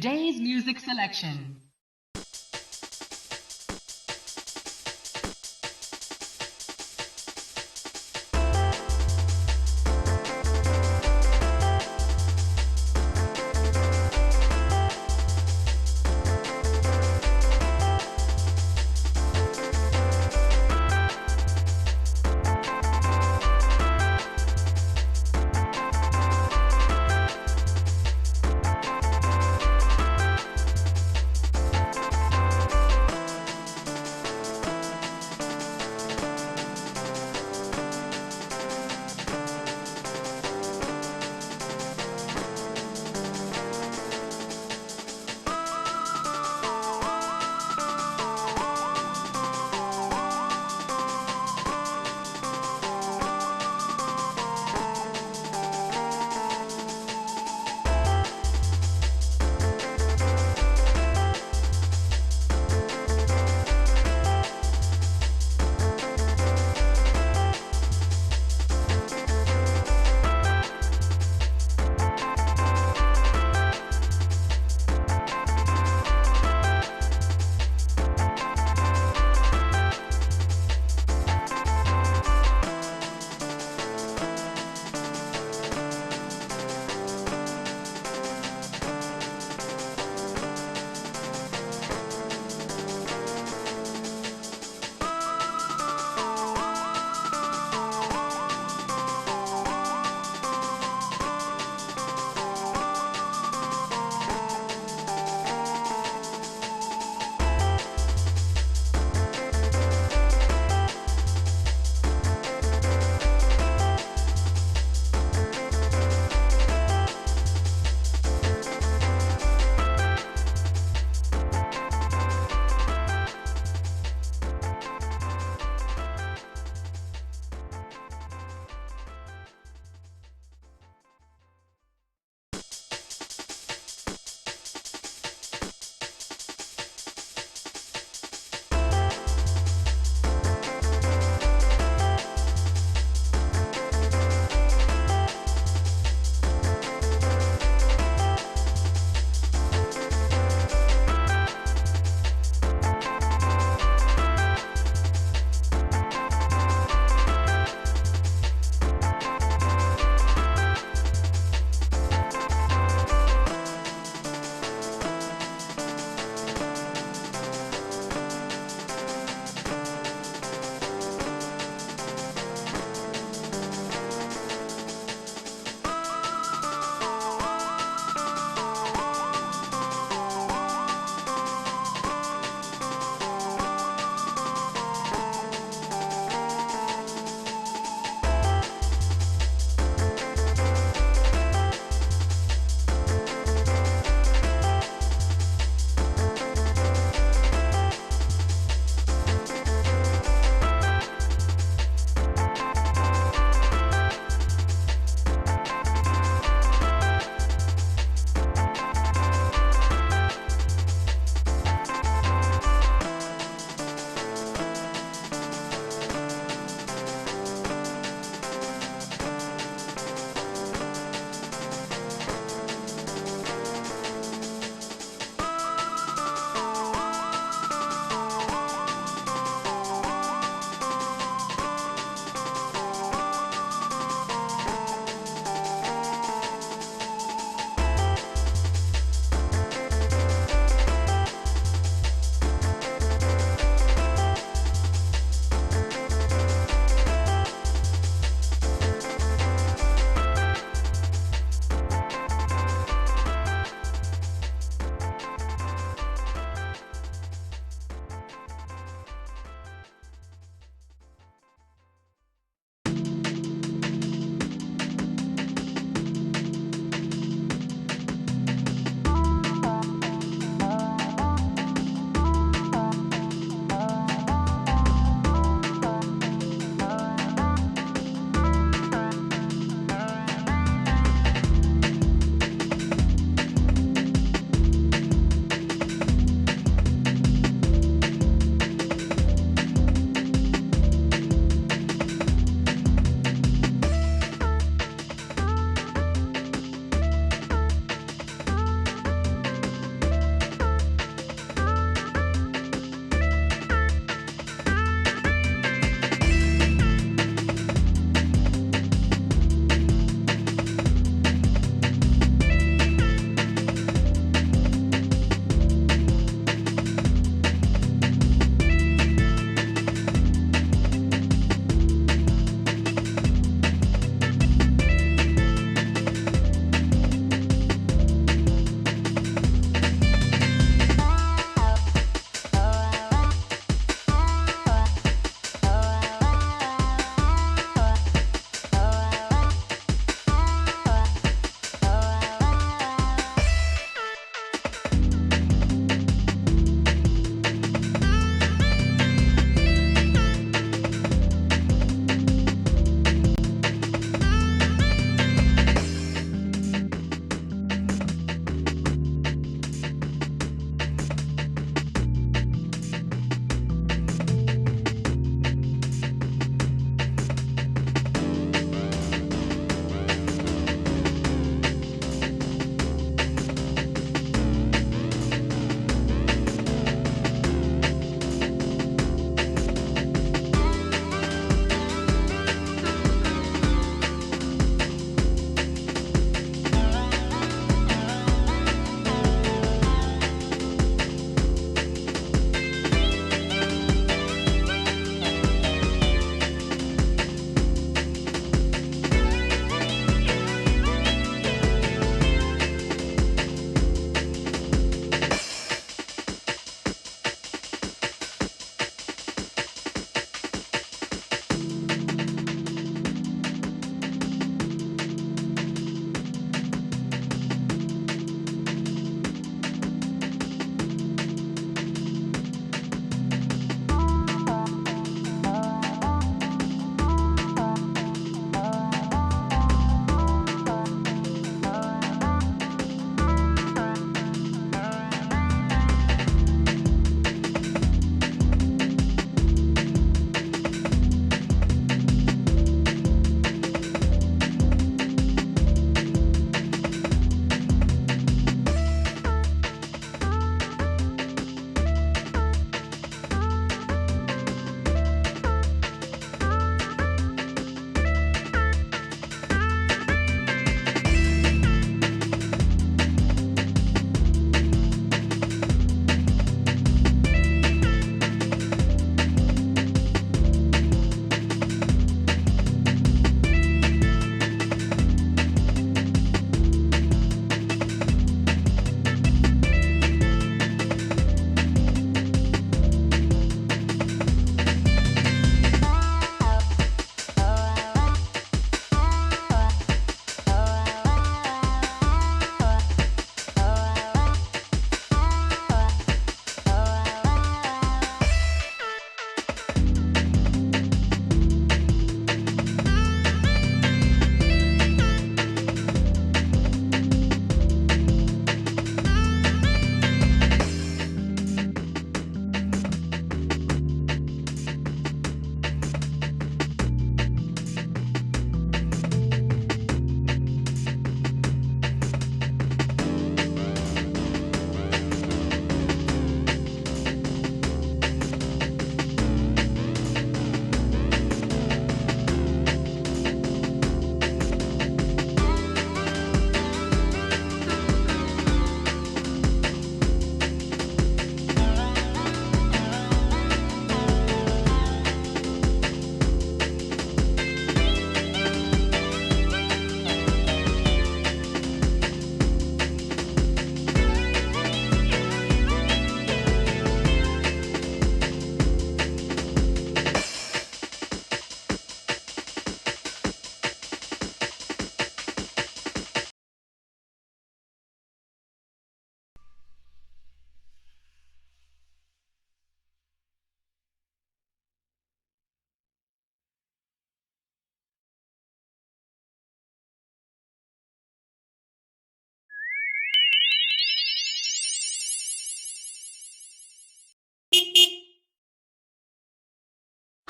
today's music selection.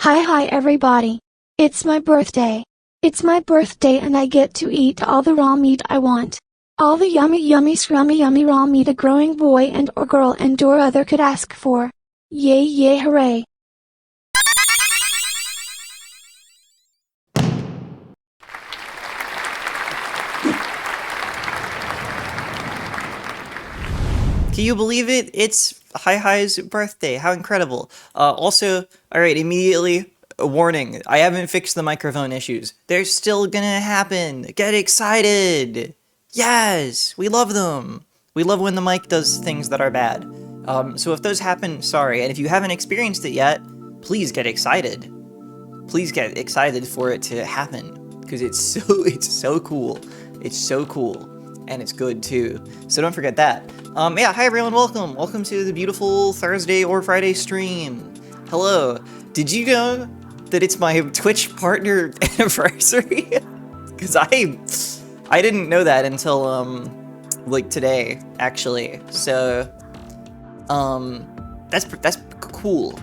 Hi everybody. It's my birthday. It's my birthday and I get to eat all the raw meat I want. All the yummy scrummy yummy raw meat a growing boy and or girl and or other could ask for. Yay hooray. Can you believe it? It's Hi's birthday. How incredible. Also, alright, immediately, a warning. I haven't fixed the microphone issues. They're still gonna happen. Get excited. Yes, we love them. We love when the mic does things that are bad. So if those happen, sorry. And if you haven't experienced it yet, please get excited. Please get excited for it to happen. Because it's so cool. It's so cool. And it's good too. So don't forget that. Yeah, hi everyone, welcome. Welcome to the beautiful Thursday or Friday stream. Hello. Did you know that it's my Twitch partner anniversary? Because I didn't know that until like today, actually. So that's cool.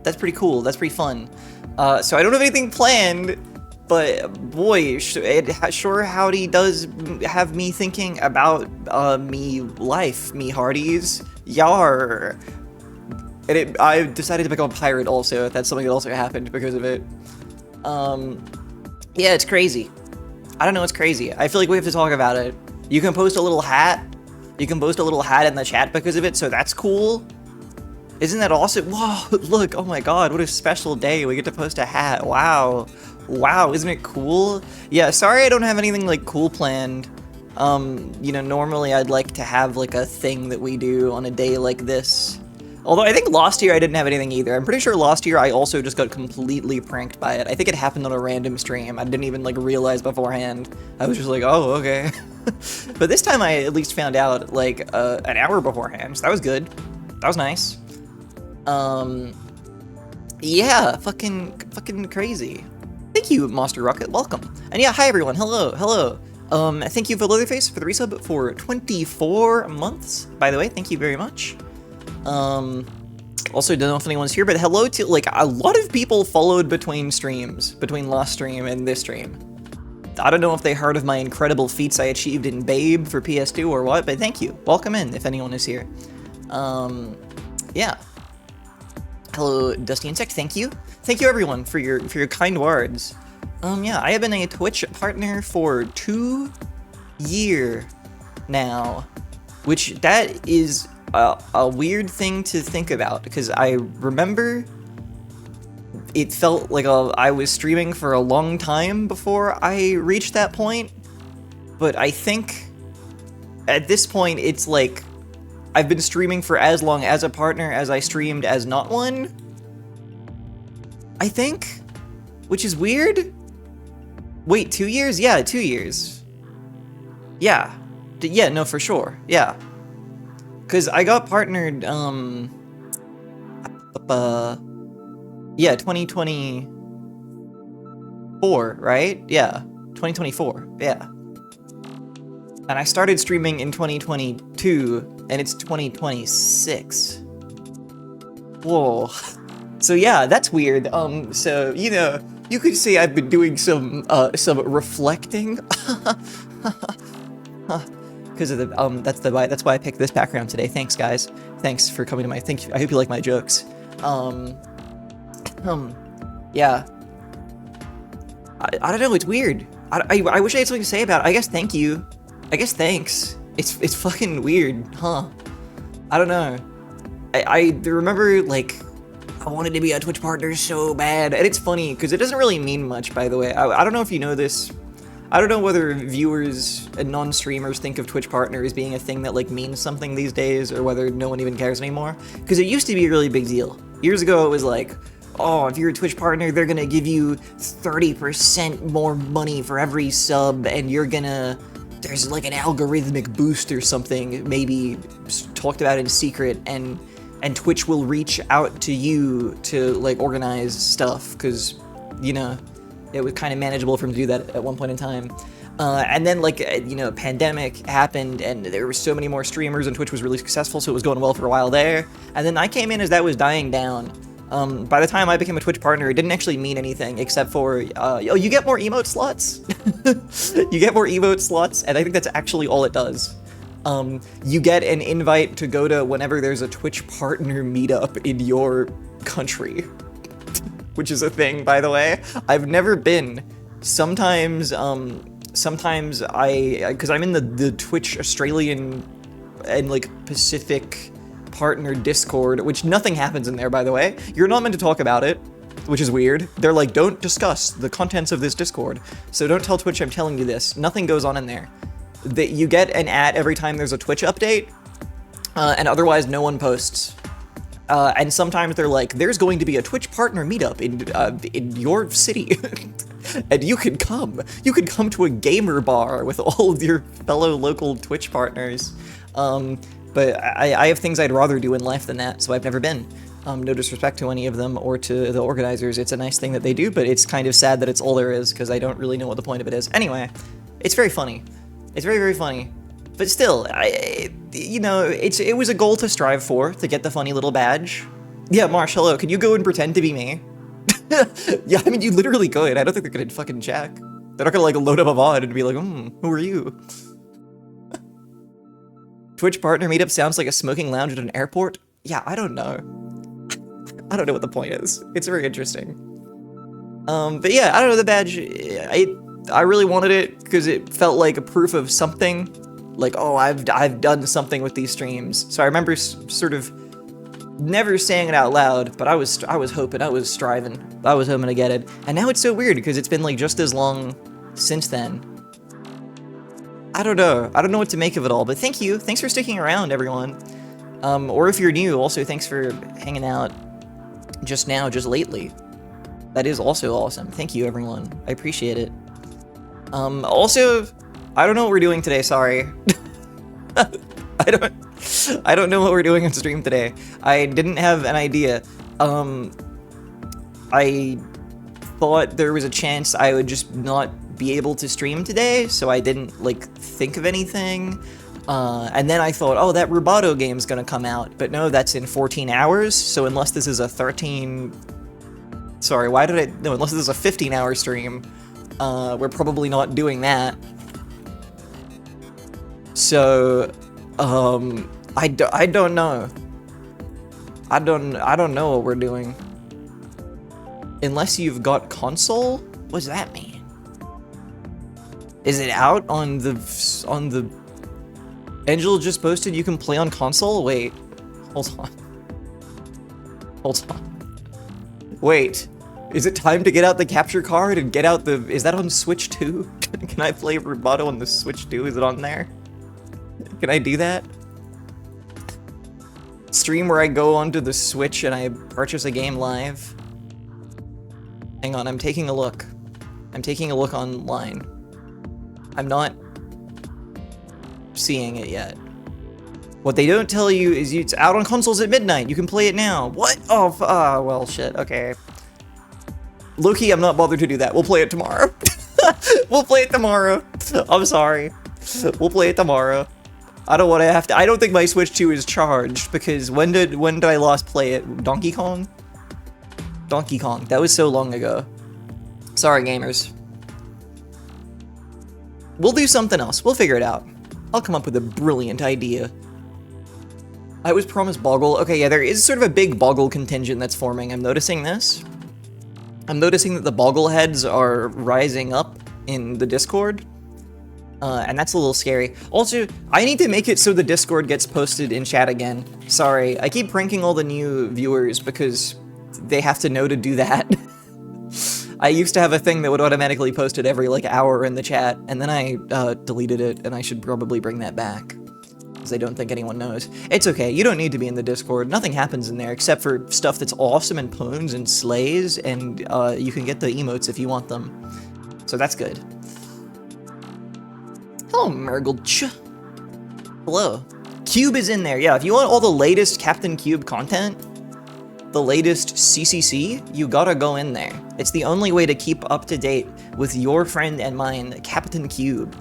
That's pretty cool. That's pretty fun. So I don't have anything planned. But boy, it sure howdy does have me thinking about me life, me hearties, yar. And I decided to become a pirate also. That's something that also happened because of it. Yeah, it's crazy. I don't know, it's crazy. I feel like we have to talk about it. You can post a little hat. You can post a little hat in the chat because of it, so that's cool. Isn't that awesome? Whoa, look, oh my god, what a special day. We get to post a hat, wow. Wow, isn't it cool? Yeah, sorry I don't have anything like cool planned. You know, normally I'd like to have like a thing that we do on a day like this. Although I think last year I didn't have anything either. I'm pretty sure last year I also just got completely pranked by it. I think it happened on a random stream. I didn't even like realize beforehand. I was just like, oh, okay. But this time I at least found out like an hour beforehand, so that was good. That was nice. Yeah, fucking crazy. Thank you, Monster Rocket, welcome. And yeah, hi everyone, hello. Thank you for Leatherface for the resub for 24 months, by the way, thank you very much. Also don't know if anyone's here, but hello to, like, a lot of people followed between streams, between last stream and this stream. I don't know if they heard of my incredible feats I achieved in Babe for PS2 or what, but thank you. Welcome in, if anyone is here. Yeah. Hello, Dusty Insect, thank you. Thank you everyone for your kind words. Yeah, I have been a Twitch partner for 2 years now, which that is a weird thing to think about, because I remember it felt like I was streaming for a long time before I reached that point, but I think at this point it's like I've been streaming for as long as a partner as I streamed as not one, I think, which is weird. Wait, 2 years? Yeah, 2 years. Yeah. Yeah, no, for sure. Yeah. Because I got partnered, yeah, 2024, right? Yeah, 2024, yeah. And I started streaming in 2022, and it's 2026. Whoa. So yeah, that's weird. So, you know, you could say I've been doing some reflecting. Because of the, that's why I picked this background today. Thanks, guys. Thanks for coming to my, I hope you like my jokes. Yeah. I don't know, it's weird. I wish I had something to say about it. I guess thank you. I guess thanks. It's fucking weird, huh? I don't know. I remember, like, I wanted to be a Twitch partner so bad. And it's funny, because it doesn't really mean much, by the way. I don't know if you know this. I don't know whether viewers and non-streamers think of Twitch partner as being a thing that, like, means something these days, or whether no one even cares anymore. Because it used to be a really big deal. Years ago, it was like, oh, if you're a Twitch partner, they're gonna give you 30% more money for every sub, and you're gonna... There's, like, an algorithmic boost or something, maybe talked about in secret, and Twitch will reach out to you to, like, organize stuff, because, you know, it was kind of manageable for him to do that at one point in time. And then, like, you know, pandemic happened, and there were so many more streamers, and Twitch was really successful, so it was going well for a while there. And then I came in as that was dying down. By the time I became a Twitch partner, it didn't actually mean anything except for, oh, you get more emote slots. You get more emote slots, and I think that's actually all it does. You get an invite to go to whenever there's a Twitch partner meetup in your country, which is a thing, by the way. I've never been. Sometimes because I'm in the Twitch Australian and like Pacific partner Discord, which nothing happens in there, by the way. You're not meant to talk about it, which is weird. They're like, don't discuss the contents of this Discord. So don't tell Twitch I'm telling you this. Nothing goes on in there. That you get an ad every time there's a Twitch update, and otherwise no one posts. And sometimes they're like, there's going to be a Twitch partner meetup in your city. And you can come. You can come to a gamer bar with all of your fellow local Twitch partners. But I have things I'd rather do in life than that, so I've never been. No disrespect to any of them or to the organizers. It's a nice thing that they do, but it's kind of sad that it's all there is, because I don't really know what the point of it is. Anyway, it's very funny. It's very, very funny. But still, you know, it was a goal to strive for, to get the funny little badge. Yeah, Marsh, hello, can you go and pretend to be me? Yeah, I mean, you literally could. I don't think they're gonna fucking check. They're not gonna, like, load up a VOD and be like, who are you? Twitch partner meetup sounds like a smoking lounge at an airport? Yeah, I don't know. I don't know what the point is. It's very interesting. But yeah, I don't know, the badge, I really wanted it because it felt like a proof of something. Like, oh, I've done something with these streams. So I remember sort of never saying it out loud, but I was hoping, I was striving. I was hoping to get it. And now it's so weird because it's been like just as long since then. I don't know. I don't know what to make of it all, but thank you. Thanks for sticking around, everyone. Or if you're new, also thanks for hanging out just now, just lately. That is also awesome. Thank you, everyone. I appreciate it. Also, I don't know what we're doing today, sorry. I don't know what we're doing on stream today. I didn't have an idea. I thought there was a chance I would just not be able to stream today, so I didn't, like, think of anything. And then I thought, oh, that Rubato game's gonna come out, but no, that's in 14 hours, so unless this is a 13... Sorry, why did I... No, unless this is a 15-hour stream, we're probably not doing that. So, I don't know. I don't know what we're doing. Unless you've got console? What does that mean? Is it out on the... Angel just posted you can play on console? Wait. Hold on. Hold on. Wait. Is it time to get out the capture card and get out the... Is that on Switch 2? Can I play Rubato on the Switch 2? Is it on there? Can I do that? Stream where I go onto the Switch and I purchase a game live? Hang on, I'm taking a look. I'm taking a look online. I'm not seeing it yet. What they don't tell you is it's out on consoles at midnight. You can play it now. What? Oh, well, shit. Okay. Low-key, I'm not bothered to do that. We'll play it tomorrow. We'll play it tomorrow. I'm sorry. We'll play it tomorrow. I don't want to have to. I don't think my Switch 2 is charged because when did I last play it? Donkey Kong? Donkey Kong. That was so long ago. Sorry, gamers. We'll do something else. We'll figure it out. I'll come up with a brilliant idea. I was promised Boggle. Okay, yeah, there is sort of a big Boggle contingent that's forming. I'm noticing this. I'm noticing that the Boggle heads are rising up in the Discord. And that's a little scary. Also, I need to make it so the Discord gets posted in chat again. Sorry, I keep pranking all the new viewers because they have to know to do that. I used to have a thing that would automatically post it every, like, hour in the chat, and then I deleted it, and I should probably bring that back. Because I don't think anyone knows. It's okay, you don't need to be in the Discord. Nothing happens in there except for stuff that's awesome and poons and slays, and you can get the emotes if you want them. So that's good. Hello, Mergledch. Hello. Cube is in there. Yeah, if you want all the latest Captain Cube content, the latest CCC, you gotta go in there. It's the only way to keep up to date with your friend and mine, Captain Cube.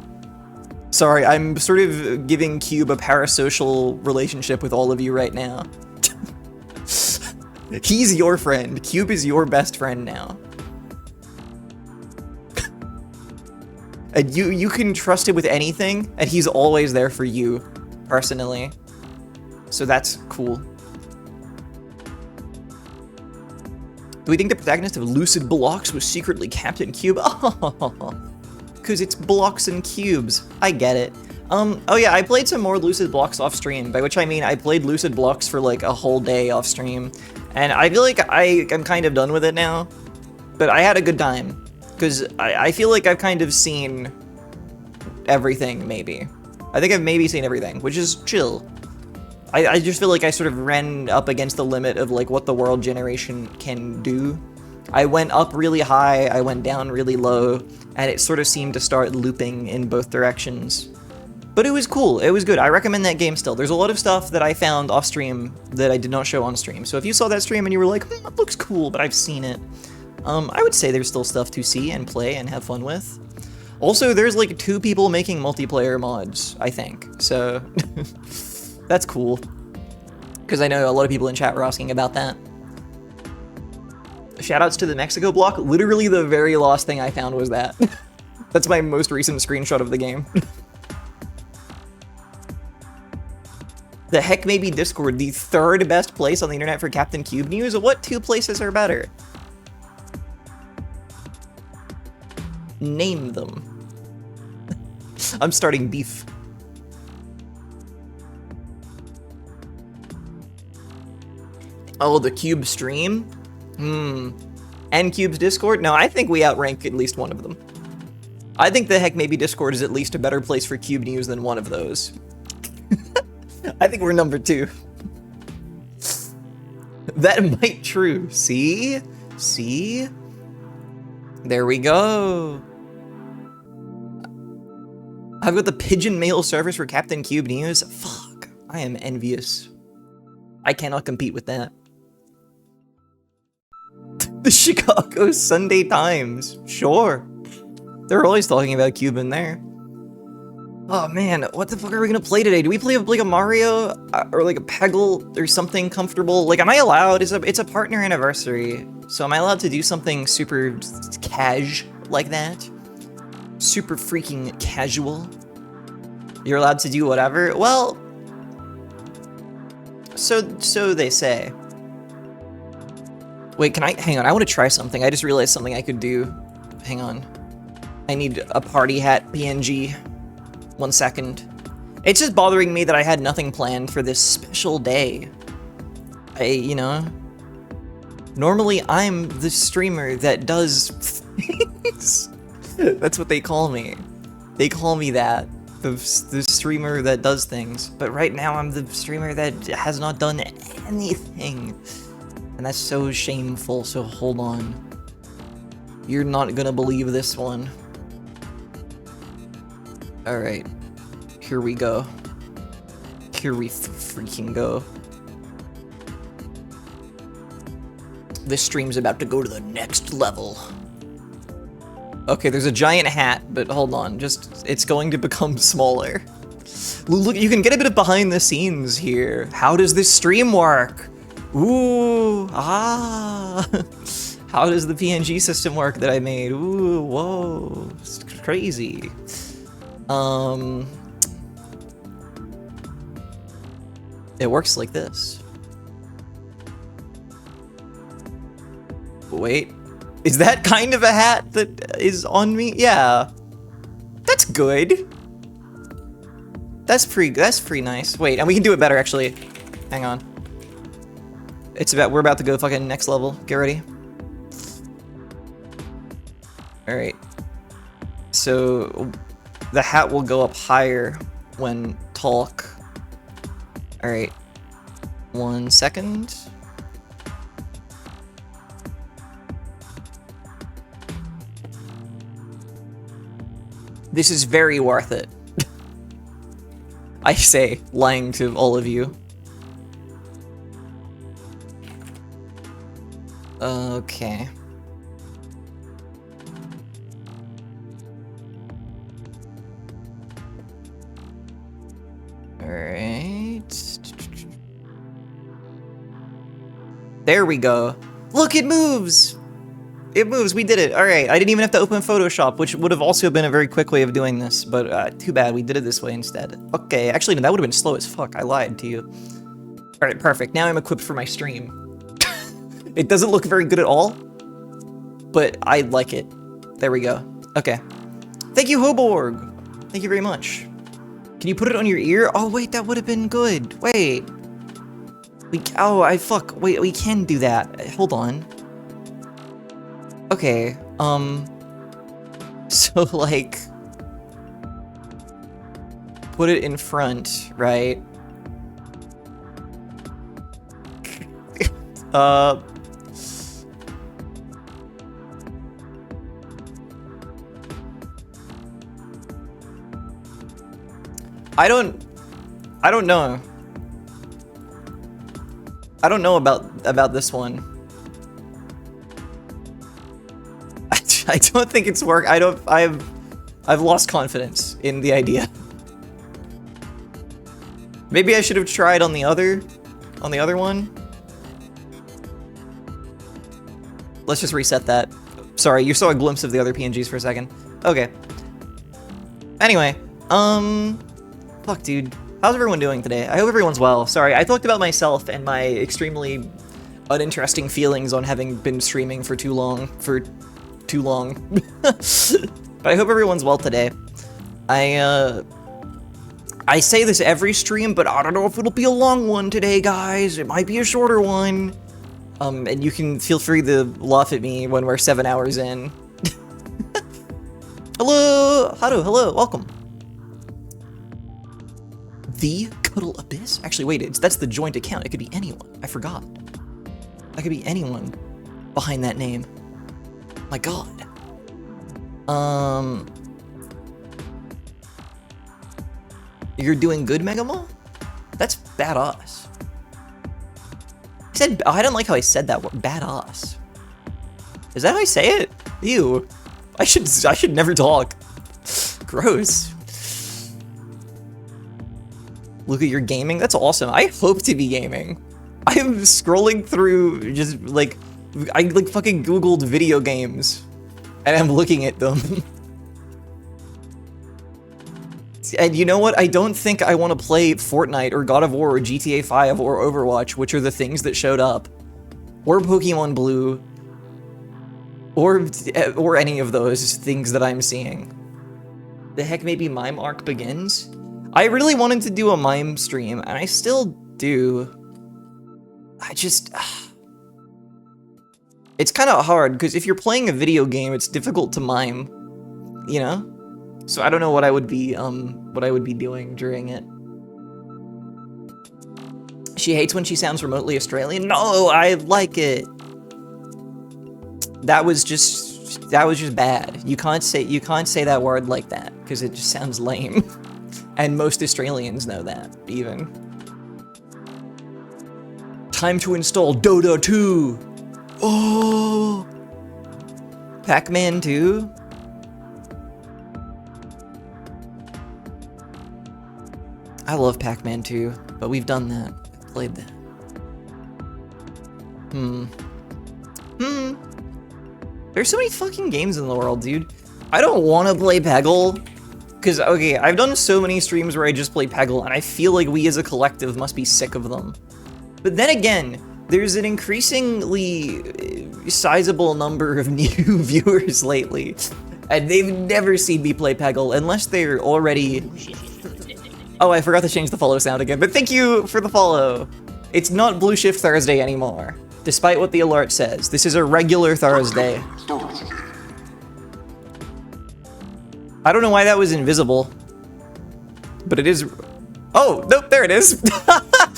Sorry, I'm sort of giving Cube a parasocial relationship with all of you right now. He's your friend. Cube is your best friend now. And you can trust him with anything, and he's always there for you, personally. So that's cool. Do we think the protagonist of Lucid Blocks was secretly Captain Cube? Oh, because it's blocks and cubes. I get it. Oh yeah, I played some more Lucid Blocks off stream, by which I mean I played Lucid Blocks for like a whole day off stream, and I feel like I'm kind of done with it now, but I had a good time, because I feel like I've kind of seen everything, maybe. I think I've maybe seen everything, which is chill. I just feel like I sort of ran up against the limit of like what the world generation can do. I went up really high, I went down really low, and it sort of seemed to start looping in both directions. But it was cool, it was good. I recommend that game still. There's a lot of stuff that I found off stream that I did not show on stream. So if you saw that stream and you were like, it looks cool, but I've seen it, I would say there's still stuff to see and play and have fun with. Also, there's like 2 people making multiplayer mods, I think, so that's cool. Because I know a lot of people in chat were asking about that. Shoutouts to the Mexico block. Literally the very last thing I found was that. That's my most recent screenshot of the game. The HECKMAYBE Discord, the 3rd best place on the internet for Captain Cube news? What 2 places are better? Name them. I'm starting beef. Oh, the Cube stream? And Cube's Discord? No, I think we outrank at least one of them. I think the HECKMAYBE Discord is at least a better place for Cube news than one of those. I think we're number 2. That might true. See? See? There we go. I've got the pigeon mail service for Captain Cube news. Fuck. I am envious. I cannot compete with that. The Chicago Sunday Times. Sure. They're always talking about Cube in there. Oh man, what the fuck are we gonna play today? Do we play like a Mario or like a Peggle or something comfortable? Like, am I allowed? It's a partner anniversary, so am I allowed to do something super cash like that? Super freaking casual? You're allowed to do whatever? Well, so they say. Wait, hang on, I want to try something. I just realized something I could do. Hang on. I need a party hat PNG. 1 second. It's just bothering me that I had nothing planned for this special day. You know, normally I'm the streamer that does things. That's what they call me. They call me that. The streamer that does things. But right now I'm the streamer that has not done anything. And that's so shameful, so hold on. You're not gonna believe this one. Alright, here we go. Here we freaking go. This stream's about to go to the next level. Okay, there's a giant hat, but hold on, it's going to become smaller. Look, you can get a bit of behind the scenes here. How does this stream work? Ooh, ah. How does the PNG system work that I made? Ooh, whoa, it's crazy. It works like this. Wait, is that kind of a hat that is on me? Yeah, that's good. That's pretty nice. Wait, and we can do it better actually. Hang on. We're about to go fucking next level. Get ready. All right. So the hat will go up higher when talk. All right. 1 second. This is very worth it. I say, lying to all of you. Okay. Alright. There we go. Look, it moves! It moves, we did it. Alright, I didn't even have to open Photoshop, which would have also been a very quick way of doing this, but too bad, we did it this way instead. Okay, actually, no, that would have been slow as fuck, I lied to you. Alright, perfect, now I'm equipped for my stream. It doesn't look very good at all, but I like it. There we go. Okay. Thank you, Hoborg! Thank you very much. Can you put it on your ear? Oh, wait, that would have been good. Wait. Wait, we can do that. Hold on. Okay, so, like, put it in front, right? I don't know. I don't know about this one. I don't think it's I've lost confidence in the idea. Maybe I should have tried on the other one. Let's just reset that. Sorry, you saw a glimpse of the other PNGs for a second. Okay. Anyway, fuck, dude. How's everyone doing today? I hope everyone's well. Sorry, I talked about myself and my extremely uninteresting feelings on having been streaming for too long. But I hope everyone's well today. I say this every stream, but I don't know if it'll be a long one today, guys. It might be a shorter one. And you can feel free to laugh at me when we're 7 hours in. Hello! Hello, welcome. The Cuddle Abyss? Actually, wait, that's the joint account. It could be anyone. I forgot. That could be anyone behind that name. My god. You're doing good, Megamall? That's badass. I don't like how I said that word. Badass. Is that how I say it? Ew. I should never talk. Gross. Look at your gaming. That's awesome. I hope to be gaming. I am scrolling through just like I fucking Googled video games and I'm looking at them. And you know what? I don't think I want to play Fortnite or God of War or GTA 5 or Overwatch, which are the things that showed up, or Pokemon Blue, or any of those things that I'm seeing. The heck maybe mime arc begins? I really wanted to do a mime stream, and I still do. It's kind of hard, because if you're playing a video game, it's difficult to mime, you know? So I don't know what I would be doing during it. She hates when she sounds remotely Australian? No, I like it. That was just bad. You can't say that word like that, because it just sounds lame. And most Australians know that, even. Time to install Dota 2! Oh! Pac-Man 2? I love Pac-Man 2, but we've done that. I've played that. There's so many fucking games in the world, dude. I don't want to play Peggle. Because, okay, I've done so many streams where I just play Peggle, and I feel like we as a collective must be sick of them. But then again, there's an increasingly sizable number of new viewers lately, and they've never seen me play Peggle unless they're already... Oh, I forgot to change the follow sound again, but thank you for the follow. It's not Blue Shift Thursday anymore, despite what the alert says. This is a regular Thursday. I don't know why that was invisible, but it is. Oh, nope, there it is.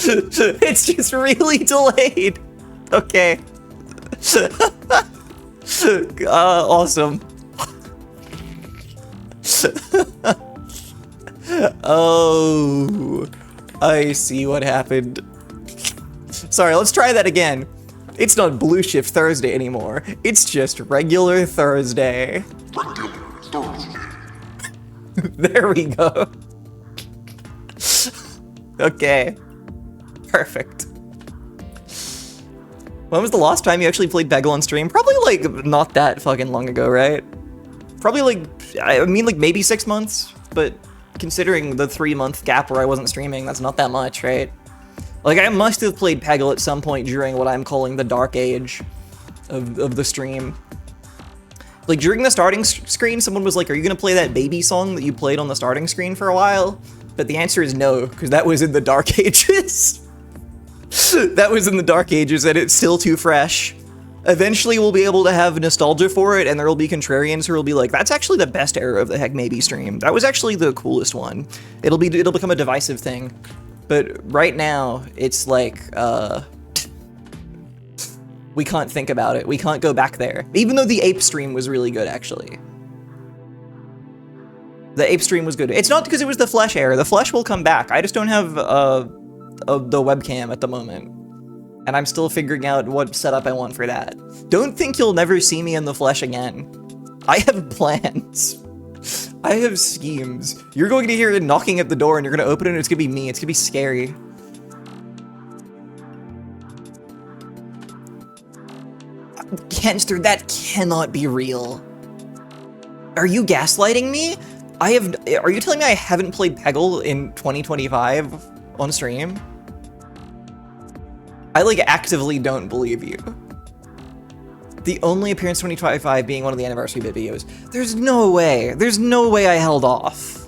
It's just really delayed. Okay. Awesome. Oh, I see what happened. Sorry, let's try that again. It's not Blue Shift Thursday anymore. It's just regular Thursday. There we go. Okay. Perfect. When was the last time you actually played Peggle on stream? Probably like not that fucking long ago, right? Probably like, I mean like maybe 6 months, but considering the 3-month gap where I wasn't streaming, that's not that much, right? Like I must have played Peggle at some point during what I'm calling the dark age of the stream. Like during the starting screen, someone was like, are you gonna play that baby song that you played on the starting screen for a while? But the answer is no, because that was in the dark ages. That was in the dark ages and it's still too fresh. Eventually we'll be able to have nostalgia for it and there will be contrarians who will be like, that's actually the best era of the HECKMAYBE stream. That was actually the coolest one. It'll become a divisive thing. But right now, it's like, we can't think about it. We can't go back there. Even though the ape stream was really good, actually. The ape stream was good. It's not because it was the Flesh era. The Flesh will come back. I just don't have the webcam at the moment. And I'm still figuring out what setup I want for that. Don't think you'll never see me in the Flesh again. I have plans. I have schemes. You're going to hear it knocking at the door and you're going to open it and it's going to be me. It's going to be scary. Kenster, that cannot be real. Are you gaslighting me? Are you telling me I haven't played Peggle in 2025 on stream? I like actively don't believe you. The only appearance 2025 being one of the anniversary bit videos. There's no way I held off.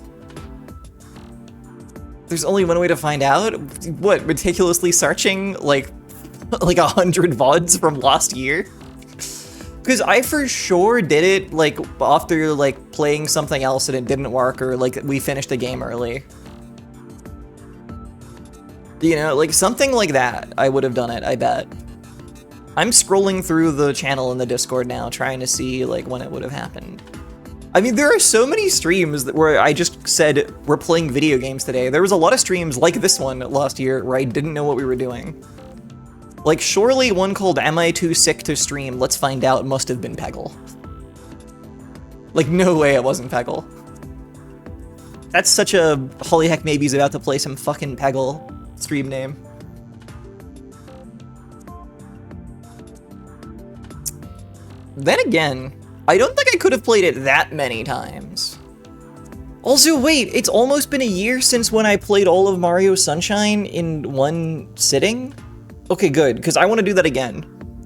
There's only one way to find out? What, meticulously searching like 100 VODs from last year? Because I for sure did it like after like playing something else and it didn't work, or like we finished the game early. You know, like something like that, I would have done it, I bet. I'm scrolling through the channel in the Discord now, trying to see like when it would have happened. I mean, there are so many streams where I just said, we're playing video games today. There was a lot of streams like this one last year where I didn't know what we were doing. Like, surely one called Am I Too Sick to Stream? Let's Find Out must have been Peggle. Like, no way it wasn't Peggle. That's such a Holy Heck Maybe's about to play some fucking Peggle stream name. Then again, I don't think I could have played it that many times. Also, wait, it's almost been a year since when I played all of Mario Sunshine in one sitting? Okay, good, because I want to do that again.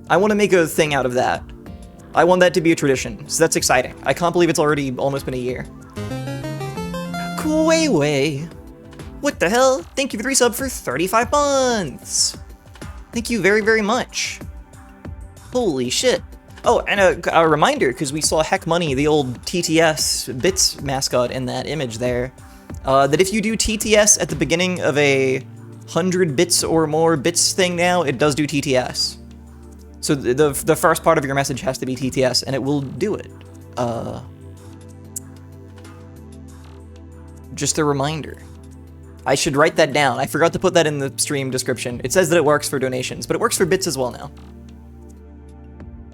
I want to make a thing out of that. I want that to be a tradition, so that's exciting. I can't believe it's already almost been a year. Kwei. What the hell? Thank you for the resub for 35 months. Thank you very, very much. Holy shit. Oh, and a reminder, because we saw Heck Money, the old TTS Bits mascot in that image there, that if you do TTS at the beginning of a 100 bits or more bits thing now, it does do TTS. So the first part of your message has to be TTS, and it will do it. Just a reminder. I should write that down. I forgot to put that in the stream description. It says that it works for donations, but it works for bits as well now.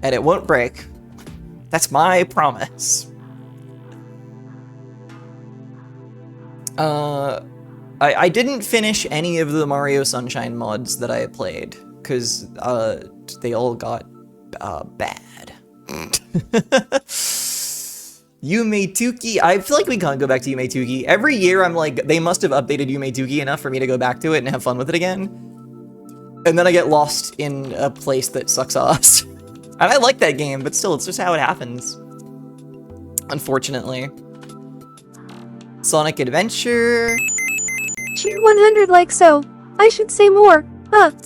And it won't break. That's my promise. I didn't finish any of the Mario Sunshine mods that I had played, because they all got bad. Yume Tuki, I feel like we can't go back to Yume Tuki. Every year I'm like, they must have updated Yume Tuki enough for me to go back to it and have fun with it again. And then I get lost in a place that sucks ass. And I like that game, but still, it's just how it happens. Unfortunately. Sonic Adventure. Cheer 100 like so. I should say more.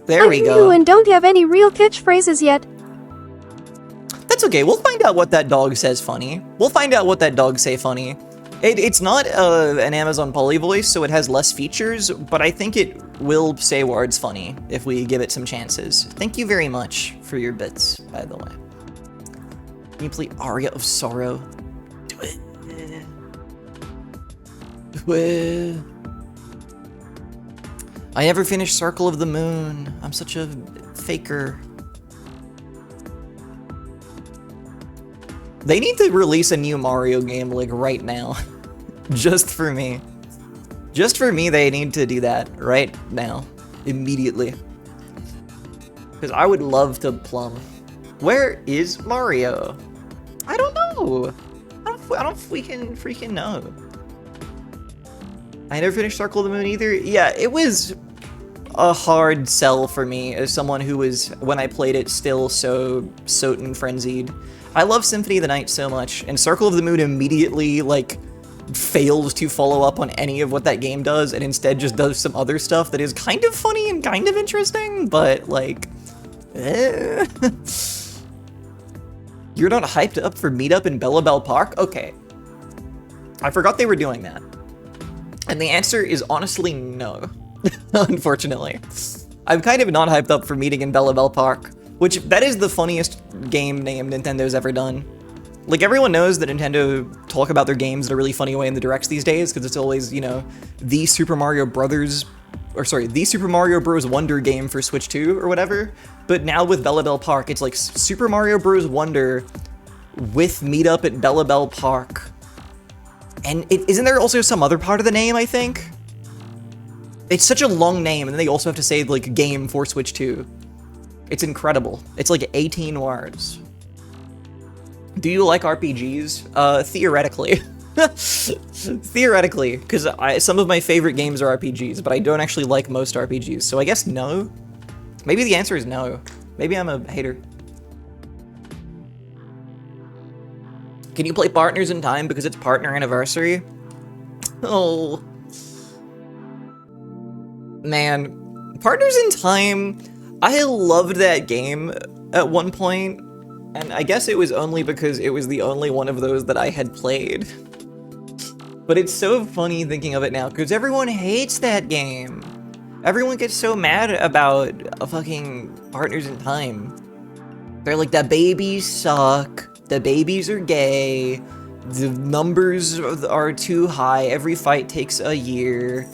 There we go. I'm new and don't have any real catchphrases yet. That's okay, we'll find out what that dog says funny. We'll find out what that dog say funny. It's not an Amazon Poly voice, so it has less features, but I think it will say words funny if we give it some chances. Thank you very much for your bits, by the way. Can you play Aria of Sorrow? Do it. Do it. I never finished Circle of the Moon. I'm such a faker. They need to release a new Mario game, like, right now. Just for me. Just for me, they need to do that right now. Immediately. Because I would love to plumb. Where is Mario? I don't know. I don't freaking know. I never finished Circle of the Moon either. Yeah, it was a hard sell for me as someone who was, when I played it, still so Soten frenzied. I love Symphony of the Night so much, and Circle of the Moon immediately, like, fails to follow up on any of what that game does, and instead just does some other stuff that is kind of funny and kind of interesting, but, like, eh. You're not hyped up for Meetup in Bella Bell Park? Okay. I forgot they were doing that. And the answer is honestly no, unfortunately. I'm kind of not hyped up for meeting in Bella Bell Park, which, that is the funniest game name Nintendo's ever done. Like, everyone knows that Nintendo talk about their games in a really funny way in the directs these days, because it's always, you know, the Super Mario Bros. Wonder game for Switch 2 or whatever. But now with Bella Bell Park, it's like Super Mario Bros. Wonder with Meetup at Bella Bell Park. And isn't there also some other part of the name, I think? It's such a long name, and then they also have to say, like, game for Switch 2. It's incredible. It's like 18 words. Do you like RPGs? Theoretically. Theoretically, because some of my favorite games are RPGs, but I don't actually like most RPGs, so I guess no? Maybe the answer is no. Maybe I'm a hater. Can you play Partners in Time because it's partner anniversary? Oh. Man. Partners in Time, I loved that game at one point, and I guess it was only because it was the only one of those that I had played. But it's so funny thinking of it now, because everyone hates that game. Everyone gets so mad about fucking Partners in Time. They're like, the babies suck, the babies are gay, the numbers are too high, every fight takes a year,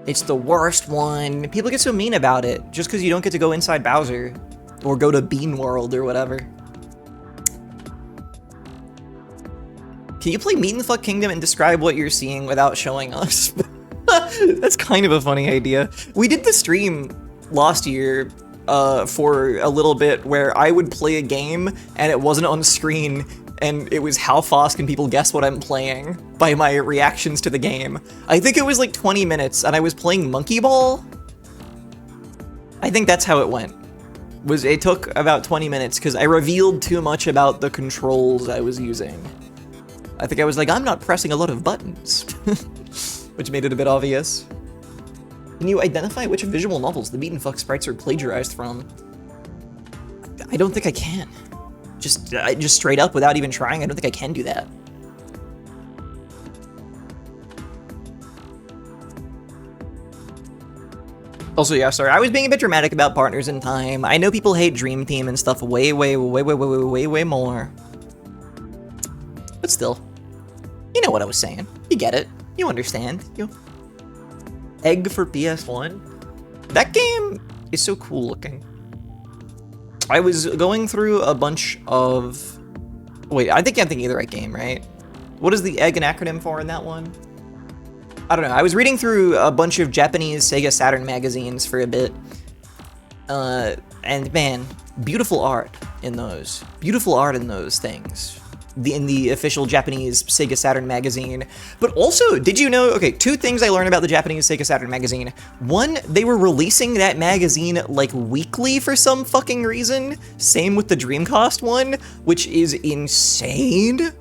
it's the worst one. People get so mean about it, just because you don't get to go inside Bowser, or go to Bean World or whatever. Can you play Meat in the Fuck Kingdom and describe what you're seeing without showing us? That's kind of a funny idea. We did the stream last year for a little bit where I would play a game and it wasn't on screen, and it was how fast can people guess what I'm playing by my reactions to the game. I think it was like 20 minutes and I was playing Monkey Ball. I think that's how it went. It took about 20 minutes because I revealed too much about the controls I was using. I think I was like, I'm not pressing a lot of buttons, which made it a bit obvious. Can you identify which visual novels the Meat and Fuck sprites are plagiarized from? I don't think I can. Just straight up, without even trying, I don't think I can do that. Also, yeah, sorry, I was being a bit dramatic about Partners in Time. I know people hate Dream Team and stuff way more. But still, you know what I was saying. You get it. You understand. Egg for PS1. That game is so cool looking. I was going through a bunch of... Wait, I think I'm thinking of the right game, right? What is the egg an acronym for in that one? I don't know. I was reading through a bunch of Japanese Sega Saturn magazines for a bit. And man, beautiful art in those. Beautiful art in those things. In the official Japanese Sega Saturn magazine. But also, did you know, okay, two things I learned about the Japanese Sega Saturn magazine. One, they were releasing that magazine like weekly for some fucking reason. Same with the Dreamcast one, which is insane.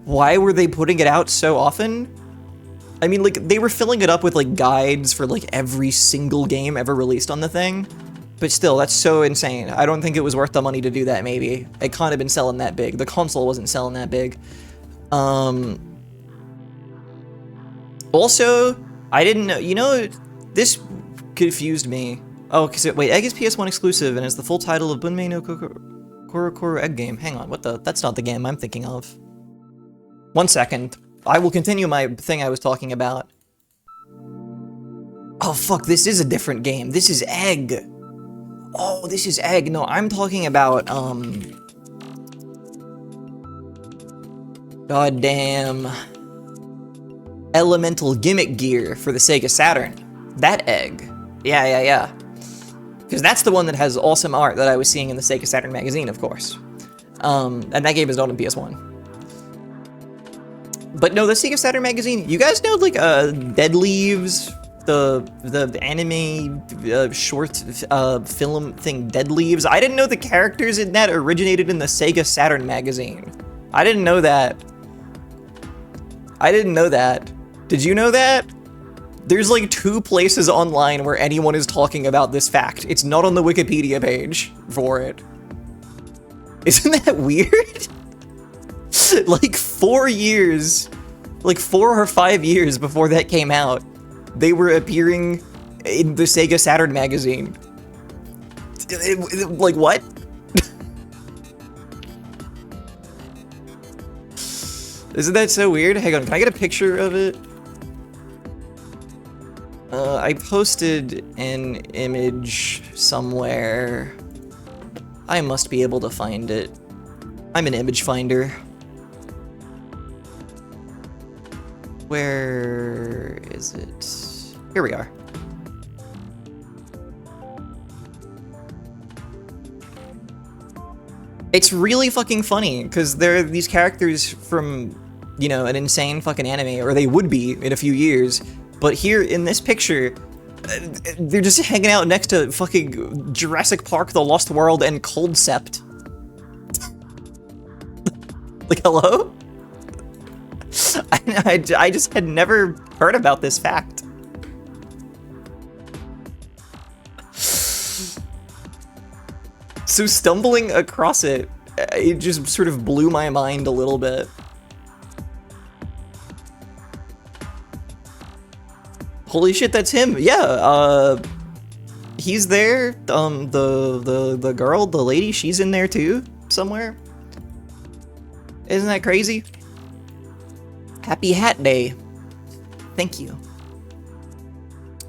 Why were they putting it out so often? I mean, like, they were filling it up with like guides for like every single game ever released on the thing. But still, that's so insane. I don't think it was worth the money to do that, maybe. It can't have been selling that big. The console wasn't selling that big. Also, I didn't know, you know, this confused me. Oh, because wait, Egg is PS1 exclusive and is the full title of Bunmei no Korokoro Egg Game. Hang on, that's not the game I'm thinking of. 1 second. I will continue my thing I was talking about. Oh, fuck, this is a different game. This is Egg. Oh, this is Egg. No, I'm talking about, goddamn Elemental Gimmick Gear for the Sega Saturn. That Egg. Yeah. Because that's the one that has awesome art that I was seeing in the Sega Saturn magazine, of course. And that game is not on PS1. But no, the Sega Saturn magazine, you guys know, like, Dead Leaves, the anime short film thing, Dead Leaves? I didn't know the characters in that originated in the Sega Saturn magazine. I didn't know that. I didn't know that. Did you know that? There's like 2 places online where anyone is talking about this fact. It's not on the Wikipedia page for it. Isn't that weird? Like 4 years, like 4 or 5 years before that came out, they were appearing in the Sega Saturn magazine. Like what? Isn't that so weird? Hang on, can I get a picture of it? I posted an image somewhere. I must be able to find it. I'm an image finder. Where is it? Here we are. It's really fucking funny, because they're these characters from, you know, an insane fucking anime, or they would be in a few years, but here in this picture, they're just hanging out next to fucking Jurassic Park, The Lost World, and Coldcept. Like, hello? I just had never heard about this fact. So stumbling across it, it just sort of blew my mind a little bit. Holy shit, that's him. Yeah, he's there. The girl, the lady, she's in there too, somewhere. Isn't that crazy? Happy Hat Day. Thank you.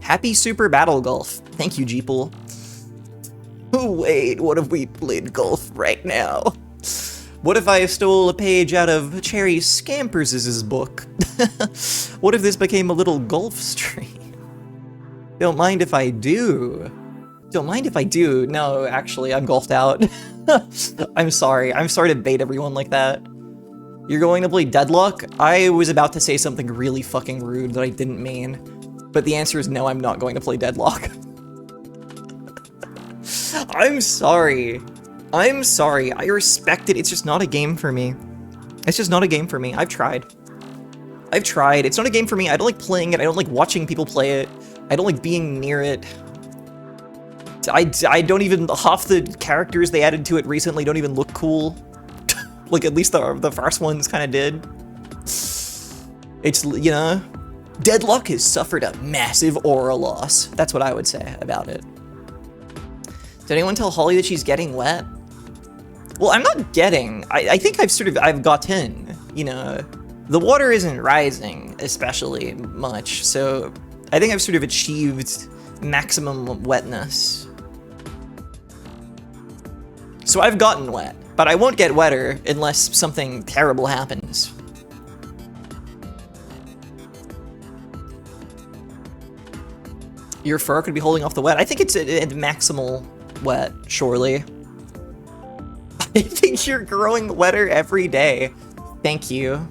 Happy Super Battle Golf. Thank you, Jeeple. Oh wait, what if we played golf right now? What if I stole a page out of Cherry Scampers' book? What if this became a little golf stream? Don't mind if I do. Don't mind if I do. No, actually, I'm golfed out. I'm sorry. I'm sorry to bait everyone like that. You're going to play Deadlock? I was about to say something really fucking rude that I didn't mean. But the answer is no, I'm not going to play Deadlock. I'm sorry. I'm sorry. I respect it. It's just not a game for me. It's just not a game for me. I've tried. I've tried. It's not a game for me. I don't like playing it. I don't like watching people play it. I don't like being near it. I don't even... Half the characters they added to it recently don't even look cool. Like, at least the first ones kind of did. It's, you know... Deadlock has suffered a massive aura loss. That's what I would say about it. Did anyone tell Holly that she's getting wet? Well, I'm not getting. I think I've gotten, you know, the water isn't rising especially much, so I think I've sort of achieved maximum wetness. So I've gotten wet, but I won't get wetter unless something terrible happens. Your fur could be holding off the wet. I think it's at maximal wet, surely. I think you're growing wetter every day. Thank you.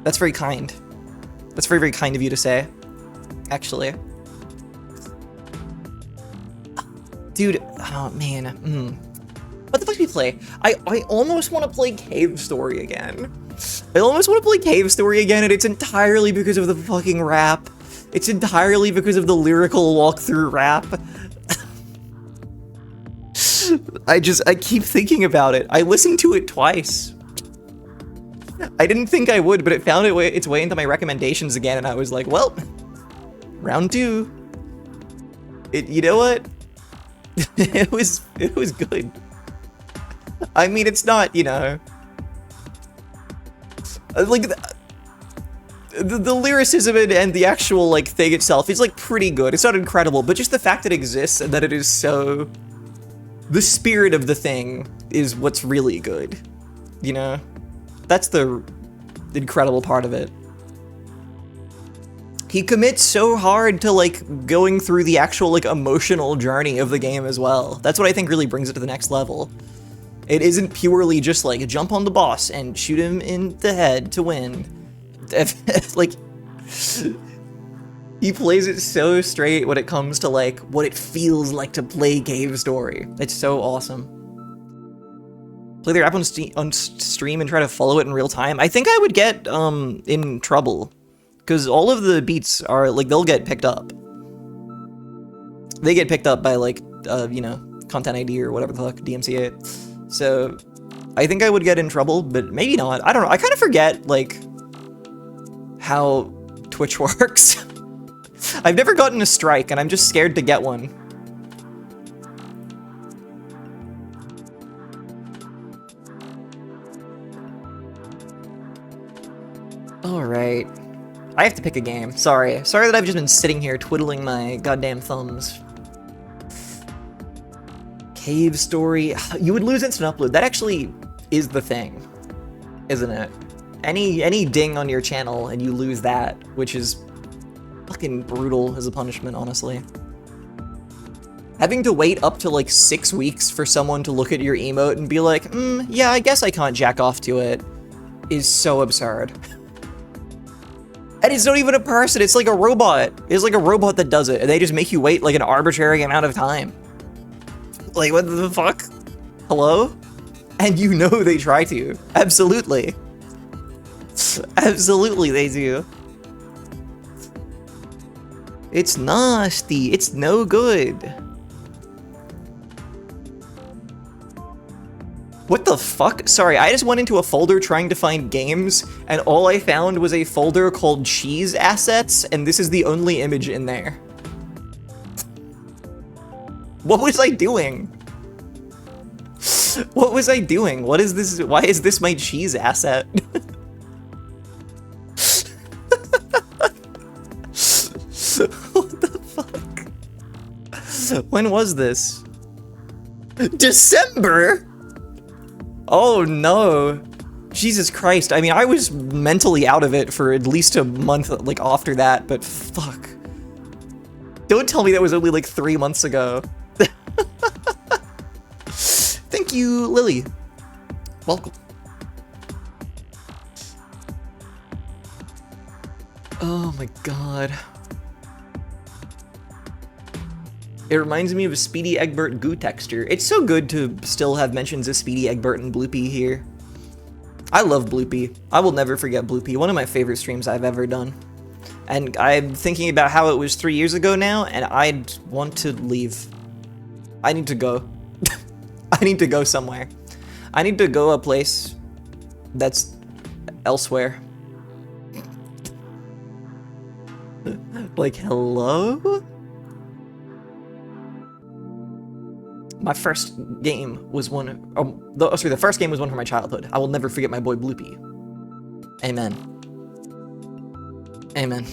That's very kind. That's very, very kind of you to say, actually. Dude, oh man. What the fuck do we play? I almost want to play Cave Story again. I almost want to play Cave Story again, and it's entirely because of the fucking rap. It's entirely because of the lyrical walkthrough rap. I keep thinking about it. I listened to it twice. I didn't think I would, but it found its way into my recommendations again, and I was like, well, round 2. You know what? It was good. I mean, it's not, you know, like the lyricism and the actual like thing itself is like pretty good. It's not incredible, but just the fact that it exists and that it is so, the spirit of the thing is what's really good, you know? That's the incredible part of it. He commits so hard to like going through the actual like emotional journey of the game as well. That's what I think really brings it to the next level. It isn't purely just like jump on the boss and shoot him in the head to win. Like, he plays it so straight when it comes to like what it feels like to play Cave Story. It's so awesome. Play their app on stream and try to follow it in real time. I think I would get in trouble. Because all of the beats are, like, they'll get picked up. They get picked up by, like, you know, Content ID or whatever the fuck, DMCA. So, I think I would get in trouble, but maybe not. I don't know. I kind of forget, like, how Twitch works. I've never gotten a strike, and I'm just scared to get one. Alright. I have to pick a game. Sorry that I've just been sitting here twiddling my goddamn thumbs. Cave Story. You would lose instant upload. That actually is the thing, isn't it? Any ding on your channel and you lose that, which is fucking brutal as a punishment, honestly. Having to wait up to like 6 weeks for someone to look at your emote and be like, yeah, I guess I can't jack off to it, is so absurd. And it's not even a person, it's like a robot. It's like a robot that does it, and they just make you wait like an arbitrary amount of time. Like, what the fuck? Hello? And you know they try to. Absolutely. Absolutely they do. It's nasty. It's no good. What the fuck? Sorry, I just went into a folder trying to find games, and all I found was a folder called Cheese Assets, and this is the only image in there. What was I doing? What was I doing? What is this? Why is this my cheese asset? What the fuck? When was this? December? Oh no. Jesus Christ. I mean, I was mentally out of it for at least a month like after that, but fuck. Don't tell me that was only like 3 months ago. Thank you, Lily. Welcome. Oh my god. It reminds me of a Speedy Egbert goo texture. It's so good to still have mentions of Speedy Egbert and Bloopy here. I love Bloopy. I will never forget Bloopy. One of my favorite streams I've ever done. And I'm thinking about how it was 3 years ago now, and I'd want to leave. I need to go. I need to go somewhere. I need to go a place that's elsewhere. Like, hello? My first game was one, the first game was one from my childhood. I will never forget my boy Bloopy. Amen. Amen.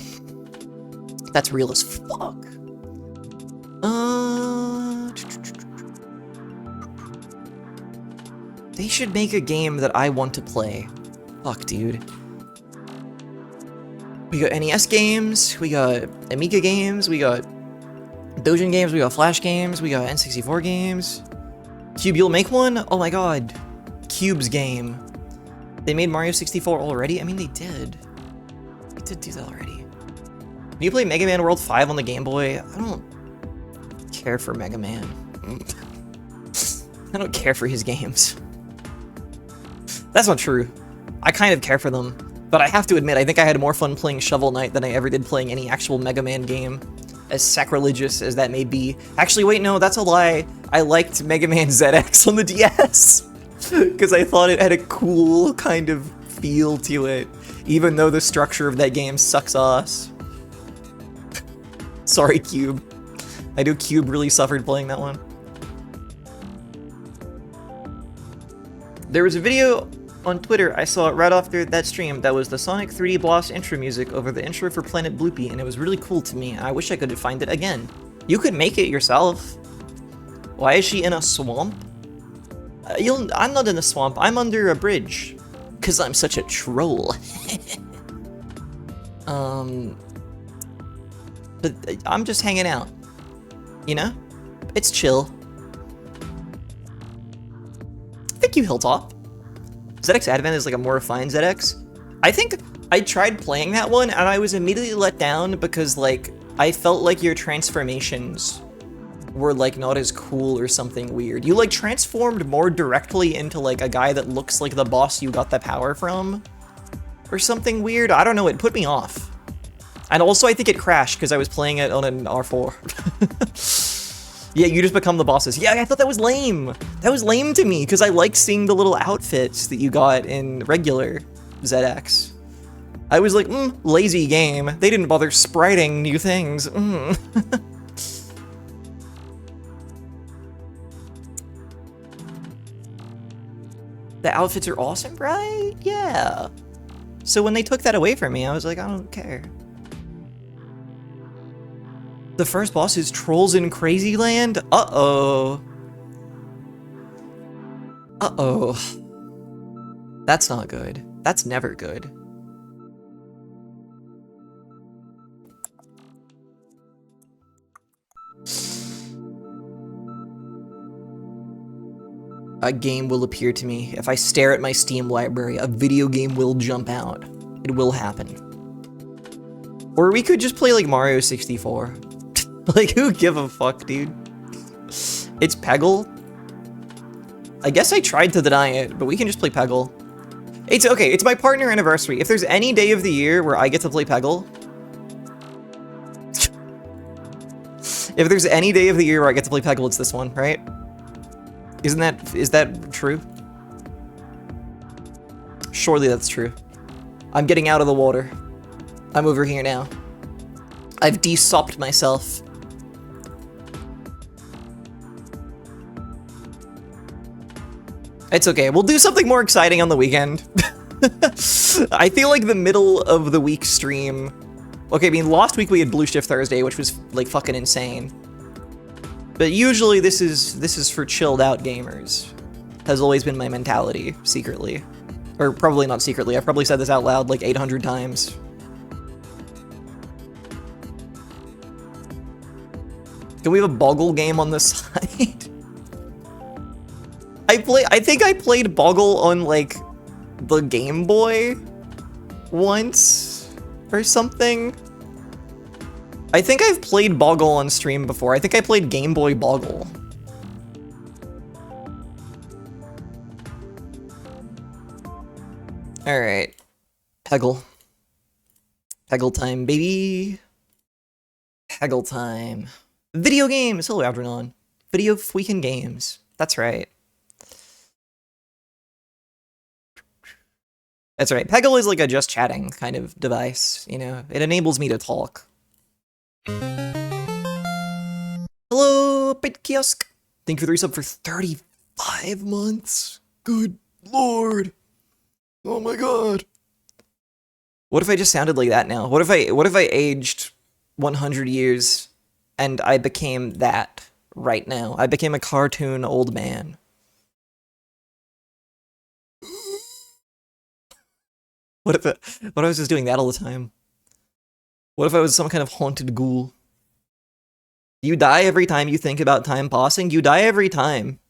That's real as fuck. They should make a game that I want to play. Fuck, dude. We got NES games, we got Amiga games, we got Dojin games, we got Flash games, we got N64 games. Cube, you'll make one? Oh my god. Cube's game. They made Mario 64 already? I mean, they did. They did do that already. Can you play Mega Man World 5 on the Game Boy? I don't care for Mega Man. I don't care for his games. That's not true. I kind of care for them. But I have to admit, I think I had more fun playing Shovel Knight than I ever did playing any actual Mega Man game. As sacrilegious as that may be. Actually, wait, no, that's a lie. I liked Mega Man ZX on the DS. Because I thought it had a cool kind of feel to it. Even though the structure of that game sucks ass. Sorry, Cube. I know Cube really suffered playing that one. There was a video on Twitter I saw right after that stream that was the Sonic 3D Blast intro music over the intro for Planet Bloopy, and it was really cool to me. I wish I could find it again. You could make it yourself. Why is she in a swamp? I'm not in a swamp, I'm under a bridge. 'Cause I'm such a troll. But I'm just hanging out. You know? It's chill. Thank you, Hilltop. ZX Advent is like a more refined ZX. I think I tried playing that one and I was immediately let down because like I felt like your transformations were like not as cool or something weird. You like transformed more directly into like a guy that looks like the boss you got the power from or something weird. I don't know, it put me off. And also I think it crashed because I was playing it on an R4. Yeah, you just become the bosses. Yeah, I thought that was lame. That was lame to me because I like seeing the little outfits that you got in regular ZX. I was like, lazy game. They didn't bother spriting new things. The outfits are awesome, right? Yeah. So when they took that away from me, I was like, I don't care. The first boss is Trolls in Crazy Land? Uh-oh. Uh-oh. That's not good. That's never good. A game will appear to me. If I stare at my Steam library, a video game will jump out. It will happen. Or we could just play like Mario 64. Like, who give a fuck, dude? It's Peggle. I guess I tried to deny it, but we can just play Peggle. It's okay, it's my partner anniversary. If there's any day of the year where I get to play Peggle... If there's any day of the year where I get to play Peggle, it's this one, right? Is that true? Surely that's true. I'm getting out of the water. I'm over here now. I've de-sopped myself. It's okay, we'll do something more exciting on the weekend. I feel like the middle of the week stream... Okay, I mean, last week we had Blue Shift Thursday, which was, like, fucking insane. But usually this is for chilled out gamers. Has always been my mentality, secretly. Or probably not secretly, I've probably said this out loud like 800 times. Can we have a Boggle game on the side? I think I played Boggle on like the Game Boy once or something. I think I've played Boggle on stream before. I think I played Game Boy Boggle. Alright. Peggle. Peggle time, baby. Peggle time. Video games! Hello, Algernon. Video freaking games. That's right. That's right. Peggle is like a just chatting kind of device, you know? It enables me to talk. Hello, Pit Kiosk. Thank you for the resub for 35 months. Good lord. Oh my god. What if I just sounded like that now? What if I aged 100 years and I became that right now? I became a cartoon old man. What if I was just doing that all the time? What if I was some kind of haunted ghoul? You die every time you think about time passing. You die every time.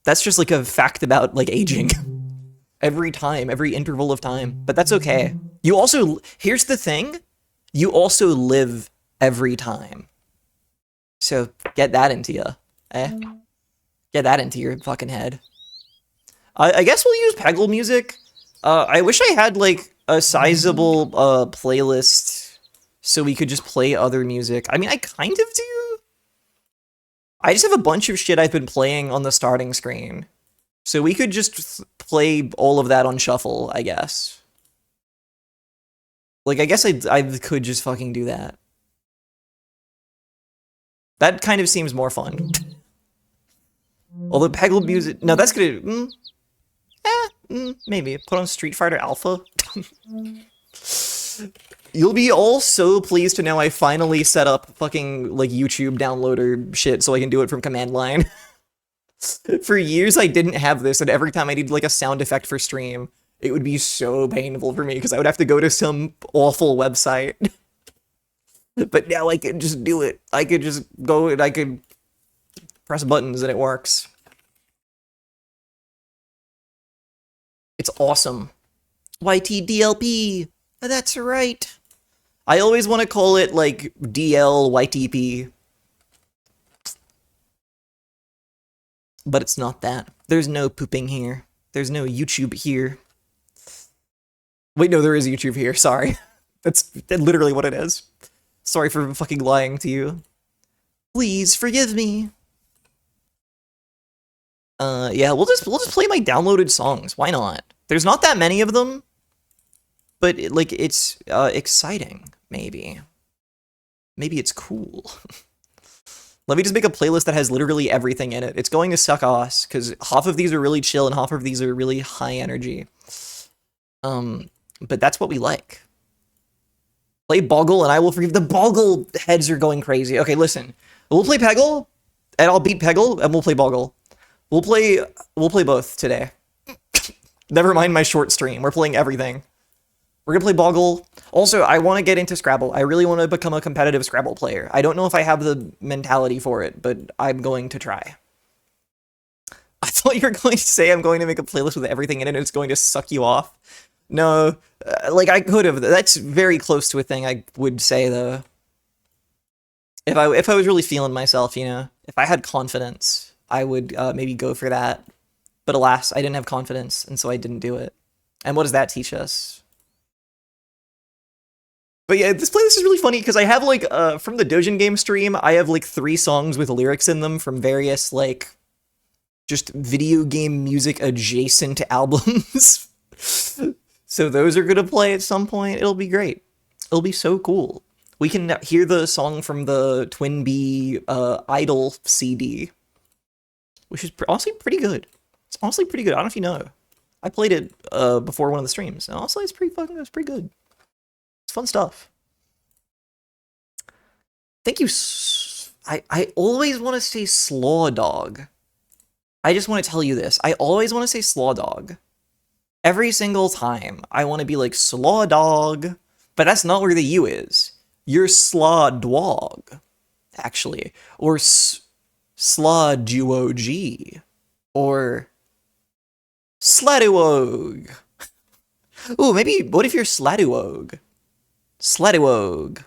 That's just like a fact about like aging. Every time, every interval of time. But that's okay. You also, here's the thing. You also live every time. So get that into you, eh? Get that into your fucking head. I guess we'll use Peggle music. I wish I had, like, a sizable, playlist so we could just play other music. I mean, I kind of do. I just have a bunch of shit I've been playing on the starting screen. So we could just play all of that on shuffle, I guess. Like, I guess I could just fucking do that. That kind of seems more fun. Although Peggle music... No, that's gonna... maybe. Put on Street Fighter Alpha. You'll be all so pleased to know I finally set up fucking, like, YouTube downloader shit so I can do it from command line. For years I didn't have this, and every time I needed, like, a sound effect for stream, it would be so painful for me, because I would have to go to some awful website. But now I can just do it. I could just go and I could press buttons and it works. It's awesome. YTDLP. That's right. I always want to call it like DL YTP. But it's not that. There's no pooping here. There's no YouTube here. Wait, no, there is YouTube here. Sorry. That's literally what it is. Sorry for fucking lying to you. Please forgive me. Yeah, we'll just play my downloaded songs. Why not? There's not that many of them, but it's exciting. Maybe it's cool. Let me just make a playlist that has literally everything in it. It's going to suck ass because half of these are really chill and half of these are really high energy. But that's what we like. Play Boggle and I will forgive. The Boggle heads are going crazy. Okay, listen. We'll play Peggle and I'll beat Peggle and we'll play Boggle. We'll play both today. Never mind my short stream. We're playing everything. We're gonna play Boggle. Also, I want to get into Scrabble. I really want to become a competitive Scrabble player. I don't know if I have the mentality for it, but I'm going to try. I thought you were going to say I'm going to make a playlist with everything in it and it's going to suck you off. No, like I could have. That's very close to a thing I would say though. If I was really feeling myself, you know, if I had confidence, I would maybe go for that. But alas, I didn't have confidence, and so I didn't do it. And what does that teach us? But yeah, this playlist is really funny because I have like from the Dojin game stream, I have like 3 songs with lyrics in them from various like just video game music adjacent albums. So those are gonna play at some point. It'll be great. It'll be so cool. We can hear the song from the Twin Bee Idol CD, which is honestly pretty good. It's honestly pretty good. I don't know if you know. I played it before one of the streams, and honestly, it's pretty good. It's fun stuff. Thank you. I always want to say Slaw Dog. I just want to tell you this. I always want to say Slaw Dog. Every single time, I want to be like Slaw Dog, but that's not where the U is. You're Slaw Dwog, actually, or Slaw Duog, or Sladuog. Ooh, maybe, what if you're Sladuog? Sladuog.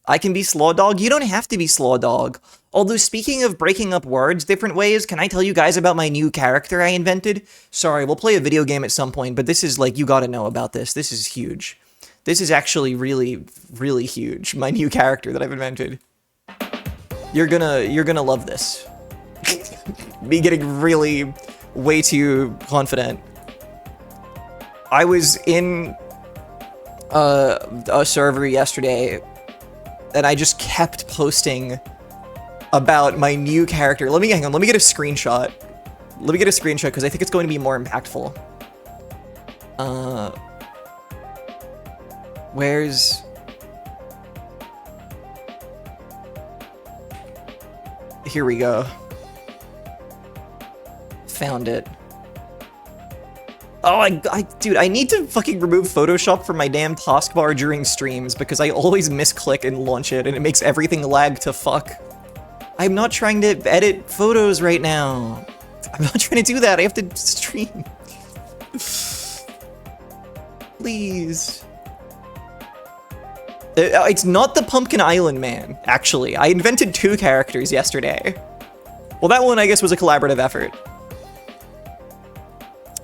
I can be Slaw Dog? You don't have to be Slaw Dog. Although, speaking of breaking up words different ways, can I tell you guys about my new character I invented? Sorry, we'll play a video game at some point, but this is like, you gotta know about this. This is huge. This is actually really, really huge. My new character that I've invented. You're gonna love this. Me getting really way too confident. I was in a server yesterday and I just kept posting about my new character. Hang on, let me get a screenshot. Let me get a screenshot because I think it's going to be more impactful. Where's... Here we go. Found it. Oh, dude, I need to fucking remove Photoshop from my damn taskbar during streams because I always misclick and launch it and it makes everything lag to fuck. I'm not trying to edit photos right now. I'm not trying to do that. I have to stream. Please. It's not the Pumpkin Island Man, actually. I invented 2 characters yesterday. Well, that one, I guess, was a collaborative effort.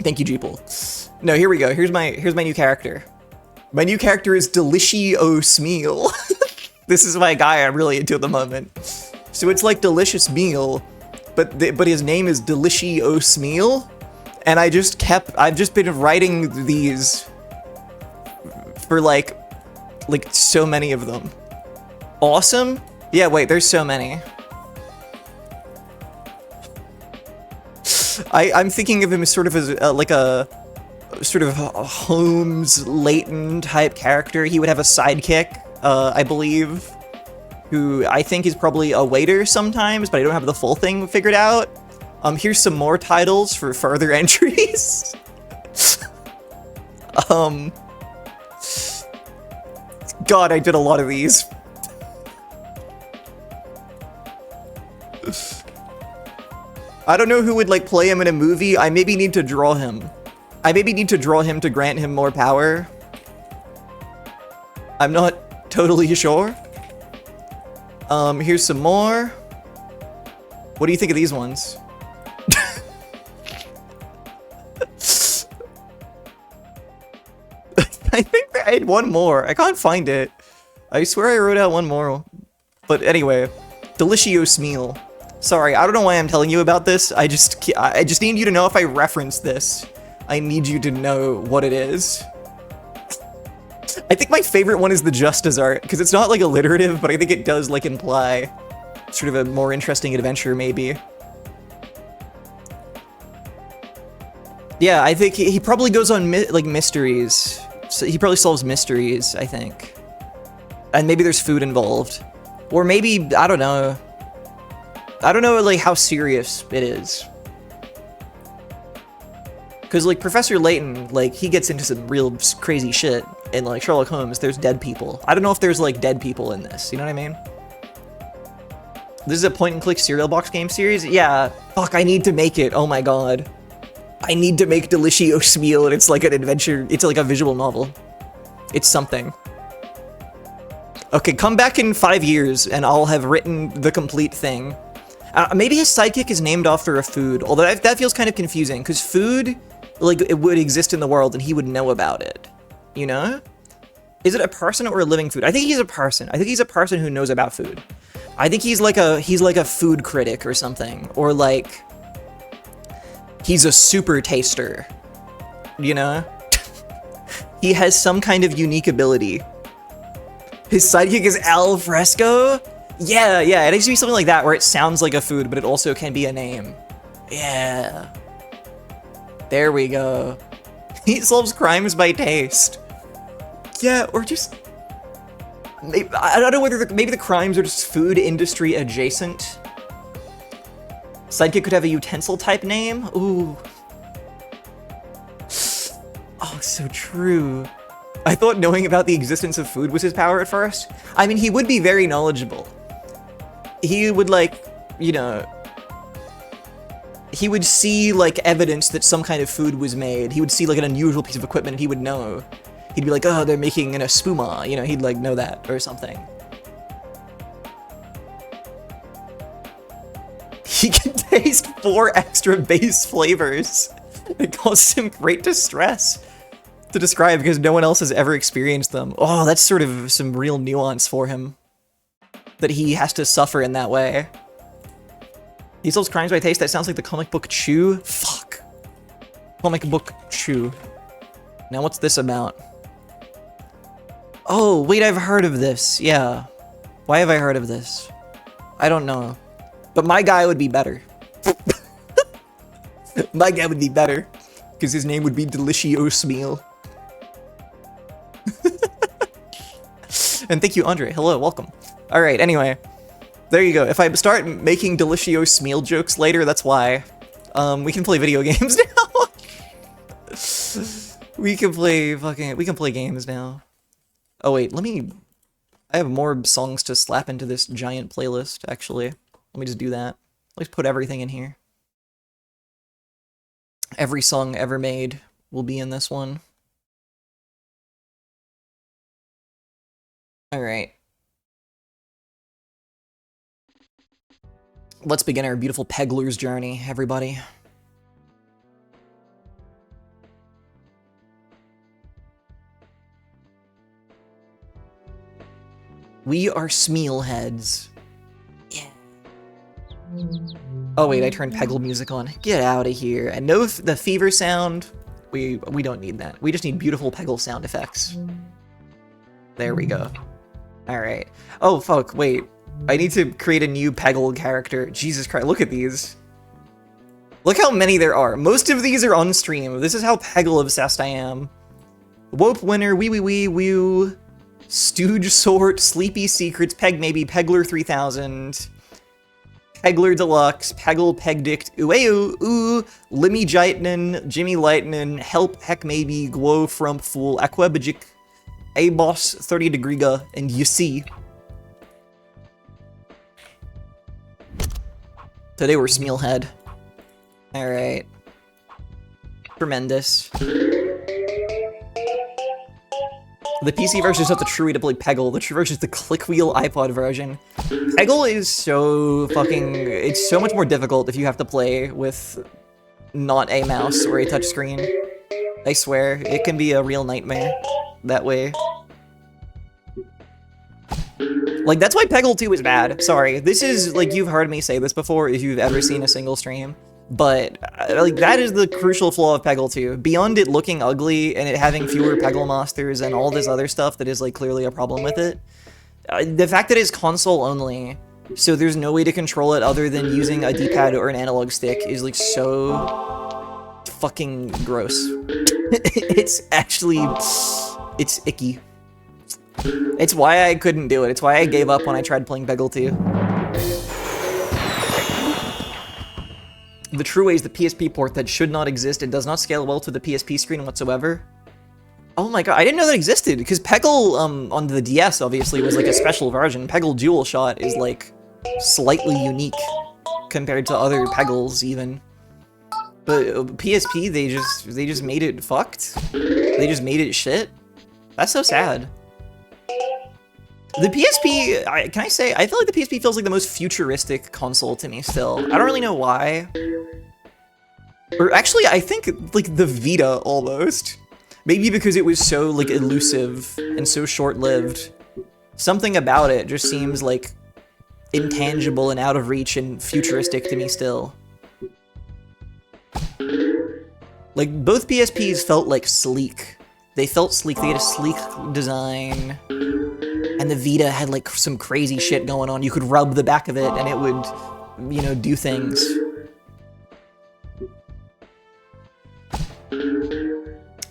Thank you, Jeeple. No, here we go. Here's my new character. My new character is Delishy O Smeal. This is my guy I'm really into at the moment. So it's like Delicious Meal, but his name is Delishy O Smeal, and I've just been writing these for like so many of them. Awesome? Yeah, wait, there's so many. I'm thinking of him as sort of as like a sort of Holmes Layton type character. He would have a sidekick, I believe, who I think is probably a waiter sometimes, but I don't have the full thing figured out. Here's some more titles for further entries. God, I did a lot of these. I don't know who would, like, play him in a movie. I maybe need to draw him. I maybe need to draw him to grant him more power. I'm not totally sure. Here's some more. What do you think of these ones? I think I had one more. I can't find it. I swear I wrote out one more. But anyway, Delicious meal. Sorry, I don't know why I'm telling you about this. I just need you to know if I reference this. I need you to know what it is. I think my favorite one is the Justice art, because it's not like alliterative, but I think it does like imply sort of a more interesting adventure, maybe. Yeah, I think he probably goes on like mysteries. So he probably solves mysteries, I think. And maybe there's food involved. Or maybe, I don't know. I don't know like how serious it is. Cause like Professor Layton, like he gets into some real crazy shit. And like Sherlock Holmes, there's dead people. I don't know if there's like dead people in this, you know what I mean? This is a point and click cereal box game series? Yeah, fuck, I need to make it, oh my god. I need to make Delicious meal and it's like an adventure, it's like a visual novel. It's something. Okay, come back in 5 years and I'll have written the complete thing. Maybe his sidekick is named after a food, although that feels kind of confusing, because food, like, it would exist in the world and he would know about it, you know? Is it a person or a living food? I think he's a person. I think he's a person who knows about food. I think he's like a food critic or something, or like, he's a super taster, you know? He has some kind of unique ability. His sidekick is al fresco? Yeah, it needs to be something like that, where it sounds like a food, but it also can be a name. Yeah. There we go. He solves crimes by taste. Yeah, or just... Maybe, I don't know whether maybe the crimes are just food industry adjacent. Sidekick could have a utensil type name? Ooh. Oh, so true. I thought knowing about the existence of food was his power at first. I mean, he would be very knowledgeable. He would, like, you know... He would see, like, evidence that some kind of food was made. He would see, like, an unusual piece of equipment and he would know. He'd be like, oh, they're making an espuma. You know, he'd, like, know that or something. He can taste 4 extra base flavors. It causes him great distress to describe because no one else has ever experienced them. Oh, that's sort of some real nuance for him. That he has to suffer in that way. He solves crimes by taste? That sounds like the comic book Chew? Fuck. Comic book Chew. Now what's this about? Oh, wait, I've heard of this. Yeah. Why have I heard of this? I don't know. But my guy would be better. My guy would be better. Because his name would be Delicious Meal. And thank you, Andre. Hello, welcome. Alright, anyway. There you go. If I start making Delicious Meal jokes later, that's why. We can play video games now. We can play games now. Oh wait, I have more songs to slap into this giant playlist, actually. Let me just do that. Let's put everything in here. Every song ever made will be in this one. Alright. Let's begin our beautiful Peggler's journey, everybody. We are Smealheads. Yeah. Oh wait, I turned Peggle music on. Get out of here. And no the fever sound. We don't need that. We just need beautiful Peggle sound effects. There we go. Alright. Oh fuck, wait. I need to create a new Peggle character. Jesus Christ, look at these. Look how many there are. Most of these are on stream. This is how Peggle obsessed I am. Wope Winner, Wee Wee Wee Woo, Stooge Sort, Sleepy Secrets, Pegmaybe, Peggler 3000, Peggler Deluxe, Peggle Pegdict, Ueu, Ooh, Limmy Jitnan, Jimmy Lightnin, Help, Heckmaybe, Glow Frump Fool, Aquabajic, A boss 30 degreega, and you see. Today we're Smealhead. Alright. Tremendous. The PC version is not the true way to play Peggle. The true version is the click wheel iPod version. Peggle is so fucking... It's so much more difficult if you have to play with not a mouse or a touchscreen. I swear, it can be a real nightmare that way. Like, that's why Peggle 2 is bad. Sorry, this is, like, you've heard me say this before if you've ever seen a single stream. But, like, that is the crucial flaw of Peggle 2. Beyond it looking ugly and it having fewer Peggle masters and all this other stuff that is, like, clearly a problem with it, the fact that it's console only, so there's no way to control it other than using a D-pad or an analog stick is, like, so fucking gross. It's actually... it's icky. It's why I couldn't do it. It's why I gave up when I tried playing Peggle 2. The true way is the PSP port that should not exist. It does not scale well to the PSP screen whatsoever. Oh my god, I didn't know that existed, because Peggle on the DS obviously was like a special version. Peggle Dual Shot is like slightly unique compared to other Peggles even. But PSP, they just made it fucked. They just made it shit. That's so sad. The PSP, can I say, I feel like the PSP feels like the most futuristic console to me still. I don't really know why. Or actually, I think, like, the Vita, almost. Maybe because it was so, like, elusive and so short-lived. Something about it just seems, like, intangible and out of reach and futuristic to me still. Like, both PSPs felt, like, sleek. They felt sleek, they had a sleek design. And the Vita had, like, some crazy shit going on. You could rub the back of it and it would, you know, do things.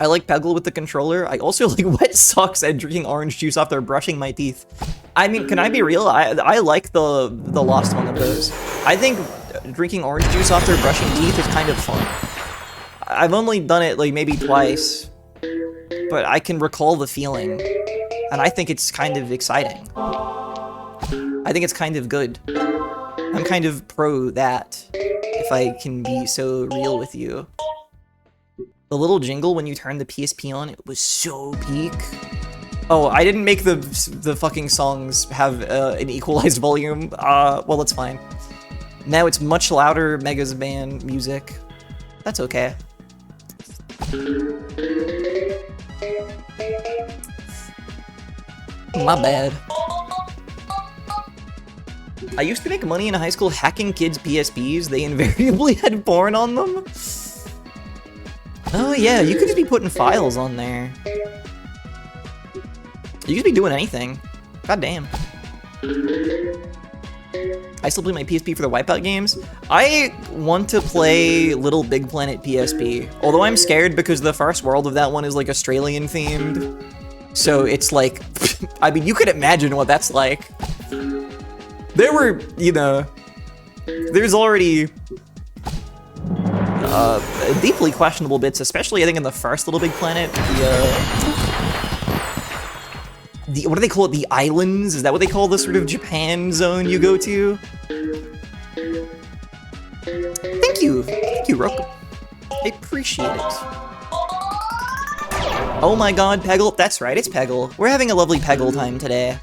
I like Peggle with the controller. I also like wet socks and drinking orange juice after brushing my teeth. I mean, can I be real? I like the lost one of those. I think drinking orange juice after brushing teeth is kind of fun. I've only done it, like, maybe twice. But I can recall the feeling. And I think it's kind of exciting. I think it's kind of good. I'm kind of pro that, if I can be so real with you. The little jingle when you turn the PSP on, it was so peak. Oh, I didn't make the fucking songs have an equalized volume. Well, that's fine. Now it's much louder Mega's band music. That's okay. My bad. I used to make money in high school hacking kids' PSPs. They invariably had porn on them. Oh yeah, you could just be putting files on there. You could be doing anything. God damn. I still play my PSP for the Wipeout games. I want to play Little Big Planet PSP. Although I'm scared because the first world of that one is like Australian themed. So it's like, I mean, you could imagine what that's like. There were, you know, there's already deeply questionable bits, especially I think in the first Little Big Planet. What do they call it? The islands? Is that what they call the sort of Japan zone you go to? Thank you, Rook. I appreciate it. Oh my god, Peggle. That's right, it's Peggle. We're having a lovely Peggle time today.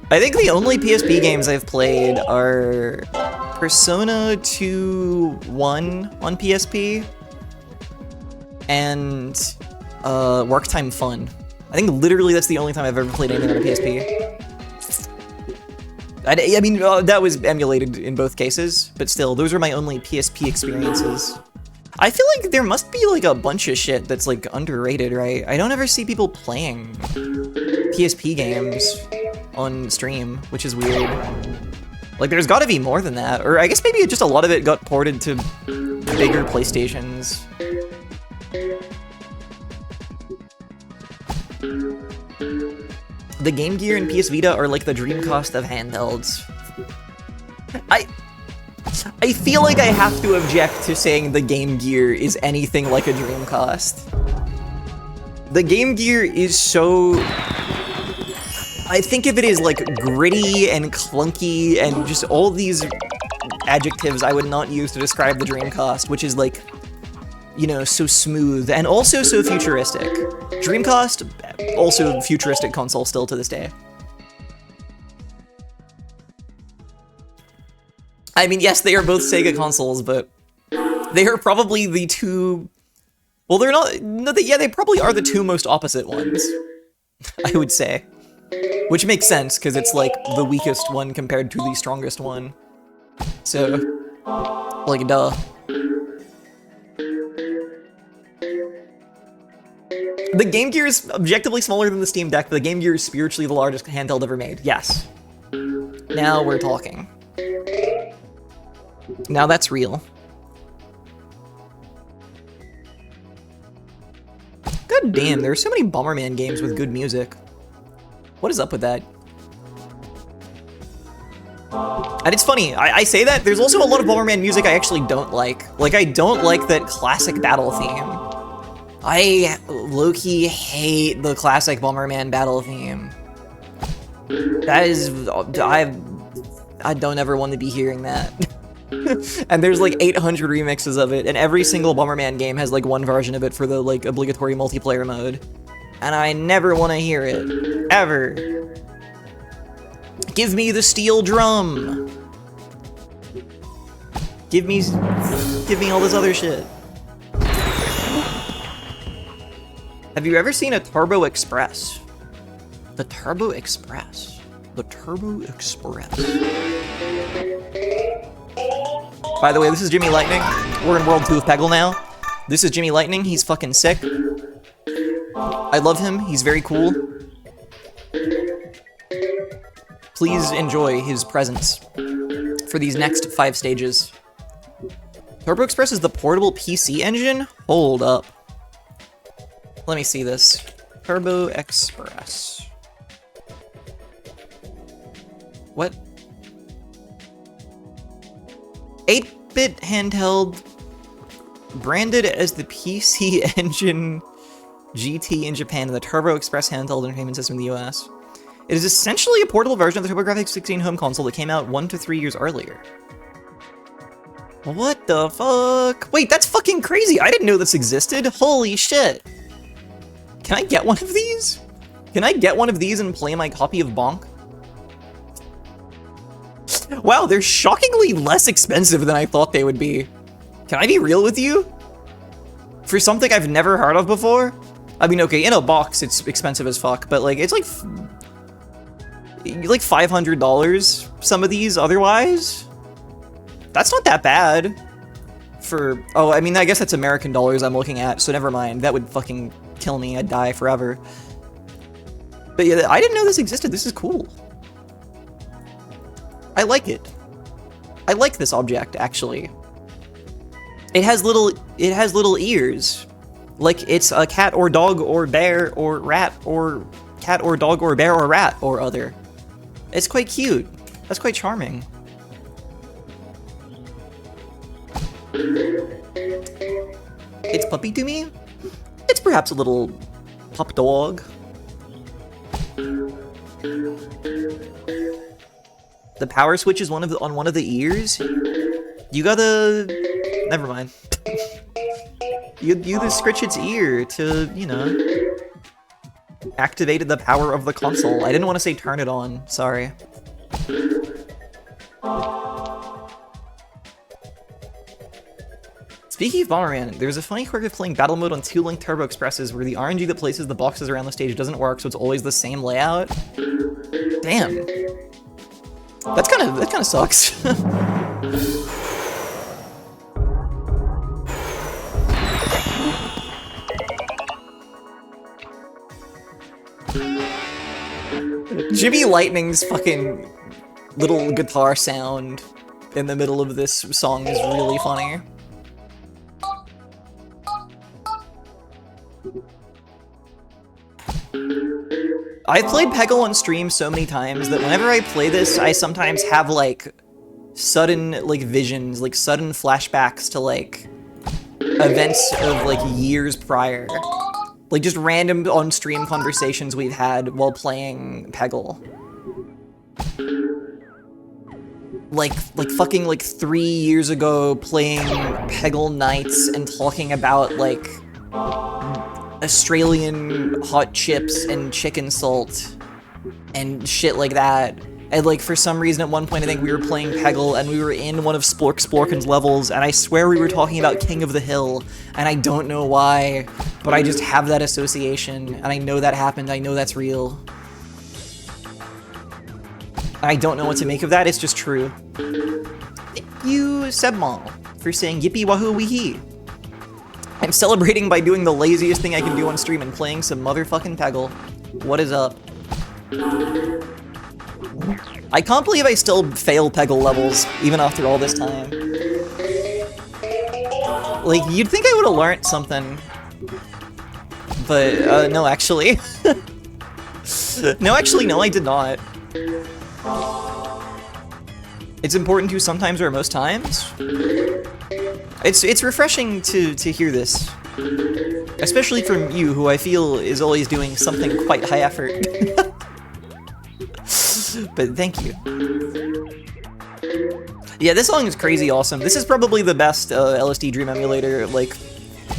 I think the only PSP games I've played are Persona 2 1 on PSP and Work Time Fun. I think literally that's the only time I've ever played anything on a PSP. I mean, that was emulated in both cases, but still, those are my only PSP experiences. I feel like there must be like a bunch of shit that's like underrated, right? I don't ever see people playing PSP games on stream, which is weird. Like, there's gotta be more than that, or I guess maybe just a lot of it got ported to bigger PlayStations. The Game Gear and PS Vita are like the Dreamcast of handhelds. I I feel like I have to object to saying the Game Gear is anything like a Dreamcast. The Game Gear is so... I think of it as like gritty and clunky and just all these adjectives I would not use to describe the Dreamcast, which is like, you know, so smooth and also so futuristic. Dreamcast, also futuristic console still to this day. I mean, yes, they are both Sega consoles, but they are probably the two... Well, they're not... No, they probably are the two most opposite ones, I would say. Which makes sense, because it's like the weakest one compared to the strongest one. So, like, duh. The Game Gear is objectively smaller than the Steam Deck, but the Game Gear is spiritually the largest handheld ever made. Yes. Now we're talking. Now that's real. God damn, there are so many Bomberman games with good music. What is up with that? And it's funny, I say that, there's also a lot of Bomberman music I actually don't like. Like, I don't like that classic battle theme. I low-key hate the classic Bomberman battle theme. That is... I don't ever want to be hearing that. And there's like 800 remixes of it, and every single Bomberman game has like one version of it for the like obligatory multiplayer mode. And I never want to hear it. Ever. Give me the steel drum. Give me all this other shit. Have you ever seen a Turbo Express? The Turbo Express. The Turbo Express. By the way, this is Jimmy Lightning. We're in World 2 of Peggle now. This is Jimmy Lightning. He's fucking sick. I love him. He's very cool. Please enjoy his presence for these next 5 stages. Turbo Express is the portable PC engine? Hold up. Let me see this. Turbo Express. What? 8-bit handheld, branded as the PC Engine GT in Japan and the Turbo Express handheld entertainment system in the US. It is essentially a portable version of the TurboGrafx 16 home console that came out 1 to 3 years earlier. What the fuck? Wait, that's fucking crazy! I didn't know this existed! Holy shit! Can I get one of these? Can I get one of these and play my copy of Bonk? Wow, they're shockingly less expensive than I thought they would be. Can I be real with you? For something I've never heard of before? I mean, okay, in a box it's expensive as fuck, but like, it's like $500, some of these otherwise? That's not that bad. For, oh, I mean, I guess that's American dollars I'm looking at, so never mind. That would fucking kill me, I'd die forever. But yeah, I didn't know this existed, this is cool. I like it. I like this object, actually. It has little ears. Like it's a cat or dog or bear or rat or cat or dog or bear or rat or other. It's quite cute. That's quite charming. It's puppy to me? It's perhaps a little pup dog. The power switch is on one of the ears? You gotta... Never mind. you gotta scritch its ear to, you know... activated the power of the console. I didn't want to say turn it on, sorry. Speaking of Bomberman, there's a funny quirk of playing battle mode on 2 Link Turbo Expresses where the RNG that places the boxes around the stage doesn't work, so it's always the same layout. Damn. That kind of sucks. Jimmy Lightning's fucking little guitar sound in the middle of this song is really funny. I've played Peggle on stream so many times that whenever I play this, I sometimes have, like, sudden, like, visions, like, sudden flashbacks to, like, events of, like, years prior. Like, just random on-stream conversations we've had while playing Peggle. Like fucking, like, 3 years ago, playing Peggle Nights and talking about, like, Australian hot chips and chicken salt and shit like that. And, like, for some reason at one point I think we were playing Peggle and we were in one of Splorkin's levels, and I swear we were talking about King of the Hill, and I don't know why, but I just have that association, and I know that happened, I know that's real. I don't know what to make of that, it's just true. Thank you, Sebmal, for saying yippee wahoo wee hee. I'm celebrating by doing the laziest thing I can do on stream and playing some motherfucking Peggle. What is up? I can't believe I still fail Peggle levels, even after all this time. Like, you'd think I would have learned something. But, no, actually. No, actually, no, I did not. It's important to sometimes or most times. It's refreshing to hear this. Especially from you, who I feel is always doing something quite high effort. But thank you. Yeah, this song is crazy awesome. This is probably the best LSD Dream Emulator, like,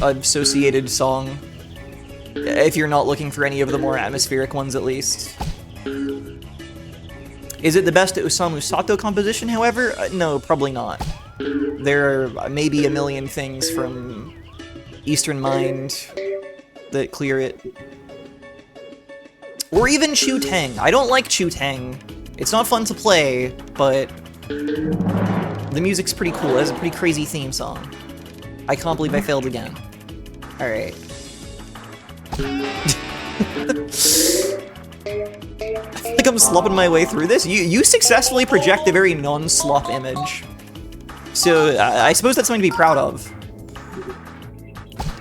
associated song. If you're not looking for any of the more atmospheric ones, at least. Is it the best Osamu Sato composition, however? No, probably not. There are maybe a million things from Eastern Mind that clear it. Or even Chu Teng. I don't like Chu Teng. It's not fun to play, but the music's pretty cool. It has a pretty crazy theme song. I can't believe I failed again. Alright. I feel like I'm slopping my way through this. You successfully project a very non-slop image. So I suppose that's something to be proud of.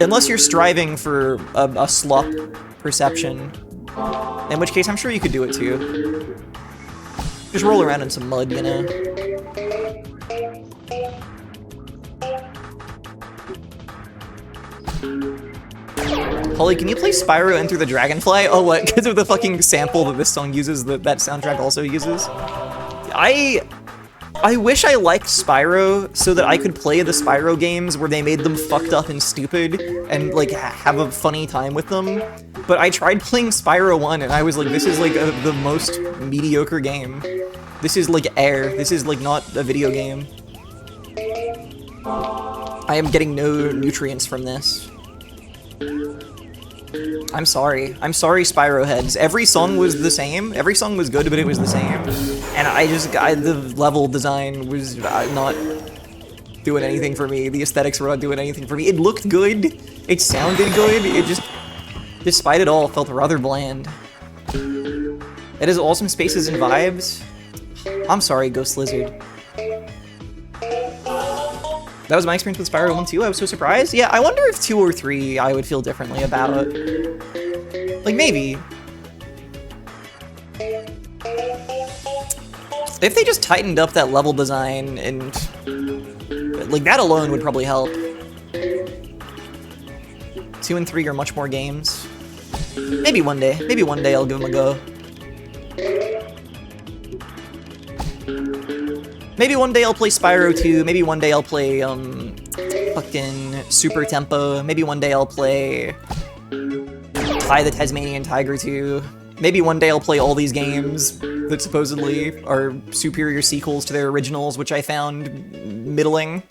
Unless you're striving for a slop perception. In which case, I'm sure you could do it too. Just roll around in some mud, you know? Holly, can you play Spyro Enter the Dragonfly? Oh, what? Because of the fucking sample that this song uses, that soundtrack also uses? I wish I liked Spyro so that I could play the Spyro games where they made them fucked up and stupid and, like, have a funny time with them. But I tried playing Spyro 1 and I was like, this is, like, the most mediocre game. This is, like, air. This is, like, not a video game. I am getting no nutrients from this. I'm sorry. I'm sorry, Spyro heads. Every song was the same. Every song was good, but it was the same. And the level design was not doing anything for me. The aesthetics were not doing anything for me. It looked good. It sounded good. It just, despite it all, felt rather bland. It has awesome spaces and vibes. I'm sorry, Ghost Lizard. That was my experience with Spyro 1 too. I was so surprised. Yeah, I wonder if 2 or 3 I would feel differently about. Like, maybe. If they just tightened up that level design and... like, that alone would probably help. 2 and 3 are much more games. Maybe one day. Maybe one day I'll give them a go. Maybe one day I'll play Spyro 2, maybe one day I'll play, fucking Super Tempo, maybe one day I'll play Ty the Tasmanian Tiger 2, maybe one day I'll play all these games that supposedly are superior sequels to their originals, which I found middling.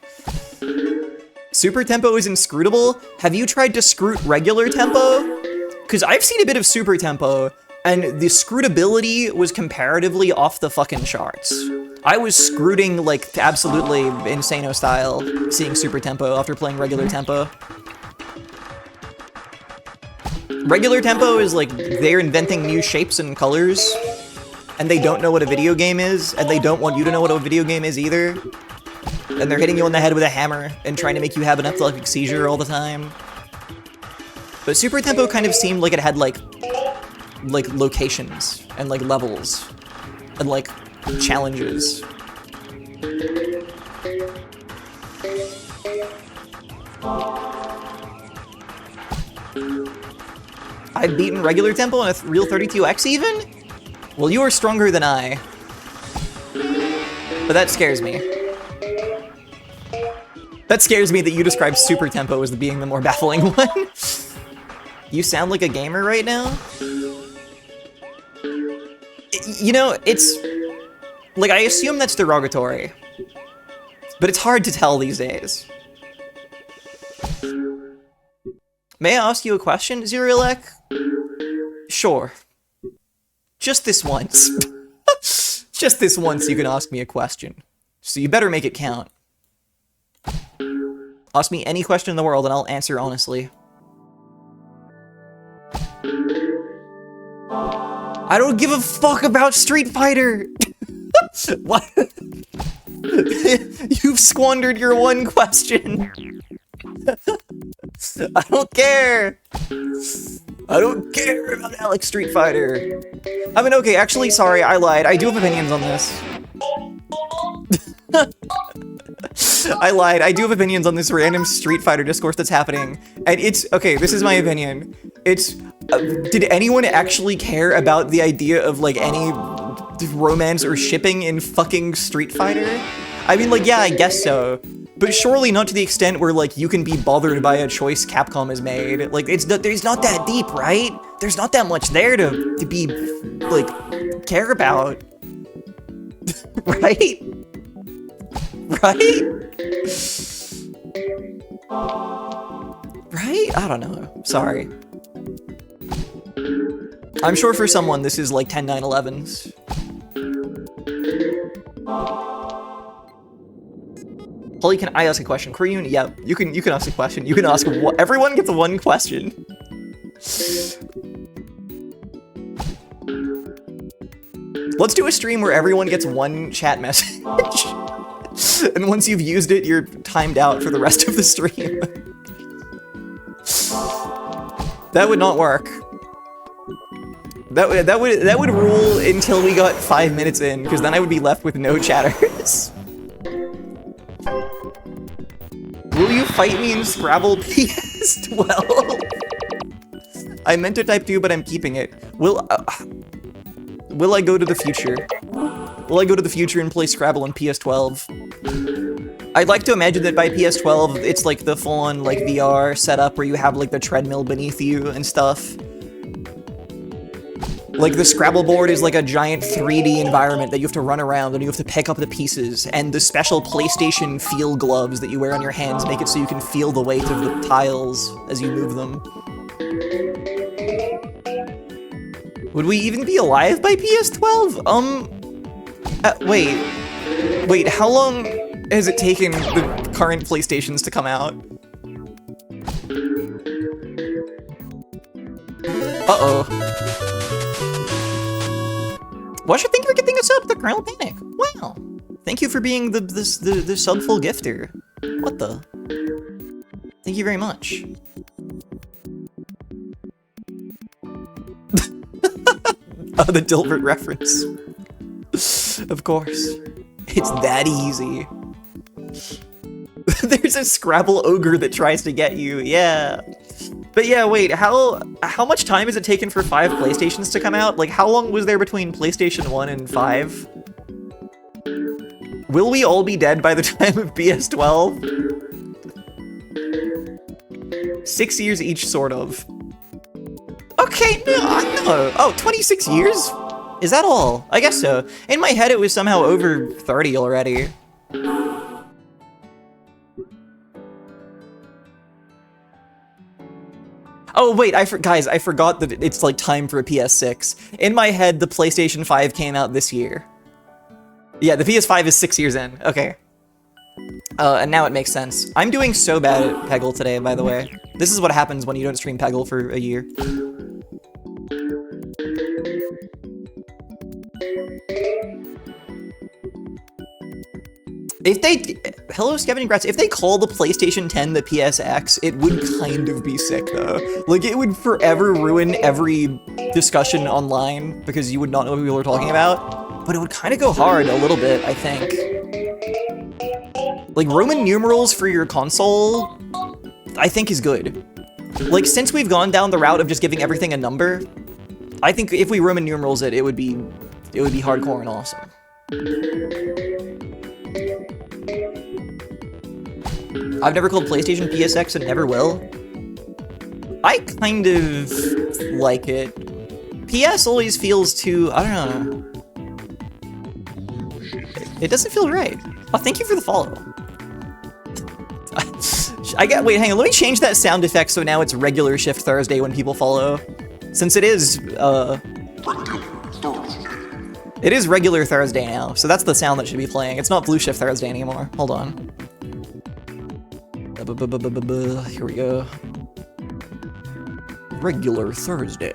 Super Tempo is inscrutable? Have you tried to scrut regular tempo? Because I've seen a bit of Super Tempo, and the scrutability was comparatively off the fucking charts. I was scrooting, like, absolutely Insano style, seeing Super Tempo after playing regular tempo. Regular tempo is like, they're inventing new shapes and colors, and they don't know what a video game is, and they don't want you to know what a video game is either. And they're hitting you on the head with a hammer and trying to make you have an epileptic seizure all the time. But Super Tempo kind of seemed like it had, like locations, and, like, levels, and, like, challenges. I've beaten regular tempo in a real 32x even? Well, you are stronger than I. But that scares me. That scares me that you describe super tempo as being the more baffling one. You sound like a gamer right now? You know, it's... like, I assume that's derogatory. But it's hard to tell these days. May I ask you a question, Zurielek? Sure. Just this once. Just this once you can ask me a question. So you better make it count. Ask me any question in the world and I'll answer honestly. I don't give a fuck about Street Fighter! What? You've squandered your one question. I don't care. I don't care about Alex Street Fighter. I mean, okay, actually, sorry, I lied. I do have opinions on this. I lied. I do have opinions on this random Street Fighter discourse that's happening. And it's, okay, this is my opinion. It's, did anyone actually care about the idea of, like, any romance or shipping in fucking Street Fighter? I mean, like, yeah, I guess so. But surely not to the extent where, like, you can be bothered by a choice Capcom has made. Like, it's not that deep, right? There's not that much there to be, like, care about. Right? Right? Right? I don't know. Sorry. I'm sure for someone this is like 10 9/11s. Holly, can I ask a question? Korean? Yeah, you can ask a question. You can ask everyone gets one question. Let's do a stream where everyone gets one chat message. And once you've used it, you're timed out for the rest of the stream. That would not work. That would rule until we got 5 minutes in, because then I would be left with no chatters. Will you fight me in Scrabble PS12? I meant to type 2, but I'm keeping it. Will I go to the future? Will I go to the future and play Scrabble on PS12? I'd like to imagine that by PS12, it's like the full-on like VR setup where you have like the treadmill beneath you and stuff. Like the Scrabble board is like a giant 3D environment that you have to run around and you have to pick up the pieces, and the special PlayStation feel gloves that you wear on your hands make it so you can feel the weight of the tiles as you move them. Would we even be alive by PS12? Wait, how long has it taken the current PlayStations to come out? Uh-oh. Well, I should thank you for getting us up, the Colonel Panic. Wow. Thank you for being the sub-full gifter. What the? Thank you very much. Oh, the Dilbert reference. Of course. It's that easy. There's a Scrabble ogre that tries to get you, yeah. But yeah, wait, how much time has it taken for 5 PlayStations to come out? Like, how long was there between PlayStation 1 and 5? Will we all be dead by the time of PS12? 6 years each, sort of. Okay, no. Oh, 26 years? Is that all? I guess so. In my head, it was somehow over 30 already. Oh wait, guys, I forgot that it's like time for a PS6. In my head, the PlayStation 5 came out this year. Yeah, the PS5 is 6 years in. Okay. And now it makes sense. I'm doing so bad at Peggle today, by the way. This is what happens when you don't stream Peggle for a year. If they, hello Skevin Gratz, if they call the PlayStation 10 the PSX, it would kind of be sick though. Like, it would forever ruin every discussion online because you would not know what people are talking about, but it would kind of go hard a little bit, I think. Like, Roman numerals for your console, I think is good. Like, since we've gone down the route of just giving everything a number, I think if we Roman numerals it, it would be hardcore and awesome. I've never called PlayStation PSX and never will. I kind of like it. PS always feels too, I don't know. It doesn't feel right. Oh, thank you for the follow. Wait, hang on, let me change that sound effect so now it's regular Shift Thursday when people follow. Since it is regular Thursday now, so that's the sound that should be playing. It's not Blue Shift Thursday anymore. Hold on. Here we go. Regular Thursday.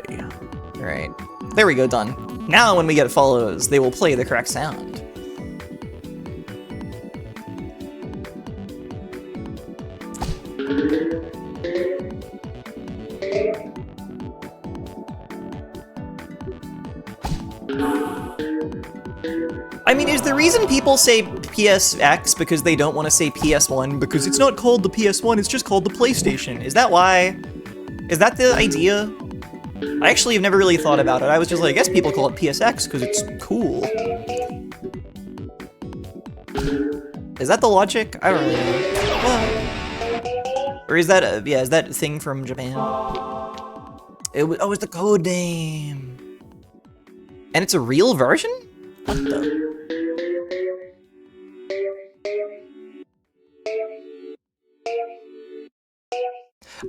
Alright. There we go, done. Now when we get follows, they will play the correct sound. I mean, is the reason people say PSX because they don't want to say PS1 because it's not called the PS1, it's just called the PlayStation? Is that why? Is that the idea? I actually have never really thought about it. I was just like, I guess people call it PSX because it's cool. Is that the logic? I don't really know. Well, or is that is that a thing from Japan? It was, oh, it's the code name. And it's a real version? What the?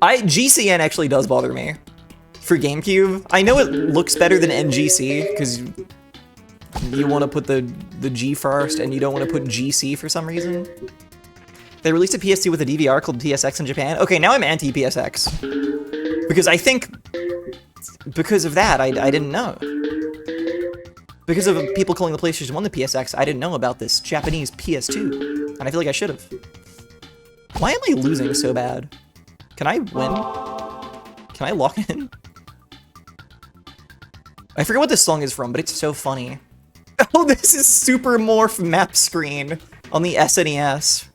GCN actually does bother me. For GameCube, I know it looks better than NGC, because you want to put the G first, and you don't want to put GC for some reason. They released a PS2 with a DVR called PSX in Japan. Okay, now I'm anti-PSX. Because I think, because of that, I didn't know. Because of people calling the PlayStation 1 the PSX, I didn't know about this Japanese PS2. And I feel like I should have. Why am I losing so bad? Can I win? Can I lock in? I forget what this song is from, but it's so funny. Oh, this is Super Morph map screen on the SNES.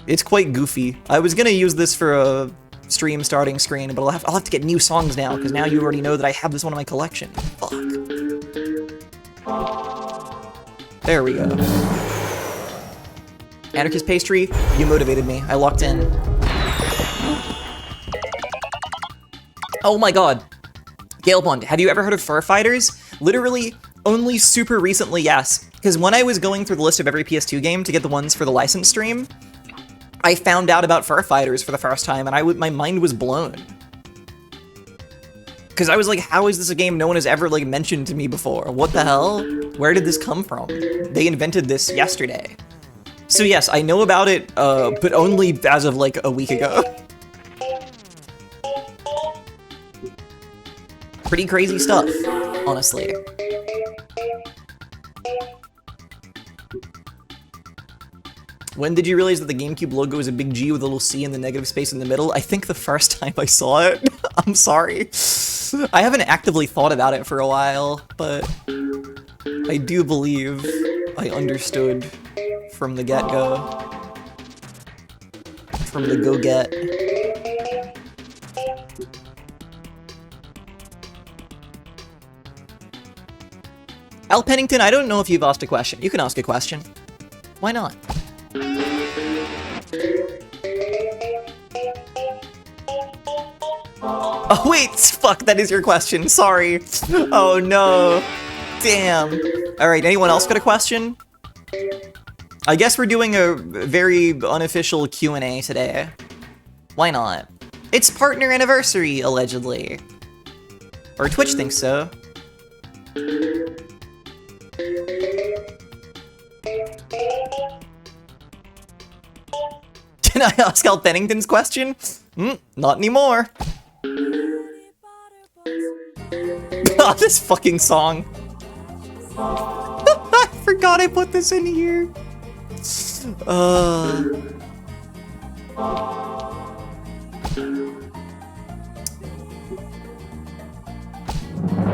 It's quite goofy. I was gonna use this for a stream starting screen, but I'll have to get new songs now, because now you already know that I have this one in my collection. Fuck. There we go. Anarchist Pastry, you motivated me. I locked in. Oh my god. Gale Pond, have you ever heard of Fur Fighters? Literally, only super recently, yes. Because when I was going through the list of every PS2 game to get the ones for the license stream, I found out about Fur Fighters for the first time, and my mind was blown. Because I was like, how is this a game no one has ever, like, mentioned to me before? What the hell? Where did this come from? They invented this yesterday. So yes, I know about it, but only as of, like, a week ago. Pretty crazy stuff, honestly. When did you realize that the GameCube logo is a big G with a little C and the negative space in the middle? I think the first time I saw it. I'm sorry. I haven't actively thought about it for a while, but I do believe I understood from the get-go. From the go-get. Al Pennington, I don't know if you've asked a question. You can ask a question. Why not? Oh wait, fuck, that is your question, sorry. Oh no. Damn. Alright, anyone else got a question? I guess we're doing a very unofficial Q&A today. Why not? It's partner anniversary, allegedly. Or Twitch thinks so. Can I ask Al Pennington's question? Not anymore. Oh, this fucking song. I forgot I put this in here.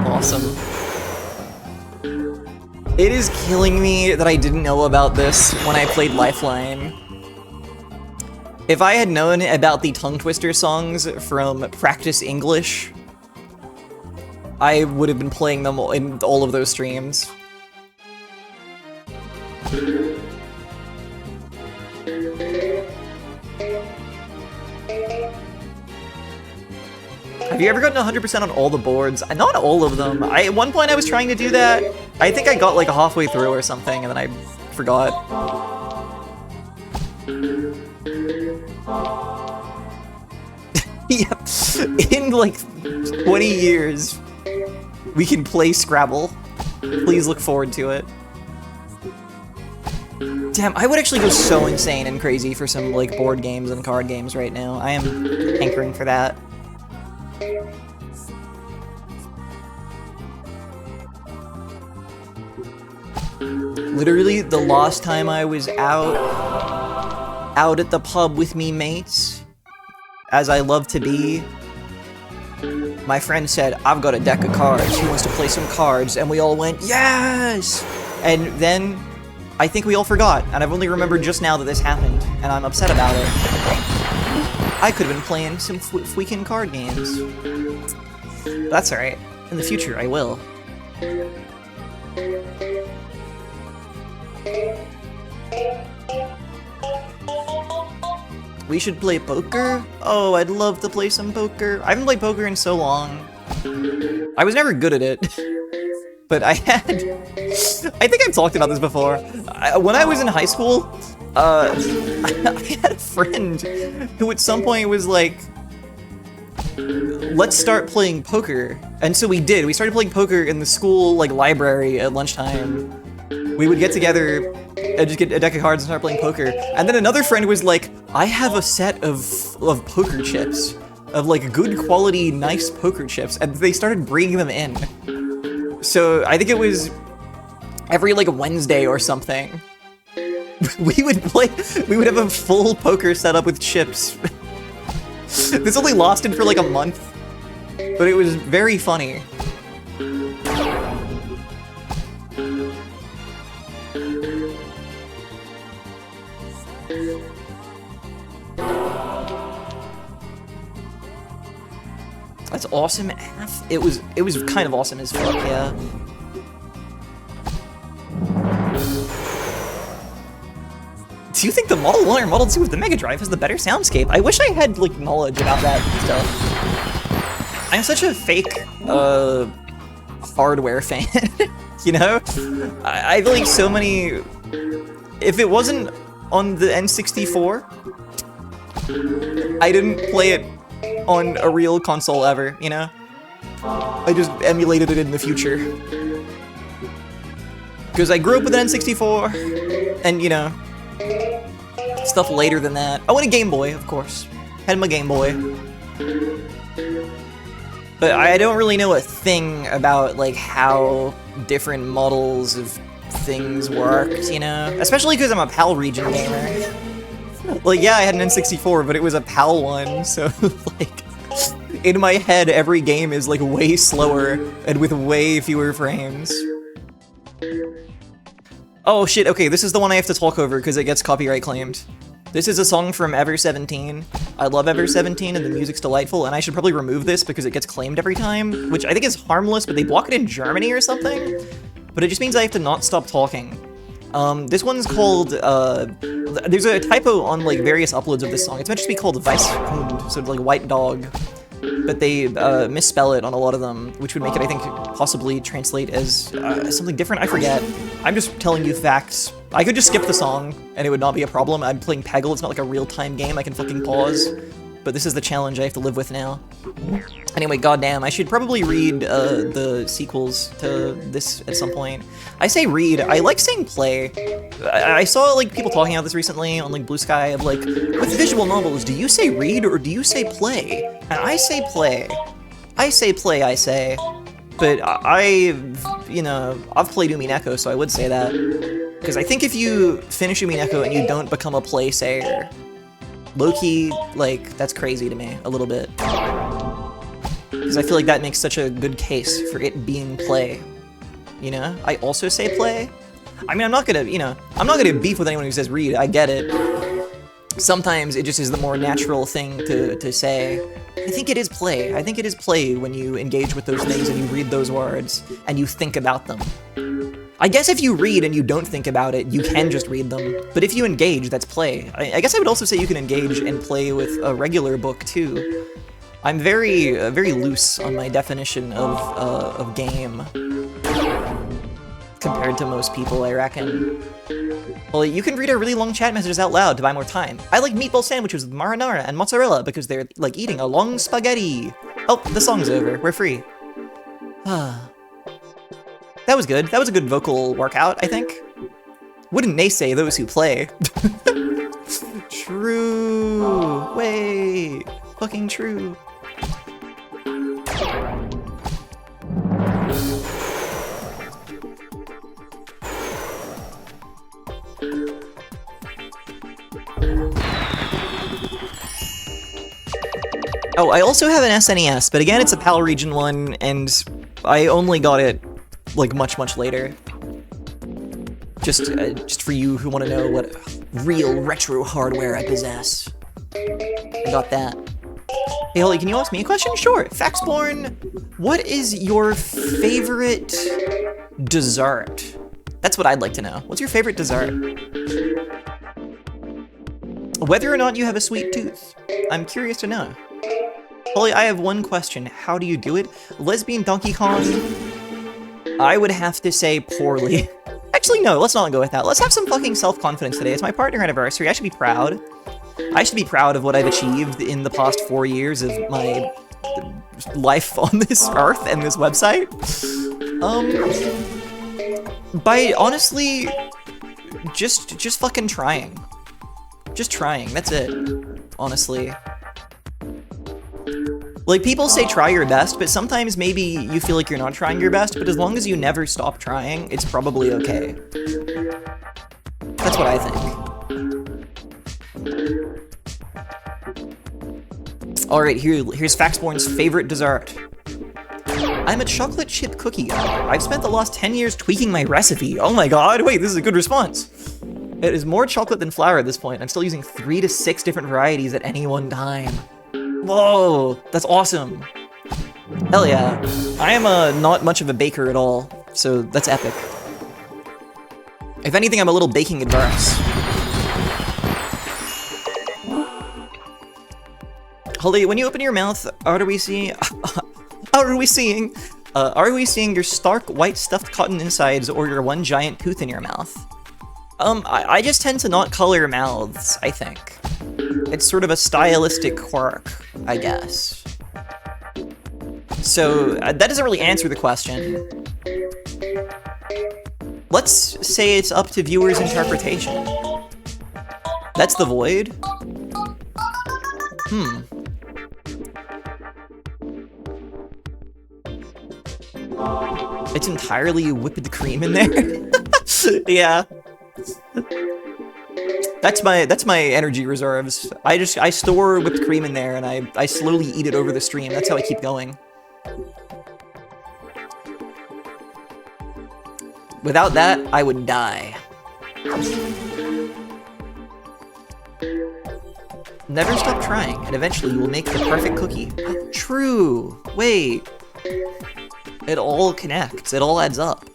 Awesome. It is killing me that I didn't know about this when I played Lifeline. If I had known about the tongue twister songs from Practice English, I would have been playing them in all of those streams. Have you ever gotten 100% on all the boards? Not all of them. At one point I was trying to do that. I think I got like halfway through or something, and then I forgot. Yep. In like 20 years, we can play Scrabble. Please look forward to it. Damn, I would actually go so insane and crazy for some like board games and card games right now. I am hankering for that. Literally, the last time I was out at the pub with me mates, as I love to be, my friend said, "I've got a deck of cards, who wants to play some cards?" And we all went, "Yes!" And then, I think we all forgot, and I've only remembered just now that this happened, and I'm upset about it. I could have been playing some freaking card games. But that's alright. In the future, I will. We should play poker? Oh, I'd love to play some poker. I haven't played poker in so long. I was never good at it. But I think I've talked about this before. When I was in high school, I had a friend who at some point was like, let's start playing poker. And so we did. We started playing poker in the school like library at lunchtime. We would get together and just get a deck of cards and start playing poker. And then another friend was like, I have a set of poker chips, of like good quality, nice poker chips, and they started bringing them in. So I think it was every like Wednesday or something. We would have a full poker setup with chips. This only lasted for like a month, but it was very funny. That's awesome, Af. It was kind of awesome as fuck, yeah. Do you think the Model 1 or Model 2 with the Mega Drive has the better soundscape? I wish I had, like, knowledge about that stuff. I'm such a fake, hardware fan, you know? I feel like so many... If it wasn't on the N64, I didn't play it on a real console ever, you know? I just emulated it in the future. Because I grew up with an N64, and, you know, stuff later than that. Oh, and a Game Boy, of course. Had my Game Boy. But I don't really know a thing about, like, how different models of things worked, you know? Especially because I'm a PAL region gamer. Like, yeah, I had an N64, but it was a PAL one, so, like, in my head, every game is, like, way slower and with way fewer frames. Oh, shit, okay, this is the one I have to talk over because it gets copyright claimed. This is a song from Ever 17. I love Ever 17 and the music's delightful, and I should probably remove this because it gets claimed every time, which I think is harmless, but they block it in Germany or something? But it just means I have to not stop talking. This one's called, there's a typo on, like, various uploads of this song. It's meant to be called Weisshund, so like white dog. But they misspell it on a lot of them, which would make it, I think, possibly translate as something different. I forget. I'm just telling you facts. I could just skip the song, and it would not be a problem. I'm playing Peggle. It's not like a real-time game. I can fucking pause. But this is the challenge I have to live with now. Anyway, goddamn, I should probably read the sequels to this at some point. I say read. I like saying play. I saw, like, people talking about this recently on, like, Blue Sky of, like, with visual novels, do you say read or do you say play? And I say play. I say play, I say. But you know, I've played Umineko, so I would say that. Because I think if you finish Umineko and you don't become a play sayer, low-key, like, that's crazy to me, a little bit. Because I feel like that makes such a good case for it being play. you know? I also say play. I mean, I'm not gonna, you know, I'm not gonna beef with anyone who says read, I get it. Sometimes it just is the more natural thing to say. I think it is play. I think it is play when you engage with those things and you read those words and you think about them. I guess if you read and you don't think about it, you can just read them. But if you engage, that's play. I guess I would also say you can engage and play with a regular book too. I'm very loose on my definition of game compared to most people, I reckon. Well, you can read our really long chat messages out loud to buy more time. I like meatball sandwiches with marinara and mozzarella because they're like eating a long spaghetti. Oh, the song's over. We're free. That was good. That was a good vocal workout, I think. Wouldn't naysay those who play. True. Wait. Fucking true. Oh, I also have an SNES, but again, it's a PAL Region 1, and I only got it, like, much later. Just for you who want to know what real retro hardware I possess. I got that. Hey, Holly, can you ask me a question? Sure. Faxborn, what is your favorite dessert? That's what I'd like to know. What's your favorite dessert? Whether or not you have a sweet tooth. I'm curious to know. Holly, I have one question. How do you do it? Lesbian Donkey Kong? I would have to say poorly. Actually, no, let's not go with that. Let's have some fucking self-confidence today. It's my partner anniversary. I should be proud. I should be proud of what I've achieved in the past 4 years of my life on this earth and this website. By honestly, just fucking trying. Just trying, that's it, honestly. Like, people say try your best, but sometimes maybe you feel like you're not trying your best, but as long as you never stop trying, it's probably okay. That's what I think. Alright, here's Faxborn's favorite dessert. I'm a chocolate chip cookie guy. I've spent the last 10 years tweaking my recipe. Oh my god, wait, this is a good response. It is more chocolate than flour at this point. I'm still using 3 to 6 different varieties at any one time. Whoa, that's awesome. Hell yeah. I am not much of a baker at all, so that's epic. If anything, I'm a little baking adverse. Holly, when you open your mouth, are we seeing your stark white stuffed cotton insides or your one giant tooth in your mouth? I just tend to not color mouths, I think. It's sort of a stylistic quirk, I guess. So, that doesn't really answer the question. Let's say it's up to viewers' interpretation. That's the void? It's entirely whipped cream in there? Yeah. That's my energy reserves. I store whipped cream in there and I slowly eat it over the stream. That's how I keep going. Without that, I would die. Never stop trying, and eventually you will make the perfect cookie. True. Wait. It all connects. It all adds up.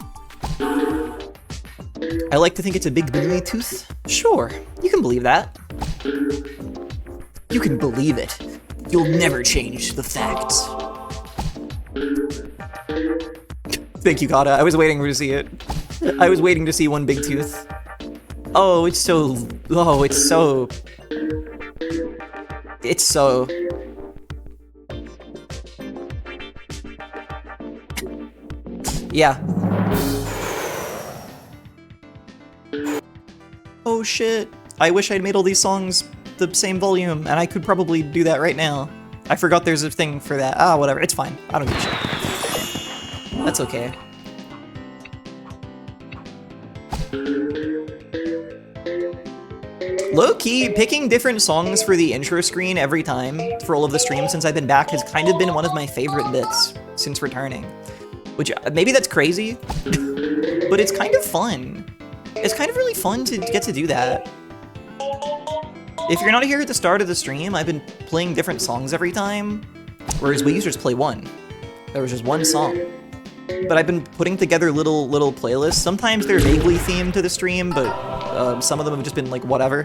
I like to think it's a big banana tooth. Sure, you can believe that. You can believe it. You'll never change the facts. Thank you, Kata. I was waiting to see it. I was waiting to see one big tooth. Oh, it's so... Oh, it's so... It's so... Yeah. Oh shit. I wish I'd made all these songs the same volume, and I could probably do that right now. I forgot there's a thing for that. Ah, whatever. It's fine. I don't give a shit. That's okay. Low-key, picking different songs for the intro screen every time for all of the streams since I've been back has kind of been one of my favorite bits since returning. Which, maybe that's crazy, but it's kind of fun. It's kind of really fun to get to do that. If you're not here at the start of the stream, I've been playing different songs every time, whereas we used to just play one. There was just one song. But I've been putting together little playlists. Sometimes they're vaguely themed to the stream, but some of them have just been like, whatever.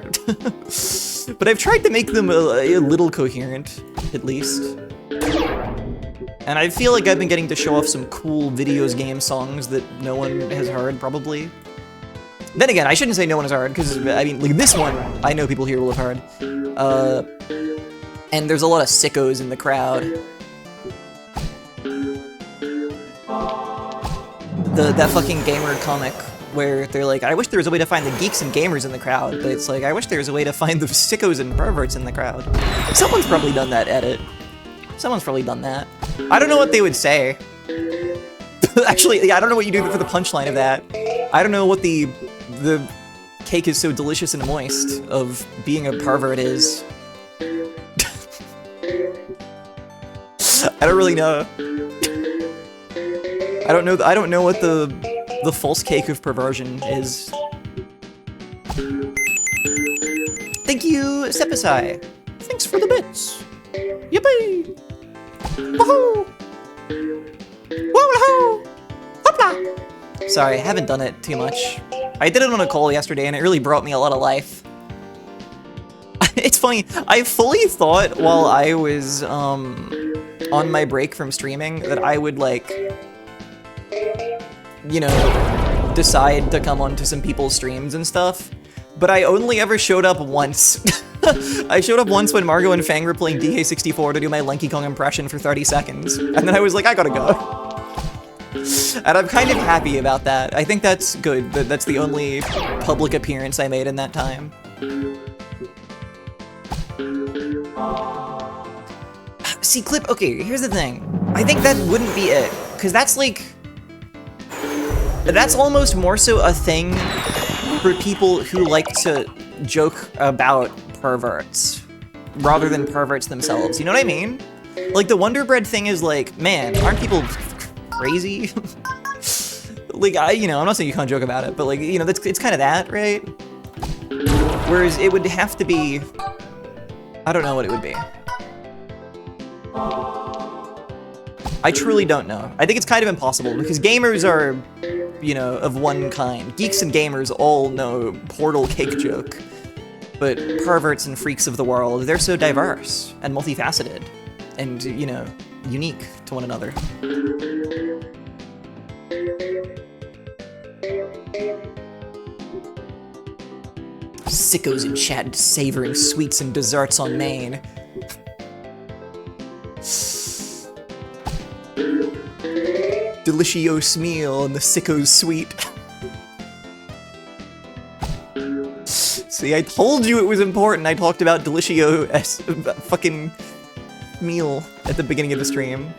But I've tried to make them a little coherent, at least. And I feel like I've been getting to show off some cool videos game songs that no one has heard, probably. Then again, I shouldn't say no one has heard, because, I mean, like, this one, I know people here will have heard. And there's a lot of sickos in the crowd. That fucking gamer comic where they're like, I wish there was a way to find the geeks and gamers in the crowd, but it's like, I wish there was a way to find the sickos and perverts in the crowd. Someone's probably done that edit. Someone's probably done that. I don't know what they would say. Actually, yeah, I don't know what you do for the punchline of that. I don't know what the cake is so delicious and moist of being a pervert is. I don't really know. I don't know what the false cake of perversion is. Thank you, Sepasai. Thanks for the bits. Yippee! Woohoo! Woohoo! Hopla! Sorry, I haven't done it too much. I did it on a call yesterday and it really brought me a lot of life. It's funny, I fully thought while I was on my break from streaming that I would, like, you know, decide to come onto some people's streams and stuff, but I only ever showed up once. I showed up once when Margot and Fang were playing DK64 to do my Lanky Kong impression for 30 seconds, and then I was like, I gotta go. And I'm kind of happy about that. I think that's good, that that's the only public appearance I made in that time. See, Clip, okay, here's the thing. I think that wouldn't be it, because that's like... That's almost more so a thing for people who like to joke about perverts, rather than perverts themselves, you know what I mean? Like, the Wonder Bread thing is like, man, aren't people crazy? Like, I'm not saying you can't joke about it, but like, you know, it's kind of that, right? Whereas it would have to be... I don't know what it would be. I truly don't know. I think it's kind of impossible, because gamers are, you know, of one kind. Geeks and gamers all know Portal cake joke. But perverts and freaks of the world, they're so diverse and multifaceted and, you know, unique to one another. Sickos in chat savoring sweets and desserts on Maine. Delicious meal and the sickos sweet. See, I told you it was important. I talked about delicious fucking meal at the beginning of the stream.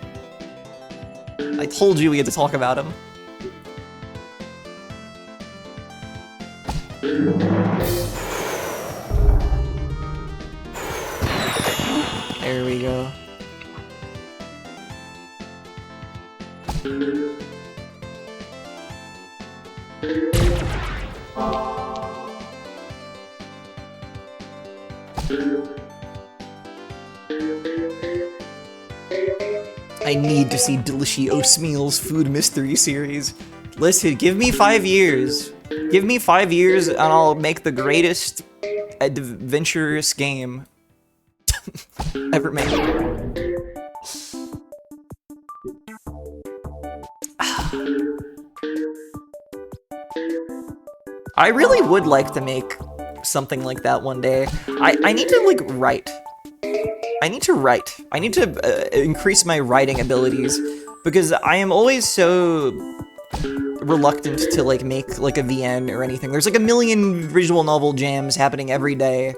I told you we had to talk about him. There we go. I need to see Delicious Meals Food Mystery Series. Listen, give me 5 years. Give me 5 years and I'll make the greatest adventurous game ever made. I really would like to make something like that one day. I need to, like, write. I need to write. I need to increase my writing abilities, because I am always so reluctant to, like, make, like, a VN or anything. There's, like, a million visual novel jams happening every day,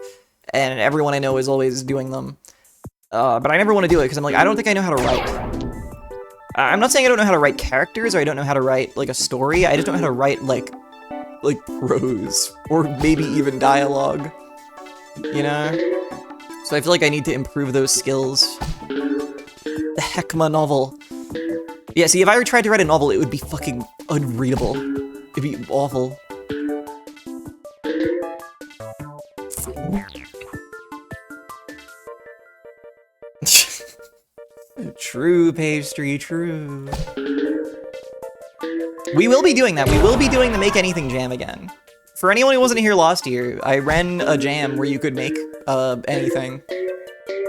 and everyone I know is always doing them. But I never want to do it, because I'm like, I don't think I know how to write. I'm not saying I don't know how to write characters, or I don't know how to write, like, a story. I just don't know how to write, like prose, or maybe even dialogue, you know? So I feel like I need to improve those skills. The Heckma novel. Yeah, see, if I ever tried to write a novel, it would be fucking unreadable. It'd be awful. True, pastry, true. We will be doing that. We will be doing the Make Anything jam again. For anyone who wasn't here last year, I ran a jam where you could make anything.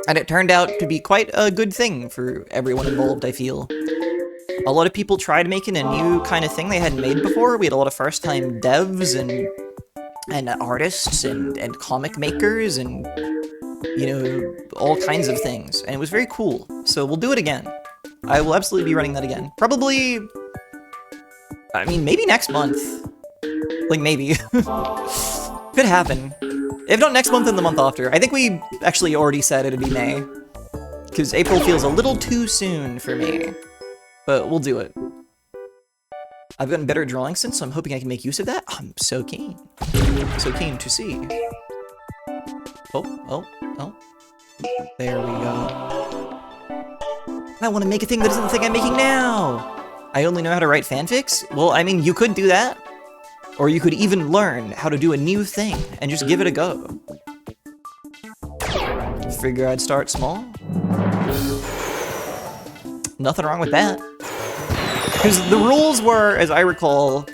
And it turned out to be quite a good thing for everyone involved, I feel. A lot of people tried making a new kind of thing they hadn't made before. We had a lot of first-time devs and artists and comic makers and, you know, all kinds of things. And it was very cool. So we'll do it again. I will absolutely be running that again. Probably, I mean, maybe next month. Like, maybe. Could happen. If not next month, then the month after. I think we actually already said it'd be May. Because April feels a little too soon for me. But we'll do it. I've gotten better at drawing since, so I'm hoping I can make use of that. I'm so keen. So keen to see. Oh. There we go. I want to make a thing that isn't the thing I'm making now! I only know how to write fanfics? Well, I mean, you could do that. Or you could even learn how to do a new thing and just give it a go. Figure I'd start small. Nothing wrong with that. Because the rules were, as I recall,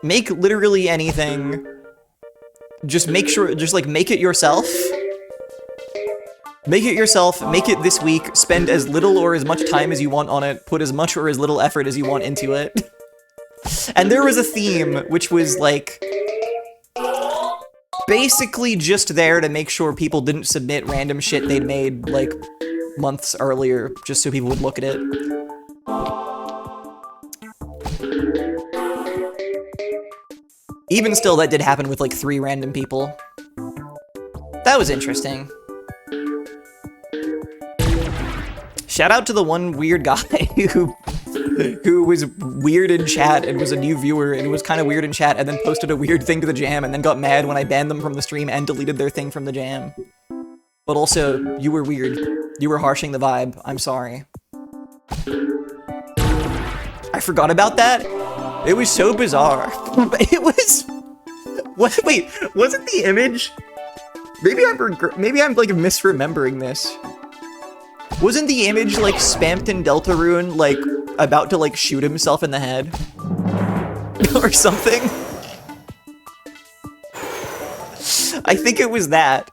make literally anything. Just make sure, just like make it yourself. Make it yourself, make it this week, spend as little or as much time as you want on it, put as much or as little effort as you want into it. And there was a theme, which was like, basically just there to make sure people didn't submit random shit they'd made, like, months earlier, just so people would look at it. Even still, that did happen with like 3 random people. That was interesting. Shout out to the one weird guy who was weird in chat and was a new viewer and was kind of weird in chat and then posted a weird thing to the jam and then got mad when I banned them from the stream and deleted their thing from the jam. But also, you were weird. You were harshing the vibe. I'm sorry. I forgot about that. It was so bizarre. It was... What? Wait, wasn't the image... Maybe I'm like misremembering this. Wasn't the image like Spamped in Deltarune like about to like shoot himself in the head? Or something? I think it was that.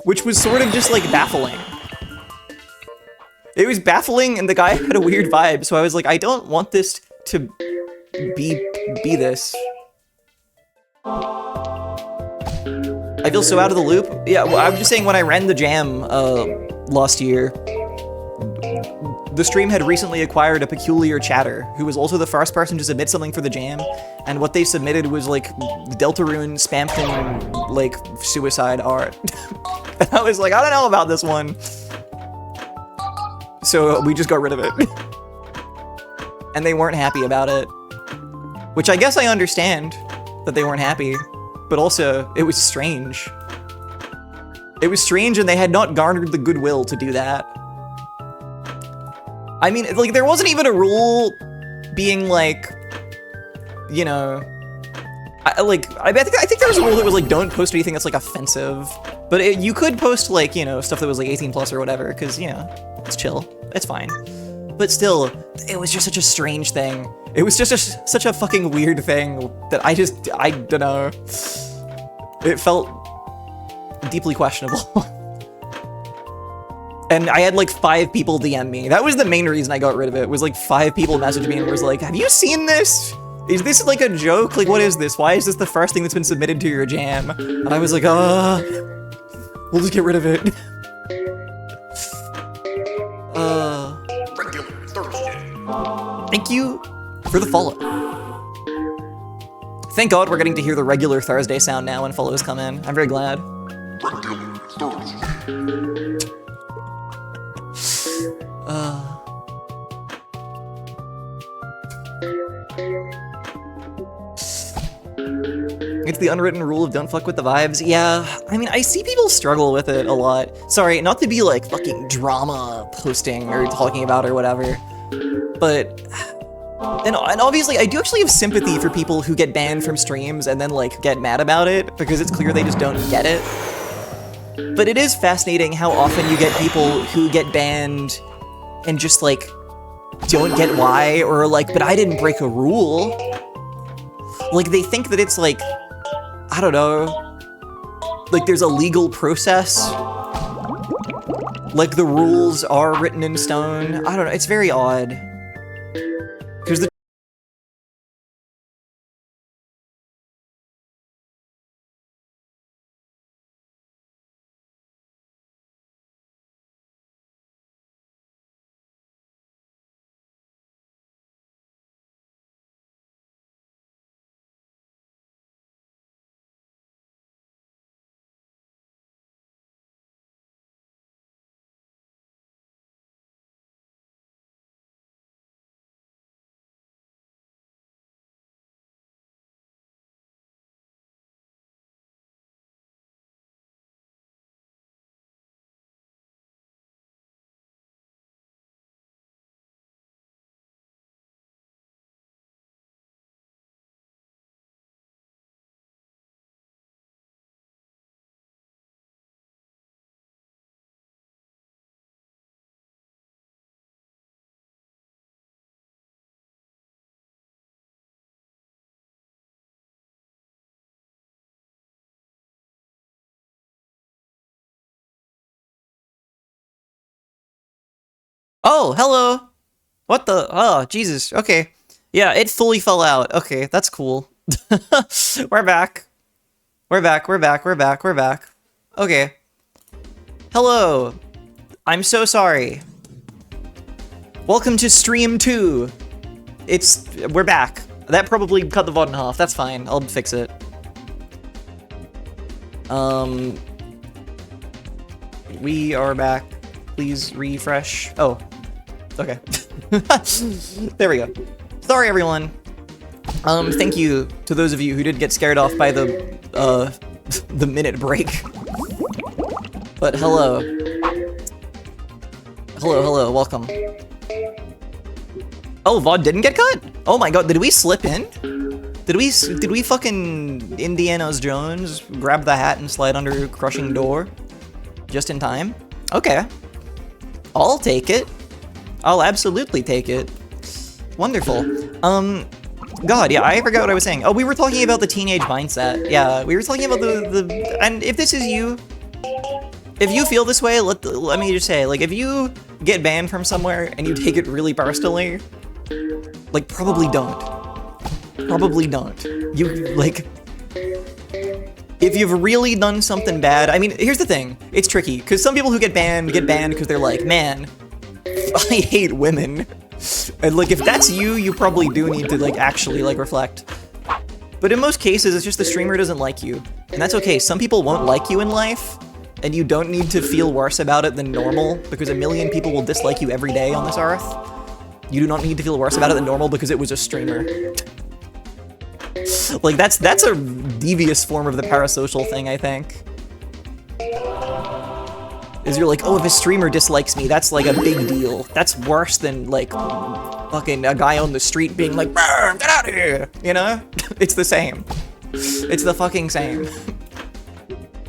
Which was sort of just like baffling. It was baffling and the guy had a weird vibe, so I was like, I don't want this to be this. I feel so out of the loop. Yeah, well, I'm just saying when I ran the jam last year, the stream had recently acquired a peculiar chatter who was also the first person to submit something for the jam, and what they submitted was like Deltarune Spamped in like suicide art. And I was like, I don't know about this one. So we just got rid of it. And they weren't happy about it. Which I guess I understand that they weren't happy, but also it was strange. It was strange and they had not garnered the goodwill to do that. I mean, like, there wasn't even a rule being like, you know, I think there was a rule that was like, don't post anything that's like offensive, but you could post like, you know, stuff that was like 18 plus or whatever, because, you know, it's chill, it's fine. But still, it was just such a strange thing. It was just such a fucking weird thing that I don't know. It felt deeply questionable. And I had like 5 people DM me. That was the main reason I got rid of it, was like 5 people messaged me and was like, have you seen this? Is this like a joke? Like, what is this? Why is this the first thing that's been submitted to your jam? And I was like, we'll just get rid of it. Thank you for the follow. Thank God we're getting to hear the regular Thursday sound now when follows come in. I'm very glad. It's the unwritten rule of don't fuck with the vibes. Yeah, I mean, I see people struggle with it a lot. Sorry, not to be like fucking drama posting or talking about or whatever, but And obviously, I do actually have sympathy for people who get banned from streams and then, like, get mad about it, because it's clear they just don't get it. But it is fascinating how often you get people who get banned and just, like, don't get why, or like, but I didn't break a rule. Like, they think that it's like, I don't know, like there's a legal process. Like the rules are written in stone. I don't know, it's very odd. Because the oh, hello. What the? Oh, Jesus. Okay. Yeah, it fully fell out. Okay, that's cool. We're back. We're back. We're back. We're back. We're back. Okay. Hello. I'm so sorry. Welcome to stream 2. We're back. That probably cut the VOD in half. That's fine. I'll fix it. We are back. Please refresh. Oh. Okay. There we go. Sorry, everyone. Thank you to those of you who did get scared off by the minute break. But hello. Hello, welcome. Oh, VOD didn't get cut? Oh my god, did we slip in? Did we fucking Indiana Jones grab the hat and slide under a crushing door? Just in time? Okay. I'll take it. I'll absolutely take it. Wonderful. God, yeah, I forgot what I was saying. Oh, we were talking about the teenage mindset. Yeah, we were talking about and if this is you, if you feel this way, let me just say, like, if you get banned from somewhere and you take it really personally, like, probably don't. Probably don't. You, like, if you've really done something bad, I mean, here's the thing. It's tricky, because some people who get banned because they're like, man, I hate women. And, like, if that's you, you probably do need to, like, actually, like, reflect. But in most cases, it's just the streamer doesn't like you. And that's okay. Some people won't like you in life, and you don't need to feel worse about it than normal, because a million people will dislike you every day on this earth. You do not need to feel worse about it than normal because it was a streamer. Like, that's a devious form of the parasocial thing, I think. Is you're like, oh, if a streamer dislikes me, that's like a big deal. That's worse than, like, fucking a guy on the street being like, "Burn, get out of here!" You know? It's the same. It's the fucking same.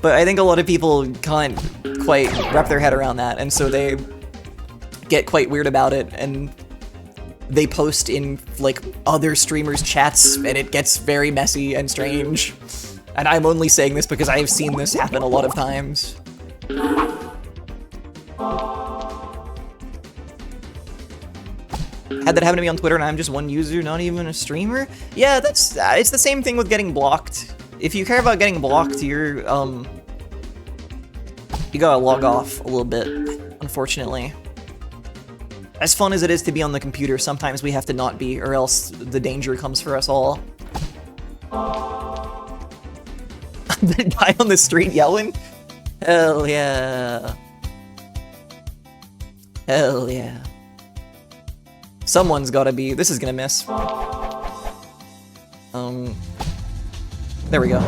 But I think a lot of people can't quite wrap their head around that, and so they get quite weird about it, and they post in, like, other streamers' chats, and it gets very messy and strange. And I'm only saying this because I've seen this happen a lot of times. Had that happen to me on Twitter and I'm just one user, not even a streamer? Yeah, that's, it's the same thing with getting blocked. If you care about getting blocked, you gotta log off a little bit, unfortunately. As fun as it is to be on the computer, sometimes we have to not be, or else the danger comes for us all. That guy on the street yelling? Hell yeah. Hell yeah. Someone's gotta be. This is gonna miss. There we go.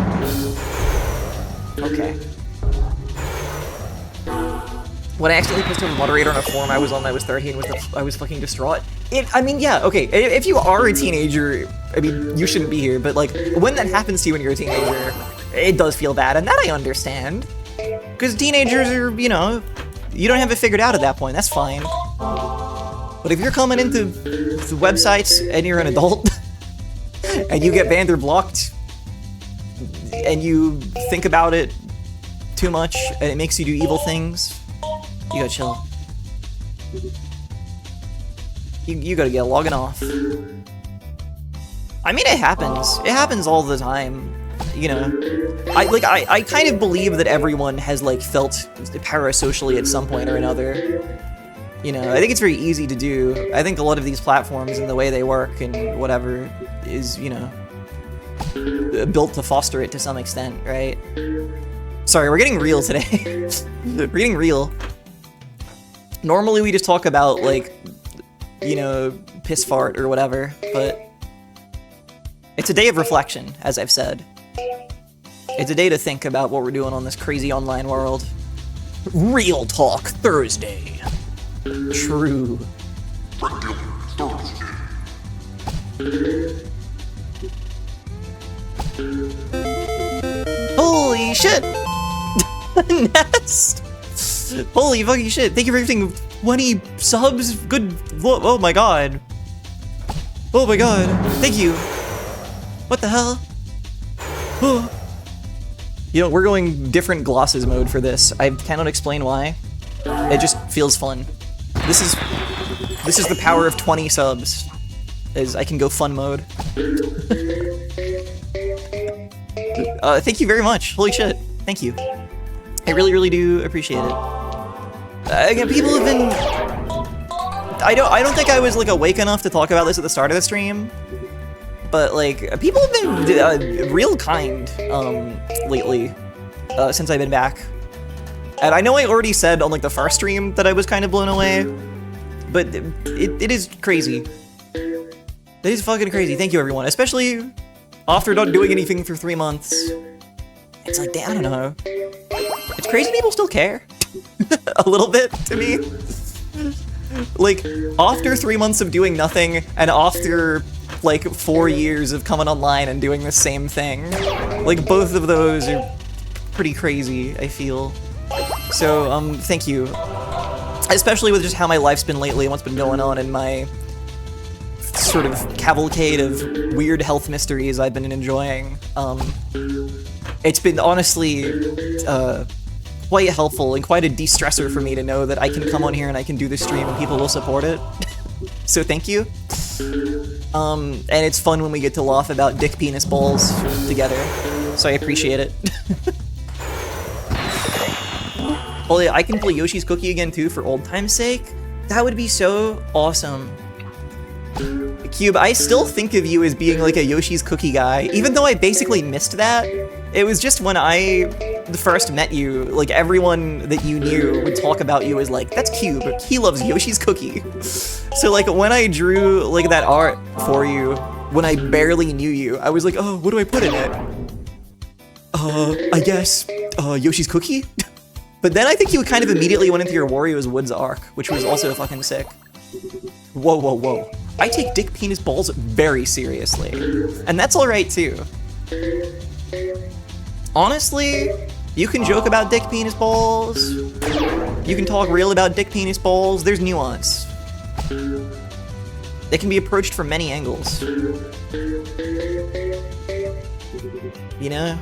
Okay. When I accidentally posted a moderator on a forum I was on that was 13, I was fucking distraught. I mean, yeah, okay, if you are a teenager, I mean, you shouldn't be here, but like, when that happens to you when you're a teenager, it does feel bad, and that I understand. Because teenagers are, you know, you don't have it figured out at that point, that's fine. But if you're coming into the websites and you're an adult, and you get banned or blocked, and you think about it too much, and it makes you do evil things, you gotta chill. You gotta get logging off. I mean, it happens. It happens all the time. You know, I kind of believe that everyone has like felt parasocially at some point or another. You know, I think it's very easy to do. I think a lot of these platforms and the way they work and whatever is, you know, built to foster it to some extent, right? Sorry, we're getting real today. We're getting real. Normally we just talk about, like, you know, piss fart or whatever, but it's a day of reflection, as I've said. It's a day to think about what we're doing on this crazy online world. Real Talk Thursday. True. Holy shit! Nest! Holy fucking shit, thank you for everything. 20 subs? Good. Oh my god. Oh my god. Thank you. What the hell? Oh. You know, we're going different glosses mode for this. I cannot explain why. It just feels fun. This is the power of 20 subs. Is I can go fun mode. Thank you very much. Holy shit. Thank you. I really, really do appreciate it. Again, people have been... I don't think I was, like, awake enough to talk about this at the start of the stream, but, like, people have been real kind, lately, since I've been back. And I know I already said on, like, the first stream that I was kind of blown away, but it is crazy. It is fucking crazy. Thank you, everyone. Especially after not doing anything for 3 months. It's like, I don't know. It's crazy people still care. A little bit, to me. Like, after 3 months of doing nothing, and after, like, 4 years of coming online and doing the same thing, like, both of those are pretty crazy, I feel. So, thank you. Especially with just how my life's been lately and what's been going on in my sort of cavalcade of weird health mysteries I've been enjoying. It's been honestly, quite helpful and quite a de-stressor for me to know that I can come on here and I can do this stream and people will support it. So thank you. And it's fun when we get to laugh about dick, penis, balls together. So I appreciate it. Oh yeah, I can play Yoshi's Cookie again too for old time's sake. That would be so awesome. Cube, I still think of you as being like a Yoshi's Cookie guy, even though I basically missed that. It was just when I first met you, like everyone that you knew would talk about you as like, that's Cube, he loves Yoshi's Cookie. So like when I drew like that art for you, when I barely knew you, I was like, oh, what do I put in it? I guess, Yoshi's Cookie? But then I think you kind of immediately went into your Wario's Woods arc, which was also fucking sick. Whoa, whoa, whoa. I take dick, penis, balls very seriously. And that's alright too. Honestly, you can joke about dick, penis, balls. You can talk real about dick, penis, balls. There's nuance. They can be approached from many angles. You know?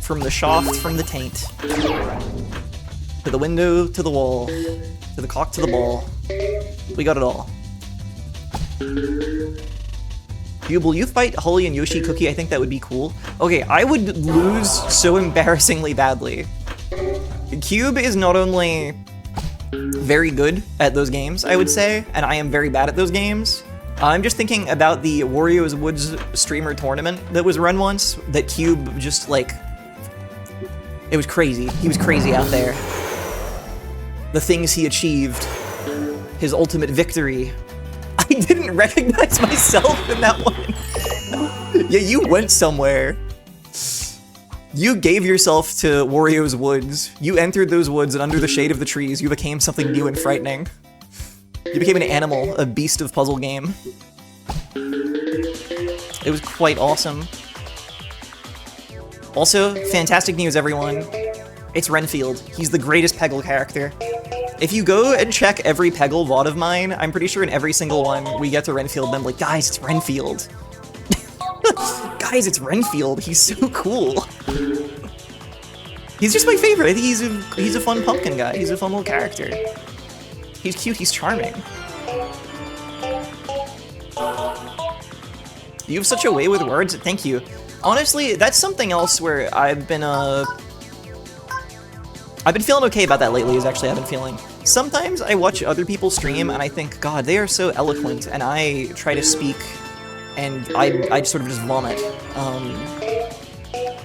From the shaft, from the taint. To the window, to the wall. To the cock, to the ball. We got it all. Will you fight Holly and Yoshi Cookie? I think that would be cool. Okay, I would lose so embarrassingly badly. Cube is not only very good at those games, I would say, and I am very bad at those games. I'm just thinking about the Wario's Woods streamer tournament that was run once, that Cube just, like... It was crazy. He was crazy out there. The things he achieved. His ultimate victory. I didn't recognize myself in that one. Yeah, you went somewhere. You gave yourself to Wario's woods. You entered those woods, and under the shade of the trees, you became something new and frightening. You became an animal, a beast of puzzle game. It was quite awesome. Also, fantastic news, everyone. It's Renfield. He's the greatest Peggle character. If you go and check every Peggle VOD of mine, I'm pretty sure in every single one we get to Renfield and I'm like, guys, it's Renfield. Guys, it's Renfield. He's so cool. He's just my favorite. I think he's a fun pumpkin guy. He's a fun little character. He's cute. He's charming. You have such a way with words. Thank you. Honestly, that's something else where I've been feeling okay about that lately, is actually I've been feeling. Sometimes I watch other people stream and I think, God, they are so eloquent, and I try to speak and I sort of just vomit.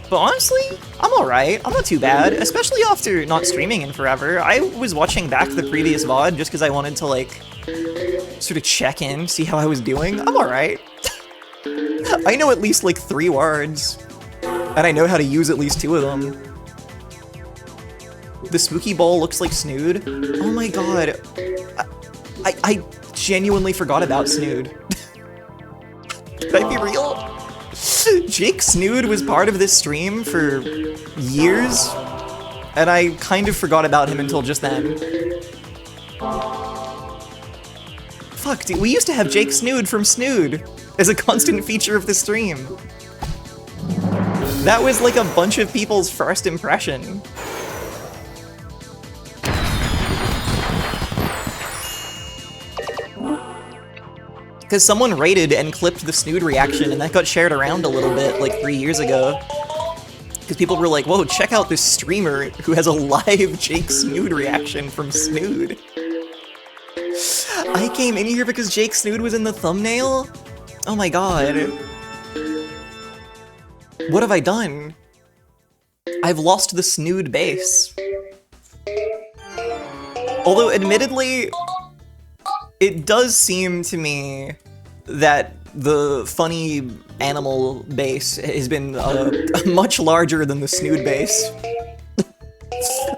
But honestly, I'm alright. I'm not too bad, especially after not streaming in forever. I was watching back the previous VOD just because I wanted to, like, sort of check in, see how I was doing. I'm alright. I know at least, like, 3 words, and I know how to use at least 2 of them. The spooky ball looks like Snood. Oh my god. I genuinely forgot about Snood. Can I be real? Jake Snood was part of this stream for years, and I kind of forgot about him until just then. Fuck, dude, we used to have Jake Snood from Snood as a constant feature of the stream. That was like a bunch of people's first impression. Because someone rated and clipped the Snood reaction, and that got shared around a little bit, like 3 years ago. Because people were like, whoa, check out this streamer who has a live Jake Snood reaction from Snood. I came in here because Jake Snood was in the thumbnail? Oh my god. What have I done? I've lost the Snood base. Although, admittedly, it does seem to me that the funny animal base has been much larger than the Snood base.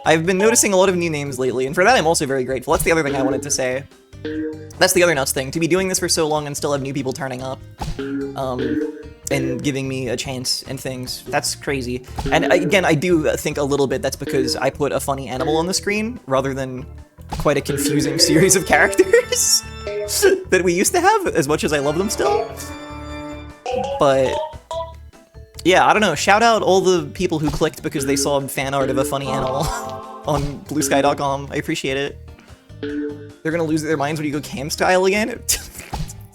I've been noticing a lot of new names lately, and for that I'm also very grateful. That's the other thing I wanted to say. That's the other nuts thing, to be doing this for so long and still have new people turning up. And giving me a chance and things. That's crazy. And again, I do think a little bit that's because I put a funny animal on the screen, rather than quite a confusing series of characters that we used to have, as much as I love them still. But yeah, I don't know, shout out all the people who clicked because they saw fan art of a funny animal on bluesky.com. I appreciate it. They're gonna lose their minds when you go cam style again?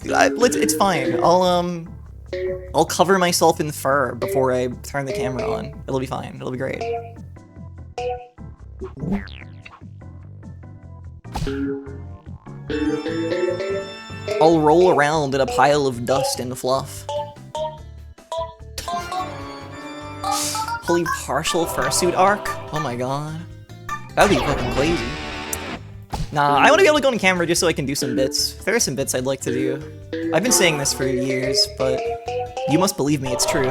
It's fine. I'll cover myself in fur before I turn the camera on. It'll be fine. It'll be great. I'll roll around in a pile of dust and fluff. Holy partial fursuit arc? Oh my god. That'd be fucking crazy. Nah, I want to be able to go on camera just so I can do some bits. There are some bits I'd like to do. I've been saying this for years, but you must believe me, it's true.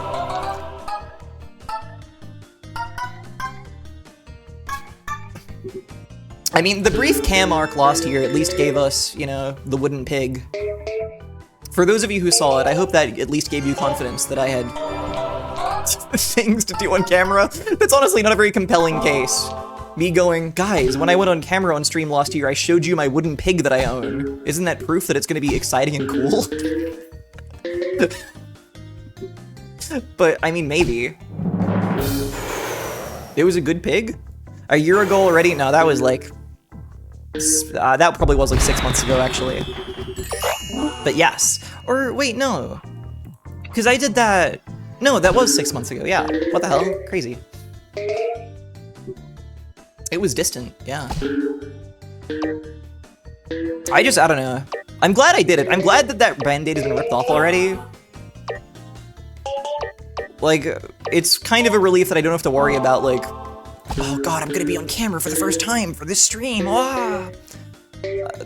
I mean, the brief cam arc last year at least gave us, you know, the wooden pig. For those of you who saw it, I hope that at least gave you confidence that I had things to do on camera. That's honestly not a very compelling case. Me going, guys, when I went on camera on stream last year, I showed you my wooden pig that I own. Isn't that proof that it's gonna be exciting and cool? But, I mean, maybe. It was a good pig? A year ago already? No, that was like... that probably was like 6 months ago, actually. But yes. Or, wait, no. Because I did that... No, that was 6 months ago, yeah. What the hell? Crazy. It was distant, yeah. I don't know. I'm glad I did it. I'm glad that that band-aid has been ripped off already. Like, it's kind of a relief that I don't have to worry about, like, oh god, I'm gonna be on camera for the first time for this stream, ah!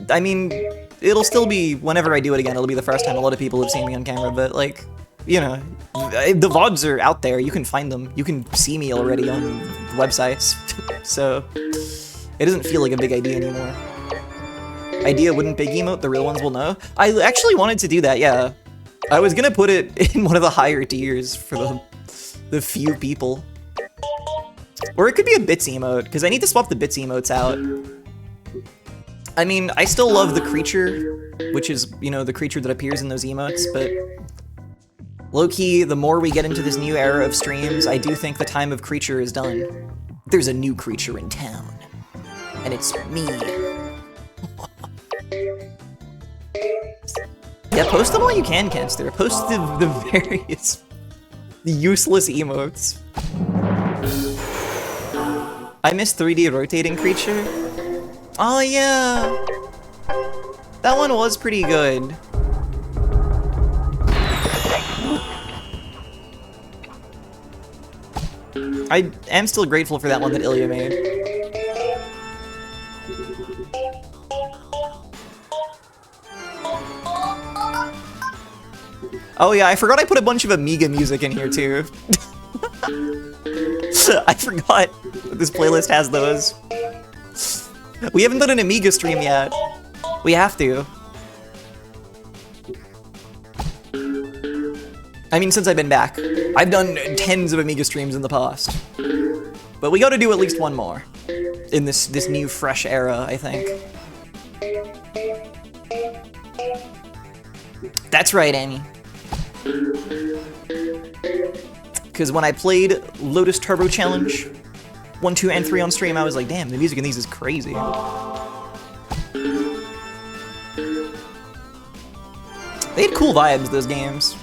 I mean, it'll still be, whenever I do it again, it'll be the first time a lot of people have seen me on camera, but, like, you know, the VODs are out there. You can find them. You can see me already on websites. So it doesn't feel like a big idea anymore. Idea wouldn't big emote, the real ones will know. I actually wanted to do that, yeah. I was gonna put it in one of the higher tiers for the few people. Or it could be a bits emote, because I need to swap the bits emotes out. I mean, I still love the creature, which is, you know, the creature that appears in those emotes, but low-key, the more we get into this new era of streams, I do think the time of creature is done. There's a new creature in town, and it's me. Yeah, post them all you can, Kenster. Post the various useless emotes. I miss 3D rotating creature. Oh yeah! That one was pretty good. I am still grateful for that one that Ilya made. Oh yeah, I forgot I put a bunch of Amiga music in here too. I forgot this playlist has those. We haven't done an Amiga stream yet. We have to. I mean, since I've been back. I've done tens of Amiga streams in the past. But we gotta do at least one more. In this new, fresh era, I think. That's right, Annie. Because when I played Lotus Turbo Challenge 1, 2, and 3 on stream, I was like, damn, the music in these is crazy. They had cool vibes, those games.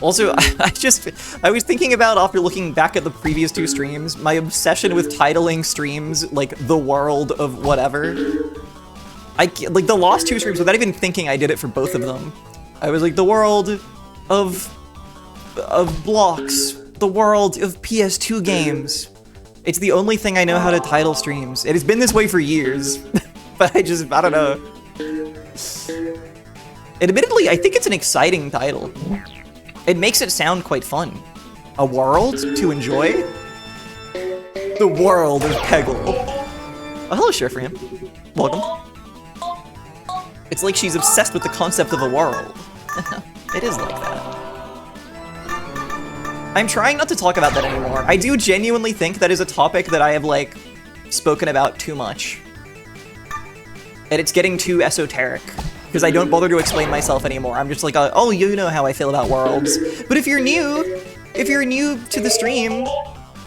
Also, I was thinking about, after looking back at the previous 2 streams, my obsession with titling streams, like, the world of whatever. Like, the last 2 streams, without even thinking, I did it for both of them. I was like, the world of blocks, the world of PS2 games. It's the only thing I know how to title streams. It has been this way for years, but I don't know. Admittedly, I think it's an exciting title. It makes it sound quite fun. A world to enjoy? The world of Peggle. Oh, hello, Shirfram. Welcome. It's like she's obsessed with the concept of a world. It is like that. I'm trying not to talk about that anymore. I do genuinely think that is a topic that I have, like, spoken about too much. And it's getting too esoteric. Because I don't bother to explain myself anymore. I'm just like, oh, you know how I feel about worlds. But if you're new to the stream,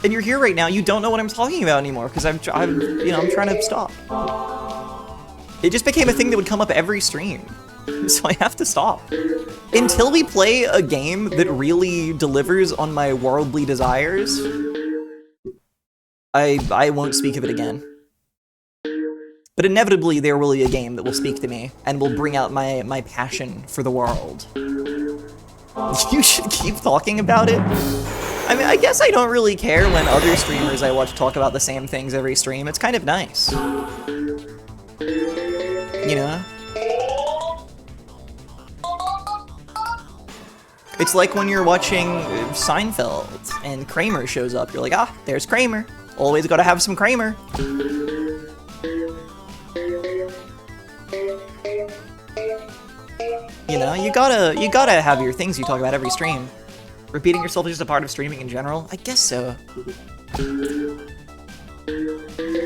and you're here right now, you don't know what I'm talking about anymore, because I'm trying to stop. It just became a thing that would come up every stream. So I have to stop. Until we play a game that really delivers on my worldly desires, I won't speak of it again. But inevitably, there will be a game that will speak to me, and will bring out my passion for the world. You should keep talking about it. I mean, I guess I don't really care when other streamers I watch talk about the same things every stream. It's kind of nice. You know? It's like when you're watching Seinfeld, and Kramer shows up. You're like, ah, there's Kramer. Always gotta have some Kramer. You know, you gotta have your things you talk about every stream. Repeating yourself is just a part of streaming in general? I guess so.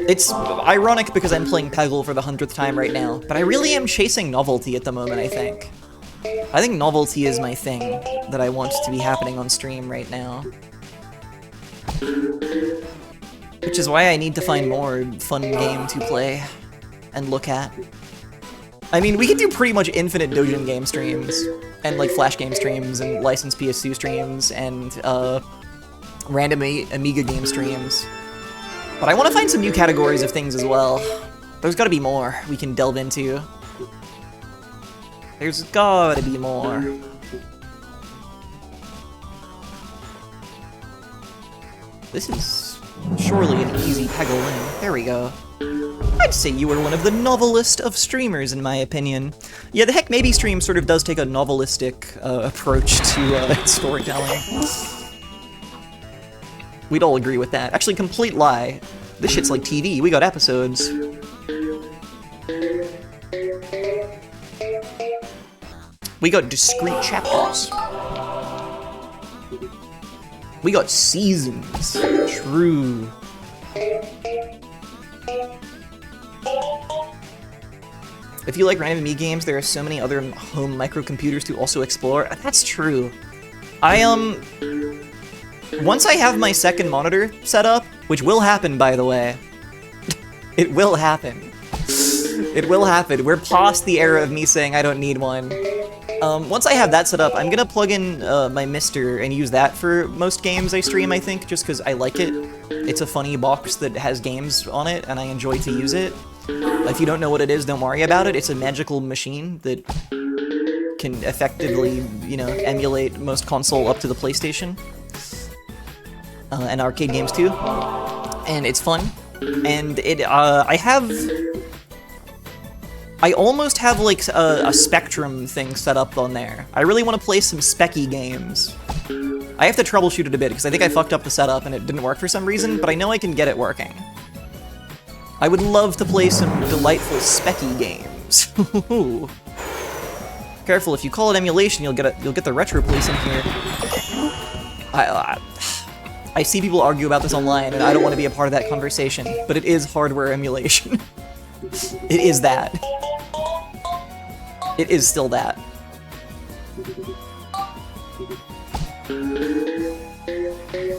It's ironic because I'm playing Peggle for the 100th time right now, but I really am chasing novelty at the moment, I think. I think novelty is my thing that I want to be happening on stream right now. Which is why I need to find more fun game to play and look at. I mean, we could do pretty much infinite Dojin game streams, and like Flash game streams, and licensed PS2 streams, and random Amiga game streams. But I want to find some new categories of things as well. There's gotta be more we can delve into. There's gotta be more. This is surely an easy Peggle win. There we go. I'd say you are one of the novelist of streamers, in my opinion. Yeah, the HECKMAYBE stream sort of does take a novelistic approach to storytelling. We'd all agree with that. Actually, complete lie. This shit's like TV. We got episodes. We got discrete chapters. We got seasons. True. If you like random me games, there are so many other home microcomputers to also explore. That's true. Once I have my second monitor set up, which will happen, by the way. It will happen. It will happen. We're past the era of me saying I don't need one. Once I have that set up, I'm gonna plug in my Mister and use that for most games I stream, I think, just because I like it. It's a funny box that has games on it, and I enjoy to use it. If you don't know what it is, don't worry about it. It's a magical machine that can effectively, you know, emulate most console up to the PlayStation. And arcade games too. And it's fun. And it, I almost have like a Spectrum thing set up on there. I really want to play some Specky games. I have to troubleshoot it a bit because I think I fucked up the setup and it didn't work for some reason, but I know I can get it working. I would love to play some delightful Specky games. Careful, if you call it emulation, you'll get the retro police in here. I see people argue about this online, and I don't want to be a part of that conversation, but it is hardware emulation. It is that. It is still that.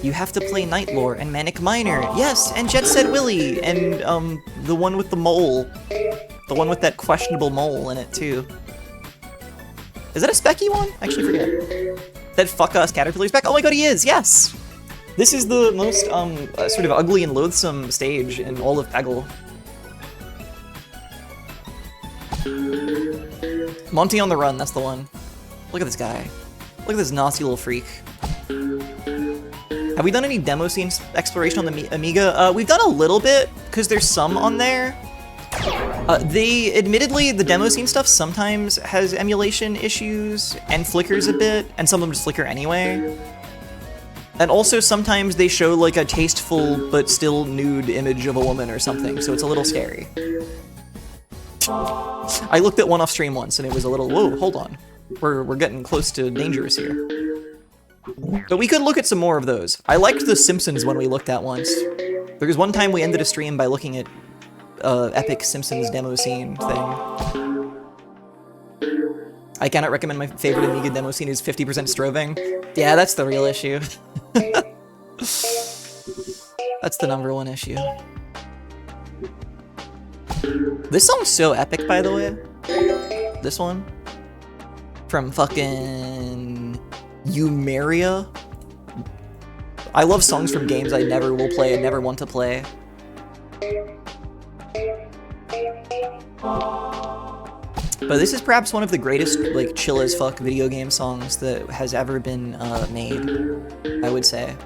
You have to play Night Lore and Manic Miner. Yes, and Jet Set Willy, and the one with the mole. The one with that questionable mole in it, too. Is that a Specky one? I actually forget. That fuck us caterpillar spec? Oh my god, he is! Yes! This is the most, sort of ugly and loathsome stage in all of Peggle. Monty on the Run, that's the one. Look at this guy. Look at this nasty little freak. Have we done any demo scene exploration on the Amiga? We've done a little bit, because there's some on there. Admittedly, the demo scene stuff sometimes has emulation issues and flickers a bit, and some of them just flicker anyway. And also sometimes they show like a tasteful but still nude image of a woman or something, so it's a little scary. I looked at one off stream once and it was a little, whoa, hold on. We're getting close to dangerous here. But we could look at some more of those. I liked The Simpsons when we looked at once. There was one time we ended a stream by looking at epic Simpsons demo scene thing. I cannot recommend my favorite Amiga demo scene is 50% strobing. Yeah, that's the real issue. That's the #1 issue. This song's so epic, by the way. This one. From fucking Eumeria. I love songs from games I never will play and never want to play. But this is perhaps one of the greatest, like, chill as fuck video game songs that has ever been made, I would say.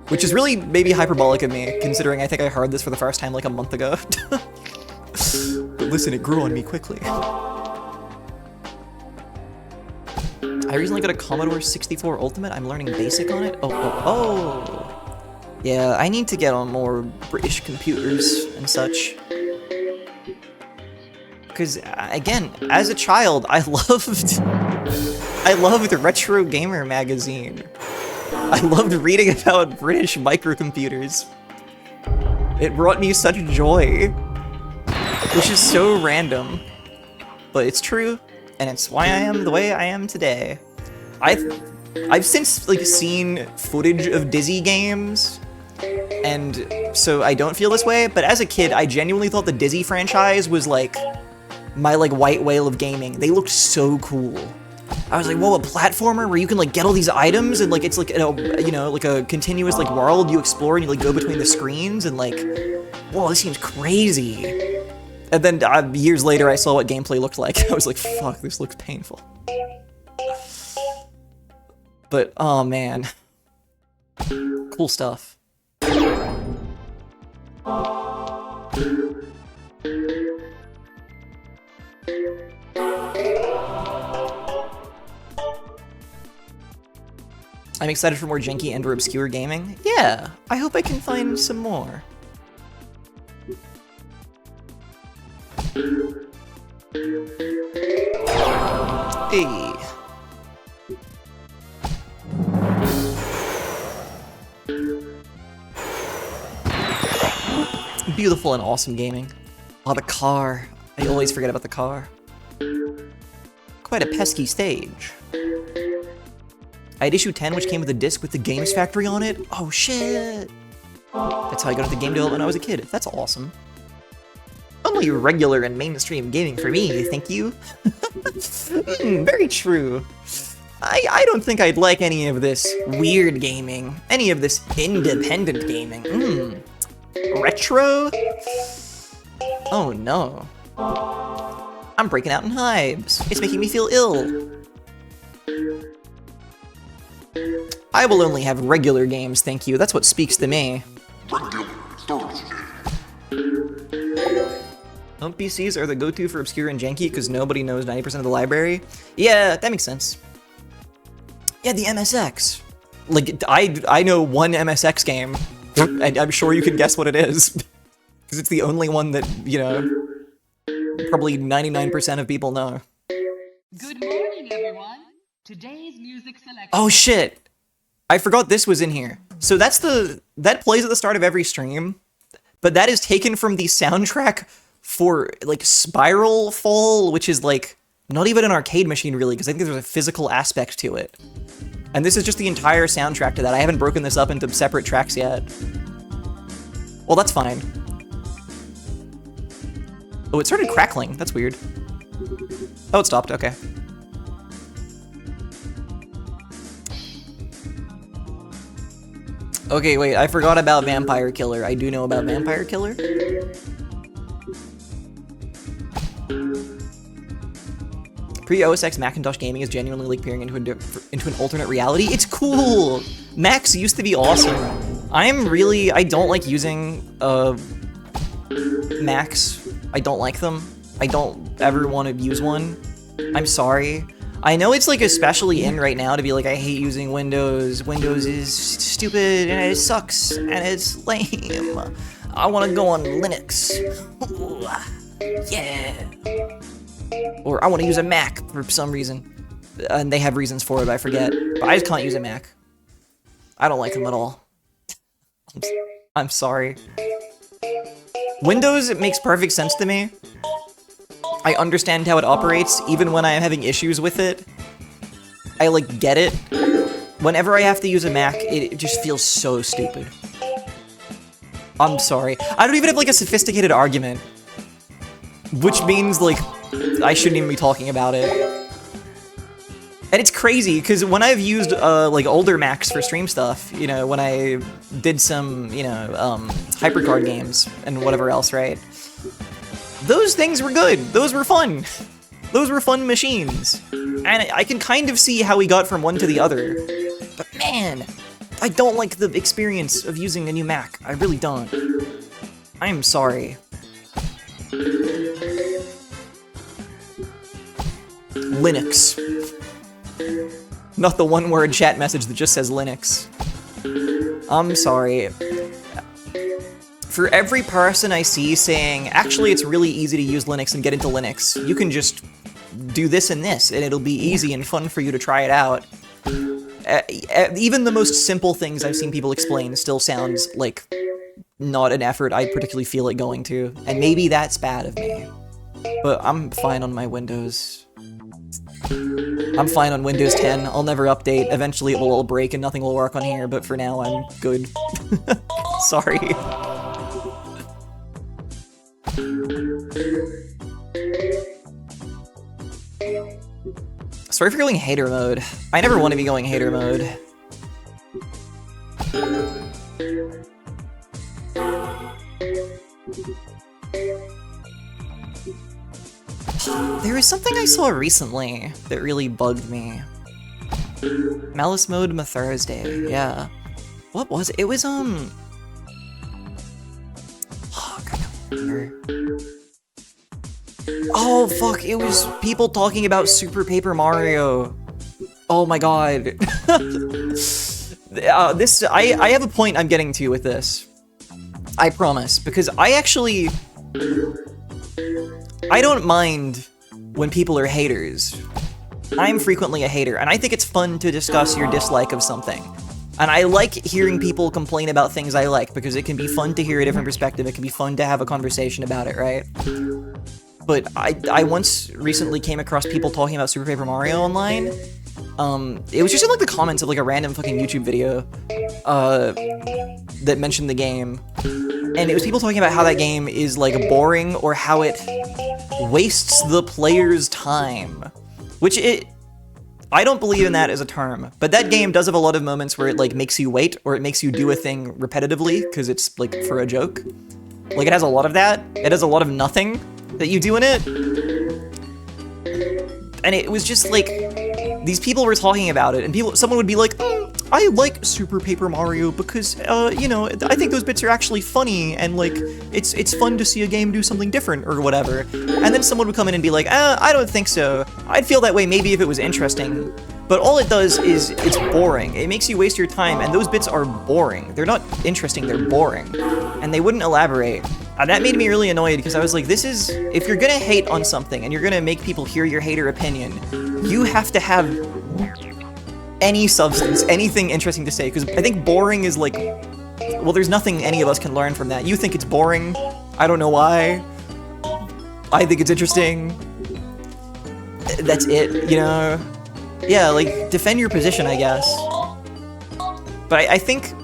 Which is really maybe hyperbolic of me, considering I think I heard this for the first time like a month ago. But listen, it grew on me quickly. I recently got a Commodore 64 Ultimate. I'm learning BASIC on it. Oh. Yeah, I need to get on more British computers and such. Because, again, as a child, I loved Retro Gamer magazine. I loved reading about British microcomputers. It brought me such joy. Which is so random. But it's true, and it's why I am the way I am today. I've since, like, seen footage of Dizzy games, and so I don't feel this way, but as a kid, I genuinely thought the Dizzy franchise was, like, my, like, white whale of gaming. They looked so cool. I was like, whoa, a platformer where you can, like, get all these items and, like, it's, like, you know, like a continuous, like, world you explore and you, like, go between the screens and, like, whoa, this seems crazy. And then years later, I saw what gameplay looked like. I was like, fuck, this looks painful. But, oh man. Cool stuff. I'm excited for more janky and or obscure gaming. Yeah, I hope I can find some more. Hey. Beautiful and awesome gaming. Oh, the car. I always forget about the car. Quite a pesky stage. I had issue 10, which came with a disc with the Games Factory on it. Oh shit! That's how I got into game development when I was a kid. That's awesome. Only regular and mainstream gaming for me, thank you. Very true. I don't think I'd like any of this weird gaming. Any of this independent gaming. Retro? Oh no. I'm breaking out in hives. It's making me feel ill. I will only have regular games, thank you. That's what speaks to me. Home PCs are the go-to for obscure and janky because nobody knows 90% of the library. Yeah, that makes sense. Yeah, the MSX. Like, I know one MSX game, and I'm sure you can guess what it is. Because it's the only one that, you know, probably 99% of people know. Good morning, everyone. Today's music selection. Oh shit! I forgot this was in here. So that plays at the start of every stream, but that is taken from the soundtrack for, like, Spiral Fall, which is, like, not even an arcade machine, really, because I think there's a physical aspect to it. And this is just the entire soundtrack to that. I haven't broken this up into separate tracks yet. Well, that's fine. Oh, it started crackling. That's weird. Oh, it stopped. Okay. Okay, wait, I forgot about Vampire Killer. I do know about Vampire Killer. Pre-OS X Macintosh gaming is genuinely like peering into an alternate reality. It's cool! Macs used to be awesome. I don't like using Macs. I don't like them. I don't ever want to use one. I'm sorry. I know it's like especially in right now to be like, I hate using Windows. Windows is stupid and it sucks and it's lame. I want to go on Linux. Ooh, yeah. Or I want to use a Mac for some reason. And they have reasons for it, I forget. But I just can't use a Mac. I don't like them at all. I'm sorry. Windows, it makes perfect sense to me. I understand how it operates, even when I am having issues with it. I, like, get it. Whenever I have to use a Mac, it just feels so stupid. I'm sorry. I don't even have, like, a sophisticated argument. Which means, like, I shouldn't even be talking about it. And it's crazy, because when I've used, like, older Macs for stream stuff, you know, when I did some, you know, HyperCard games and whatever else, right? Those things were good. Those were fun. Those were fun machines. And I can kind of see how we got from one to the other. But man, I don't like the experience of using a new Mac. I really don't. I'm sorry. Linux. Not the one-word chat message that just says Linux. I'm sorry. For every person I see saying, actually it's really easy to use Linux and get into Linux, you can just do this and this, and it'll be easy and fun for you to try it out. Even the most simple things I've seen people explain still sounds like not an effort I particularly feel like going to, and maybe that's bad of me. But I'm fine on my Windows. I'm fine on Windows 10. I'll never update. Eventually it will all break and nothing will work on here, but for now I'm good. Sorry. Sorry for going hater mode. I never want to be going hater mode. There was something I saw recently that really bugged me. Malice mode on Thursday, yeah. What was it? It was, oh, I don't remember. Oh, fuck, it was people talking about Super Paper Mario. Oh my god. I have a point I'm getting to with this. I promise, because I don't mind when people are haters. I'm frequently a hater, and I think it's fun to discuss your dislike of something. And I like hearing people complain about things I like, because it can be fun to hear a different perspective, it can be fun to have a conversation about it, right? But I once recently came across people talking about Super Paper Mario online. It was just in like the comments of like a random fucking YouTube video that mentioned the game. And it was people talking about how that game is like boring, or how it wastes the player's time. Which I don't believe in that as a term, but that game does have a lot of moments where it like makes you wait, or it makes you do a thing repetitively because it's like for a joke. Like it has a lot of that. It has a lot of nothing that you do in it. And it was just like, these people were talking about it, and someone would be like, I like Super Paper Mario because, you know, I think those bits are actually funny, and like, it's fun to see a game do something different, or whatever. And then someone would come in and be like, I don't think so. I'd feel that way maybe if it was interesting. But all it does is, it's boring. It makes you waste your time, and those bits are boring. They're not interesting, they're boring. And they wouldn't elaborate. And that made me really annoyed, because I was like, if you're gonna hate on something, and you're gonna make people hear your hater opinion, you have to have any substance, anything interesting to say, because I think boring is like, well, there's nothing any of us can learn from that. You think it's boring, I don't know why. I think it's interesting. That's it, you know? Yeah, like, defend your position, I guess. But I think,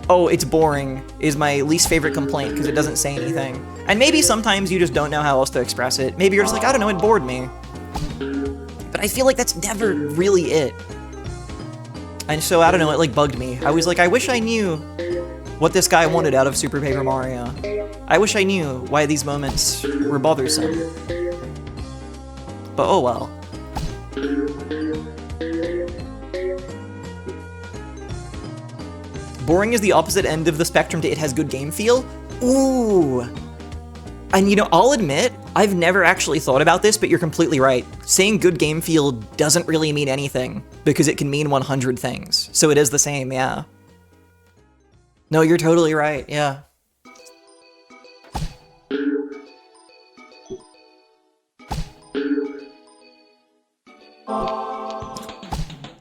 oh, it's boring is my least favorite complaint, because it doesn't say anything. And maybe sometimes you just don't know how else to express it. Maybe you're just like, I don't know, it bored me. But I feel like that's never really it. And so, I don't know, it like bugged me. I was like, I wish I knew what this guy wanted out of Super Paper Mario. I wish I knew why these moments were bothersome. But oh well. Boring is the opposite end of the spectrum to it has good game feel? Ooh. And you know, I'll admit, I've never actually thought about this, but you're completely right. Saying good game feel doesn't really mean anything, because it can mean 100 things. So it is the same, yeah. No, you're totally right, yeah.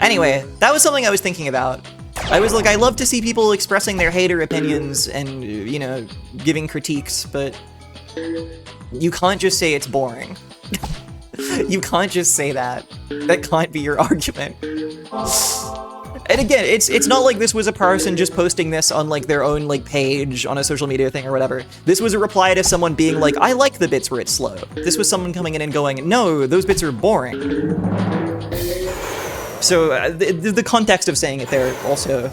Anyway, that was something I was thinking about. I was like, I love to see people expressing their hater opinions and, you know, giving critiques, but you can't just say it's boring. You can't just say that. That can't be your argument. And again, it's not like this was a person just posting this on like their own like page on a social media thing or whatever. This was a reply to someone being like, I like the bits where it's slow. This was someone coming in and going, no, those bits are boring. So the context of saying it there also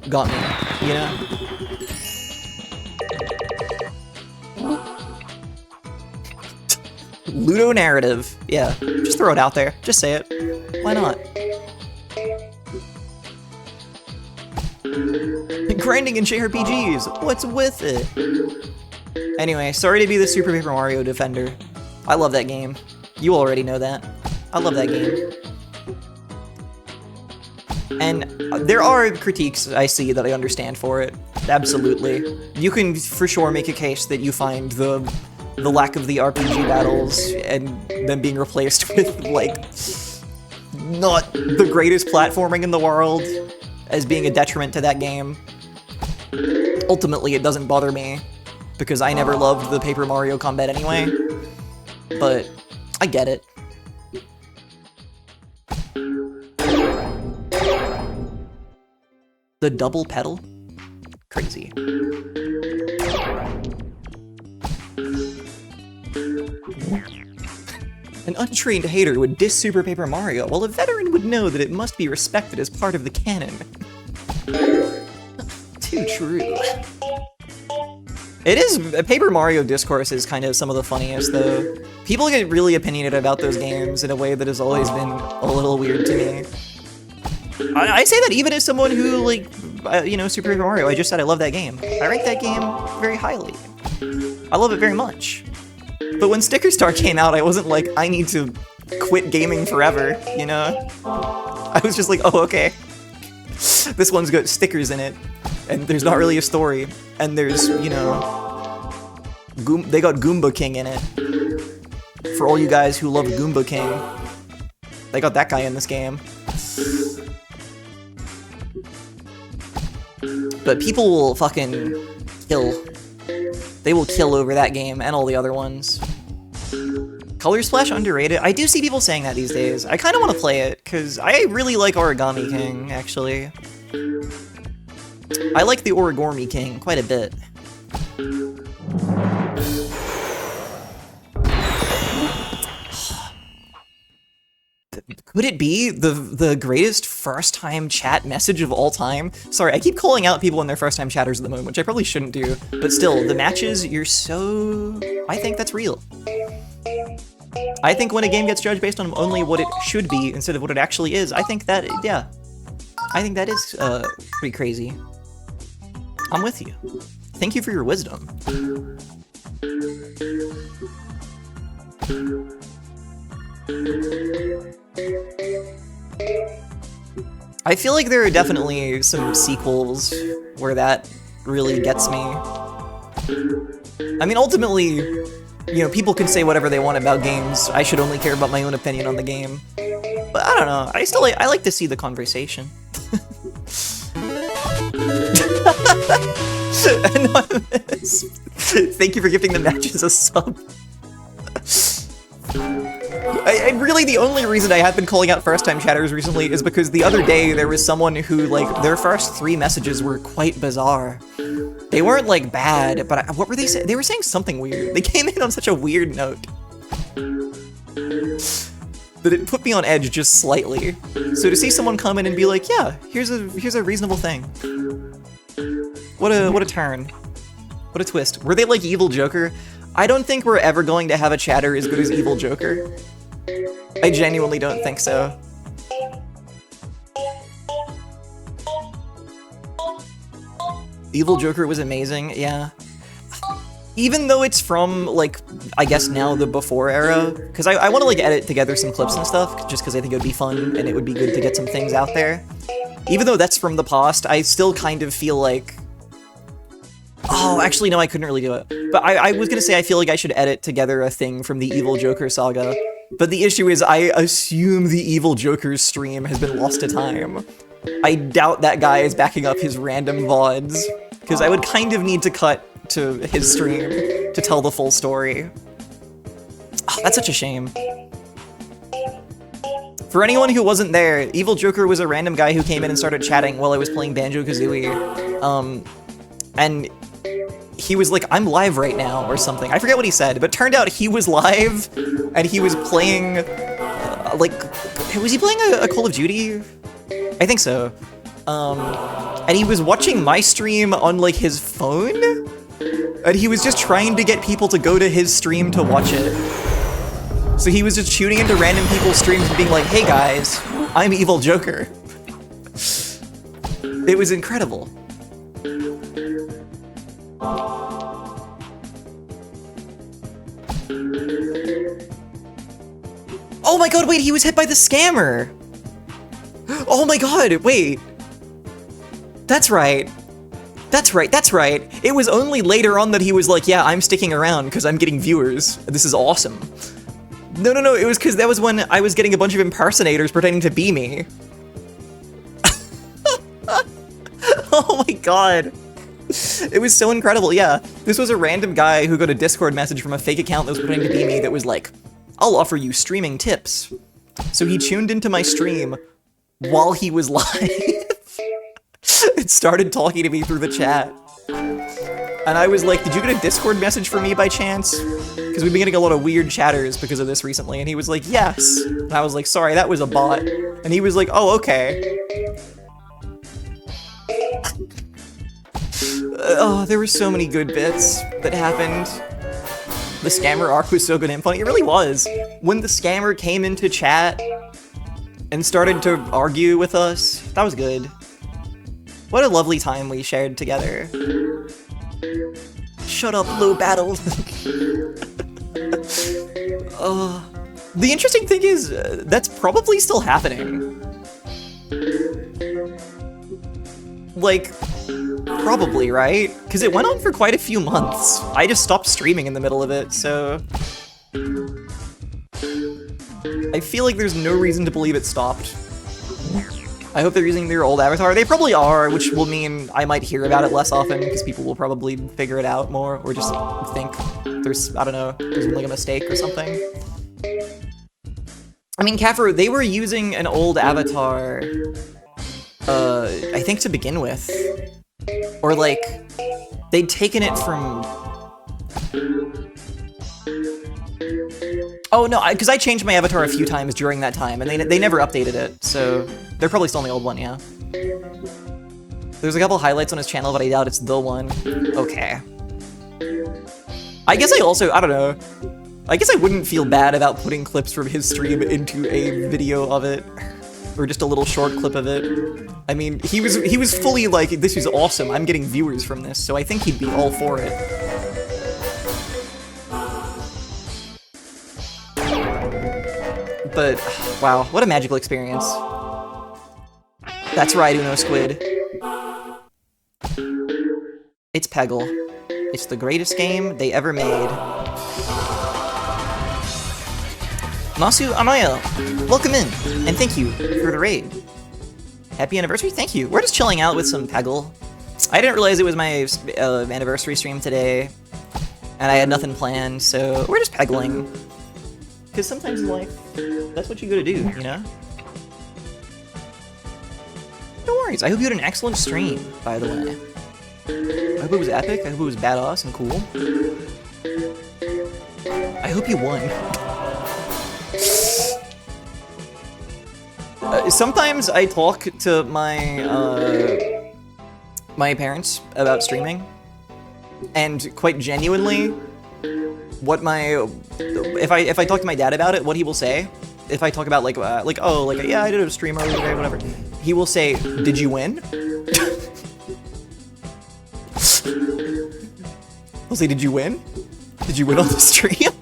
got me, you know? Ludo narrative. Yeah, just throw it out there. Just say it. Why not? Grinding in JRPGs. What's with it? Anyway, sorry to be the Super Paper Mario defender. I love that game. You already know that. I love that game. And there are critiques I see that I understand for it. Absolutely. You can for sure make a case that you find the lack of the RPG battles and them being replaced with, like, not the greatest platforming in the world as being a detriment to that game. Ultimately, it doesn't bother me, because I never loved the Paper Mario combat anyway. But I get it. The double pedal? Crazy. An untrained hater would diss Super Paper Mario, while a veteran would know that it must be respected as part of the canon. Too true. It is, Paper Mario discourse is kind of some of the funniest, though. People get really opinionated about those games in a way that has always been a little weird to me. I say that even as someone who, like, you know, Super Paper Mario, I just said I love that game. I rank that game very highly. I love it very much. But when Sticker Star came out, I wasn't like, I need to quit gaming forever, you know? I was just like, oh, okay. This one's got stickers in it, and there's not really a story, and there's, you know, they got Goomba King in it. For all you guys who love Goomba King, they got that guy in this game. But people will fucking kill. They will kill over that game and all the other ones. Color Splash underrated? I do see people saying that these days. I kind of want to play it, because I really like Origami King, actually. I like the Origami King quite a bit. Could it be the greatest first-time chat message of all time? Sorry, I keep calling out people in their first-time chatters at the moment, which I probably shouldn't do, but still, the matches, you're so... I think that's real. I think when a game gets judged based on only what it should be instead of what it actually is, I think that, yeah. I think that is, pretty crazy. I'm with you. Thank you for your wisdom. I feel like there are definitely some sequels where that really gets me. I mean, ultimately, you know, people can say whatever they want about games. I should only care about my own opinion on the game. But I don't know, I like to see the conversation. Anonymous. Thank you for gifting the matches a sub. Really, the only reason I have been calling out first-time chatters recently is because the other day there was someone who, like, their first 3 messages were quite bizarre. They weren't, like, bad, but what were they saying? They were saying something weird. They came in on such a weird note that it put me on edge just slightly. So to see someone come in and be like, yeah, here's a reasonable thing. What a turn. What a twist. Were they like Evil Joker? I don't think we're ever going to have a chatter as good as Evil Joker. I genuinely don't think so. Evil Joker was amazing, yeah. Even though it's from, like, I guess now the before era, because I want to, like, edit together some clips and stuff, just because I think it would be fun, and it would be good to get some things out there. Even though that's from the past, I still kind of feel like... Oh, actually, no, I couldn't really do it. But I was gonna say I feel like I should edit together a thing from the Evil Joker saga. But the issue is I assume the Evil Joker's stream has been lost to time. I doubt that guy is backing up his random VODs, because I would kind of need to cut to his stream to tell the full story. Oh, that's such a shame. For anyone who wasn't there, Evil Joker was a random guy who came in and started chatting while I was playing Banjo-Kazooie. And he was like, I'm live right now, or something. I forget what he said, but turned out he was live, and he was playing, like, was he playing a Call of Duty? I think so. And he was watching my stream on, like, his phone? And he was just trying to get people to go to his stream to watch it. So he was just shooting into random people's streams and being like, hey guys, I'm Evil Joker. It was incredible. Oh my god, wait, he was hit by the scammer! Oh my god, wait. That's right. That's right, that's right. It was only later on that he was like, yeah, I'm sticking around because I'm getting viewers. This is awesome. No, it was because that was when I was getting a bunch of impersonators pretending to be me. Oh my god. It was so incredible, yeah. This was a random guy who got a Discord message from a fake account that was pretending to be me that was like, I'll offer you streaming tips. So he tuned into my stream while he was live. It started talking to me through the chat. And I was like, did you get a Discord message from me by chance? Because we've been getting a lot of weird chatters because of this recently. And he was like, yes. And I was like, sorry, that was a bot. And he was like, oh, okay. Oh, there were so many good bits that happened. The scammer arc was so good and funny. It really was. When the scammer came into chat and started to argue with us, that was good. What a lovely time we shared together. Shut up, low battle. The interesting thing is, that's probably still happening. Like, probably, right? Because it went on for quite a few months. I just stopped streaming in the middle of it, so... I feel like there's no reason to believe it stopped. I hope they're using their old avatar. They probably are, which will mean I might hear about it less often, because people will probably figure it out more, or just think there's, I don't know, there's like a mistake or something. I mean, Kafru, they were using an old avatar, I think to begin with. Or like, they'd taken it from... Oh no, because I changed my avatar a few times during that time, and they never updated it, so they're probably still on the old one, yeah. There's a couple highlights on his channel, but I doubt it's the one. Okay. I guess I also, I don't know. I guess I wouldn't feel bad about putting clips from his stream into a video of it. Or just a little short clip of it. I mean, he was fully like, this is awesome, I'm getting viewers from this, so I think he'd be all for it. But, wow, what a magical experience. That's right, Uno Squid. It's Peggle. It's the greatest game they ever made. Masu Amaya, welcome in, and thank you for the raid. Happy anniversary, thank you. We're just chilling out with some Peggle. I didn't realize it was my anniversary stream today, and I had nothing planned, so we're just Peggling. Because sometimes in life, that's what you gotta do, you know? No worries, I hope you had an excellent stream, by the way. I hope it was epic, I hope it was badass and cool. I hope you won. Sometimes I talk to my my parents about streaming, and quite genuinely, what my if I talk to my dad about it, what he will say, if I talk about like yeah, I did a stream earlier today, whatever, he will say, "Did you win?" I'll say, "Did you win? Did you win on the stream?"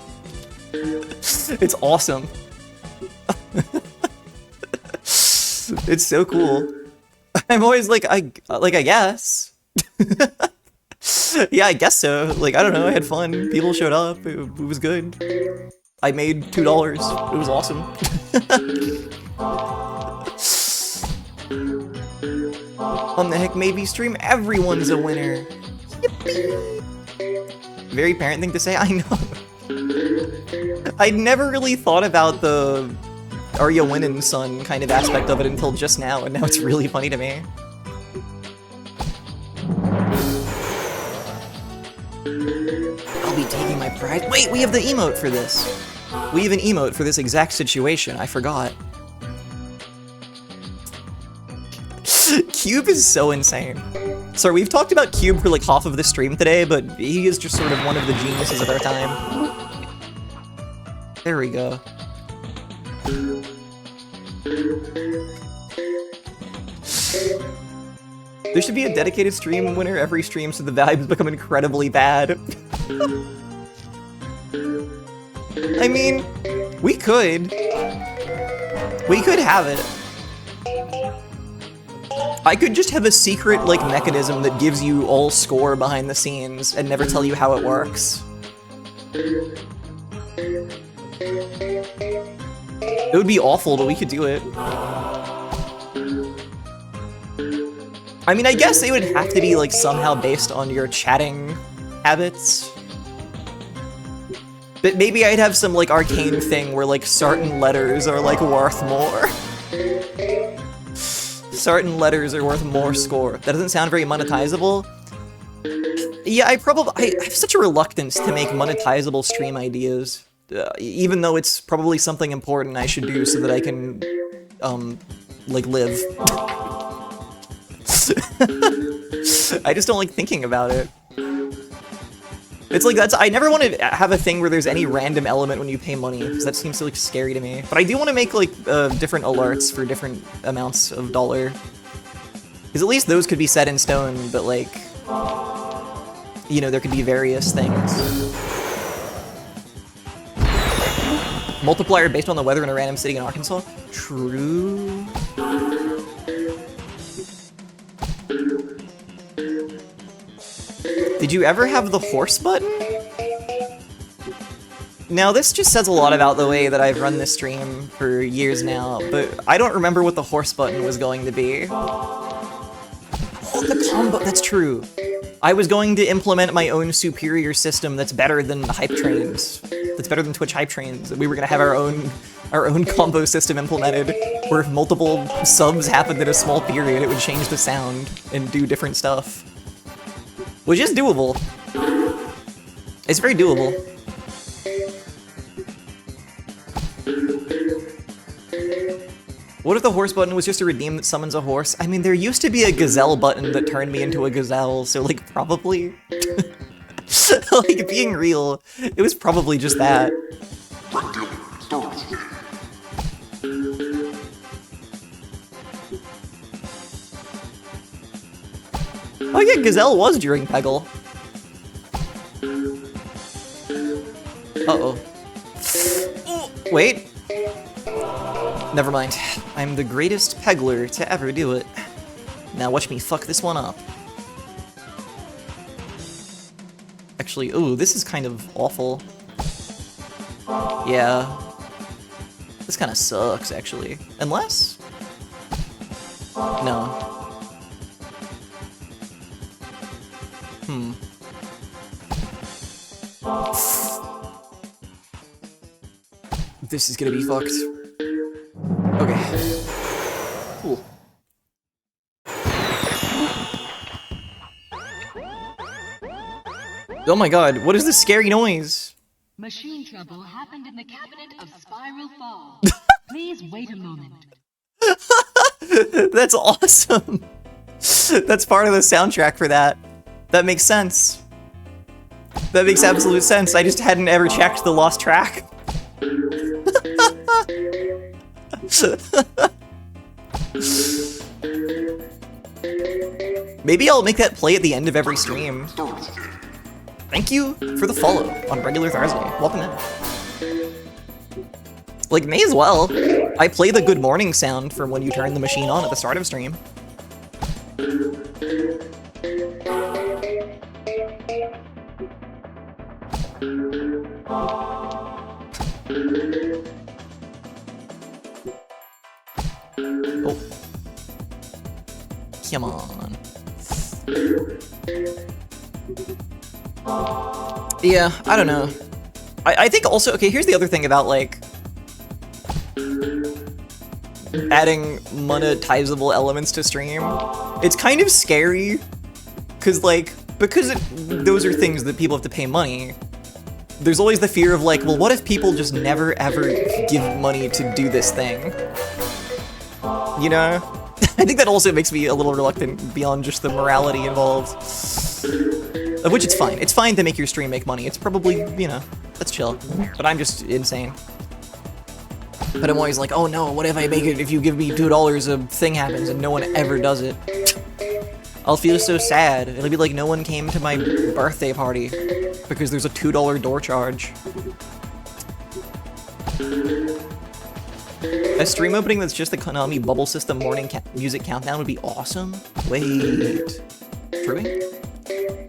It's awesome. It's so cool. I'm always like, I guess. Yeah, I guess so. Like, I don't know, I had fun. People showed up. It was good. I made $2. It was awesome. On the HECKMAYBE stream, everyone's a winner. Yippee! Very parent thing to say, I know. I'd never really thought about the "are you winning, son" kind of aspect of it until just now, and now it's really funny to me. I'll be taking my prize. Wait, we have the emote for this. We have an emote for this exact situation. I forgot. Cube is so insane. Sorry, we've talked about Cube for like half of the stream today, but he is just sort of one of the geniuses of our time. There we go. There should be a dedicated stream winner every stream so the vibes become incredibly bad. I mean, we could. We could have it. I could just have a secret, like, mechanism that gives you all score behind the scenes and never tell you how it works. It would be awful, but we could do it. I mean, I guess they would have to be, like, somehow based on your chatting habits. But maybe I'd have some, like, arcane thing where, like, certain letters are, like, worth more. Certain letters are worth more score. That doesn't sound very monetizable. Yeah, I have such a reluctance to make monetizable stream ideas. Even though it's probably something important I should do so that I can, like, live. I just don't like thinking about it. It's like, I never want to have a thing where there's any random element when you pay money, because that seems so, like, scary to me. But I do want to make, like, different alerts for different amounts of dollar. Because at least those could be set in stone, but, like, you know, there could be various things. Multiplier based on the weather in a random city in Arkansas? True. Did you ever have the horse button? Now, this just says a lot about the way that I've run this stream for years now, but I don't remember what the horse button was going to be. Oh, the combo, that's true. I was going to implement my own superior system that's better than the hype trains. That's better than Twitch hype trains. We were gonna have our own combo system implemented, where if multiple subs happened in a small period, it would change the sound and do different stuff. Which is doable. It's very doable. What if the horse button was just a redeem that summons a horse? I mean, there used to be a gazelle button that turned me into a gazelle, so like probably. Like being real, it was probably just that. Oh yeah, gazelle was during Peggle. Uh-oh. Oh, wait. Never mind. I'm the greatest peggler to ever do it. Now watch me fuck this one up. Actually, ooh, this is kind of awful. Yeah. This kind of sucks, actually. Unless? No. Hmm. This is gonna be fucked. Okay. Cool. Oh my god, what is this scary noise? Machine trouble happened in the cabinet of Spiral Fall. Please wait a moment. That's awesome. That's part of the soundtrack for that. That makes sense. That makes absolute sense. I just hadn't ever checked the lost track. Maybe I'll make that play at the end of every stream. Thank you for the follow on regular Thursday. Welcome in. Like, may as well. I play the good morning sound from when you turn the machine on at the start of stream. Oh. Come on. Yeah, I don't know. I think also, okay, here's the other thing about, like, adding monetizable elements to stream. It's kind of scary, because those are things that people have to pay money. There's always the fear of, like, well, what if people just never, ever give money to do this thing? You know? I think that also makes me a little reluctant beyond just the morality involved. Of which it's fine. It's fine to make your stream make money. It's probably, you know, that's chill. But I'm just insane. But I'm always like, oh no, what if I make it, if you give me $2, a thing happens and no one ever does it? I'll feel so sad. It'll be like no one came to my birthday party because there's a $2 door charge. A stream opening that's just the Konami Bubble System morning music countdown would be awesome. Wait. True?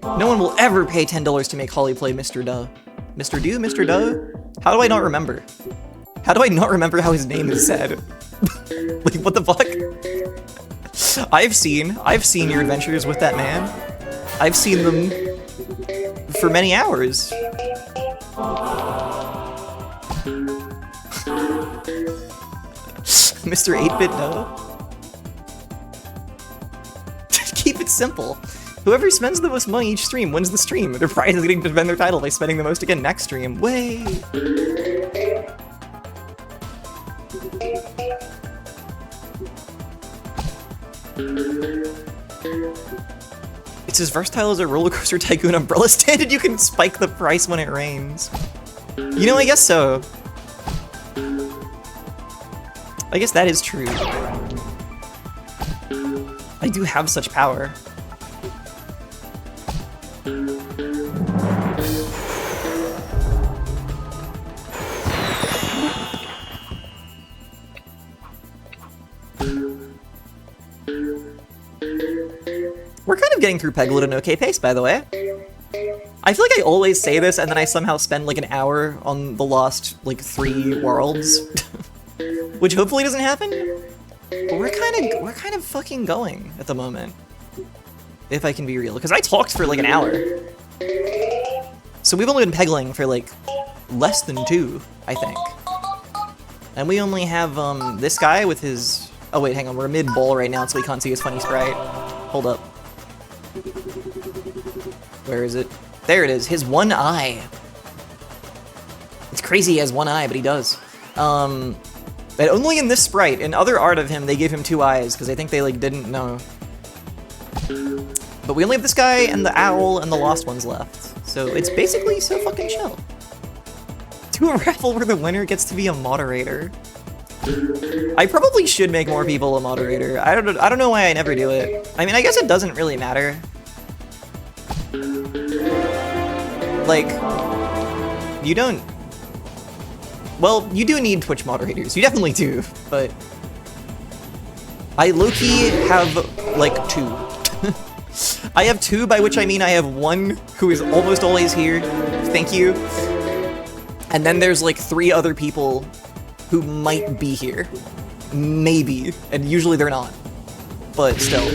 No one will ever pay $10 to make Holly play Mr. Duh. Mr. Do? Mr. Duh? How do I not remember? How do I not remember how his name is said? Like, what the fuck? I've seen your adventures with that man. I've seen them for many hours. Mr. 8-bit no? Keep it simple. Whoever spends the most money each stream wins the stream. Their prize is getting to defend their title by spending the most again next stream. Wait. It's as versatile as a roller coaster tycoon umbrella stand, and you can spike the price when it rains. You know, I guess so. I guess that is true. I do have such power. We're kind of getting through Peggle at an okay pace, by the way. I feel like I always say this and then I somehow spend like an hour on the lost, like, 3 worlds. Which hopefully doesn't happen. But we're kind of fucking going at the moment. If I can be real. Because I talked for like an hour. So we've only been peggling for like less than 2, I think. And we only have this guy with his... Oh wait, hang on, we're mid-bowl right now so we can't see his funny sprite. Hold up. Where is it? There it is, his one eye. It's crazy he has one eye, but he does. But only in this sprite. In other art of him, they gave him 2 eyes, because I think they like didn't know. But we only have this guy and the owl and the lost ones left. So it's basically so fucking chill. Do a raffle where the winner gets to be a moderator. I probably should make more people a moderator. I don't know why I never do it. I mean, I guess it doesn't really matter. Like, you don't... Well, you do need Twitch moderators. You definitely do, but... I low-key have, like, 2. I have 2, by which I mean I have 1 who is almost always here. Thank you. And then there's, like, 3 other people who might be here. Maybe. And usually they're not. But still.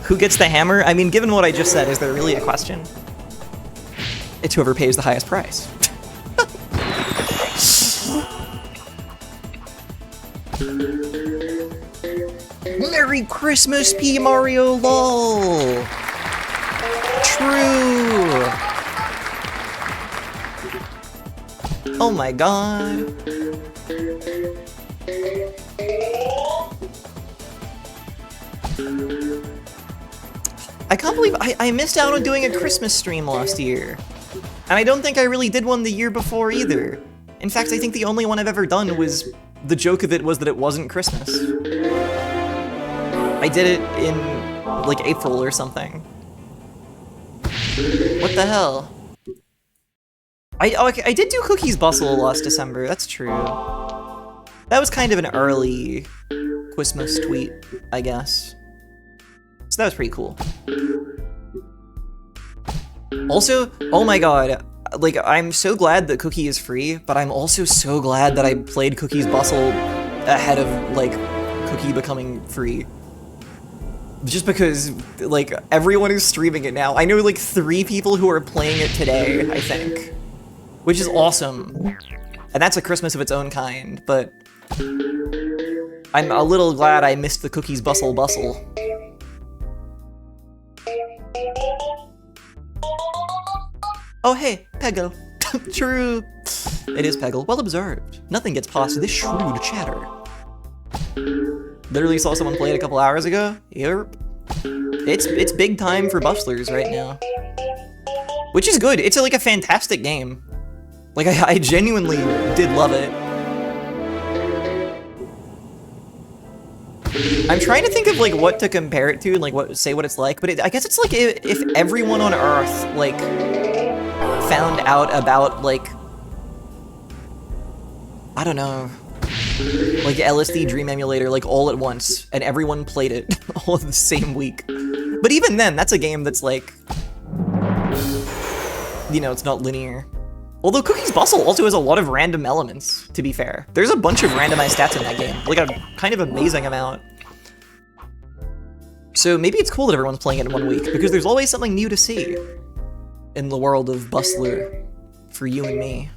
Who gets the hammer? I mean, given what I just said, is there really a question? It's whoever pays the highest price. Merry Christmas, P. Mario LOL! True! Oh my god. I can't believe I missed out on doing a Christmas stream last year. And I don't think I really did one the year before either. In fact, I think the only one I've ever done was, the joke of it was that it wasn't Christmas. I did it in, like, April or something. What the hell? I did do Cookies Bustle last December, that's true. That was kind of an early Christmas tweet, I guess. So that was pretty cool. Also, oh my god, like, I'm so glad that Cookie is free, but I'm also so glad that I played Cookies Bustle ahead of, like, Cookie becoming free. Just because, like, everyone is streaming it now. I know, like, 3 people who are playing it today, I think. Which is awesome. And that's a Christmas of its own kind, but... I'm a little glad I missed the Cookies Bustle. Oh hey, Peggle. True. It is Peggle. Well observed. Nothing gets past this shrewd chatter. Literally saw someone play it a couple hours ago. Yep. It's big time for bustlers right now. Which is good. It's like a fantastic game. Like, I genuinely did love it. I'm trying to think of, like, what to compare it to and, like, say what it's like, but I guess it's like if everyone on Earth, like, found out about, like, I don't know, like LSD Dream Emulator, like, all at once, and everyone played it all in the same week. But even then, that's a game that's, like, you know, it's not linear. Although Cookies Bustle also has a lot of random elements, to be fair. There's a bunch of randomized stats in that game, like a kind of amazing amount. So maybe it's cool that everyone's playing it in 1 week, because there's always something new to see in the world of Bustler for you and me.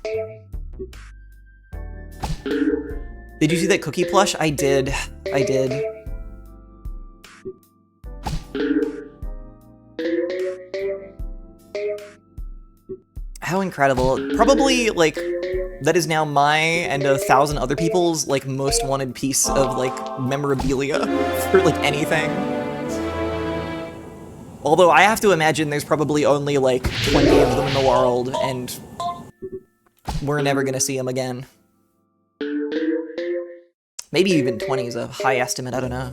Did you see that Cookie plush? I did. How incredible. Probably, like, that is now my and 1,000 other people's, like, most wanted piece of, like, memorabilia for, like, anything. Although I have to imagine there's probably only, like, 20 of them in the world, and we're never gonna see them again. Maybe even 20 is a high estimate, I don't know.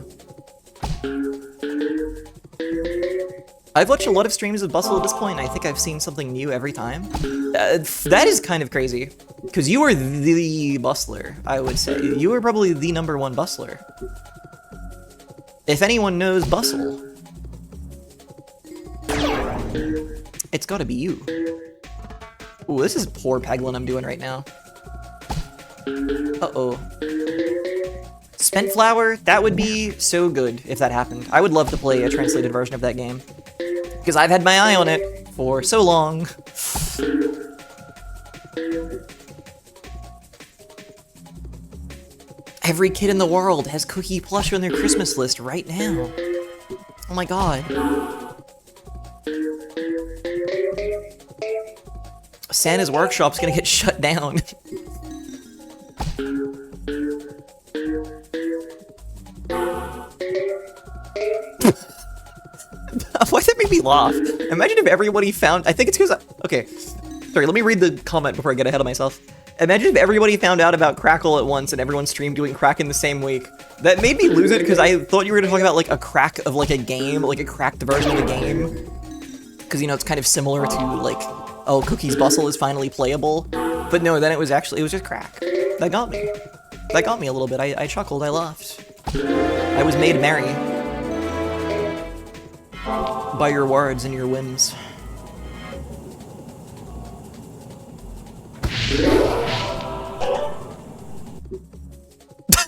I've watched a lot of streams of Bustle at this point, and I think I've seen something new every time. That is kind of crazy, because you are the Bustler, I would say. You are probably the #1 Bustler. If anyone knows Bustle, It's gotta be you. Ooh, this is poor Peglin I'm doing right now. Uh-oh. Spent Flower? That would be so good if that happened. I would love to play a translated version of that game. Because I've had my eye on it for so long. Every kid in the world has Cookie Plush on their Christmas list right now. Oh my god. Santa's workshop's gonna get shut down. Why did that make me laugh? Imagine if everybody found— I think it's because— okay, sorry, let me read the comment before I get ahead of myself. Imagine if everybody found out about Crackle at once and everyone streamed doing crack in the same week. That made me lose it because I thought you were gonna talk about like a crack of like a game, like a cracked version of a game. Because, you know, it's kind of similar to like, oh, Cookie's Bustle is finally playable. But no, then it was just crack. That got me. That got me a little bit. I chuckled, I laughed. I was made merry by your words and your whims.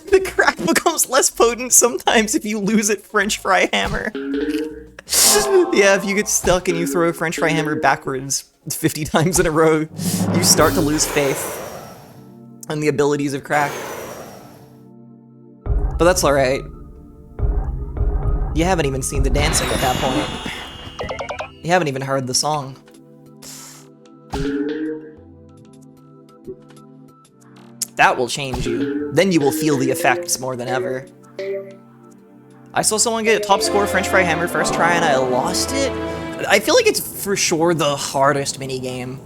The crack becomes less potent sometimes if you lose at French Fry Hammer. Yeah, if you get stuck and you throw a French Fry Hammer backwards 50 times in a row, you start to lose faith in the abilities of crack. But that's alright. You haven't even seen the dancing at that point. You haven't even heard the song. That will change you. Then you will feel the effects more than ever. I saw someone get a top score French Fry Hammer first try and I lost it. I feel like it's for sure the hardest minigame.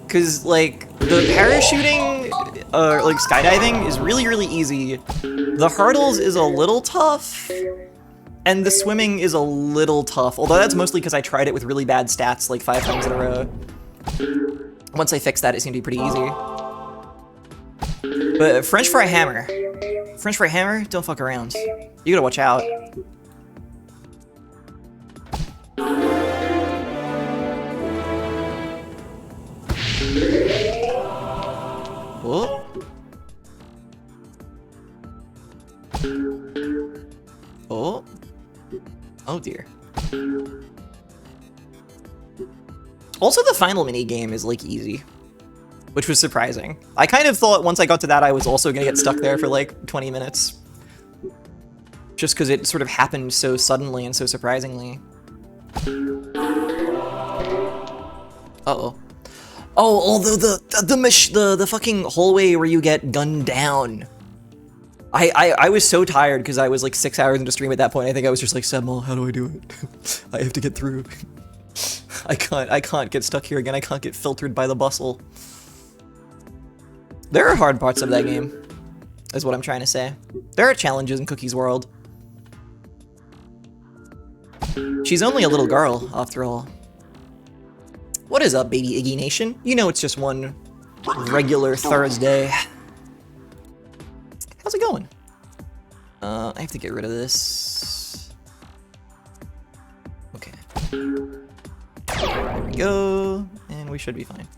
Cause like, the parachuting, like skydiving is really, really easy. The hurdles is a little tough. And the swimming is a little tough. Although that's mostly because I tried it with really bad stats like 5 times in a row. Once I fixed that, it seemed to be pretty easy. But French Fry Hammer. French Fry Hammer, don't fuck around. You gotta watch out. Oh. Oh. Oh dear. Also, the final mini game is like easy, which was surprising. I kind of thought once I got to that I was also gonna get stuck there for like 20 minutes. Just because it sort of happened so suddenly and so surprisingly. Uh-oh. Oh, although the fucking hallway where you get gunned down. I was so tired because I was like 6 hours into stream at that point. I think I was just like, Sebmal, how do I do it? I have to get through. I can't get stuck here again. I can't get filtered by the bustle. There are hard parts of that game, is what I'm trying to say. There are challenges in Cookie's world. She's only a little girl, after all. What is up, baby Iggy Nation? You know it's just one regular Thursday. How's it going? I have to get rid of this. Okay. There we go, and we should be fine.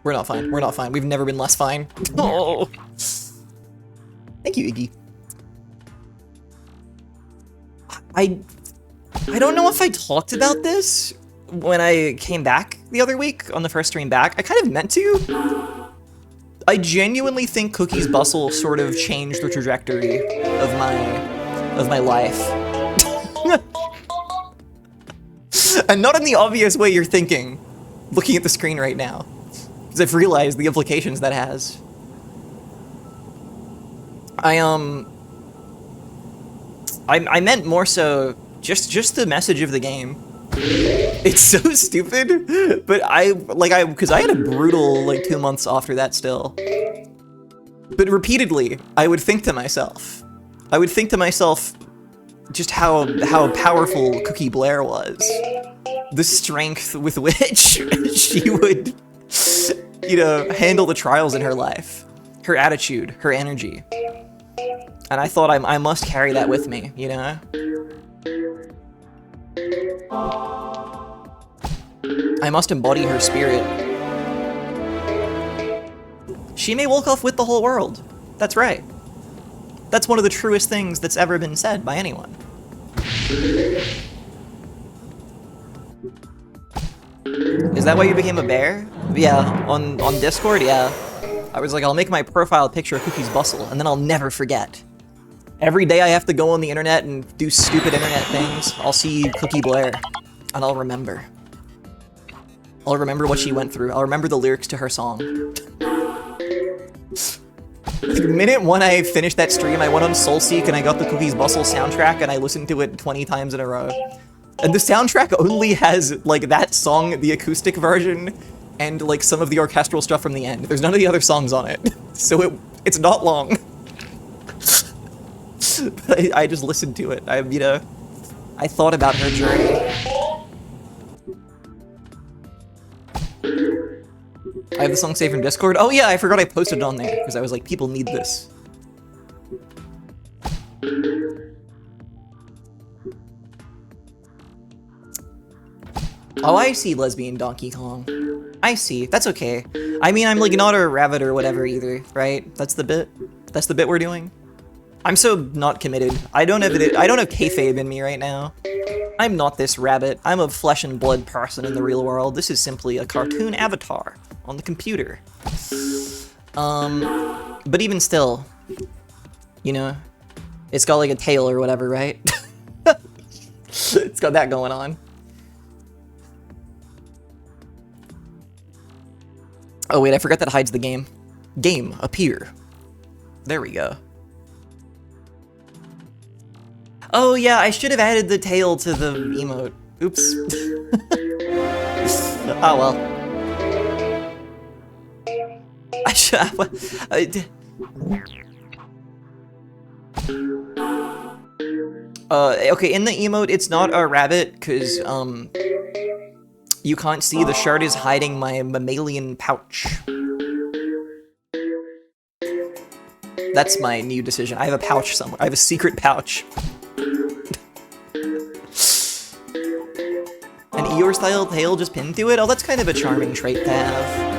We're not fine. We're not fine. We've never been less fine. Oh. Thank you, Iggy. I don't know if I talked about this when I came back the other week on the first stream back. I kind of meant to. I genuinely think Cookie's Bustle sort of changed the trajectory of my life. And not in the obvious way you're thinking, looking at the screen right now. Because I've realized the implications that has. I meant more so just the message of the game. It's so stupid, but because I had a brutal like 2 months after that still. But repeatedly, I would think to myself just how powerful Cookie Blair was. The strength with which she would, you know, handle the trials in her life. Her attitude, her energy. And I thought I must carry that with me, you know? I must embody her spirit. She may walk off with the whole world. That's right. That's one of the truest things that's ever been said by anyone. Is that why you became a bear? Yeah, on Discord, yeah. I was like, I'll make my profile picture Cookie's Bustle, and then I'll never forget. Every day I have to go on the internet and do stupid internet things, I'll see Cookie Blair, and I'll remember. I'll remember what she went through. I'll remember the lyrics to her song. The minute when I finished that stream, I went on Soulseek and I got the Cookie's Bustle soundtrack and I listened to it 20 times in a row. And the soundtrack only has, like, that song, the acoustic version, and, like, some of the orchestral stuff from the end. There's none of the other songs on it. So it's not long. But I just listened to it. I thought about her journey. I have the song saved from Discord. Oh yeah, I forgot I posted it on there, because I was like, people need this. Oh, I see lesbian Donkey Kong. I see. That's okay. I mean, I'm like not a rabbit or whatever either, right? That's the bit. That's the bit we're doing. I'm so not committed. I don't have kayfabe in me right now. I'm not this rabbit. I'm a flesh and blood person in the real world. This is simply a cartoon avatar on the computer. But even still, you know, it's got like a tail or whatever, right? It's got that going on. Oh wait, I forgot that hides the game. Game, appear. There we go. Oh yeah, I should have added the tail to the emote. Oops. Oh well. I should have... okay, in the emote, it's not a rabbit, because, you can't see the shard is hiding my mammalian pouch. That's my new decision. I have a pouch somewhere. I have a secret pouch. An Eeyore-style tail just pinned to it? Oh, that's kind of a charming trait to have.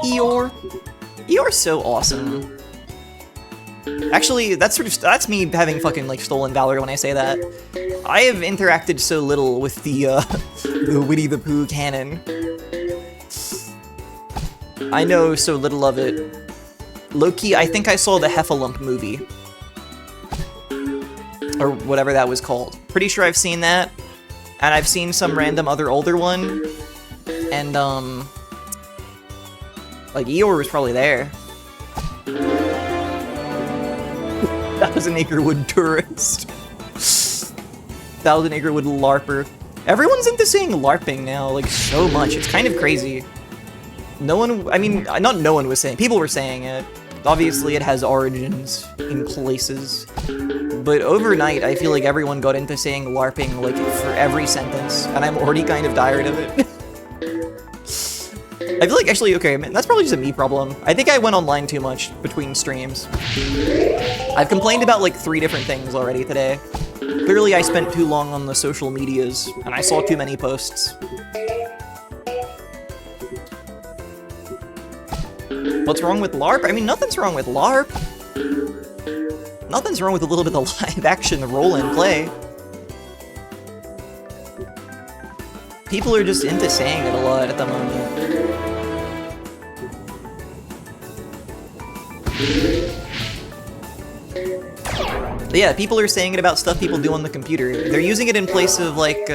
Eeyore. Eeyore's so awesome. Actually, that's me having fucking like stolen valor when I say that. I have interacted so little with the Winnie the Pooh canon. I know so little of it. Low-key, I think I saw the Heffalump movie. Or whatever that was called. Pretty sure I've seen that. And I've seen some random other older one. And, like, Eeyore was probably there. That was an Acrewood tourist. That was an Acrewood LARPer. Everyone's into saying LARPing now, like, so much. It's kind of crazy. No one, I mean, not no one was saying, people were saying it. Obviously, it has origins in places. But overnight, I feel like everyone got into saying LARPing, like, for every sentence, and I'm already kind of tired of it. I feel like, actually, okay, man, that's probably just a me problem. I think I went online too much between streams. I've complained about, like, 3 different things already today. Clearly, I spent too long on the social medias, and I saw too many posts. What's wrong with LARP? I mean, nothing's wrong with LARP. Nothing's wrong with a little bit of live-action roll and play. People are just into saying it a lot at the moment. But yeah, people are saying it about stuff people do on the computer. They're using it in place of, like,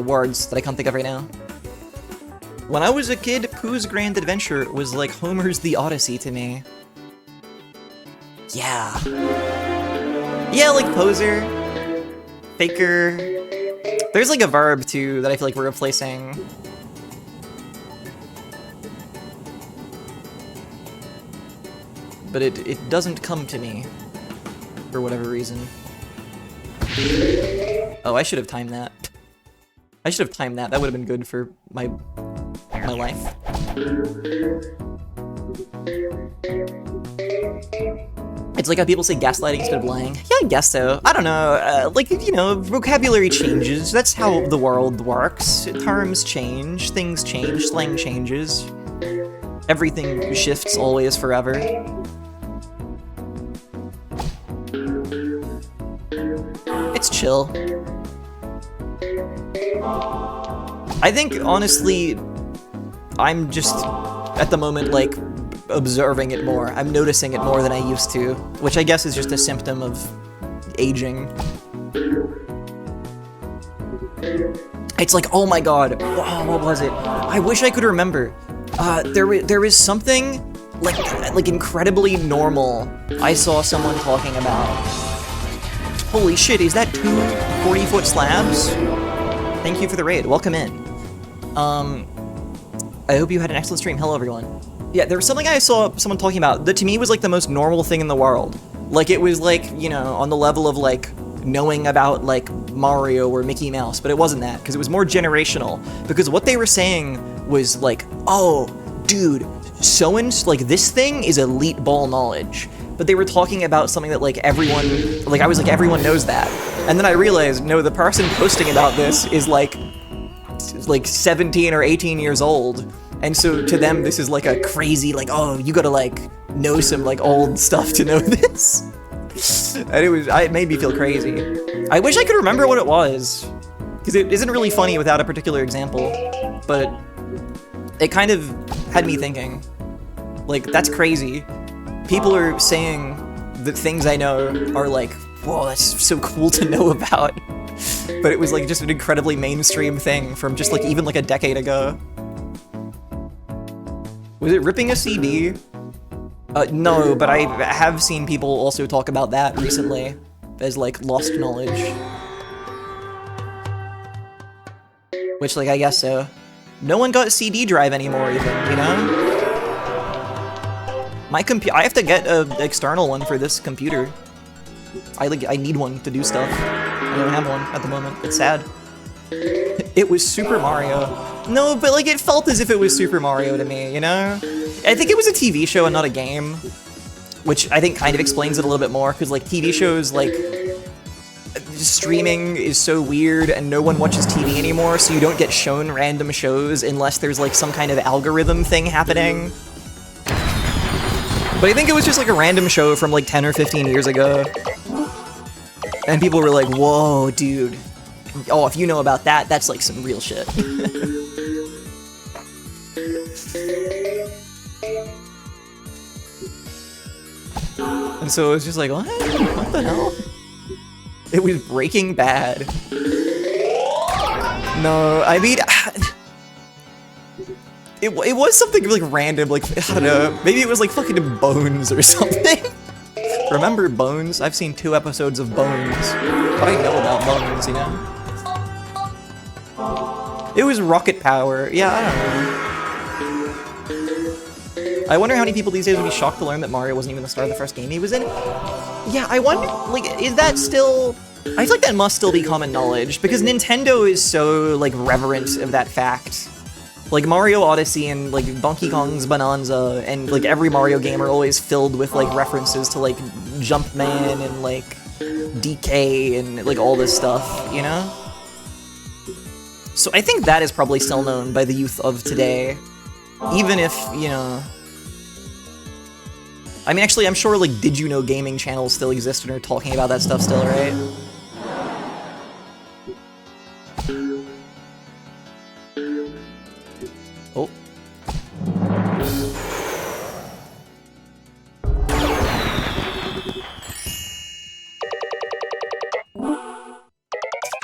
words that I can't think of right now. When I was a kid, Pooh's Grand Adventure was like Homer's The Odyssey to me. Yeah. Yeah, like poser, faker. There's like a verb too that I feel like we're replacing. But it doesn't come to me for whatever reason. Oh, I should have timed that. I should have timed that. That would have been good for my life. It's like how people say gaslighting instead of lying. Yeah, I guess so. I don't know. Like, you know, vocabulary changes. That's how the world works. Terms change, things change, slang changes. Everything shifts always forever. It's chill. I think, honestly, I'm just, at the moment, like, observing it more. I'm noticing it more than I used to, which I guess is just a symptom of aging. It's like, oh my god, oh, what was it? I wish I could remember. There is something, like incredibly normal I saw someone talking about. Holy shit, is that 2 40-foot slabs? Thank you for the raid, welcome in. I hope you had an excellent stream. Hello, everyone. Yeah, there was something I saw someone talking about that to me was like the most normal thing in the world. Like, it was like, you know, on the level of like knowing about like Mario or Mickey Mouse, but it wasn't that, because it was more generational. Because what they were saying was like, oh, dude, like this thing is elite ball knowledge. But they were talking about something that like everyone, like I was like, everyone knows that. And then I realized, no, the person posting about this is like 17 or 18 years old. And so to them, this is like a crazy, like, oh, you gotta like know some like old stuff to know this. And it made me feel crazy. I wish I could remember what it was, because it isn't really funny without a particular example, but it kind of had me thinking, like, that's crazy. People are saying that things I know are like, whoa, that's so cool to know about. But it was like just an incredibly mainstream thing from just like even like a decade ago. Was it ripping a CD? No, but I have seen people also talk about that recently as like lost knowledge. Which, like, I guess so. No one got a CD drive anymore even, you know? I have to get an external one for this computer. I need one to do stuff. I don't have one at the moment. It's sad. It was Super Mario. No, but like it felt as if it was Super Mario to me, you know? I think it was a TV show and not a game, which I think kind of explains it a little bit more, because like TV shows, like, streaming is so weird and no one watches TV anymore, so you don't get shown random shows unless there's like some kind of algorithm thing happening. But I think it was just like a random show from like 10 or 15 years ago. And people were like, whoa, dude. Oh, if you know about that, that's like some real shit. And so it was just like, what? What the hell? It was Breaking Bad. No, I mean, it was something like random, like, I don't know, maybe it was like fucking Bones or something. Remember Bones? I've seen 2 episodes of Bones, but I know about Bones, you know? It was Rocket Power, yeah, I don't know. I wonder how many people these days would be shocked to learn that Mario wasn't even the star of the first game he was in. Yeah, I wonder, like, is that still... I feel like that must still be common knowledge, because Nintendo is so, like, reverent of that fact. Like, Mario Odyssey and, like, Donkey Kong's Bonanza and, like, every Mario game are always filled with, like, references to, like, Jumpman and, like, DK and, like, all this stuff, you know? So I think that is probably still known by the youth of today, even if, you know... I mean, actually, I'm sure, like, Did You Know gaming channels still exist and are talking about that stuff still, right? Oh.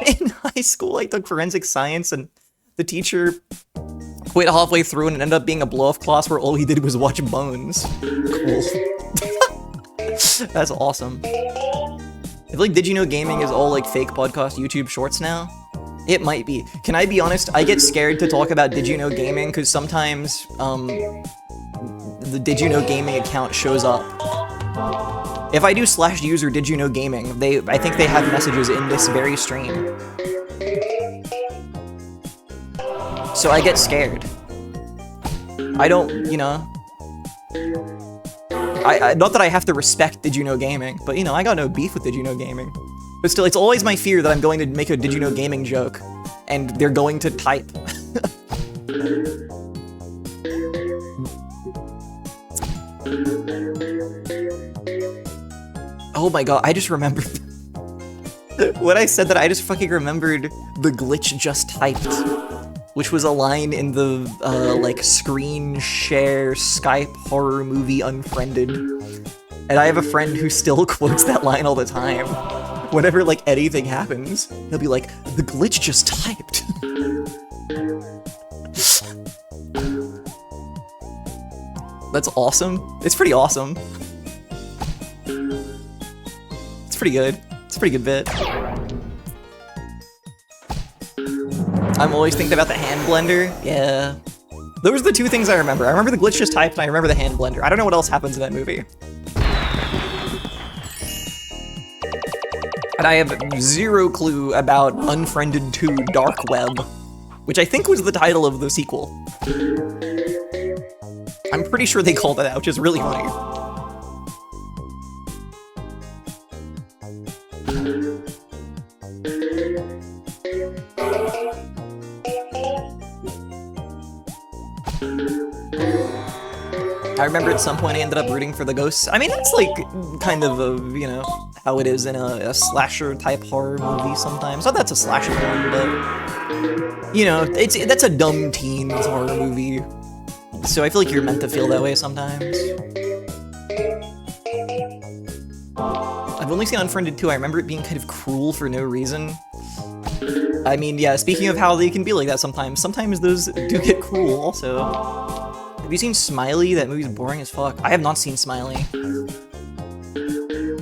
In high school, I took forensic science, and the teacher quit halfway through and it ended up being a blow-off class where all he did was watch Bones. Cool. That's awesome. I feel like Did You Know Gaming is all like fake podcast YouTube shorts now? It might be. Can I be honest? I get scared to talk about Did You Know Gaming because sometimes the Did You Know Gaming account shows up. If I do /user Did You Know Gaming, I think they have messages in this very stream. So I get scared. I don't, you know... not that I have to respect Did You Know Gaming, but you know, I got no beef with Did You Know Gaming. But still, it's always my fear that I'm going to make a Did You Know Gaming joke, and they're going to type. Oh my god, I just remembered. When I said that, I just fucking remembered the glitch just typed, which was a line in the, like, screen share Skype horror movie Unfriended. And I have a friend who still quotes that line all the time. Whenever, like, anything happens, he'll be like, the glitch just typed. That's awesome. It's pretty awesome. It's pretty good. It's a pretty good bit. I'm always thinking about the hand blender. Yeah. Those are the two things I remember. I remember the glitch just typed, and I remember the hand blender. I don't know what else happens in that movie. And I have zero clue about Unfriended 2 Dark Web, which I think was the title of the sequel. I'm pretty sure they called it out, which is really funny. I remember at some point I ended up rooting for the ghosts. I mean, that's like kind of a, you know, how it is in a slasher type horror movie sometimes. Not that's a slasher one, but you know, that's a dumb teen horror movie. So I feel like you're meant to feel that way sometimes. I've only seen Unfriended 2. I remember it being kind of cruel for no reason. I mean, yeah, speaking of how they can be like that sometimes, sometimes those do get cruel also. Have you seen Smiley? That movie's boring as fuck. I have not seen Smiley.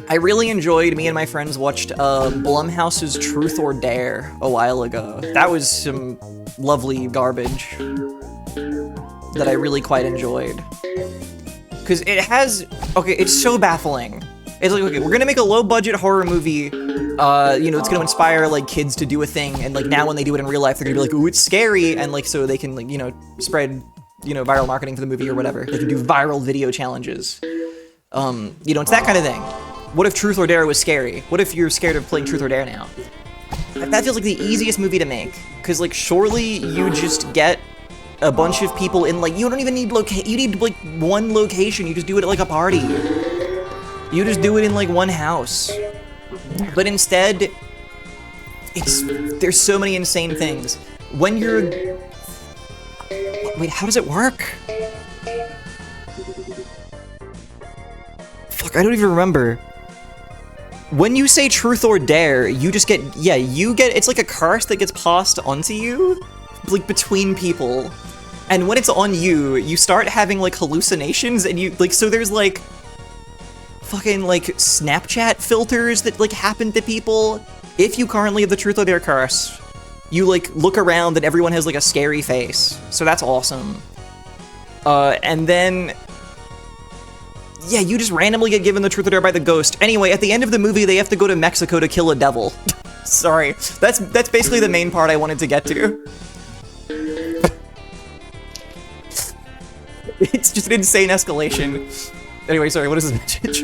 I really enjoyed, me and my friends watched Blumhouse's Truth or Dare a while ago. That was some lovely garbage that I really quite enjoyed. Because it has, okay, it's so baffling. It's like, okay, we're gonna make a low-budget horror movie, you know, it's gonna inspire, like, kids to do a thing, and, like, now when they do it in real life, they're gonna be like, ooh, it's scary, and, like, so they can, like, you know, spread, you know, viral marketing for the movie or whatever. They can do viral video challenges. You know, it's that kind of thing. What if Truth or Dare was scary? What if you're scared of playing Truth or Dare now? That feels like the easiest movie to make. Because, like, surely you just get a bunch of people in, like, you don't even need you need, like, one location. You just do it at, like, a party. You just do it in, like, one house. But instead, there's so many insane things. When you're... Wait, how does it work? Fuck, I don't even remember. When you say Truth or Dare, you just get, yeah, it's like a curse that gets passed onto you, like, between people. And when it's on you, you start having, like, hallucinations, and you, like, so there's, like, fucking, like, Snapchat filters that, like, happen to people. If you currently have the Truth or Dare curse, you, like, look around and everyone has, like, a scary face. So that's awesome. And then... yeah, you just randomly get given the Truth or Dare by the ghost. Anyway, at the end of the movie, they have to go to Mexico to kill a devil. Sorry. That's basically the main part I wanted to get to. It's just an insane escalation. Anyway, sorry, what is this message?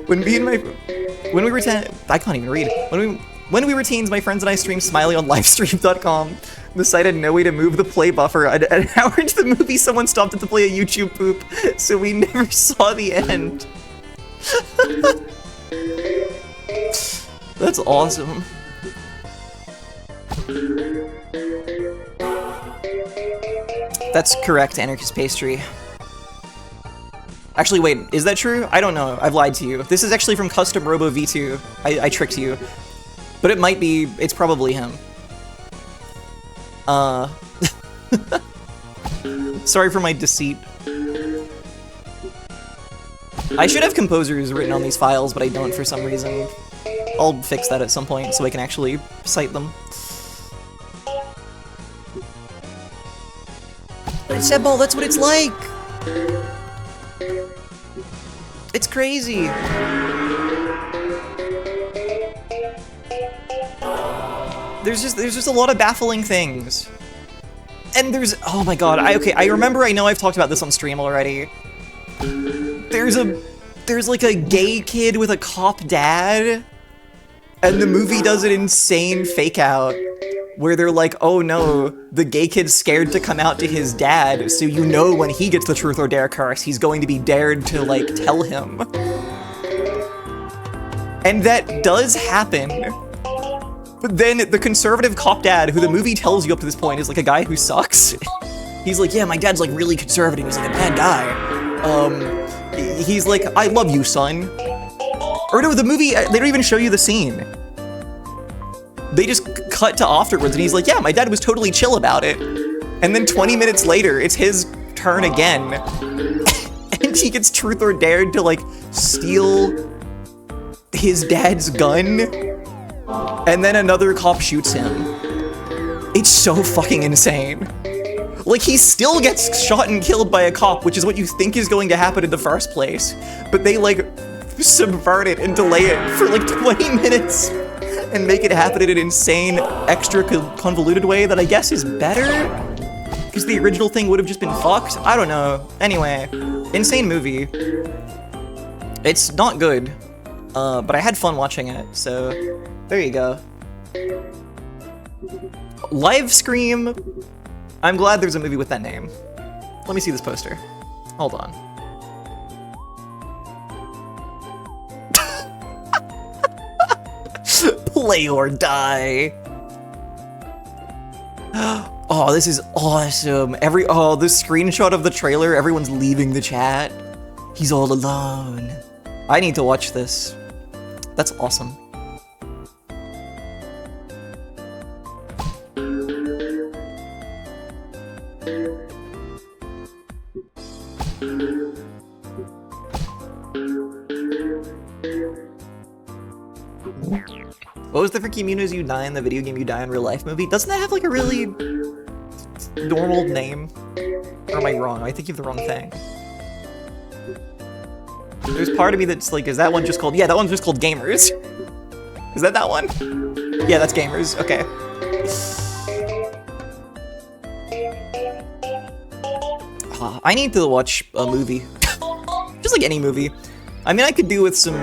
When we were I can't even read. When we were teens, my friends and I streamed Smiley on livestream.com. The site had no way to move the play buffer. An hour into the movie, someone stopped it to play a YouTube poop, so we never saw the end. That's awesome. That's correct, Anarchist Pastry. Actually, wait, is that true? I don't know. I've lied to you. This is actually from Custom Robo V2. I tricked you. But it might be, it's probably him. Sorry for my deceit. I should have composers written on these files, but I don't for some reason. I'll fix that at some point so I can actually cite them. Seball, that's what it's like! It's crazy! There's just a lot of baffling things. And there's, oh my god, I know I've talked about this on stream already. There's a there's like a gay kid with a cop dad, and the movie does an insane fake out where they're like, oh no, the gay kid's scared to come out to his dad, so you know when he gets the truth or dare curse, he's going to be dared to like tell him. And that does happen. But then the conservative cop dad, who the movie tells you up to this point is like a guy who sucks. He's like, yeah, my dad's like really conservative, he's like a bad guy. He's like, I love you, son. Or no, the movie, they don't even show you the scene. They just cut to afterwards and he's like, yeah, my dad was totally chill about it. And then 20 minutes later, it's his turn again. And he gets truth or dared to like steal his dad's gun. And then another cop shoots him. It's so fucking insane. Like, he still gets shot and killed by a cop, which is what you think is going to happen in the first place. But they like subvert it and delay it for like 20 minutes. And make it happen in an insane, extra convoluted way that I guess is better? Because the original thing would have just been fucked? I don't know. Anyway, insane movie. It's not good, but I had fun watching it, so there you go. Live Scream. I'm glad there's a movie with that name. Let me see this poster. Hold on. Play or die. Oh, this is awesome. Oh, this screenshot of the trailer, everyone's leaving the chat. He's all alone. I need to watch this. That's awesome. What was the freaking Munoz You Die in the video game You Die in Real Life movie? Doesn't that have like a really normal name? Or am I wrong? I think you have the wrong thing. There's part of me that's like, is that one just called, yeah, that one's just called Gamers. Is that one? Yeah, that's Gamers, okay. I need to watch a movie. Just like any movie. I mean, I could do with some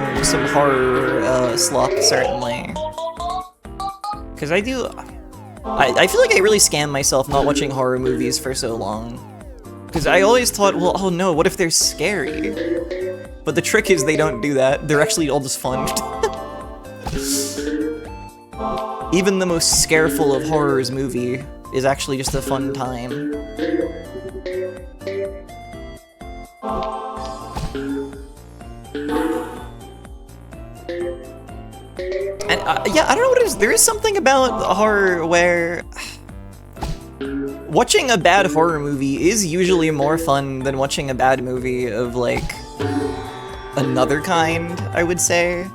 horror slop, certainly. Because I feel like I really scammed myself not watching horror movies for so long. Because I always thought, well, oh no, what if they're scary? But the trick is they don't do that. They're actually all just fun. Even the most scareful of horrors movie is actually just a fun time. And yeah, I don't know what it is. There is something about horror where watching a bad horror movie is usually more fun than watching a bad movie of like another kind, I would say.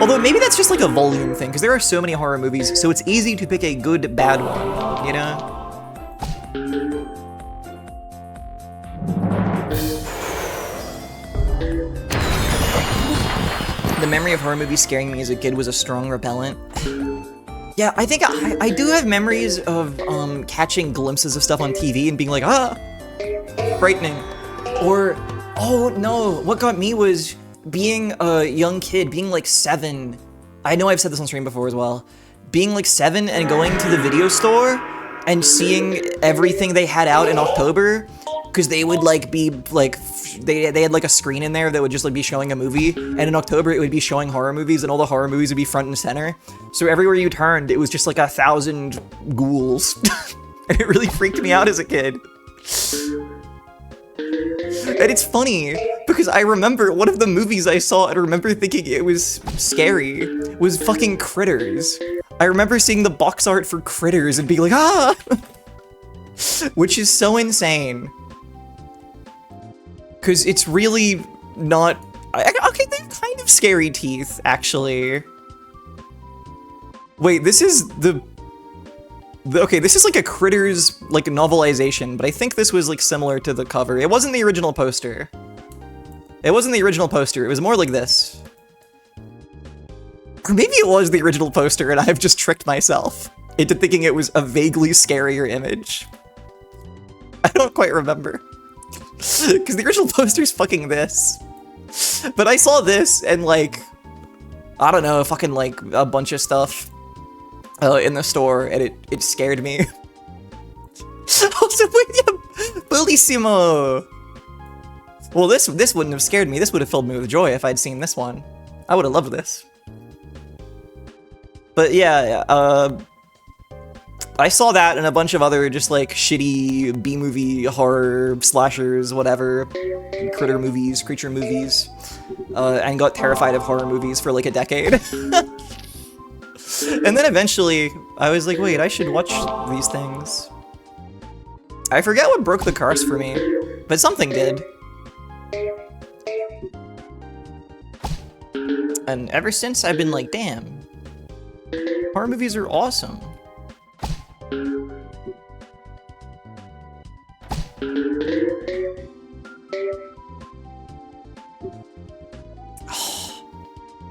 Although maybe that's just like a volume thing, because there are so many horror movies, so it's easy to pick a good bad one, you know? The memory of horror movies scaring me as a kid was a strong repellent. Yeah, I think I do have memories of catching glimpses of stuff on TV and being like, ah, frightening. Or, oh no, what got me was being a young kid, being like 7. I know I've said this on stream before as well. Being like 7 and going to the video store and seeing everything they had out in October, because they would like be like, they had like a screen in there that would just like be showing a movie, and in October it would be showing horror movies, and all the horror movies would be front and center. So everywhere you turned, it was just like 1,000 ghouls. And it really freaked me out as a kid. And it's funny, because I remember one of the movies I saw and I remember thinking it was scary was fucking Critters. I remember seeing the box art for Critters and being like, ah! Which is so insane. Because it's really not... Okay, they have kind of scary teeth, actually. Wait, this is okay, this is like a Critters, like, novelization, but I think this was, like, similar to the cover. It wasn't the original poster. It wasn't the original poster, it was more like this. Or maybe it was the original poster and I've just tricked myself into thinking it was a vaguely scarier image. I don't quite remember. Because the original poster's fucking this. But I saw this and like, I don't know, fucking like a bunch of stuff in the store, and it scared me. Also, yeah, bellissimo. Well, this wouldn't have scared me. This would have filled me with joy if I'd seen this one. I would have loved this. But yeah, I saw that and a bunch of other just like shitty B-movie horror slashers, whatever, critter movies, creature movies, and got terrified of horror movies for like a decade. And then eventually I was like, wait, I should watch these things. I forget what broke the curse for me, but something did. And ever since I've been like, damn, horror movies are awesome.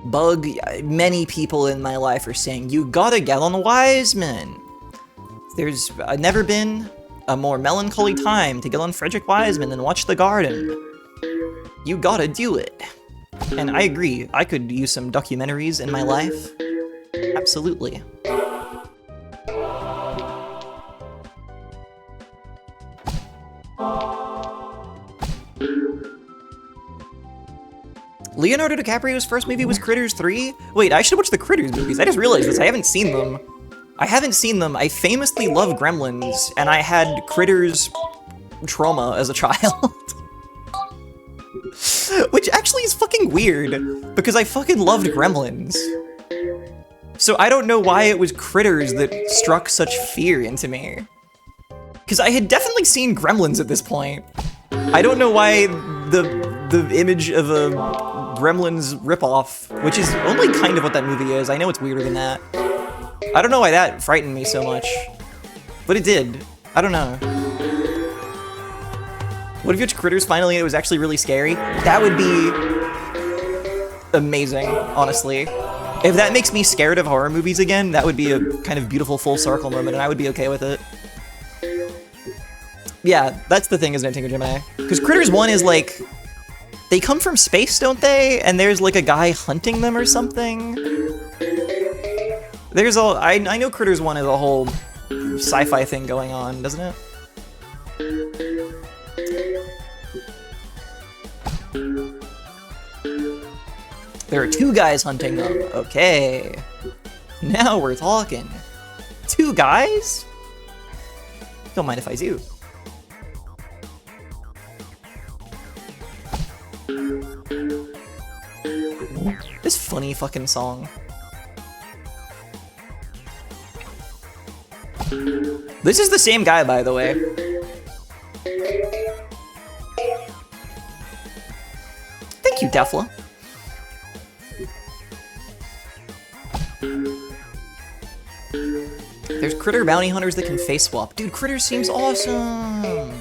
Bug, many people in my life are saying, you gotta get on Wiseman. There's never been a more melancholy time to get on Frederick Wiseman than watch The Garden. You gotta do it. And I agree, I could use some documentaries in my life. Absolutely. Leonardo DiCaprio's first movie was Critters 3? Wait, I should watch the Critters movies. I just realized this. I haven't seen them. I famously love Gremlins, and I had Critters trauma as a child. Which actually is fucking weird, because I fucking loved Gremlins. So I don't know why it was Critters that struck such fear into me. Because I had definitely seen Gremlins at this point. I don't know why the image of a Gremlins ripoff, which is only kind of what that movie is. I know it's weirder than that. I don't know why that frightened me so much. But it did. I don't know. What if you watch Critters finally and it was actually really scary? That would be amazing, honestly. If that makes me scared of horror movies again, that would be a kind of beautiful full circle moment, and I would be okay with it. Yeah, that's the thing, isn't it, Tinker Gemini? Because Critters 1 is like, they come from space, don't they? And there's like a guy hunting them or something? There's a, I know Critters 1 is a whole sci-fi thing going on, doesn't it? There are two guys hunting them. Okay. Now we're talking. Two guys? Don't mind if I do. This funny fucking song. This is the same guy, by the way. Thank you, Defla. There's critter bounty hunters that can face swap. Dude, Critter seems awesome!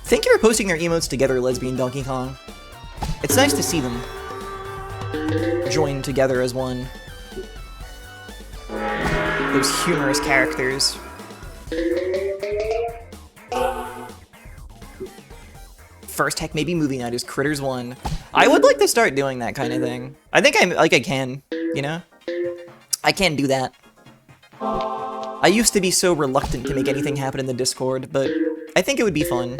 Thank you for posting their emotes together, Lesbian Donkey Kong. It's nice to see them join together as one. Those humorous characters. First HECKMAYBE movie night is Critters 1. I would like to start doing that kind of thing. I think I can, you know? I can do that. I used to be so reluctant to make anything happen in the Discord, but I think it would be fun.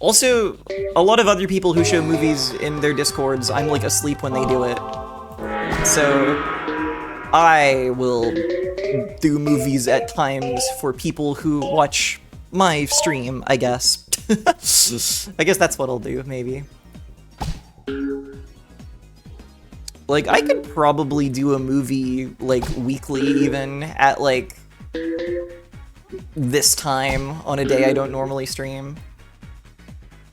Also, a lot of other people who show movies in their Discords, I'm like asleep when they do it. So, I will do movies at times for people who watch my stream, I guess. I guess that's what I'll do, maybe. Like, I could probably do a movie, like, weekly even, at, like, this time on a day I don't normally stream.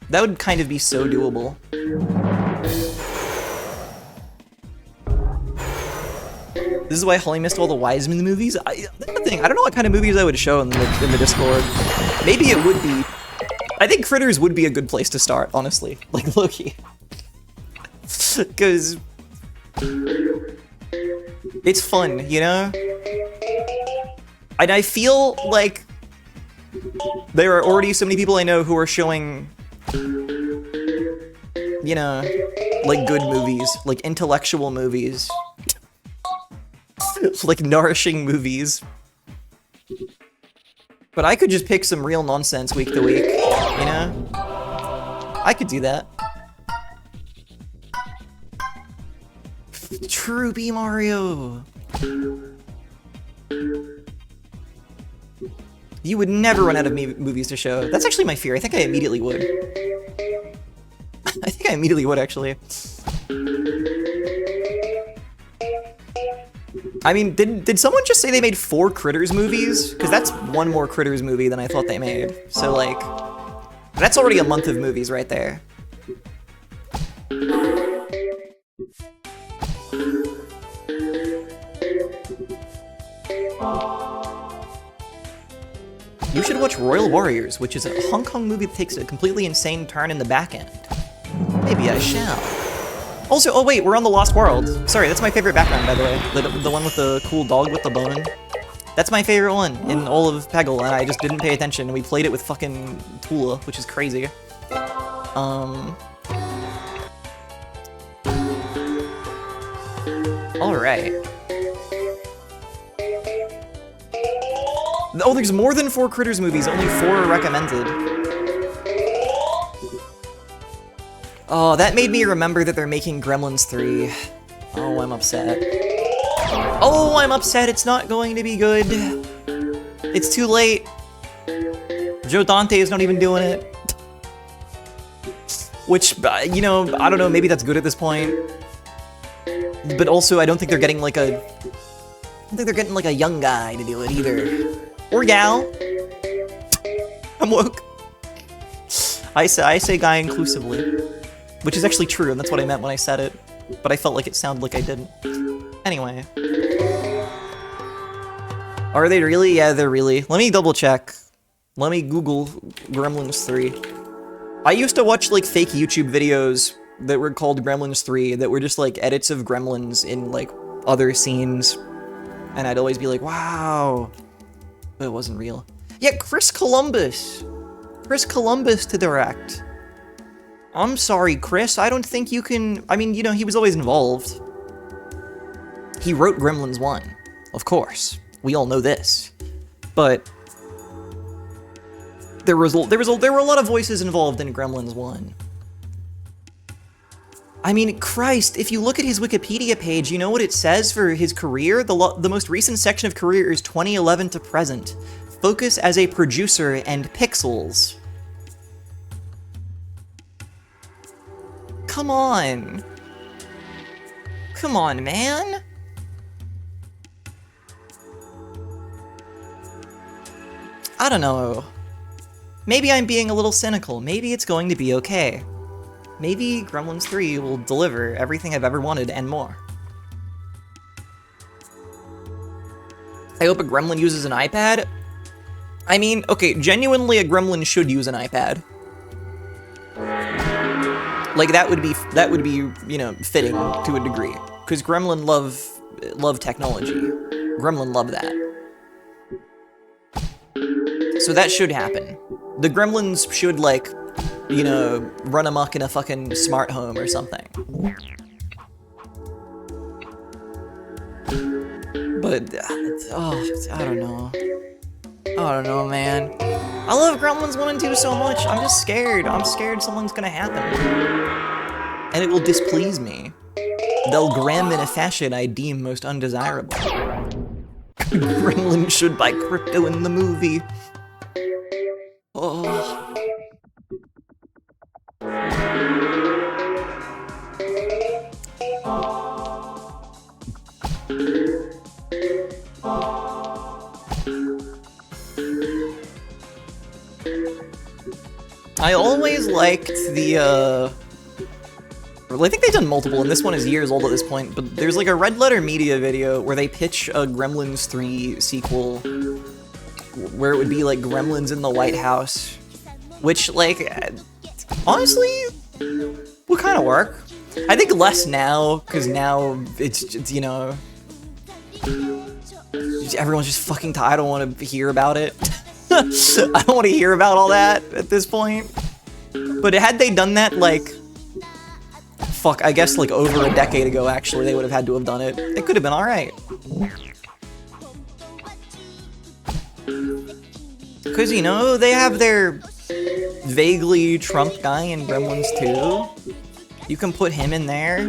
That would kind of be so doable. This is why Holly missed all the Wiseman movies? That's the thing, I don't know what kind of movies I would show in the Discord. Maybe it would be. I think Critters would be a good place to start, honestly. Like, low-key. Because it's fun, you know? And I feel like there are already so many people I know who are showing, you know, like good movies, like intellectual movies, like nourishing movies. But I could just pick some real nonsense week to week, you know? I could do that. True B Mario! You would never run out of movies to show. That's actually my fear. I think I immediately would. I think I immediately would, actually. I mean, did someone just say they made 4 Critters movies? Because that's one more Critters movie than I thought they made. So, like, that's already a month of movies right there. You should watch Royal Warriors, which is a Hong Kong movie that takes a completely insane turn in the back end. Maybe I shall. Also, oh wait, we're on the Lost World. Sorry, that's my favorite background, by the way. The one with the cool dog with the bone. That's my favorite one in all of Peggle, and I just didn't pay attention. We played it with fucking Tula, which is crazy. Alright. Oh, there's more than 4 Critters movies, only 4 are recommended. Oh, that made me remember that they're making Gremlins 3. Oh, I'm upset. Oh, I'm upset, it's not going to be good. It's too late. Joe Dante is not even doing it. Which, you know, I don't know, maybe that's good at this point. But also, I don't think they're getting like a... I don't think they're getting like a young guy to do it either. Or gal. I'm woke. I say guy inclusively. Which is actually true, and that's what I meant when I said it. But I felt like it sounded like I didn't. Anyway. Are they really? Yeah, they're really. Let me double check. Let me Google Gremlins 3. I used to watch like fake YouTube videos that were called Gremlins 3 that were just like edits of Gremlins in like other scenes. And I'd always be like, wow. But it wasn't real. Yeah, Chris Columbus. Chris Columbus to direct. I'm sorry, Chris. I don't think you can... I mean, you know, he was always involved. He wrote Gremlins 1. Of course. We all know this. But... There were a lot of voices involved in Gremlins 1. I mean, Christ, if you look at his Wikipedia page, you know what it says for his career? The most recent section of career is 2011 to present. Focus as a producer and Pixels. Come on. Come on, man. I don't know. Maybe I'm being a little cynical. Maybe it's going to be okay. Maybe Gremlins 3 will deliver everything I've ever wanted and more. I hope a gremlin uses an iPad. I mean, okay, genuinely a gremlin should use an iPad. Like that would be, you know, fitting to a degree. Because Gremlin love technology. Gremlin love that. So that should happen. The Gremlins should, like, you know, run amok in a fucking smart home or something. But, oh, I don't know. I don't know, man. I love Gremlins 1 and 2 so much, I'm just scared. I'm scared something's gonna happen. And it will displease me. They'll grem in a fashion I deem most undesirable. Gremlin should buy crypto in the movie. Oh. I always liked the, I think they've done multiple, and this one is years old at this point, but there's like a Red Letter Media video where they pitch a Gremlins 3 sequel where it would be like Gremlins in the White House, which, like, honestly, would kind of work. I think less now, because now it's, you know, everyone's just fucking tired. I don't want to hear about it. I don't want to hear about all that at this point. But had they done that, like, fuck, I guess like over a decade ago, actually, they would have had to have done it. It could have been alright. Because, you know, they have their vaguely Trump guy in Gremlins 2. You can put him in there.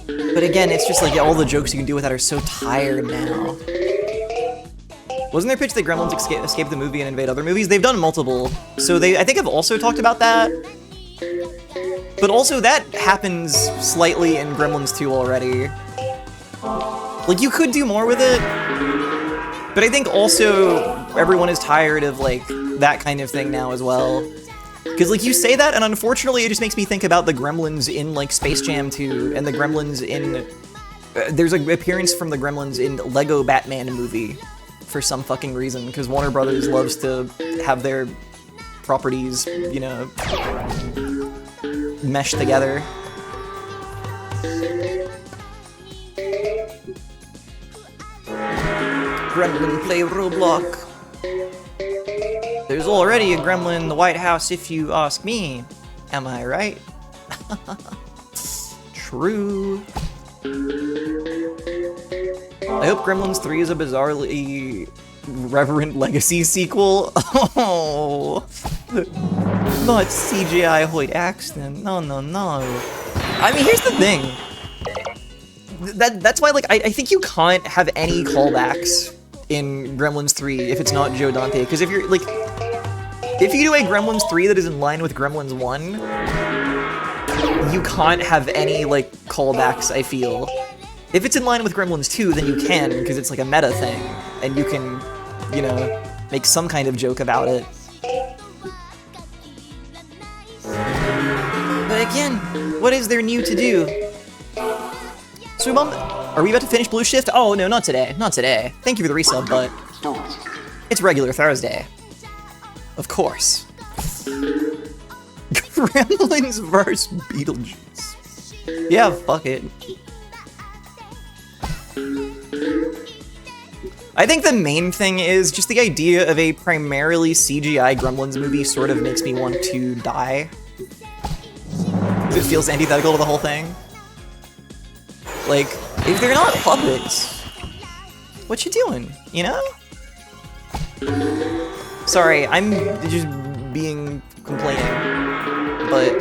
But again, it's just like, yeah, all the jokes you can do with that are so tired now. Wasn't there a pitch that Gremlins escape the movie and invade other movies? They've done multiple. So I think have also talked about that. But also that happens slightly in Gremlins 2 already. Like, you could do more with it. But I think also everyone is tired of, like, that kind of thing now as well. Because, like, you say that, and unfortunately it just makes me think about the Gremlins in, like, Space Jam 2, and the Gremlins in... there's an appearance from the Gremlins in Lego Batman movie, for some fucking reason, because Warner Brothers loves to have their properties, you know, mesh together. Gremlin play Roblox. There's already a gremlin in the White House if you ask me. Am I right? True. I hope Gremlins 3 is a bizarrely reverent legacy sequel. Oh, not CGI Hoyt Axton. No, no, no. I mean, here's the thing. That's why, like, I think you can't have any callbacks in Gremlins 3 if it's not Joe Dante. Because if you're, like, if you do a Gremlins 3 that is in line with Gremlins 1, you can't have any, like, callbacks, I feel. If it's in line with Gremlins 2, then you can, because it's like a meta thing, and you can, you know, make some kind of joke about it. But again, what is there new to do? So, Mom, are we about to finish Blue Shift? Oh, no, not today. Not today. Thank you for the resub, but it's regular Thursday. Of course. Gremlins vs. Beetlejuice. Yeah, fuck it. I think the main thing is just the idea of a primarily CGI Gremlins movie sort of makes me want to die. It feels antithetical to the whole thing. Like, if they're not puppets, what you doing, you know? Sorry, I'm just being complaining, but,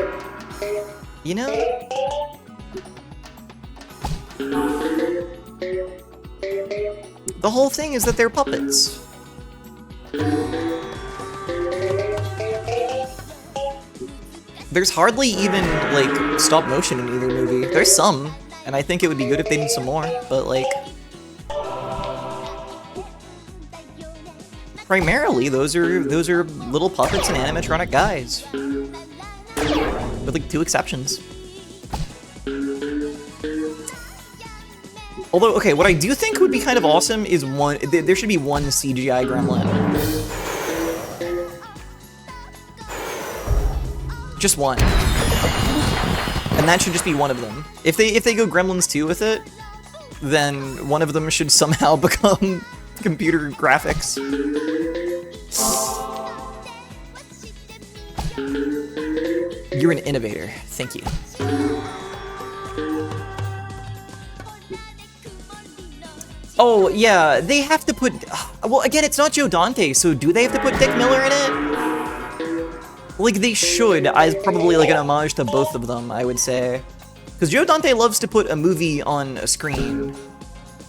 you know? The whole thing is that they're puppets. There's hardly even, like, stop motion in either movie. There's some, and I think it would be good if they did some more, but, like... primarily, those are little puppets and animatronic guys. With, like, 2 exceptions. Although, okay, what I do think would be kind of awesome is there should be one CGI gremlin. Just one. And that should just be one of them. If they go Gremlins 2 with it, then one of them should somehow become computer graphics. You're an innovator. Thank you. Oh, yeah, they have to put... well, again, it's not Joe Dante, so do they have to put Dick Miller in it? Like, they should, as probably like an homage to both of them, I would say. Because Joe Dante loves to put a movie on a screen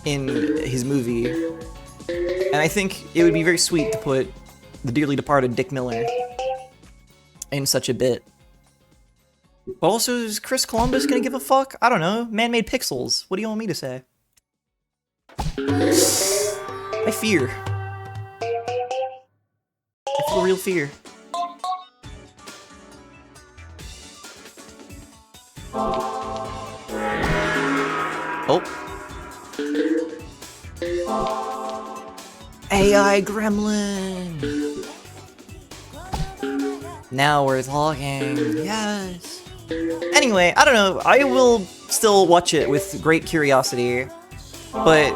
in his movie. And I think it would be very sweet to put the dearly departed Dick Miller in such a bit. But also, is Chris Columbus gonna give a fuck? I don't know. Man-made pixels. What do you want me to say? I fear. I feel real fear. Oh. AI Gremlin! Now we're talking. Yes. Anyway, I don't know. I will still watch it with great curiosity. But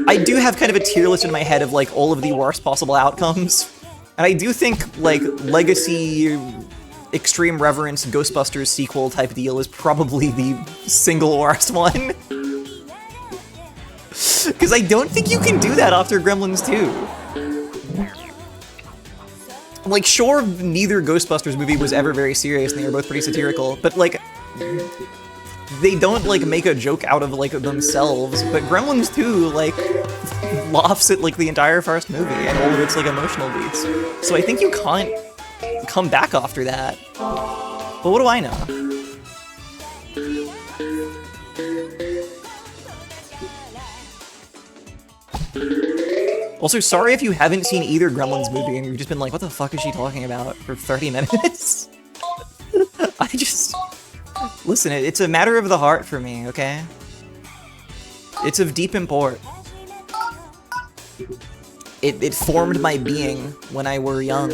I do have kind of a tier list in my head of like all of the worst possible outcomes. And I do think like Legacy, Extreme Reverence, Ghostbusters sequel type deal is probably the single worst one. Because I don't think you can do that after Gremlins 2. Like, sure, neither Ghostbusters movie was ever very serious and they were both pretty satirical, but like, they don't like make a joke out of like themselves, but Gremlins 2 like laughs at like the entire first movie and all of its like emotional beats. So I think you can't come back after that. But what do I know? Also, sorry if you haven't seen either Gremlins movie and you've just been like, what the fuck is she talking about for 30 minutes? I just... Listen, it's a matter of the heart for me, okay? It's of deep import. It formed my being when I were young.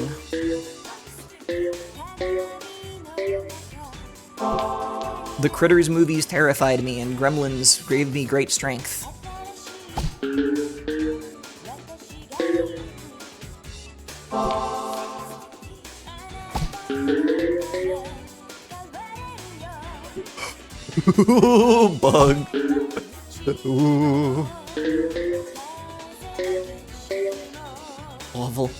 The Critters movies terrified me, and Gremlins gave me great strength. Ooh, bug. Ooh. Awful.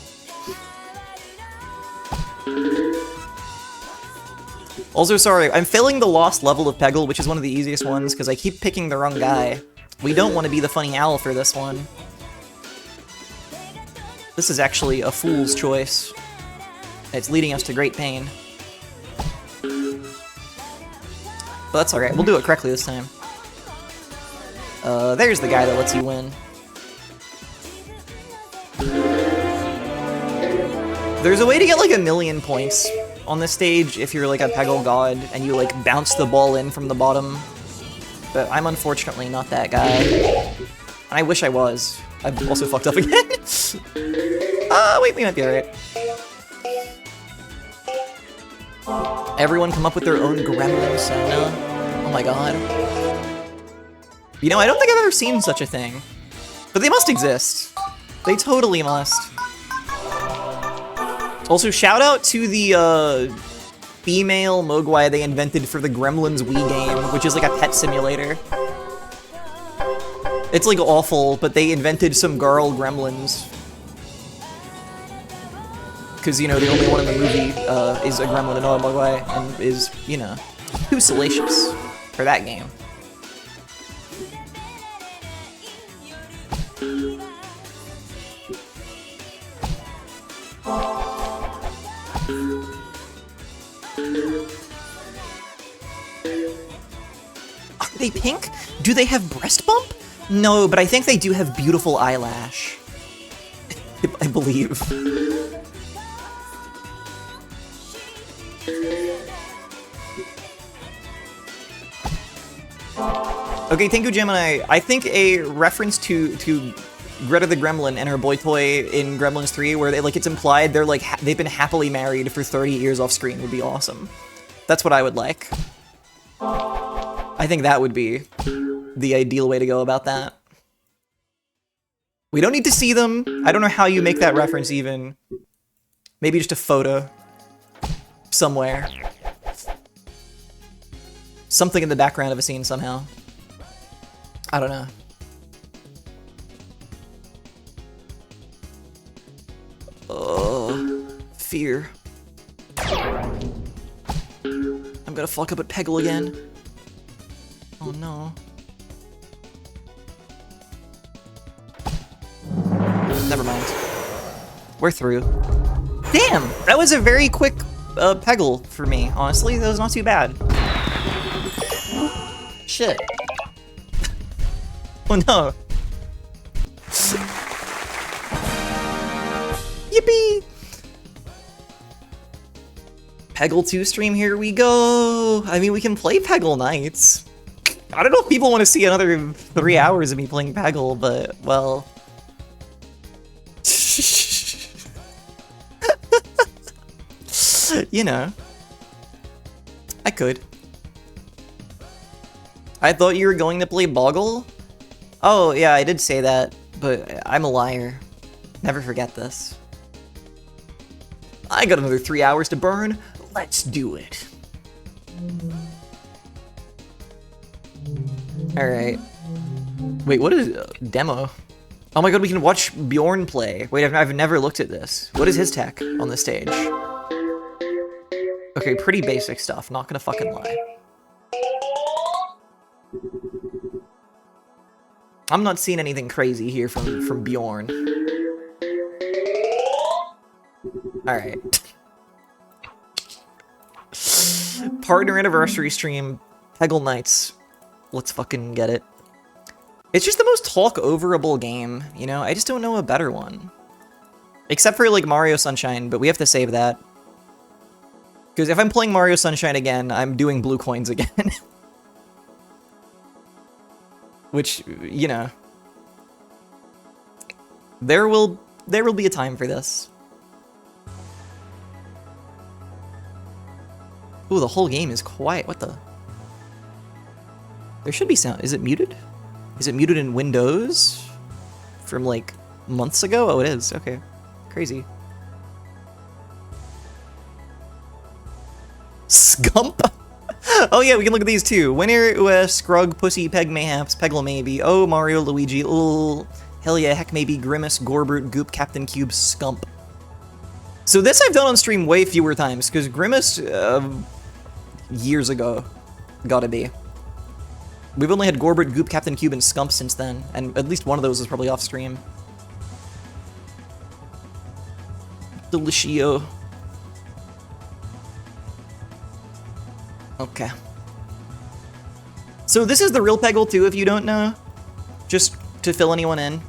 Also, sorry, I'm failing the lost level of Peggle, which is one of the easiest ones, because I keep picking the wrong guy. We don't want to be the funny owl for this one. This is actually a fool's choice. It's leading us to great pain. But that's alright, we'll do it correctly this time. There's the guy that lets you win. There's a way to get like 1,000,000 points on this stage if you're like a Peggle god and you like bounce the ball in from the bottom. But I'm unfortunately not that guy. And I wish I was. I've also fucked up again. Wait, we might be alright. Everyone come up with their own gremlin sauna. Oh my god. You know, I don't think I've ever seen such a thing. But they must exist. They totally must. Also, shout out to the female Mogwai they invented for the Gremlins Wii game, which is like a pet simulator. It's like awful, but they invented some girl gremlins. Because, you know, the only one in the movie is a gremlin and not a Mogwai, and is, you know, too salacious for that game. Are they pink? Do they have breast bump? No, but I think they do have beautiful eyelash. I believe. Okay, thank you, Gemini. I think a reference to Greta the Gremlin and her boy toy in Gremlins 3, where it's implied they're like they've been happily married for 30 years off screen, would be awesome. That's what I would like. I think that would be the ideal way to go about that. We don't need to see them. I don't know how you make that reference even. Maybe just a photo somewhere. Something in the background of a scene somehow. I don't know. Oh, fear. I'm gonna fuck up at Peggle again. Oh no. Never mind. We're through. Damn! That was a very quick Peggle for me, honestly. That was not too bad. Shit. Oh no. Yippee! Peggle 2 stream, here we go! I mean, we can play Peggle nights. I don't know if people want to see another 3 hours of me playing Peggle, but, well... You know. I could. I thought you were going to play Boggle? Oh, yeah, I did say that. but I'm a liar. Never forget this. I got another 3 hours to burn. Let's do it. Alright. Wait, what is demo? Oh my god, we can watch Bjorn play. Wait, I've never looked at this. What is his tech on the stage? Okay, pretty basic stuff, not gonna fucking lie. I'm not seeing anything crazy here from Bjorn. Alright. Partner anniversary stream, Peggle Nights. Let's fucking get it. It's just the most talk-overable game, you know? I just don't know a better one. Except for, like, Mario Sunshine, but we have to save that. Because if I'm playing Mario Sunshine again, I'm doing blue coins again. Which, you know... There will be a time for this. Ooh, the whole game is quiet. What the? There should be sound. Is it muted? Is it muted in Windows? From like months ago? Oh, it is. Okay. Crazy. Scump? Oh yeah, we can look at these too. Winner, Scrug, Pussy, Peg Mayhaps, PeggleMaybe, Oh, Mario, Luigi, Ul, hell yeah, HECKMAYBE, Grimace, Gorebrute, Goop, Captain Cube, Scump. So this I've done on stream way fewer times, because Grimace, years ago, gotta be. We've only had Gorebrute, Goop, Captain Cube, and Scump since then, and at least one of those is probably off stream. Delicio. Okay. So this is the real Peggle too, if you don't know. Just to fill anyone in.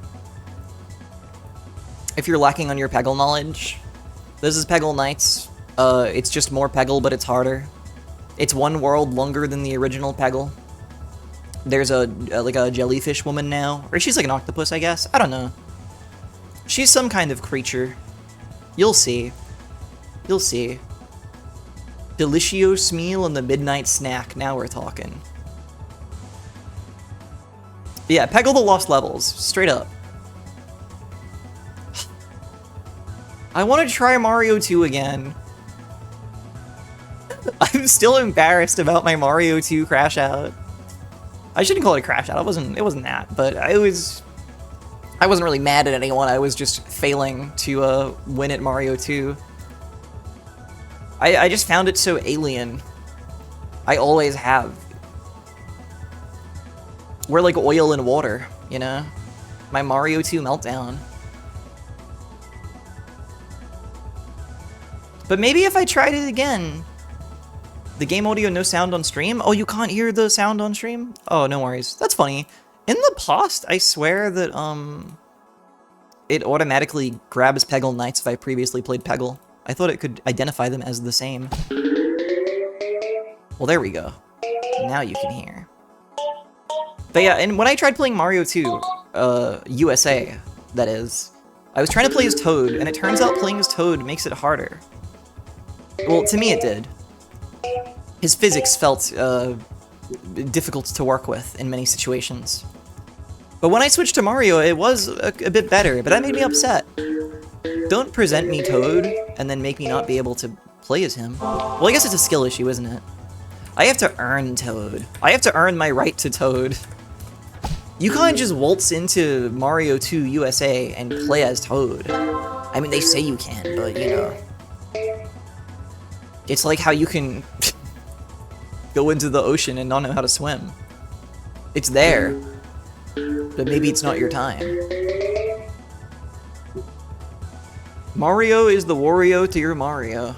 If you're lacking on your Peggle knowledge. This is Peggle Nights. It's just more Peggle, but it's harder. It's one world longer than the original Peggle. There's like a jellyfish woman now. Or she's like an octopus, I guess. I don't know. She's some kind of creature. You'll see. You'll see. Delicious meal and the midnight snack. Now we're talking. Yeah, Peggle the Lost Levels. Straight up. I want to try Mario 2 again. I'm still embarrassed about my Mario 2 crash out. I shouldn't call it a crash out. It wasn't that, but I wasn't really mad at anyone. I was just failing to win at Mario 2. I just found it so alien. I always have. We're like oil and water, you know? My Mario 2 meltdown. But maybe if I tried it again. The game audio, no sound on stream? Oh, you can't hear the sound on stream? Oh, no worries. That's funny. In the past, I swear that, it automatically grabs Peggle Nights if I previously played Peggle. I thought it could identify them as the same. Well, there we go. Now you can hear. But yeah, and when I tried playing Mario 2, USA, that is, I was trying to play as Toad, and it turns out playing as Toad makes it harder. Well, to me it did. His physics felt difficult to work with in many situations. But when I switched to Mario, it was a bit better, but that made me upset. Don't present me Toad, and then make me not be able to play as him. Well, I guess it's a skill issue, isn't it? I have to earn Toad. I have to earn my right to Toad. You can't just waltz into Mario 2 USA and play as Toad. I mean, they say you can, but, you know. It's like how you can go into the ocean and not know how to swim. It's there, but maybe it's not your time. Mario is the Wario to your Mario.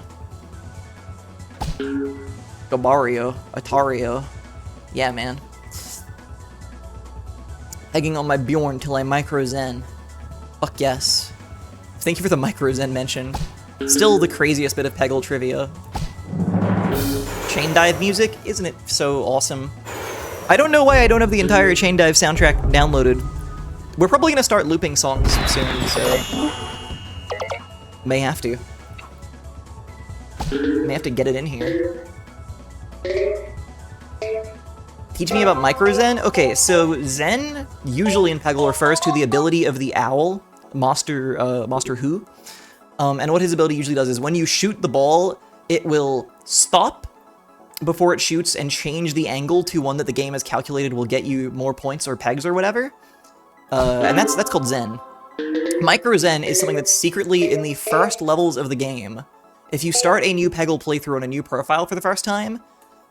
Gabario, Atario. Yeah, man. Egging on my Bjorn till I micro zen. Fuck yes. Thank you for the micro zen mention. Still the craziest bit of Peggle trivia. Chain Dive music, isn't it so awesome? I don't know why I don't have the entire Chain Dive soundtrack downloaded. We're probably gonna start looping songs soon, so... May have to. May have to get it in here. Teach me about micro Zen? Okay, so Zen usually in Peggle refers to the ability of the owl, Master Who. And what his ability usually does is when you shoot the ball, it will stop before it shoots and change the angle to one that the game has calculated will get you more points or pegs or whatever. And that's called Zen. Micro Zen is something that's secretly in the first levels of the game. If you start a new Peggle playthrough on a new profile for the first time,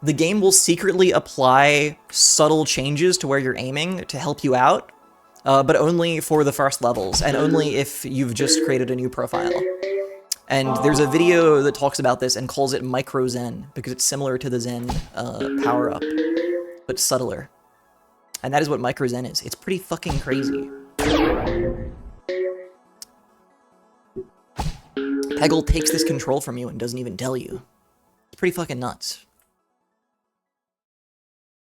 the game will secretly apply subtle changes to where you're aiming to help you out, but only for the first levels, and only if you've just created a new profile. And there's a video that talks about this and calls it Micro Zen, because it's similar to the Zen power-up, but subtler. And that is what Micro Zen is. It's pretty fucking crazy. Peggle takes this control from you and doesn't even tell you. It's pretty fucking nuts.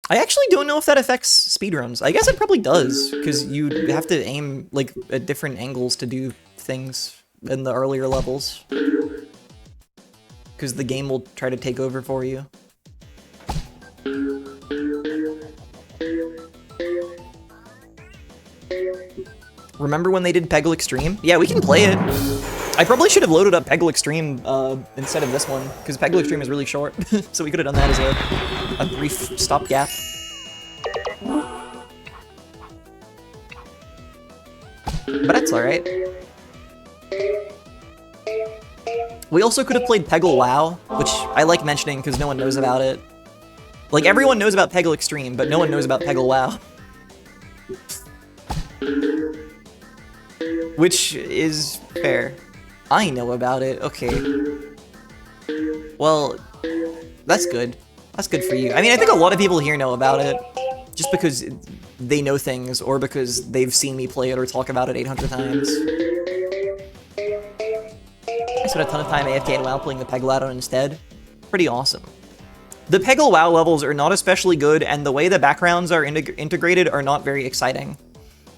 I actually don't know if that affects speedruns. I guess it probably does, because you have to aim like at different angles to do things in the earlier levels. Because the game will try to take over for you. Remember when they did Peggle Extreme? Yeah, we can play it. I probably should have loaded up Peggle Extreme instead of this one, because Peggle Extreme is really short, so we could have done that as a brief stopgap. But that's alright. We also could have played Peggle WoW, which I like mentioning because no one knows about it. Like, everyone knows about Peggle Extreme, but no one knows about Peggle WoW. Which is fair. I know about it, okay. Well, that's good. That's good for you. I mean, I think a lot of people here know about it, just because they know things, or because they've seen me play it or talk about it 800 times. I spent a ton of time AFK and WoW playing the Peggle add-on instead. Pretty awesome. The Peggle WoW levels are not especially good, and the way the backgrounds are integrated are not very exciting.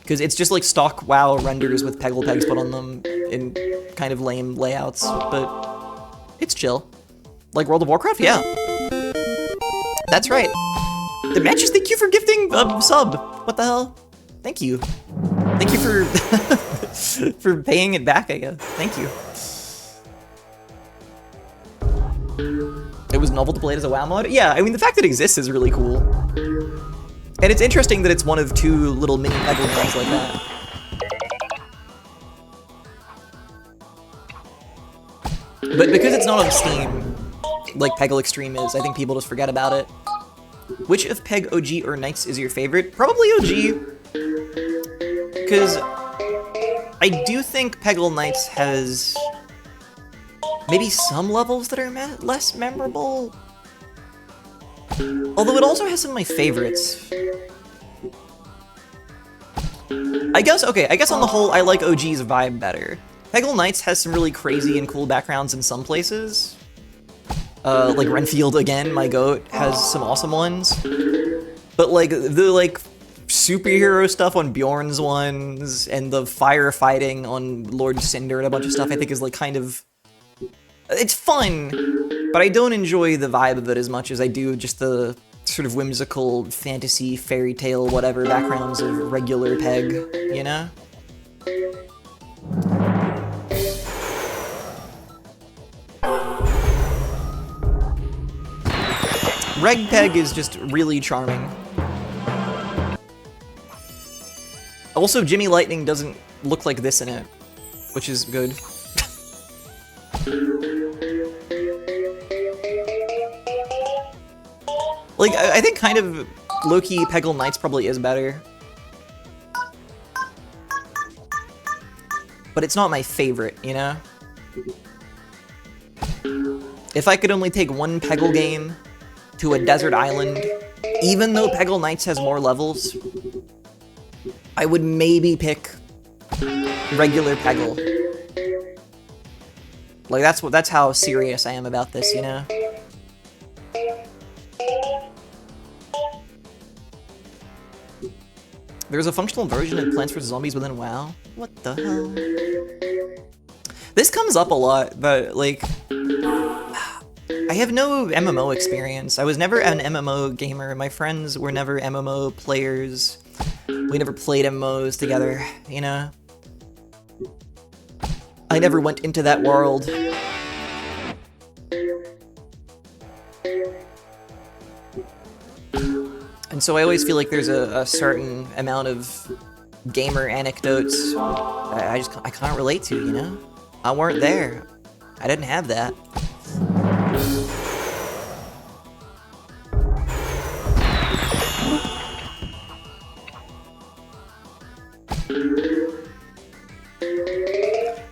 Because it's just like stock WoW renders with Peggle pegs put on them in kind of lame layouts, but it's chill. Like World of Warcraft? Yeah. That's right. The matches, thank you for gifting a sub. What the hell? Thank you. Thank you for for paying it back, I guess. Thank you. It was novel to play it as a WoW mod? Yeah, I mean, the fact that it exists is really cool. And it's interesting that it's one of two little mini Peggle games like that. But because it's not on Steam, like Peggle Extreme is, I think people just forget about it. Which of Peg OG or Knights is your favorite? Probably OG. Because I do think Peggle Knights has maybe some levels that are less memorable. Although it also has some of my favorites. I guess on the whole, I like OG's vibe better. Peggle Knights has some really crazy and cool backgrounds in some places. Like Renfield, again, my goat, has some awesome ones. But like, the superhero stuff on Bjorn's ones, and the firefighting on Lord Cinder and a bunch of stuff I think is like kind of... It's fun, but I don't enjoy the vibe of it as much as I do just the sort of whimsical fantasy, fairy tale, whatever backgrounds of regular Peg, you know? Reg Peg is just really charming. Also, Jimmy Lightning doesn't look like this in it, which is good. Like, I think kind of low-key Peggle Knights probably is better. But it's not my favorite, you know? If I could only take one Peggle game to a desert island, even though Peggle Knights has more levels, I would maybe pick regular Peggle. Like, that's how serious I am about this, you know? There's a functional version of Plants vs. Zombies within WoW? What the hell? This comes up a lot, but, like... I have no MMO experience. I was never an MMO gamer. My friends were never MMO players. We never played MMOs together, you know? I never went into that world. And so I always feel like there's a certain amount of gamer anecdotes I can't relate to, you know? I weren't there. I didn't have that.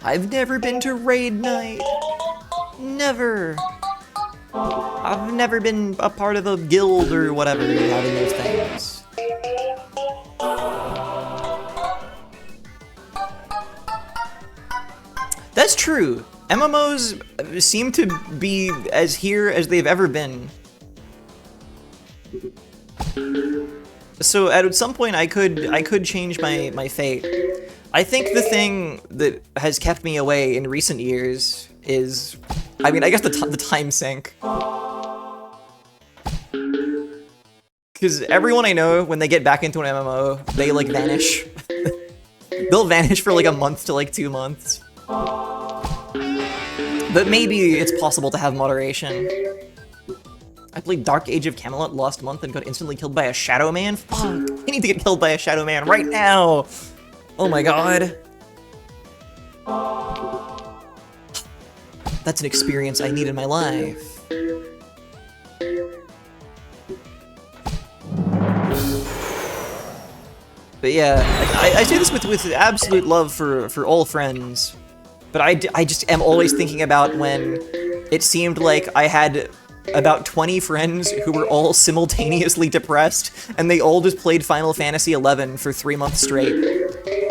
I've never been to raid night. Never. I've never been a part of a guild or whatever having those things. That's true. MMOs seem to be as here as they've ever been. So at some point I could change my fate. I think the thing that has kept me away in recent years is, I mean, I guess the time sink. Because everyone I know, when they get back into an MMO, they like vanish. They'll vanish for like a month to like 2 months. But maybe it's possible to have moderation. I played Dark Age of Camelot last month and got instantly killed by a Shadow Man. Fuck, I need to get killed by a Shadow Man right now. Oh my god. That's an experience I need in my life. But yeah, I say this with absolute love for all friends. But I just am always thinking about when it seemed like I had about 20 friends who were all simultaneously depressed, and they all just played Final Fantasy XI for 3 months straight.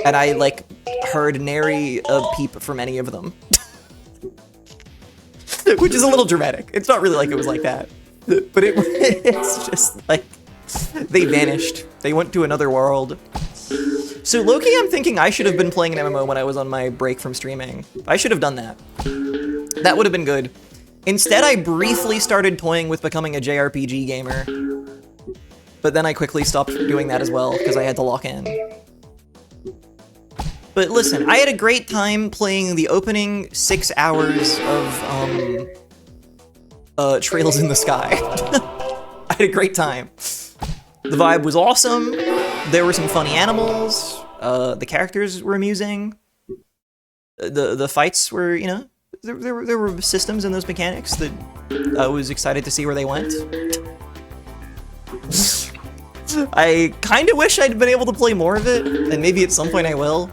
And I, like, heard nary a peep from any of them. Which is a little dramatic. It's not really like it was like that. But it's just, like, they vanished. They went to another world. So low-key, I'm thinking I should have been playing an MMO when I was on my break from streaming. I should have done that. That would have been good. Instead, I briefly started toying with becoming a JRPG gamer. But then I quickly stopped doing that as well, because I had to lock in. But listen, I had a great time playing the opening 6 hours of Trails in the Sky. I had a great time. The vibe was awesome. There were some funny animals. The characters were amusing. The fights were, you know, there were systems in those mechanics that I was excited to see where they went. I kind of wish I'd been able to play more of it, and maybe at some point I will.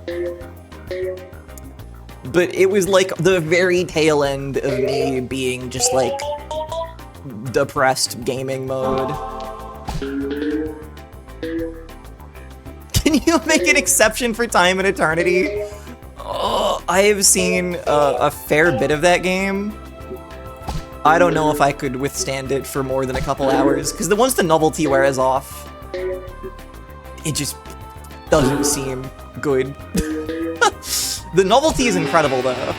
But it was like the very tail end of me being just like depressed gaming mode. Can you make an exception for Time and Eternity? Oh, I have seen a fair bit of that game. I don't know if I could withstand it for more than a couple hours, because once the novelty wears off, it just doesn't seem good. The novelty is incredible, though.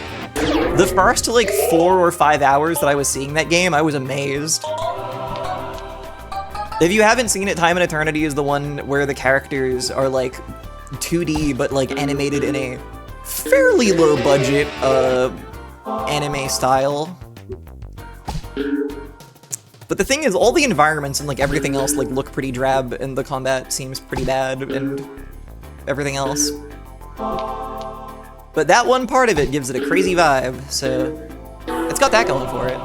The first, like, 4 or 5 hours that I was seeing that game, I was amazed. If you haven't seen it, Time and Eternity is the one where the characters are, like, 2D, but, like, animated in a fairly low-budget, anime style. But the thing is, all the environments and, like, everything else, like, look pretty drab, and the combat seems pretty bad, and everything else. But that one part of it gives it a crazy vibe, so it's got that going for it.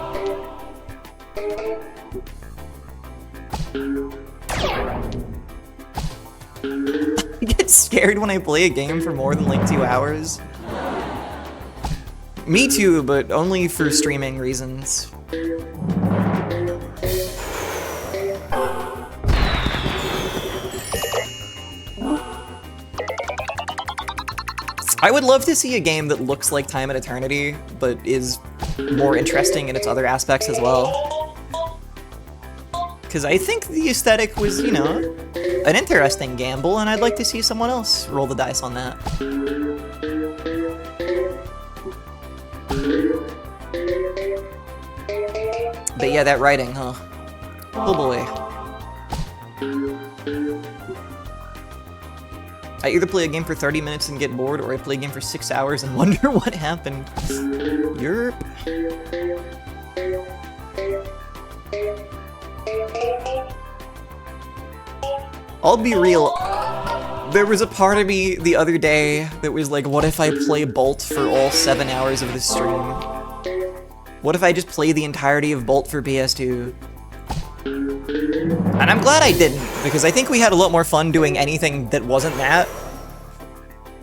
I get scared when I play a game for more than like 2 hours. Me too, but only for streaming reasons. I would love to see a game that looks like Time and Eternity, but is more interesting in its other aspects as well. Because I think the aesthetic was, you know, an interesting gamble, and I'd like to see someone else roll the dice on that. But yeah, that writing, huh? Oh boy. I either play a game for 30 minutes and get bored, or I play a game for 6 hours and wonder what happened. Yerp. I'll be real. There was a part of me the other day that was like, what if I play Bolt for all 7 hours of this stream? What if I just play the entirety of Bolt for PS2? And I'm glad I didn't, because I think we had a lot more fun doing anything that wasn't that.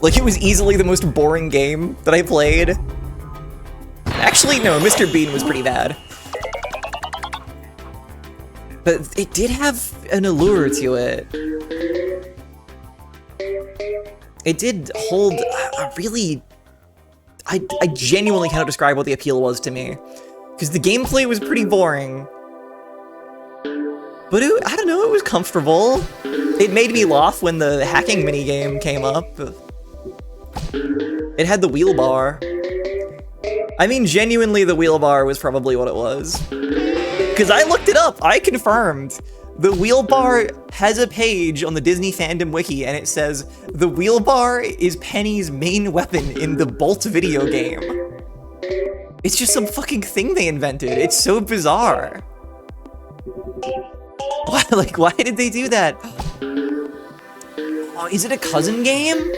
Like, it was easily the most boring game that I played. Actually, no, Mr. Bean was pretty bad. But it did have an allure to it. It did hold a really... I genuinely cannot describe what the appeal was to me. Because the gameplay was pretty boring. But I don't know, it was comfortable. It made me laugh when the hacking minigame came up. It had the wheel bar. I mean, genuinely, the wheel bar was probably what it was. Because I looked it up, I confirmed. The wheel bar has a page on the Disney Fandom Wiki, and it says, the wheel bar is Penny's main weapon in the Bolt video game. It's just some fucking thing they invented. It's so bizarre. Why, like, why did they do that? Oh, is it a cousin game?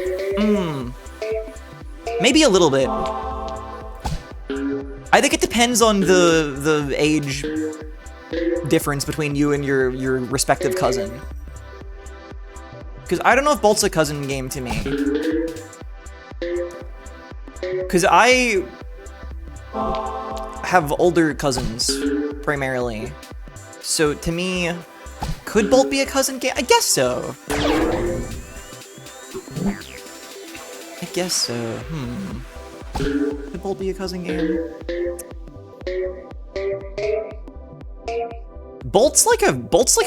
Maybe a little bit. I think it depends on the age difference between you and your respective cousin. Because I don't know if Bolt's a cousin game to me. Because I have older cousins, primarily. So to me, could Bolt be a cousin game? I guess so. I guess so. Could Bolt be a cousin game? Bolt's like a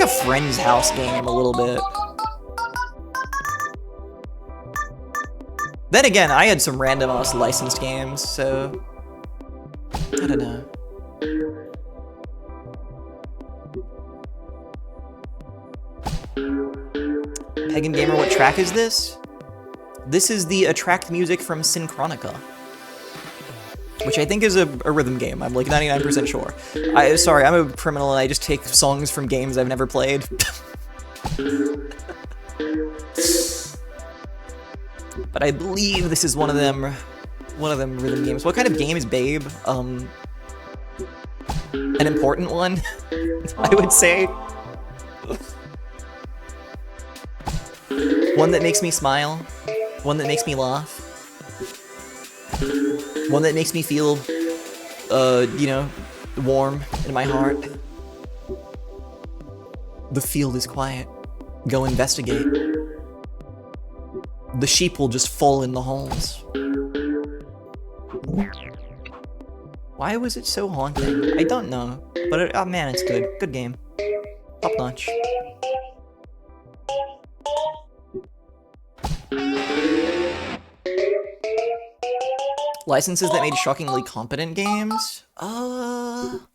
friend's house game a little bit. Then again, I had some random ass licensed games, so I don't know. Pagan Gamer, what track is this? This is the Attract music from Synchronica, which I think is a rhythm game. I'm like 99% sure. Sorry, I'm a criminal and I just take songs from games I've never played. But I believe this is one of them rhythm games. What kind of game is Babe? An important one, I would say. One that makes me smile. One that makes me laugh. One that makes me feel, you know, warm in my heart. The field is quiet. Go investigate. The sheep will just fall in the holes. Why was it so haunting? I don't know. But, oh man, it's good. Good game. Top notch. Licenses that made shockingly competent games? Fuck,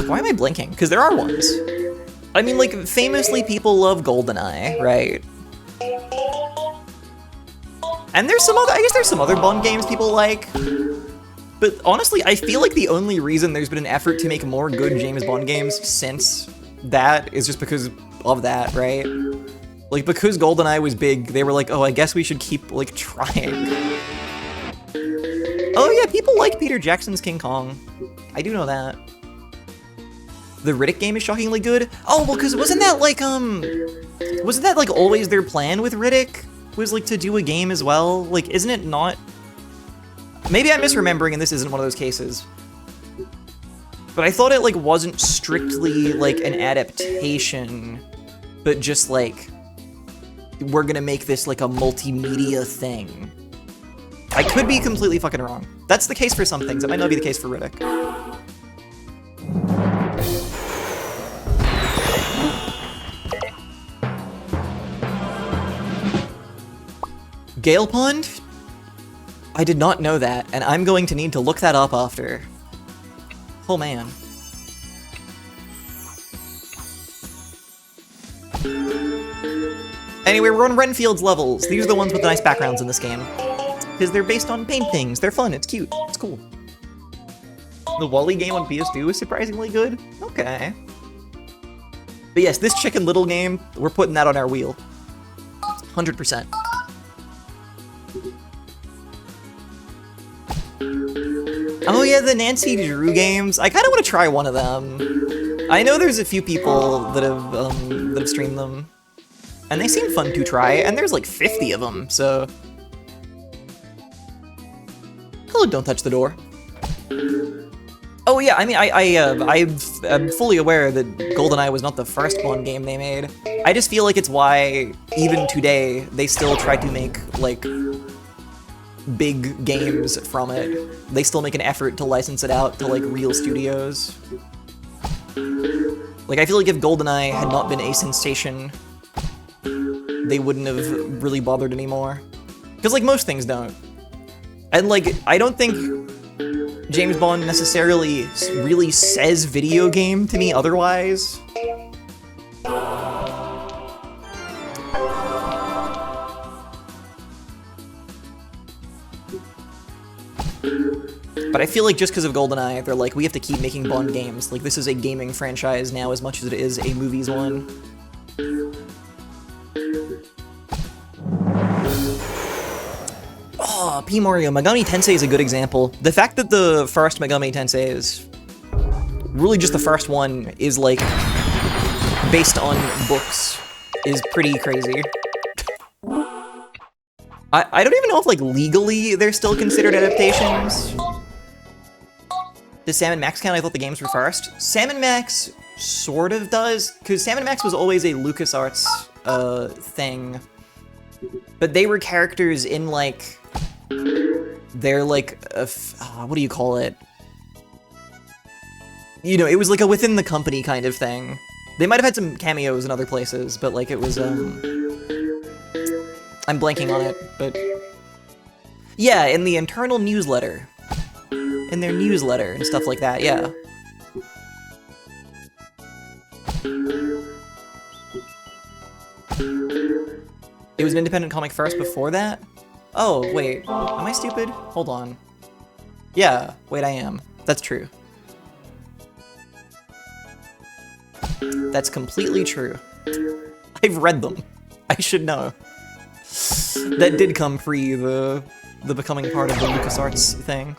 why am I blinking? Because there are ones. I mean, like, famously people love GoldenEye, right? And there's some other, I guess there's some other Bond games people like. But honestly, I feel like the only reason there's been an effort to make more good James Bond games since that is just because of that, right? Like, because GoldenEye was big, they were like, oh, I guess we should keep, like, trying. Oh yeah, people like Peter Jackson's King Kong. I do know that. The Riddick game is shockingly good. Oh, well, because wasn't that, like, always their plan with Riddick? Was, like, to do a game as well? Like, isn't it not? Maybe I'm misremembering and this isn't one of those cases. But I thought it, like, wasn't strictly, like, an adaptation, but just, like, we're gonna make this, like, a multimedia thing. I could be completely fucking wrong. That's the case for some things. It might not be the case for Riddick. Gale Pond? I did not know that, and I'm going to need to look that up after. Oh man. Anyway, we're on Renfield's levels. These are the ones with the nice backgrounds in this game. Because they're based on paintings. They're fun, it's cute, it's cool. The Wally game on PS2 is surprisingly good? Okay. But yes, this Chicken Little game, we're putting that on our wheel. 100%. Oh yeah, the Nancy Drew games. I kind of want to try one of them. I know there's a few people that have streamed them, and they seem fun to try. And there's like 50 of them, so. Hello, don't touch the door. Oh yeah, I mean, I'm fully aware that GoldenEye was not the first Bond game they made. I just feel like it's why, even today, they still try to make, like, big games from it. They still make an effort to license it out to, like, real studios. Like, I feel like if GoldenEye had not been a sensation, they wouldn't have really bothered anymore. Because, like, most things don't. And, like, I don't think James Bond necessarily really says video game to me otherwise. But I feel like just because of GoldenEye, they're like, we have to keep making Bond games. Like, this is a gaming franchise now as much as it is a movies one. Oh, P. Mario, Megami Tensei is a good example. The fact that the first Megami Tensei is really just the first one is, like, based on books is pretty crazy. I don't even know if, like, legally they're still considered adaptations. Does Sam & Max count? I thought the games were first. Sam & Max sort of does, because Sam & Max was always a LucasArts thing. But they were characters in, like, they're like, what do you call it? You know, it was like a within the company kind of thing. They might have had some cameos in other places, but like it was, I'm blanking on it, but yeah, in the internal newsletter. In their newsletter and stuff like that, yeah. It was an independent comic first before that? Oh, wait, am I stupid? Hold on. Yeah, wait, I am. That's true. That's completely true. I've read them. I should know. That did come pre the becoming part of the LucasArts thing.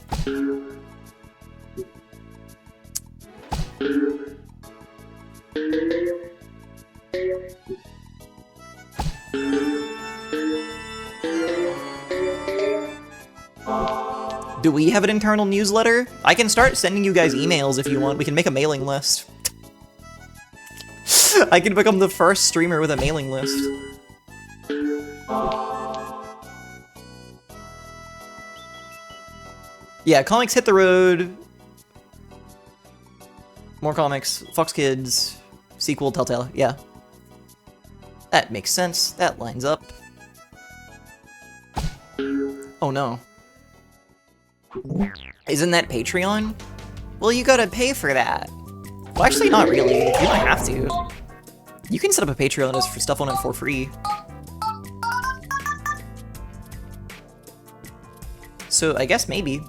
Do we have an internal newsletter? I can start sending you guys emails if you want. We can make a mailing list. I can become the first streamer with a mailing list. Yeah, comics hit the road. More comics. Fox Kids. Sequel, Telltale. Yeah. That makes sense. That lines up. Oh no. Isn't that Patreon? Well, you gotta pay for that. Well, actually, not really. You don't have to. You can set up a Patreon as for stuff on it for free. So, I guess maybe.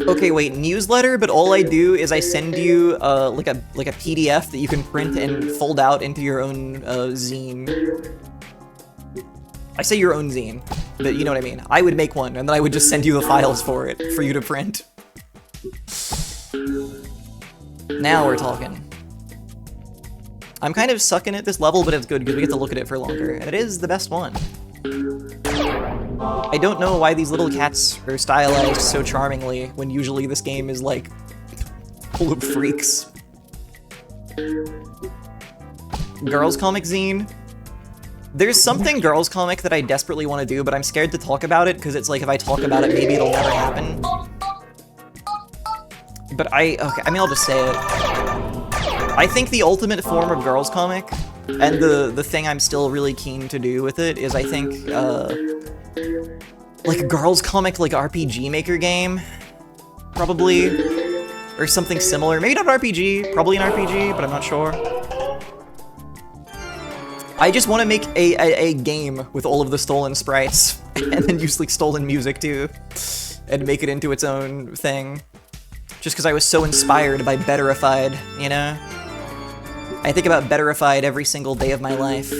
Okay, wait, newsletter, but all I do is I send you like a PDF that you can print and fold out into your own zine. I say your own zine, but you know what I mean. I would make one, and then I would just send you the files for it, for you to print. Now we're talking. I'm kind of sucking at this level, but it's good because we get to look at it for longer, and it is the best one. I don't know why these little cats are stylized so charmingly when usually this game is like full of freaks. Girls comic zine. There's something girls comic that I desperately want to do, but I'm scared to talk about it because it's like if I talk about it, maybe it'll never happen. But okay, I mean, I'll just say it. I think the ultimate form of girls comic, and the thing I'm still really keen to do with it, is I think, like a girls comic, like RPG Maker game, probably, or something similar. Maybe not RPG, probably an RPG, but I'm not sure. I just want to make a game with all of the stolen sprites, and then use like stolen music too, and make it into its own thing. Just because I was so inspired by Betterified, you know? I think about Betterified every single day of my life.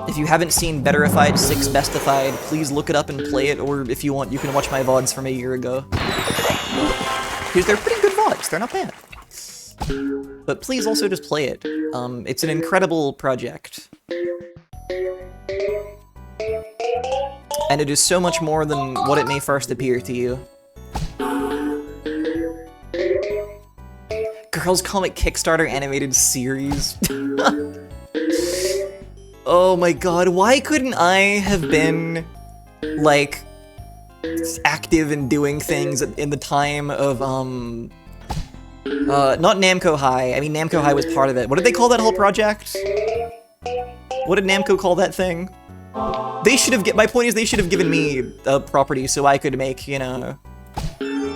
If you haven't seen Betterified 6 Bestified, please look it up and play it, or if you want, you can watch my VODs from a year ago. Because they're pretty good VODs, they're not bad. But please also just play it. It's an incredible project. And it is so much more than what it may first appear to you. Girls Comic Kickstarter animated series. Oh my god, why couldn't I have been, like, active in doing things in the time of, not Namco High. I mean, Namco High was part of it. What did they call that whole project? What did Namco call that thing? They should have, my point is they should have given me a property so I could make, you know,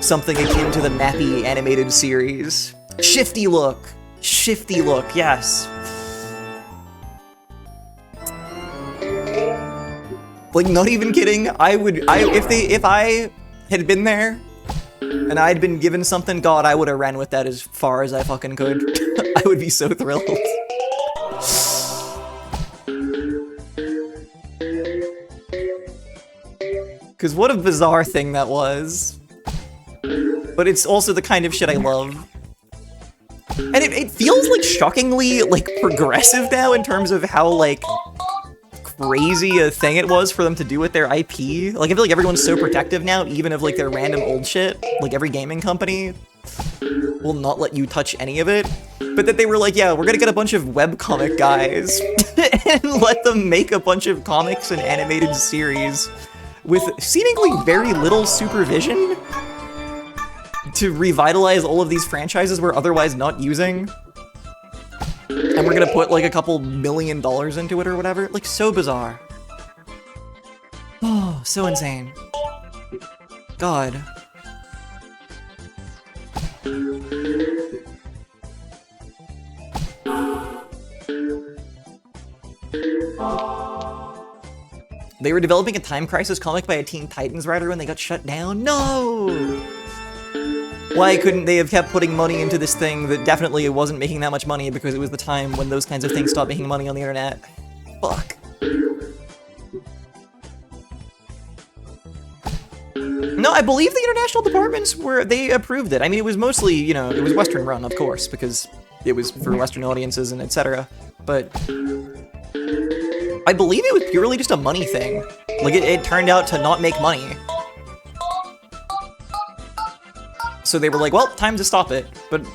something akin to the Mappy animated series. Shifty look, yes. Like, not even kidding, if I had been there, and I'd been given something, god, I would have ran with that as far as I fucking could. I would be so thrilled. Cause what a bizarre thing that was. But it's also the kind of shit I love. And it feels, like, shockingly, like, progressive now in terms of how, like, crazy a thing it was for them to do with their IP. Like, I feel like everyone's so protective now, even of, like, their random old shit. Like, every gaming company will not let you touch any of it. But that they were like, yeah, we're gonna get a bunch of webcomic guys and let them make a bunch of comics and animated series with seemingly very little supervision to revitalize all of these franchises we're otherwise not using. And we're gonna put like a couple $1 million into it or whatever. Like, so bizarre. Oh, so insane. God. They were developing a Time Crisis comic by a Teen Titans writer when they got shut down? No! Why couldn't they have kept putting money into this thing that definitely wasn't making that much money because it was the time when those kinds of things stopped making money on the internet? Fuck. No, I believe the international departments they approved it. I mean, it was mostly, you know, it was Western run, of course, because it was for Western audiences and etc. But I believe it was purely just a money thing. Like, it turned out to not make money. So they were like, well, time to stop it. But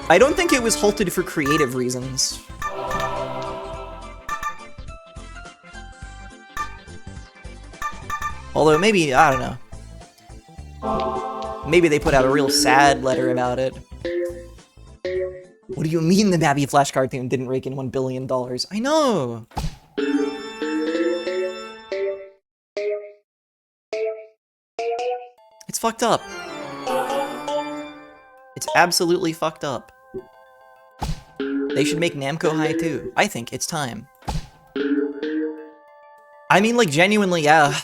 I don't think it was halted for creative reasons. Although maybe, I don't know. Maybe they put out a real sad letter about it. What do you mean the Babby Flash cartoon didn't rake in $1 billion? I know! It's fucked up. It's absolutely fucked up. They should make Namco High too. I think it's time. I mean, like, genuinely, yeah.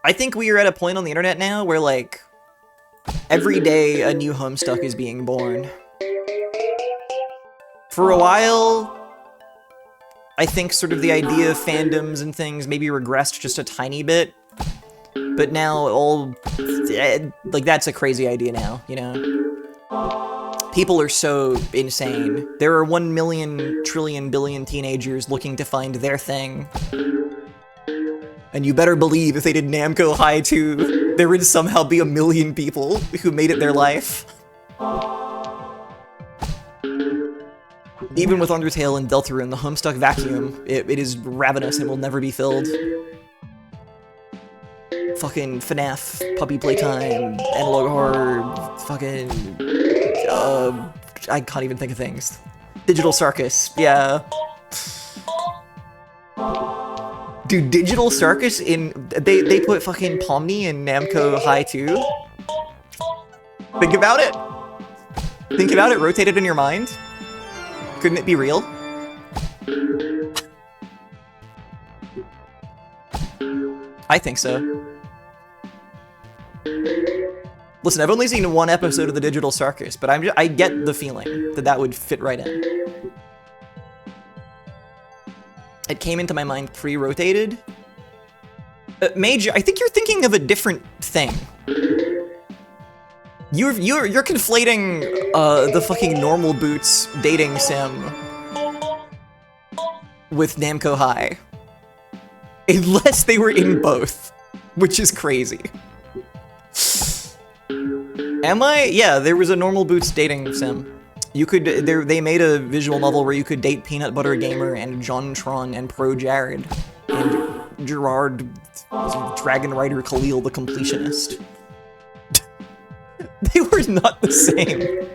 I think we are at a point on the internet now where, like, every day a new Homestuck is being born. For a while, I think sort of the idea of fandoms and things maybe regressed just a tiny bit. But now, like, that's a crazy idea now, you know? People are so insane. There are 1 million trillion billion teenagers looking to find their thing. And you better believe if they did Namco High 2, there would somehow be 1 million people who made it their life. Even with Undertale and Deltarune, the Homestuck vacuum, it is ravenous and will never be filled. Fucking FNAF, Puppy Playtime, Analog Horror, fucking... I can't even think of things. Digital Circus, yeah. Dude, Digital Circus in... They put fucking Pomni in Namco High 2? Think about it. Think about it, rotate it in your mind. Couldn't it be real? I think so. Listen, I've only seen one episode of the Digital Circus, but I get the feeling that that would fit right in. It came into my mind pre-rotated. Mage, I think you're thinking of a different thing. You're conflating the fucking Normal Boots dating sim with Namco High. Unless they were in both, which is crazy. Am I? Yeah, there was a Normal Boots dating sim. You could, they made a visual novel where you could date Peanut Butter Gamer and John Tron and Pro Jared and Gerard Dragon Rider Khalil the Completionist. They were not the same.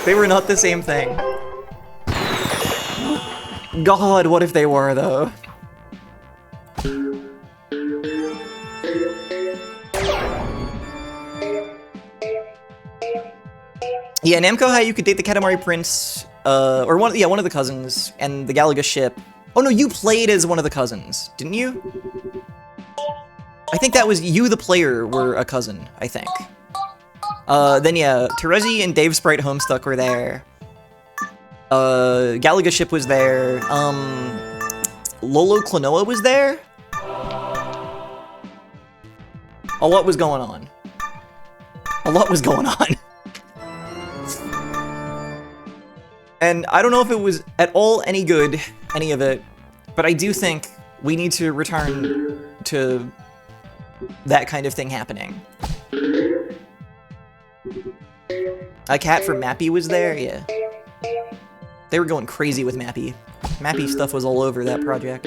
They were not the same thing. God, what if they were, though? Yeah, Namco High, you could date the Katamari Prince, or one of the cousins, and the Galaga ship. Oh no, you played as one of the cousins, didn't you? I think that was you, the player, were a cousin, I think. Then yeah, Terezi and Dave Sprite Homestuck were there. Galaga ship was there. Lolo Klonoa was there? A lot was going on. A lot was going on. And I don't know if it was at all any good, any of it, but I do think we need to return to that kind of thing happening. A cat for Mappy was there, yeah. They were going crazy with Mappy. Mappy stuff was all over that project.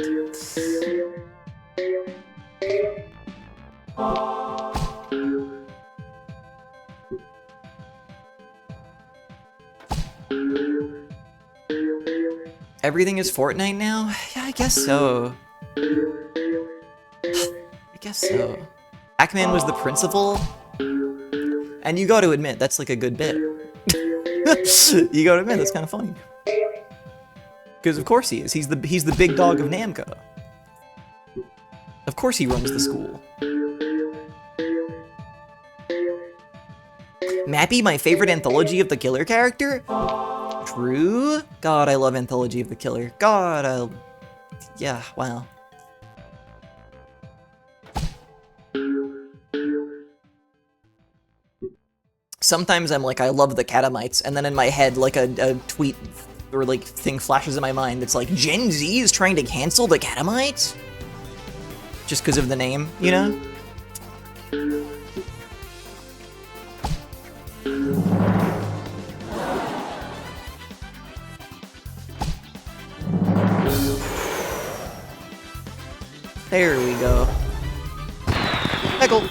Everything is Fortnite now? Yeah, I guess so. I guess so. Pac-Man was the principal? And you gotta admit, that's like a good bit. You gotta admit, that's kind of funny. Because of course he is. He's the big dog of Namco. Of course he runs the school. Mappy, my favorite anthology of the killer character? True? God, I love Anthology of the Killer. God, yeah, wow. Sometimes I'm like, I love the Catamites, and then in my head, like a tweet or like thing flashes in my mind that's like, Gen Z is trying to cancel the Catamites? Just because of the name, you know? There we go. Peggle.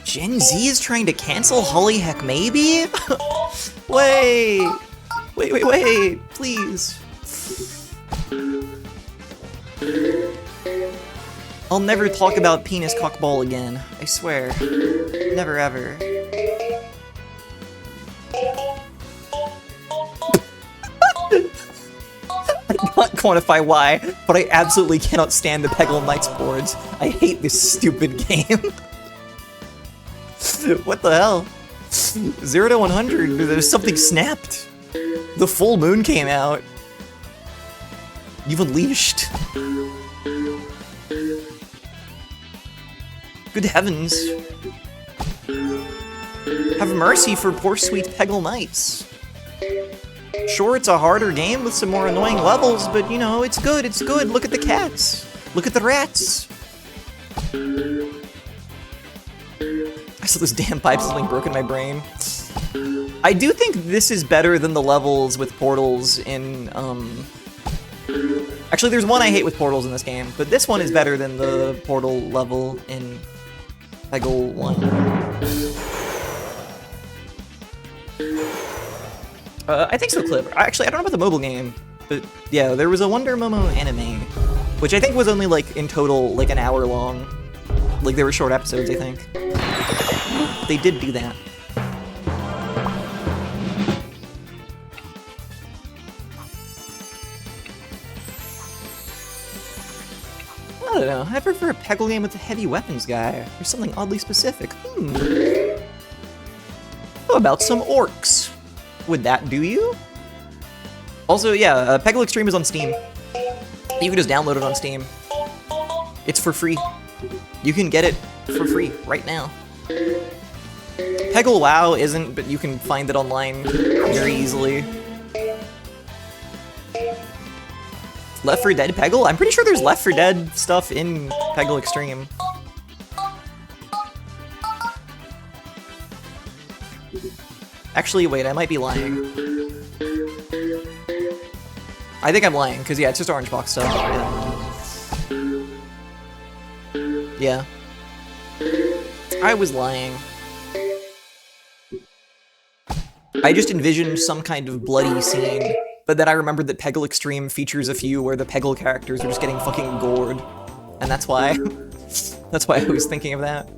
Gen Z is trying to cancel Holy HECKMAYBE? Wait, please. I'll never talk about penis cockball again, I swear. Never ever. I cannot quantify why, but I absolutely cannot stand the Peggle Knights boards. I hate this stupid game. What the hell? 0 to 100, there's something snapped. The full moon came out. You've unleashed. Good heavens. Have mercy for poor sweet Peggle Knights. Sure, it's a harder game with some more annoying levels, but you know, it's good, it's good. Look at the cats. Look at the rats. I saw this damn pipe, something broke in my brain. I do think this is better than the levels with portals in, Actually, there's one I hate with portals in this game, but this one is better than the portal level in Peggle 1. I think so, Clip. Actually, I don't know about the mobile game, but yeah, there was a Wonder Momo anime, which I think was only, like, in total, like, an hour long. Like, they were short episodes, I think. They did do that. I don't know, I prefer a Peggle game with a heavy weapons guy, or something oddly specific. How about some orcs? Would that do you? Also, yeah, Peggle Extreme is on Steam. You can just download it on Steam. It's for free. You can get it for free right now. Peggle WoW isn't, but you can find it online very easily. Left 4 Dead Peggle? I'm pretty sure there's Left 4 Dead stuff in Peggle Extreme. Actually, wait, I might be lying. I think I'm lying, because yeah, it's just orange box stuff. Yeah. I was lying. I just envisioned some kind of bloody scene, but then I remembered that Peggle Extreme features a few where the Peggle characters are just getting fucking gored. And that's why... that's why I was thinking of that.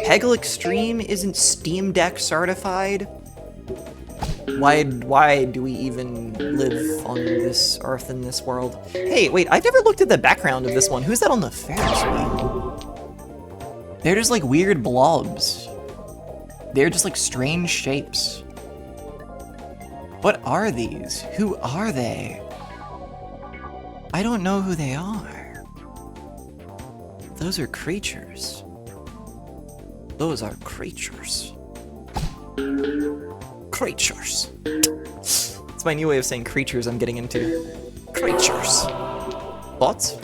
Peggle Extreme isn't Steam Deck certified? Why do we even live on this earth in this world? Hey, wait, I've never looked at the background of this one. Who's that on the Ferris wheel? They're just like weird blobs. They're just like strange shapes. What are these? Who are they? I don't know who they are. Those are creatures. Those are creatures. Creatures. It's my new way of saying creatures I'm getting into. Creatures. Thoughts?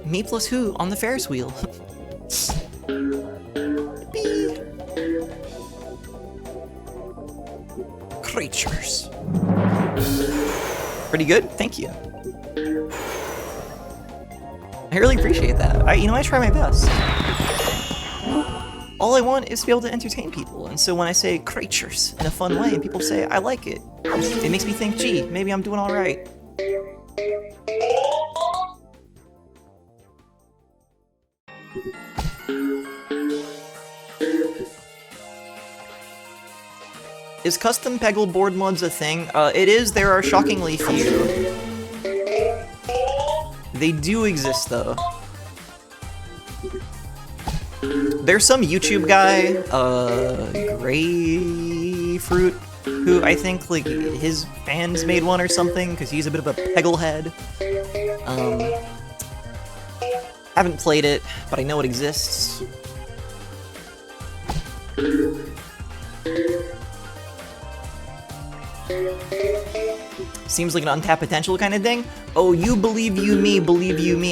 Me plus who on the Ferris wheel? Bee. Creatures. Pretty good, thank you. I really appreciate that. I try my best. All I want is to be able to entertain people, and so when I say creatures in a fun way and people say I like it, it makes me think, gee, maybe I'm doing all right. Is custom Peggle board mods a thing? It is. There are shockingly few. They do exist, though. There's some YouTube guy, Grayfruit, who I think, like, his fans made one or something, because he's a bit of a Peggle head. Haven't played it, but I know it exists. Seems like an untapped potential kind of thing. Oh, you believe you me,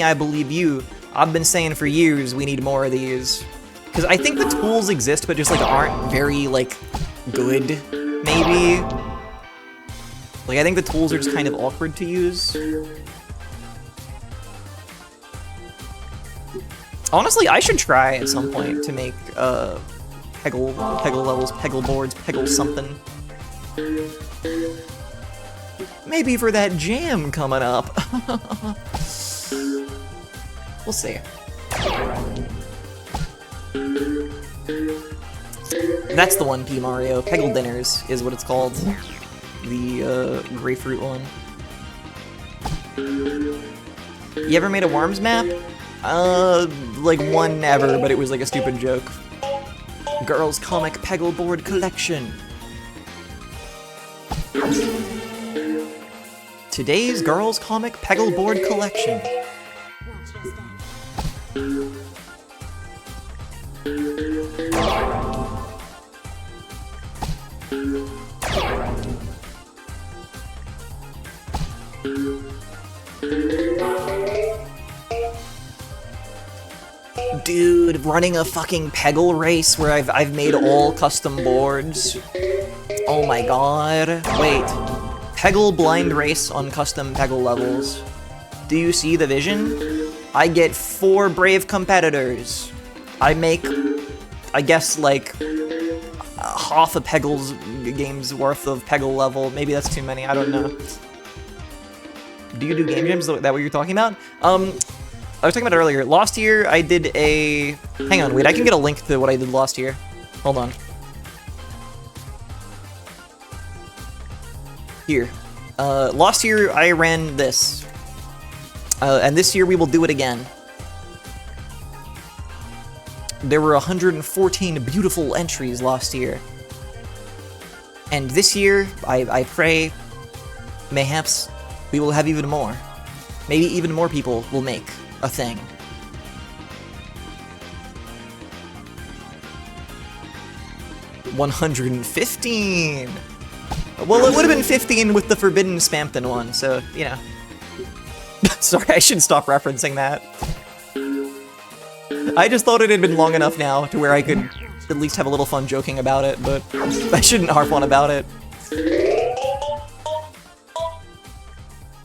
I believe you. I've been saying for years we need more of these. Because I think the tools exist, but just, like, aren't very, like, good, maybe. Like, I think the tools are just kind of awkward to use. Honestly, I should try at some point to make, Peggle levels, Peggle boards, Peggle something. Maybe for that jam coming up. We'll see. That's the one, P. Mario. Peggle Dinners is what it's called. The, grapefruit one. You ever made a Worms map? Like one ever, but it was like a stupid joke. Girls Comic Peggle Board Collection. Today's Girls Comic Peggle Board Collection. Dude, running a fucking Peggle race where I've made all custom boards. Oh my god. Wait. Peggle blind race on custom Peggle levels. Do you see the vision? I get 4 brave competitors. I make, I guess, like, half a Peggle's game's worth of Peggle level. Maybe that's too many, I don't know. Do you do game jams? Is that what you're talking about? I was talking about it earlier. Last year, I did a... Hang on, wait, I can get a link to what I did last year. Hold on. Here. Last year, I ran this. And this year, we will do it again. There were 114 beautiful entries last year. And this year, I pray, mayhaps, we will have even more. Maybe even more people will make a thing. $115! Well, it would have been 15 with the Forbidden Spampton one, so, you know. Sorry, I should stop referencing that. I just thought it had been long enough now to where I could at least have a little fun joking about it, but I shouldn't harp on about it.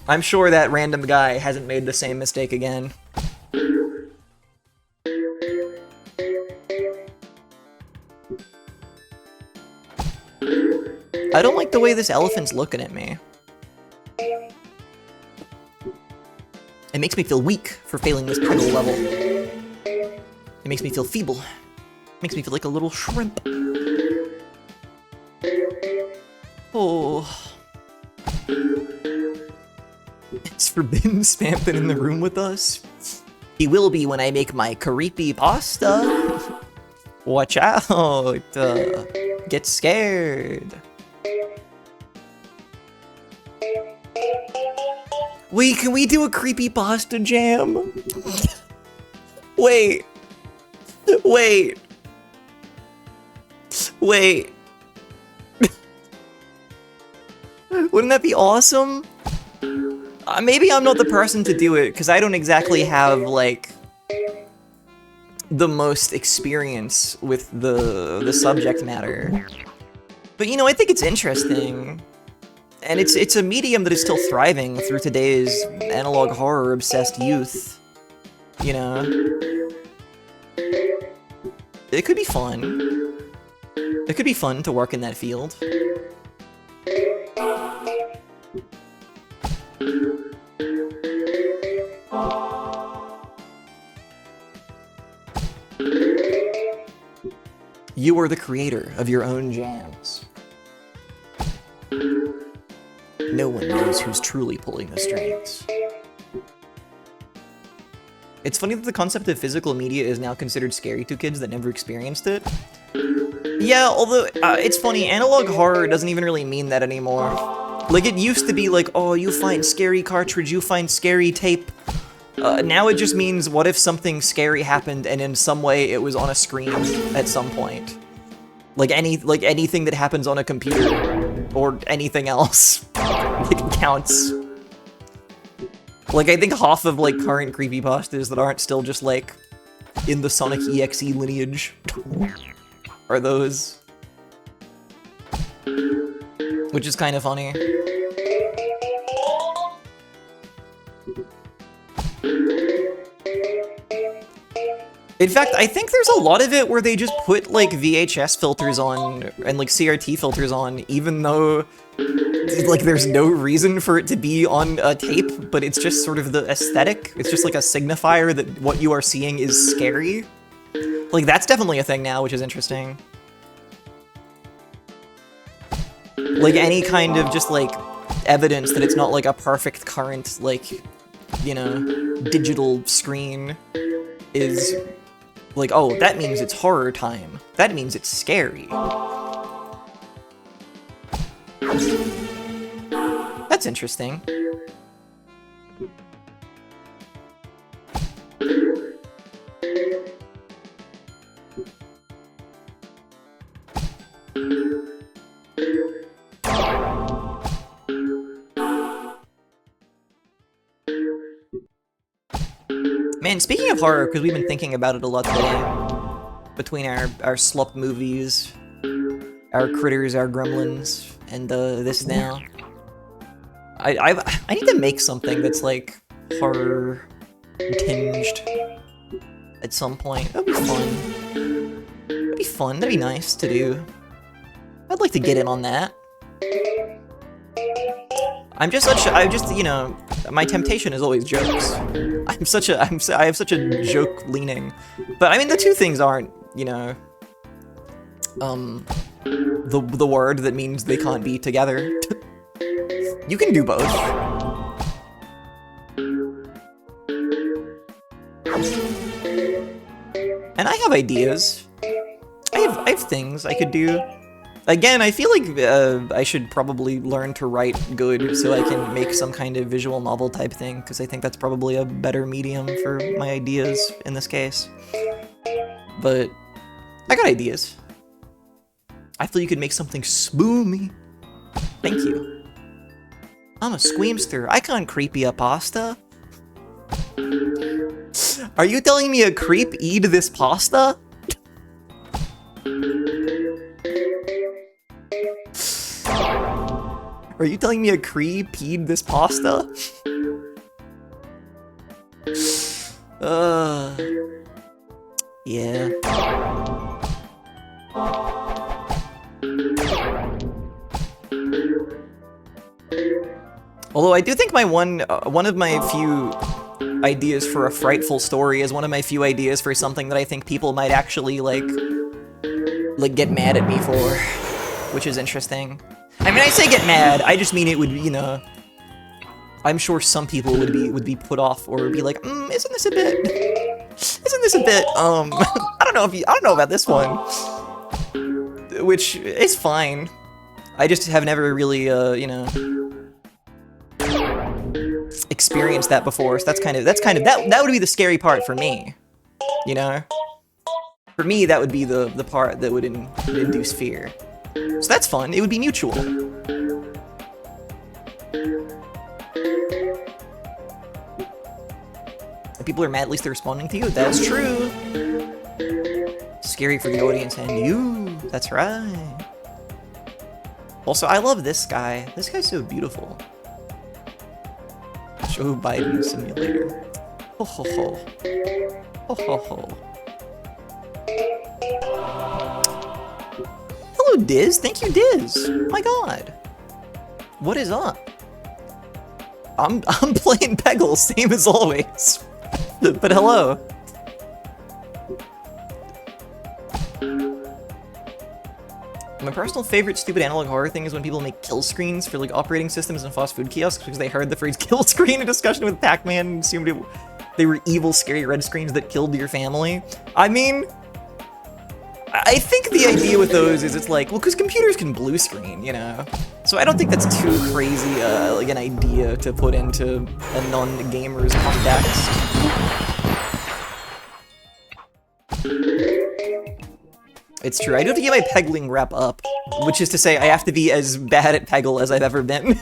I'm sure that random guy hasn't made the same mistake again. I don't like the way this elephant's looking at me. It makes me feel weak for failing this Peggle level. It makes me feel feeble. It makes me feel like a little shrimp. Oh. Is Forbidden Spampton in the room with us? He will be when I make my creepy pasta. Watch out. Get scared. Wait, can we do a creepypasta jam? Wait. Wait. Wait. Wouldn't that be awesome? Maybe I'm not the person to do it, because I don't exactly have, like, the most experience with the subject matter. But, you know, I think it's interesting. And it's a medium that is still thriving through today's analog horror-obsessed youth. You know? It could be fun. It could be fun to work in that field. You are the creator of your own jams. No one knows who's truly pulling the strings. It's funny that the concept of physical media is now considered scary to kids that never experienced it. Yeah, although, it's funny, analog horror doesn't even really mean that anymore. Like, it used to be like, oh, you find scary cartridge, you find scary tape. Now it just means, what if something scary happened and in some way it was on a screen at some point? Like anything that happens on a computer, or anything else, like, counts. Like, I think half of, like, current creepypastas that aren't still just, like, in the Sonic EXE lineage are those. Which is kind of funny. In fact, I think there's a lot of it where they just put, like, VHS filters on and, like, CRT filters on, even though, like, there's no reason for it to be on a tape, but it's just sort of the aesthetic. It's just, like, a signifier that what you are seeing is scary. Like, that's definitely a thing now, which is interesting. Like, any kind of just, like, evidence that it's not, like, a perfect current, like, you know, digital screen is Like, oh, that means it's horror time. That means it's scary. That's interesting. Man, speaking of horror, because we've been thinking about it a lot today, between our slup movies, our critters, our gremlins, and this now, I need to make something that's like horror tinged at some point. That'd be fun. That'd be fun. That'd be nice to do. I'd like to get in on that. You know, my temptation is always jokes. I have such a joke leaning. But I mean, the two things aren't, you know, the word that means they can't be together. You can do both. And I have ideas. I have things I could do. Again, I feel like I should probably learn to write good so I can make some kind of visual novel type thing, because I think that's probably a better medium for my ideas in this case. But I got ideas. I feel you could make something smoomy. Thank you. I'm a squeamster. I can't creepy a pasta. Are you telling me a creep eat this pasta? Are you telling me a creep peed this pasta? Yeah. Although I do think my one of my few ideas for a frightful story is one of my few ideas for something that I think people might actually like get mad at me for, which is interesting. I mean, I say get mad, I just mean it would, you know, I'm sure some people would be put off or be like, isn't this a bit, I don't know about this one, which is fine. I just have never really, you know, experienced that before, so that would be the scary part for me, you know? For me, that would be the part that would induce fear. So that's fun, it would be mutual. And people are mad, at least they're responding to you, that's true. Scary for the audience and you, that's right. Also, I love this guy. This guy's so beautiful. Joe Biden simulator. Ho ho ho. Ho ho ho. Hello, Diz. Thank you, Diz. My God. What is up? I'm playing Peggle, same as always. But hello. My personal favorite stupid analog horror thing is when people make kill screens for like operating systems and fast food kiosks because they heard the phrase kill screen in discussion with Pac-Man and assumed they were evil, scary red screens that killed your family. I mean, I think the idea with those is it's like, well, because computers can blue screen, you know? So I don't think that's too crazy, like an idea to put into a non-gamer's context. It's true, I do have to get my Peggling rep up, which is to say I have to be as bad at Peggle as I've ever been.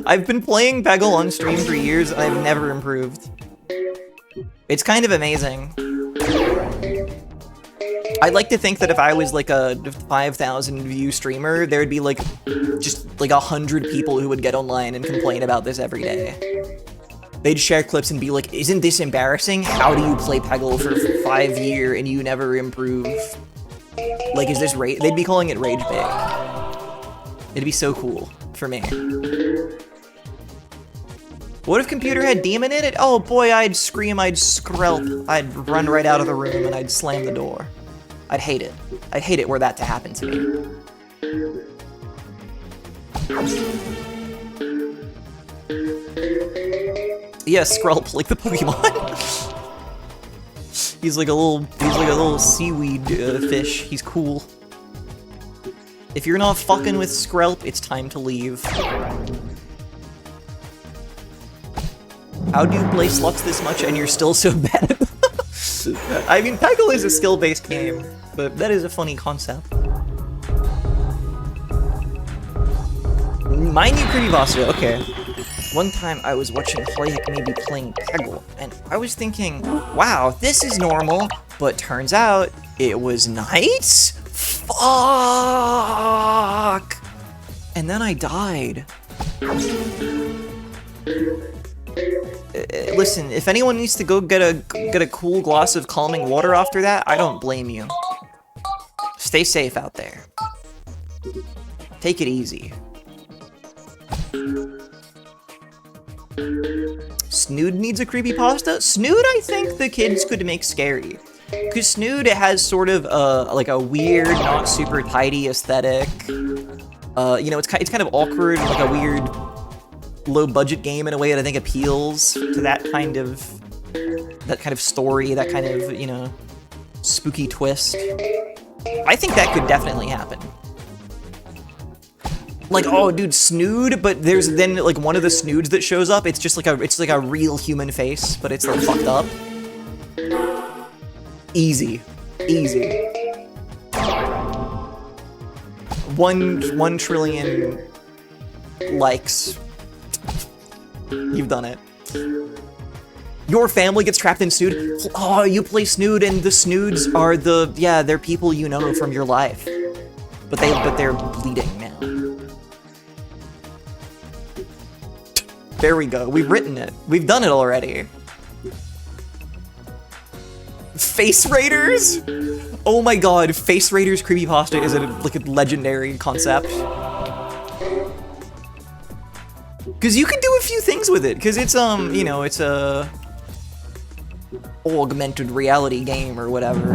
I've been playing Peggle on stream for years and I've never improved. It's kind of amazing. I'd like to think that if I was like a 5,000 view streamer, there would be like, just like 100 people who would get online and complain about this every day. They'd share clips and be like, isn't this embarrassing? How do you play Peggle for 5 years and you never improve? Like, is this rage? They'd be calling it rage bait. It'd be so cool for me. What if computer had demon in it? Oh boy, I'd scream, I'd skrelp, I'd run right out of the room and I'd slam the door. I'd hate it. I'd hate it were that to happen to me. Yeah, Skrelp, like the Pokemon. He's like a little seaweed fish. He's cool. If you're not fucking with Skrelp, it's time to leave. How do you play sluts this much and you're still so bad at them? I mean, Peggle is a skill-based game, but that is a funny concept. My new creepypasta, okay. One time I was watching HECKMAYBE playing Peggle, and I was thinking, wow, this is normal, but turns out it was nice? Fuck! And then I died. Listen, if anyone needs to go get a cool glass of calming water after that, I don't blame you. Stay safe out there. Take it easy. Snood needs a creepypasta? Snood, I think the kids could make scary. Because Snood has sort of like a weird, not super tidy aesthetic. You know, it's kind of awkward, like a weird low-budget game in a way that I think appeals to that kind of story, that kind of, you know, spooky twist. I think that could definitely happen. Like, oh, dude, Snood, but there's then like one of the Snoods that shows up. It's just like a real human face, but it's like fucked up. Easy, easy. 1 trillion likes. You've done it. Your family gets trapped in Snood. Oh, you play Snood, and the Snoods are they're people you know from your life, but they're bleeding now. There we go. We've written it. We've done it already. Face Raiders? Oh my god, Face Raiders creepypasta is like a legendary concept. Because you can do a few things with it, because it's, you know, it's a augmented reality game or whatever.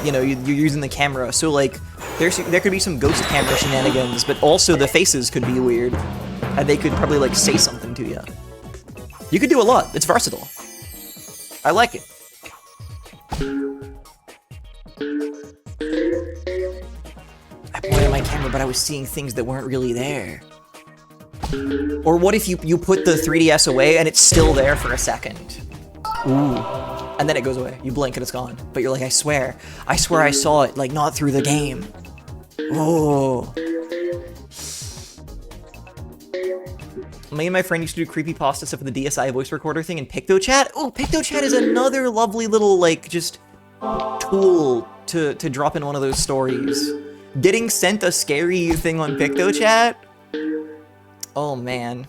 You know, you're using the camera, so like, there could be some ghost camera shenanigans, but also the faces could be weird. And they could probably, like, say something to you. You could do a lot. It's versatile. I like it. I pointed at my camera, but I was seeing things that weren't really there. Or what if you put the 3DS away and it's still there for a second? Ooh. And then it goes away. You blink and it's gone. But you're like, I swear I saw it, like, not through the game. Oh. Me and my friend used to do creepypasta stuff with the DSi voice recorder thing and PictoChat. Oh, PictoChat is another lovely little, like, just tool to drop in one of those stories. Getting sent a scary thing on PictoChat? Oh, man.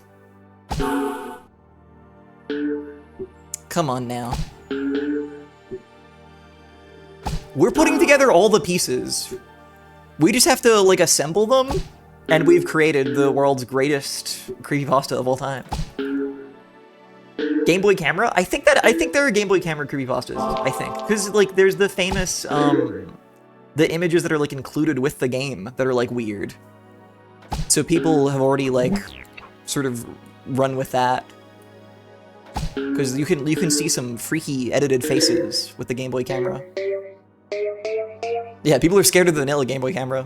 Come on now. We're putting together all the pieces. We just have to, like, assemble them. And we've created the world's greatest creepypasta of all time. Game Boy Camera? I think there are Game Boy Camera creepypastas, I think. Because, like, there's the famous, the images that are, like, included with the game that are, like, weird. So people have already, like, sort of run with that. Because you can see some freaky edited faces with the Game Boy Camera. Yeah, people are scared of the vanilla Game Boy Camera.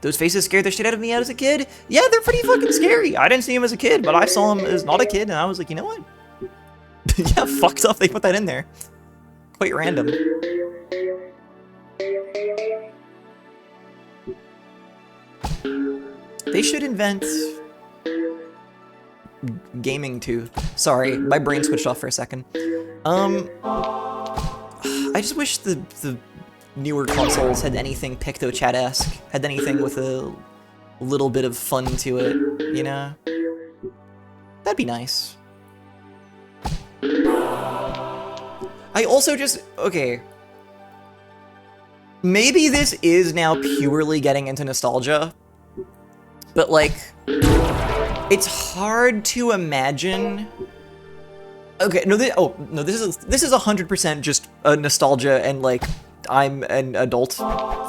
Those faces scared the shit out of me as a kid? Yeah, they're pretty fucking scary. I didn't see him as a kid, but I saw him as not a kid, and I was like, you know what? Yeah, fucked up they put that in there. Quite random. They should invent gaming too. Sorry, my brain switched off for a second. I just wish the newer consoles had anything PictoChat-esque, had anything with a little bit of fun to it, you know? That'd be nice. I also just, okay. Maybe this is now purely getting into nostalgia, but like, it's hard to imagine. Okay, no, this is 100% just a nostalgia and like, I'm an adult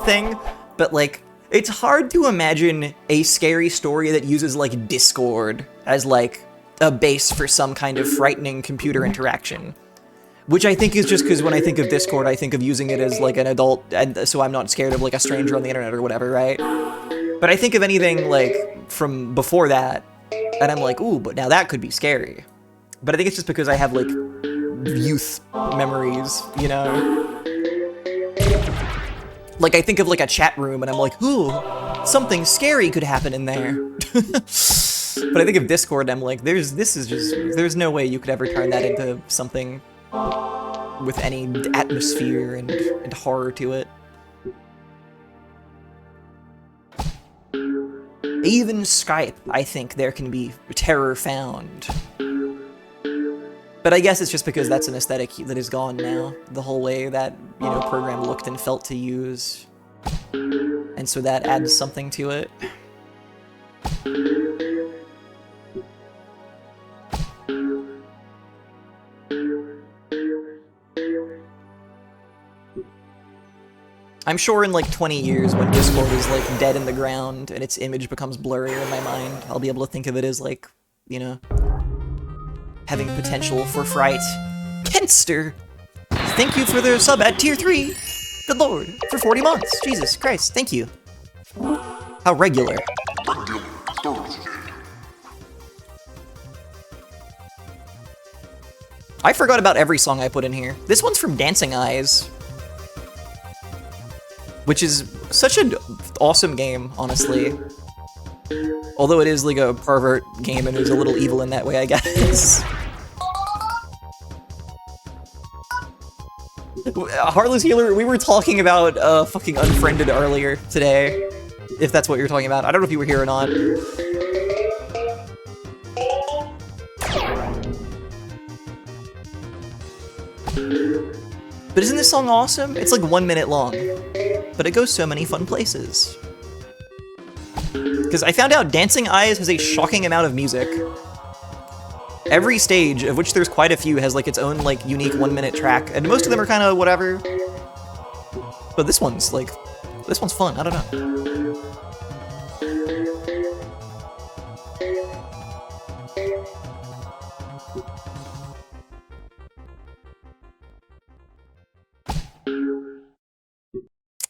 thing, but like, It's hard to imagine a scary story that uses, like, Discord as, like, a base for some kind of frightening computer interaction. Which I think is just because when I think of Discord, I think of using it as, like, an adult, and so I'm not scared of, like, a stranger on the internet or whatever, right? But I think of anything, like, from before that, and I'm like, ooh, but now that could be scary. But I think it's just because I have, like, youth memories, you know? Like, I think of, like, a chat room, and I'm like, ooh, something scary could happen in there. But I think of Discord, and I'm like, there's no way you could ever turn that into something with any atmosphere and horror to it. Even Skype, I think there can be terror found. But I guess it's just because that's an aesthetic that is gone now. The whole way that, you know, program looked and felt to use. And so that adds something to it. I'm sure in like 20 years when Discord is like dead in the ground and its image becomes blurrier in my mind, I'll be able to think of it as like, you know, having potential for fright. Kenster! Thank you for the sub at tier 3! Good lord, for 40 months! Jesus Christ, thank you. How regular. I forgot about every song I put in here. This one's from Dancing Eyes. Which is such an awesome game, honestly. Although it is like a pervert game and there's a little evil in that way, I guess. Heartless Healer, we were talking about fucking Unfriended earlier today. If that's what you're talking about. I don't know if you were here or not. But isn't this song awesome? It's like 1 minute long. But it goes so many fun places. Because I found out Dancing Eyes has a shocking amount of music. Every stage, of which there's quite a few, has like its own like unique 1 minute track, and most of them are kind of whatever. But this one's fun, I don't know.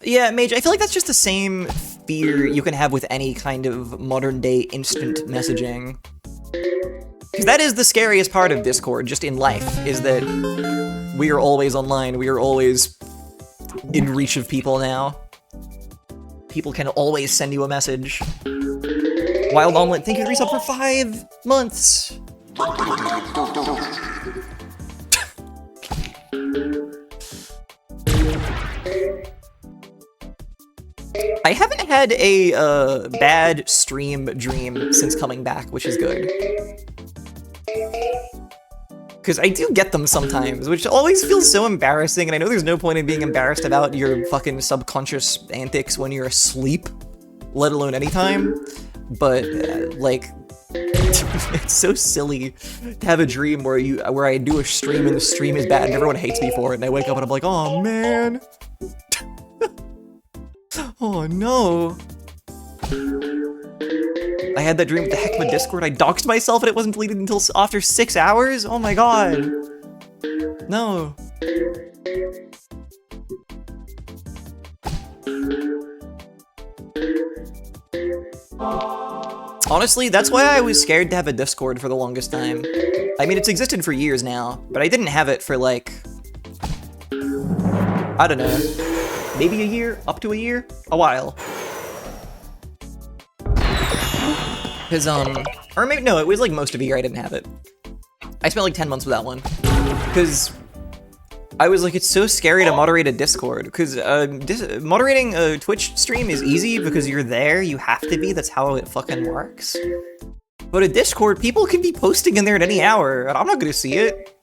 Yeah, Mage, I feel like that's just the same fear you can have with any kind of modern-day instant messaging. Because that is the scariest part of Discord, just in life, is that we are always online, we are always in reach of people now. People can always send you a message. Wild Omelet, thank you for resub for 5 months! I haven't had a bad stream dream since coming back, which is good. Because I do get them sometimes, which always feels so embarrassing, and I know there's no point in being embarrassed about your fucking subconscious antics when you're asleep, let alone anytime, but, like, it's so silly to have a dream where I do a stream and the stream is bad and everyone hates me for it, and I wake up and I'm like, oh man! Oh no. I had that dream with the HECKMAYBE Discord. I doxed myself and it wasn't deleted until after 6 hours? Oh my god. No. Honestly, that's why I was scared to have a Discord for the longest time. I mean, it's existed for years now, but I didn't have it for like, I don't know. Maybe a year? Up to a year? A while. Cause, or maybe, no, it was like most of a year I didn't have it. I spent like 10 months with that one. Cause I was like, it's so scary to moderate a Discord. Cause, moderating a Twitch stream is easy because you're there, you have to be, that's how it fucking works. But a Discord, people can be posting in there at any hour, and I'm not gonna see it.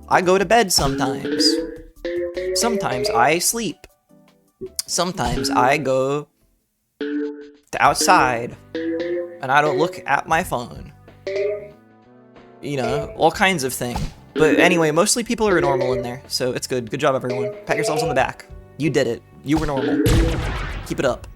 I go to bed sometimes. Sometimes I sleep. Sometimes I go to outside and I don't look at my phone. You know, all kinds of things. But anyway, mostly people are normal in there, so it's good. Good job, everyone. Pat yourselves on the back. You did it. You were normal. Keep it up.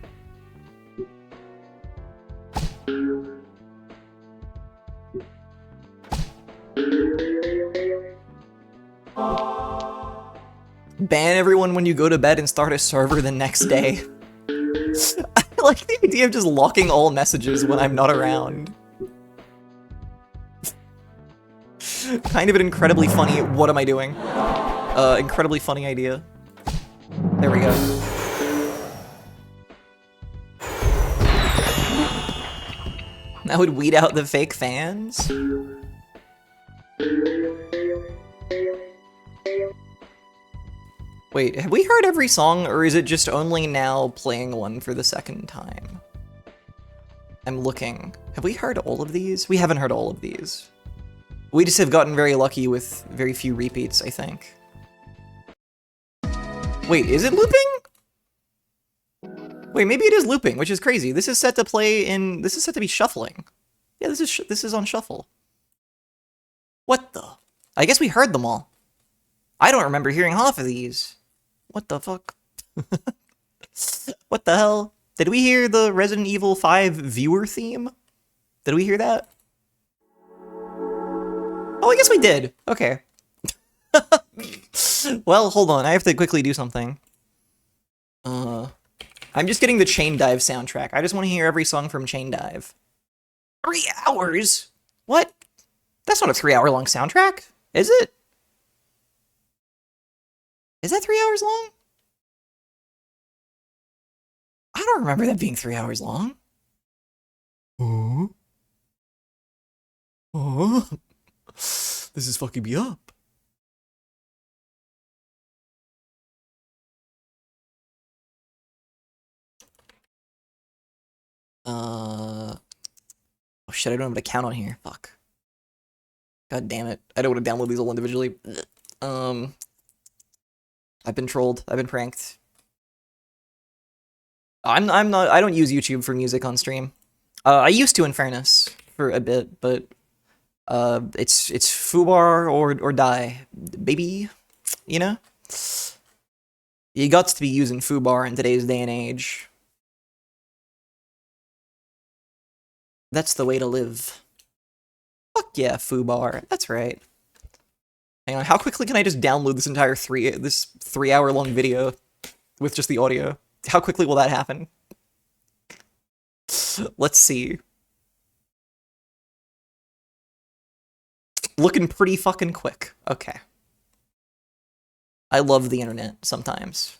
Ban everyone when you go to bed and start a server the next day. I like the idea of just locking all messages when I'm not around. Kind of an incredibly funny, what am I doing? Incredibly funny idea. There we go. That would weed out the fake fans? Wait, have we heard every song, or is it just only now playing one for the second time? I'm looking. Have we heard all of these? We haven't heard all of these. We just have gotten very lucky with very few repeats, I think. Wait, is it looping? Wait, maybe it is looping, which is crazy. This is set to play in... This is set to be shuffling. Yeah, this is on shuffle. What the? I guess we heard them all. I don't remember hearing half of these. What the fuck? What the hell? Did we hear the Resident Evil 5 viewer theme? Did we hear that? Oh, I guess we did. Okay. Well, hold on. I have to quickly do something. I'm just getting the Chain Dive soundtrack. I just want to hear every song from Chain Dive. 3 hours? What? That's not a 3-hour-long soundtrack, is it? Is that 3 hours long? I don't remember that being 3 hours long. Oh. Oh. This is fucking me up. Oh shit, I don't have an account on here. Fuck. God damn it. I don't want to download these all individually. I've been trolled. I've been pranked. I don't use YouTube for music on stream. I used to, in fairness, for a bit, but it's foobar or die, baby. You know? You got to be using foobar in today's day and age. That's the way to live. Fuck yeah, foobar. That's right. Hang on, how quickly can I just download this entire 3-hour-long video with just the audio? How quickly will that happen? Let's see. Looking pretty fucking quick. Okay. I love the internet sometimes.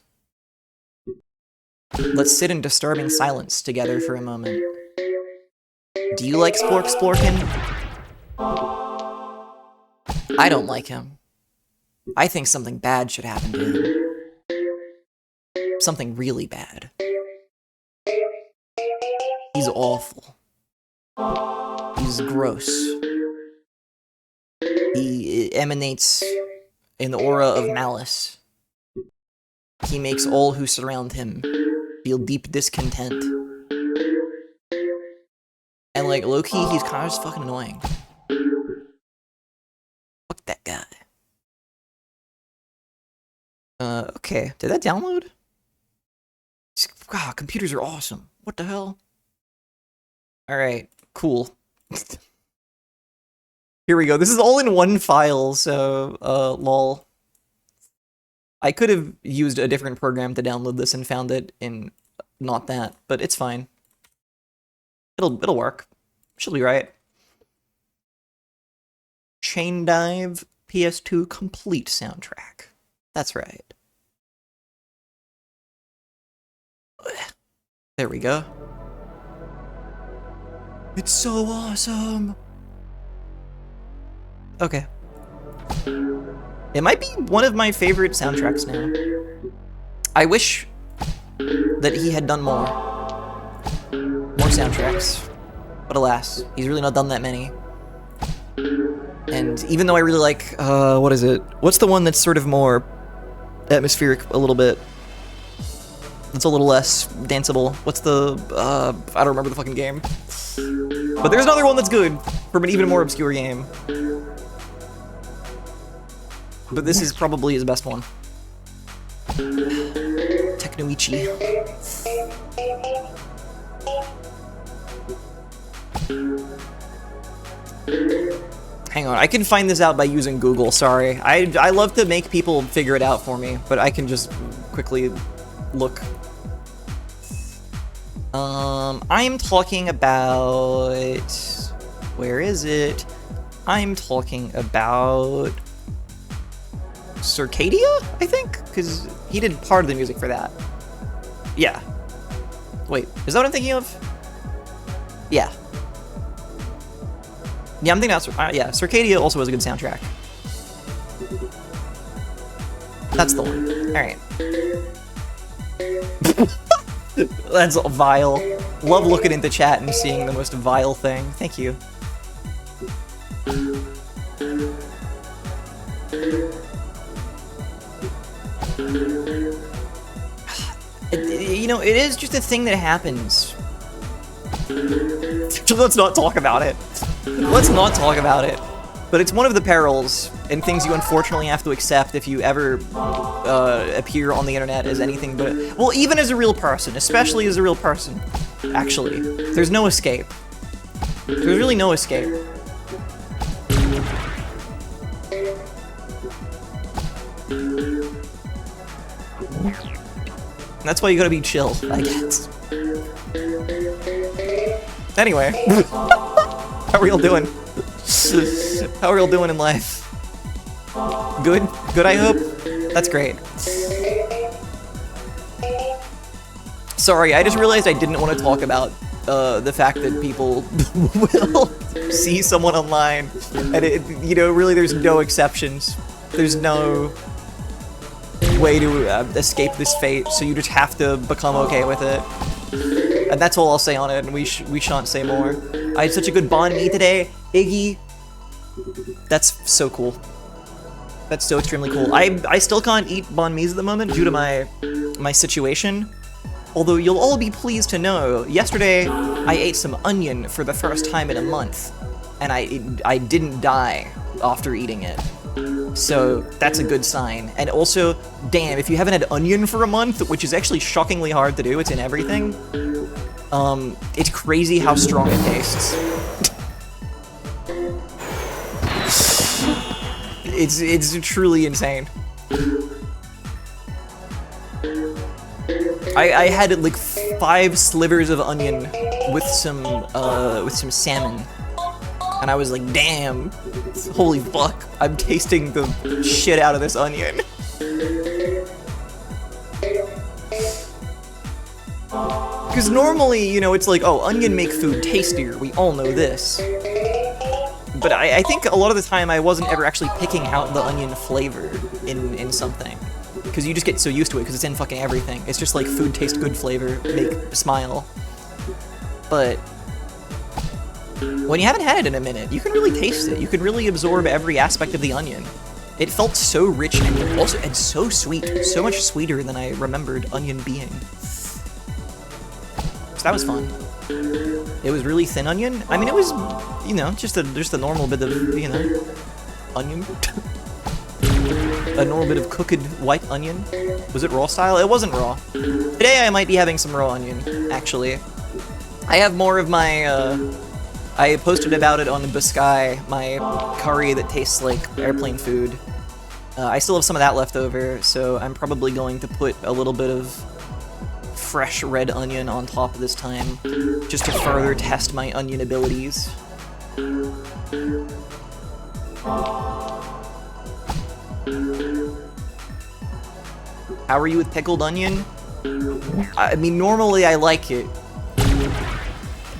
Let's sit in disturbing silence together for a moment. Do you like Splorkin? I don't like him. I think something bad should happen to him. Something really bad. He's awful. He's gross. He emanates an aura of malice. He makes all who surround him feel deep discontent. And like, low-key, he's kind of just fucking annoying. Fuck that guy. Okay. Did that download? God, computers are awesome. What the hell? Alright, cool. Here we go. This is all in one file, so, lol. I could have used a different program to download this and found it in not that, but it's fine. It'll work. She'll be right. Chain Dive PS2 complete soundtrack. That's right. There we go. It's so awesome. Okay. It might be one of my favorite soundtracks now. I wish that he had done more soundtracks. But alas, he's really not done that many. And even though I really like, what is it? What's the one that's sort of more atmospheric a little bit? It's a little less danceable. What's the, I don't remember the fucking game. But there's another one that's good from an even more obscure game. But this is probably his best one. Technoichi. Hang on, I can find this out by using Google, sorry. I love to make people figure it out for me, but I can just quickly look. I'm talking about... Where is it? I'm talking about... Circadia, I think? Because he did part of the music for that. Yeah. Wait, is that what I'm thinking of? Yeah. Yeah, I'm thinking that's... yeah, Circadia also has a good soundtrack. That's the one. Alright. That's vile. Love looking into chat and seeing the most vile thing. Thank you. You know, it is just a thing that happens. Let's not talk about it. Let's not talk about it. But it's one of the perils and things you unfortunately have to accept if you ever appear on the internet as anything but... Well, even as a real person, especially as a real person, actually. There's no escape. There's really no escape. That's why you gotta be chill, I guess. Anyway. How are y'all doing? How are y'all doing in life? Good? Good, I hope? That's great. Sorry, I just realized I didn't want to talk about the fact that people will see someone online, and you know, really there's no exceptions. There's no way to escape this fate, so you just have to become okay with it. And that's all I'll say on it, and we shan't say more. I had such a good banh mi today. Iggy. That's so cool. That's so extremely cool. I still can't eat banh mi's at the moment due to my situation. Although you'll all be pleased to know, yesterday I ate some onion for the first time in a month, and I didn't die after eating it. So that's a good sign. And also, damn, if you haven't had onion for a month, which is actually shockingly hard to do, it's in everything, it's crazy how strong it tastes. It's truly insane. I had like 5 slivers of onion with some salmon, and I was like, damn, holy fuck, I'm tasting the shit out of this onion. Because normally, you know, it's like, oh, onion make food tastier, we all know this. But I think a lot of the time I wasn't ever actually picking out the onion flavor in something. Because you just get so used to it because it's in fucking everything. It's just like food tastes good flavor, make smile. But when you haven't had it in a minute, you can really taste it. You can really absorb every aspect of the onion. It felt so rich and also and so sweet, so much sweeter than I remembered onion being. So that was fun. It was really thin onion. I mean, it was, you know, just a normal bit of, you know, onion. A normal bit of cooked white onion. Was it raw style? It wasn't raw. Today I might be having some raw onion, actually. I have more of my, I posted about it on Biscay, my curry that tastes like airplane food. I still have some of that left over, so I'm probably going to put a little bit of fresh red onion on top this time, just to further test my onion abilities. How are you with pickled onion? I mean, normally I like it.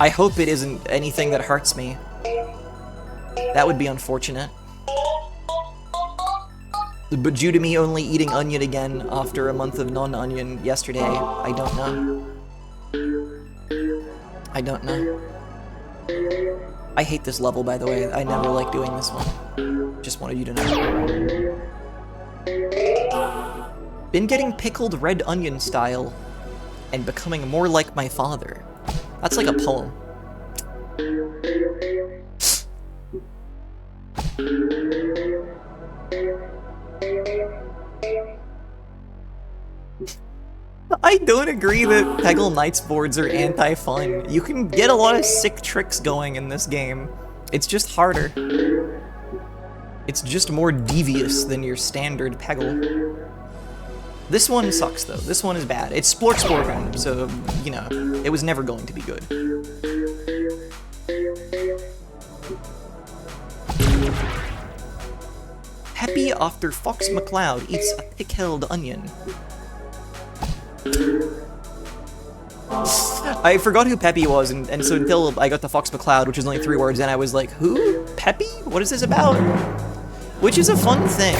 I hope it isn't anything that hurts me. That would be unfortunate. But due to me only eating onion again after a month of non-onion yesterday, I don't know. I don't know. I hate this level, by the way. I never like doing this one. Just wanted you to know. Been getting pickled red onion style and becoming more like my father. That's like a poem. I don't agree that Peggle Knights boards are anti-fun. You can get a lot of sick tricks going in this game. It's just harder. It's just more devious than your standard Peggle. This one sucks, though. This one is bad. It's Splorksborgen, so, you know, it was never going to be good. Happy after Fox McCloud eats a pickled onion. I forgot who Peppy was, and so until I got to Fox McCloud, which is only 3 words, and I was like, who? Peppy? What is this about? Which is a fun thing.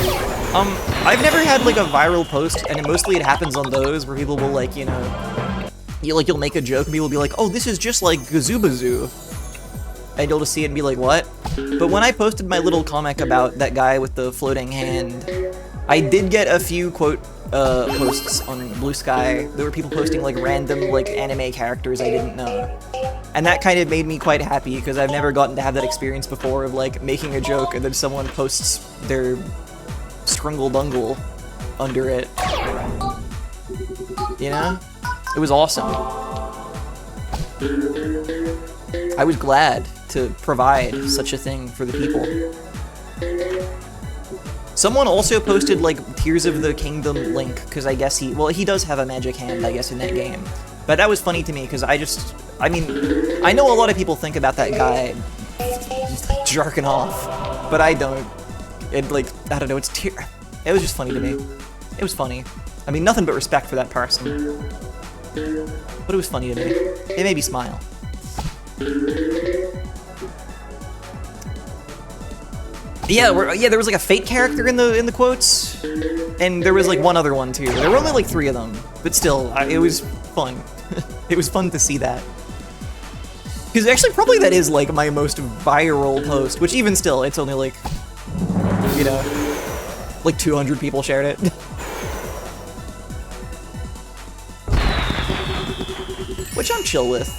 I've never had, like, a viral post, and mostly it happens on those, where people will, like, you know, you'll make a joke, and people will be like, oh, this is just like Gazoo-Bazoo. And you'll just see it and be like, what? But when I posted my little comic about that guy with the floating hand, I did get a few quote posts on Blue Sky. There were people posting like random like anime characters I didn't know. And that kind of made me quite happy because I've never gotten to have that experience before of like making a joke and then someone posts their Scrungle Dungle under it. You know? It was awesome. I was glad to provide such a thing for the people. Someone also posted, like, Tears of the Kingdom Link, because I guess he does have a magic hand, I guess, in that game. But that was funny to me, because I mean, I know a lot of people think about that guy jarking off, but I don't. It, like, I don't know, it was just funny to me. It was funny. I mean, nothing but respect for that person. But it was funny to me. It made me smile. Yeah, there was like a Fate character in the quotes, and there was like one other one too. There were only like 3 of them, but still, it was fun. It was fun to see that. Because actually, probably that is like my most viral post, which even still, it's only like, you know, like 200 people shared it. Which I'm chill with.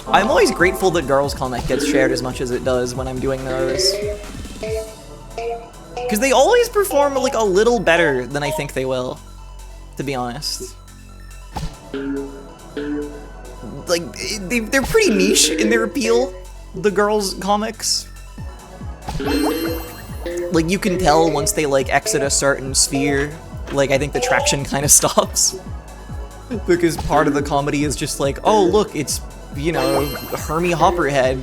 I'm always grateful that Girls Comic gets shared as much as it does when I'm doing those. Because they always perform like a little better than I think they will, to be honest. Like, they're pretty niche in their appeal, the Girls Comics. Like, you can tell once they, like, exit a certain sphere, like, I think the traction kind of stops. Because part of the comedy is just like, oh, look, it's, you know, Hermie Hopperhead.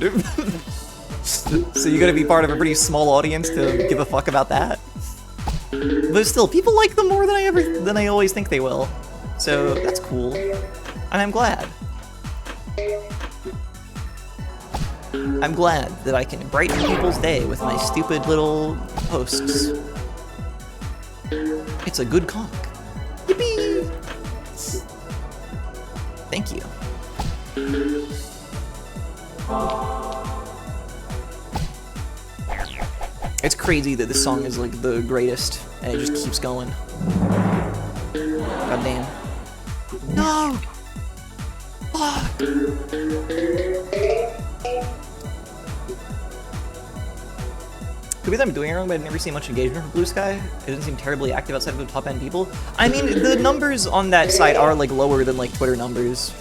So you gotta be part of a pretty small audience to give a fuck about that. But still, people like them more than I always think they will. So that's cool. And I'm glad. I'm glad that I can brighten people's day with my stupid little posts. It's a good comic. Yippee! Thank you. It's crazy that this song is like the greatest, and it just keeps going. God damn. No! Fuck! Could be that I'm doing it wrong, but I never see much engagement from Blue Sky. It doesn't seem terribly active outside of the top end people. I mean, the numbers on that site are like lower than like Twitter numbers.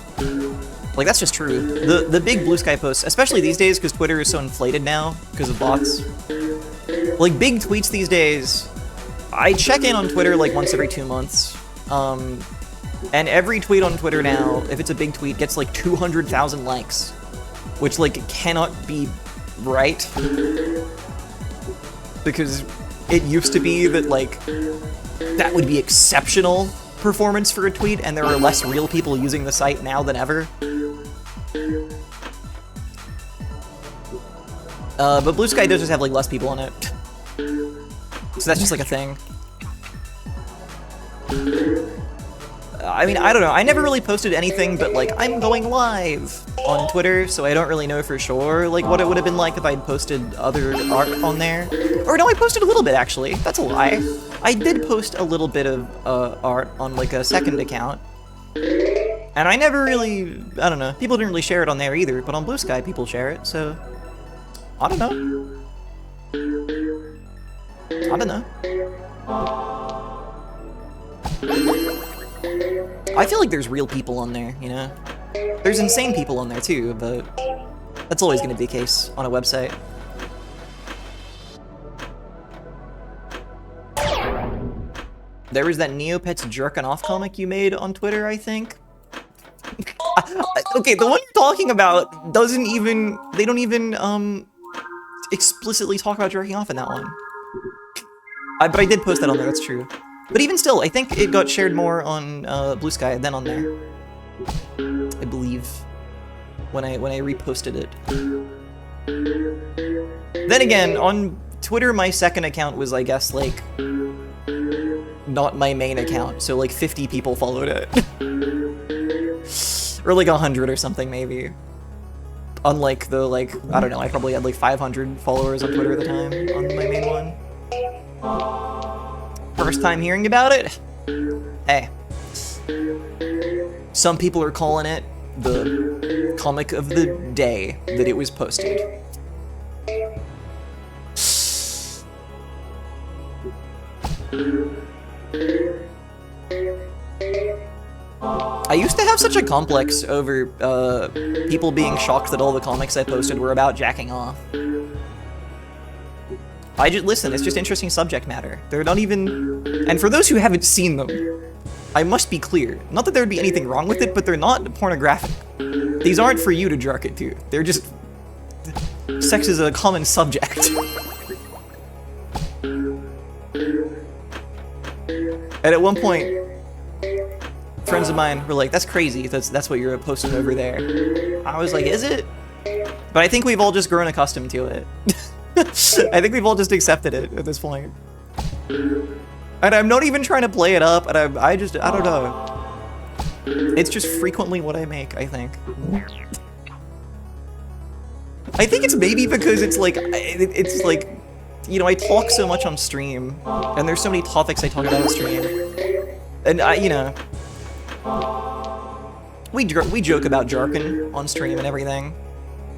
Like, that's just true. The big Blue Sky posts, especially these days because Twitter is so inflated now because of bots. Like, big tweets these days, I check in on Twitter like once every 2 months. And every tweet on Twitter now, if it's a big tweet, gets like 200,000 likes. Which, like, cannot be right. Because it used to be that, like, that would be exceptional performance for a tweet, and there are less real people using the site now than ever. But Blue Sky does just have, like, less people on it. So that's just, like, a thing. I mean, I don't know. I never really posted anything but, like, I'm going live on Twitter, so I don't really know for sure, like, what it would have been like if I'd posted other art on there. Or no, I posted a little bit, actually. That's a lie. I did post a little bit of art on, like, a second account. And I never really, I don't know, people didn't really share it on there either, but on Blue Sky people share it, so I don't know. I don't know. I feel like there's real people on there, you know? There's insane people on there too, but that's always gonna be the case on a website. There was that Neopets jerkin' off comic you made on Twitter, I think. Okay, the one you're talking about doesn't even, they don't even, explicitly talk about jerking off in that one. But I did post that on there, that's true. But even still, I think it got shared more on Blue Sky than on there. I believe. When I reposted it. Then again, on Twitter, my second account was, I guess, like, not my main account, so like 50 people followed it. Or like 100 or something, maybe. Unlike the, like, I don't know, I probably had like 500 followers on Twitter at the time on my main one. First time hearing about it? Hey. Some people are calling it the comic of the day that it was posted. I used to have such a complex over people being shocked that all the comics I posted were about jacking off. Listen, it's just interesting subject matter. They're not even... And for those who haven't seen them, I must be clear. Not that there'd be anything wrong with it, but they're not pornographic. These aren't for you to jerk it to. They're just... Sex is a common subject. And at one point, friends of mine were like, that's crazy, that's what you're posting over there. I was like, is it? But I think we've all just grown accustomed to it. I think we've all just accepted it at this point. And I'm not even trying to play it up, and I don't know. It's just frequently what I make, I think. I think it's maybe because it's like, you know, I talk so much on stream, and there's so many topics I talk about on stream. And you know, we joke about jargon on stream and everything.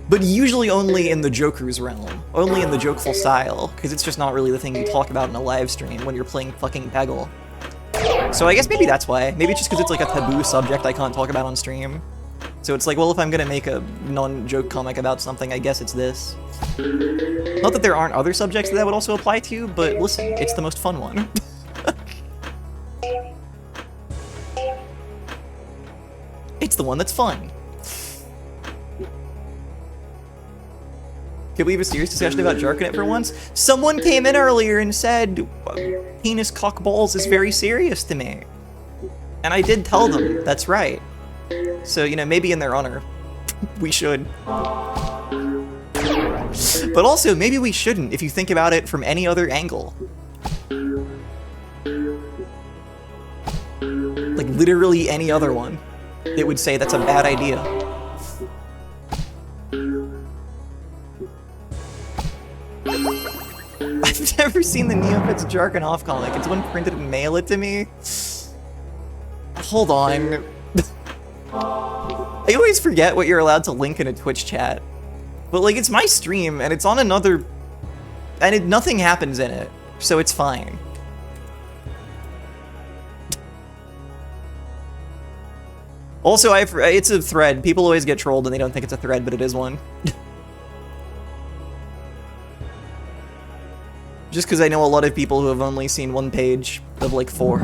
But usually only in the joker's realm, only in the jokeful style, because it's just not really the thing you talk about in a live stream when you're playing fucking Peggle. So I guess maybe that's why. Maybe it's just because it's like a taboo subject I can't talk about on stream. So it's like, well, if I'm gonna make a non-joke comic about something, I guess it's this. Not that there aren't other subjects that would also apply to, but listen, it's the most fun one. It's the one that's fun. Can we have a serious discussion about jarking it for once? Someone came in earlier and said, penis cock balls is very serious to me. And I did tell them, that's right. So, you know, maybe in their honor, we should. But also, maybe we shouldn't if you think about it from any other angle. Like, literally any other one. It would say that's a bad idea. I've never seen the Neopets jarking off comic. Can someone print it and mail it to me? Hold on. I always forget what you're allowed to link in a Twitch chat. But like, it's my stream, and it's on another... And nothing happens in it, so it's fine. Also, it's a thread. People always get trolled and they don't think it's a thread, but it is one. Just because I know a lot of people who have only seen one page of like 4.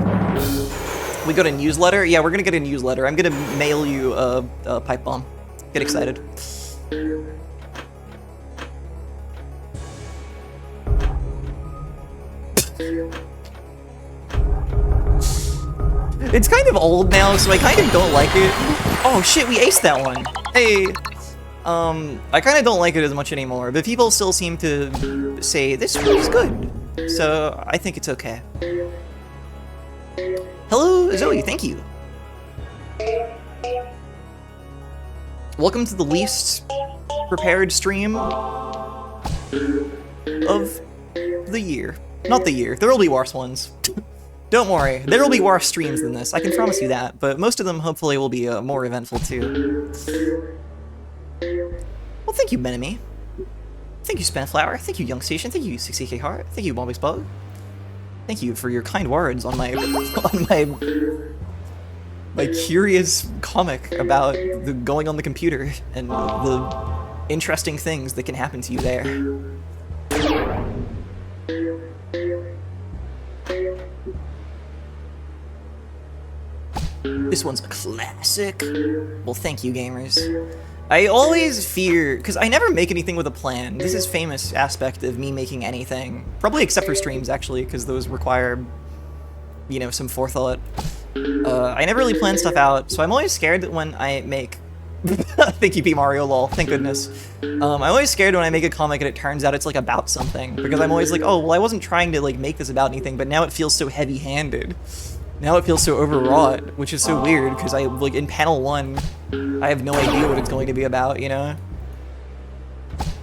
We got a newsletter? Yeah, we're gonna get a newsletter. I'm gonna mail you a pipe bomb. Get excited. It's kind of old now, so I kind of don't like it. Oh shit, we aced that one. Hey. I kind of don't like it as much anymore, but people still seem to say, this was good. So, I think it's okay. Hello, Zoe, thank you. Welcome to the least prepared stream of the year. Not the year, there will be worse ones. Don't worry, there will be worse streams than this, I can promise you that, but most of them hopefully will be more eventful too. Well, thank you, Benemy. Thank you, Spanflower. Thank you, Young Station. Thank you, 60k Heart. Thank you, Bombix Bug. Thank you for your kind words on my my curious comic about the going on the computer and the interesting things that can happen to you there. This one's a classic. Well, thank you, gamers. I always fear, because I never make anything with a plan. This is famous aspect of me making anything. Probably except for streams, actually, because those require, you know, some forethought. I never really plan stuff out, so I'm always scared that when I make... Thank you, P. Mario, lol. Thank goodness. I'm always scared when I make a comic and it turns out it's, like, about something. Because I'm always like, oh, well, I wasn't trying to, like, make this about anything, but now it feels so heavy-handed. Now it feels so overwrought, which is so weird, because I, like, in panel 1, I have no idea what it's going to be about, you know?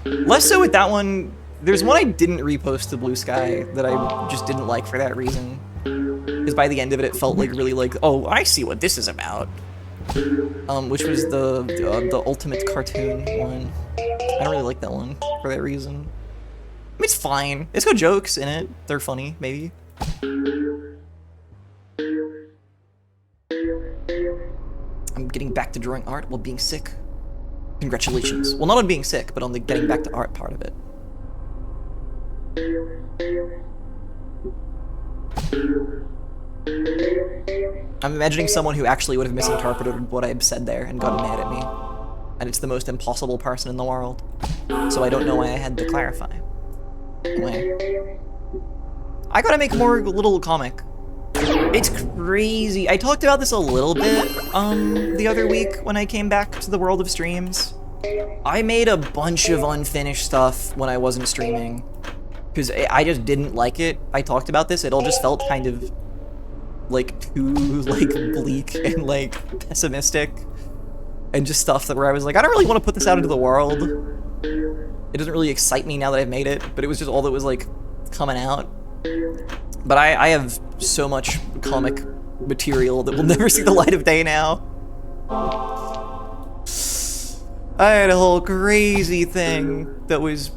Less so with that one. There's one I didn't repost to Blue Sky that I just didn't like for that reason. Because by the end of it, it felt like really like, oh, I see what this is about. Which was the ultimate cartoon one. I don't really like that one for that reason. I mean, it's fine. It's got jokes in it. They're funny, maybe. I'm getting back to drawing art while being sick. Congratulations. Well, not on being sick, but on the getting back to art part of it. I'm imagining someone who actually would have misinterpreted what I said there and gotten mad at me. And it's the most impossible person in the world. So I don't know why I had to clarify. Anyway. I gotta make more little comic. It's crazy. I talked about this a little bit the other week when I came back to the world of streams. I made a bunch of unfinished stuff when I wasn't streaming because I just didn't like it. I talked about this. It all just felt kind of like too like bleak and like pessimistic and just stuff that where I was like, I don't really want to put this out into the world. It doesn't really excite me now that I've made it, but it was just all that was like coming out. But I have so much comic material that will never see the light of day now. I had a whole crazy thing that was,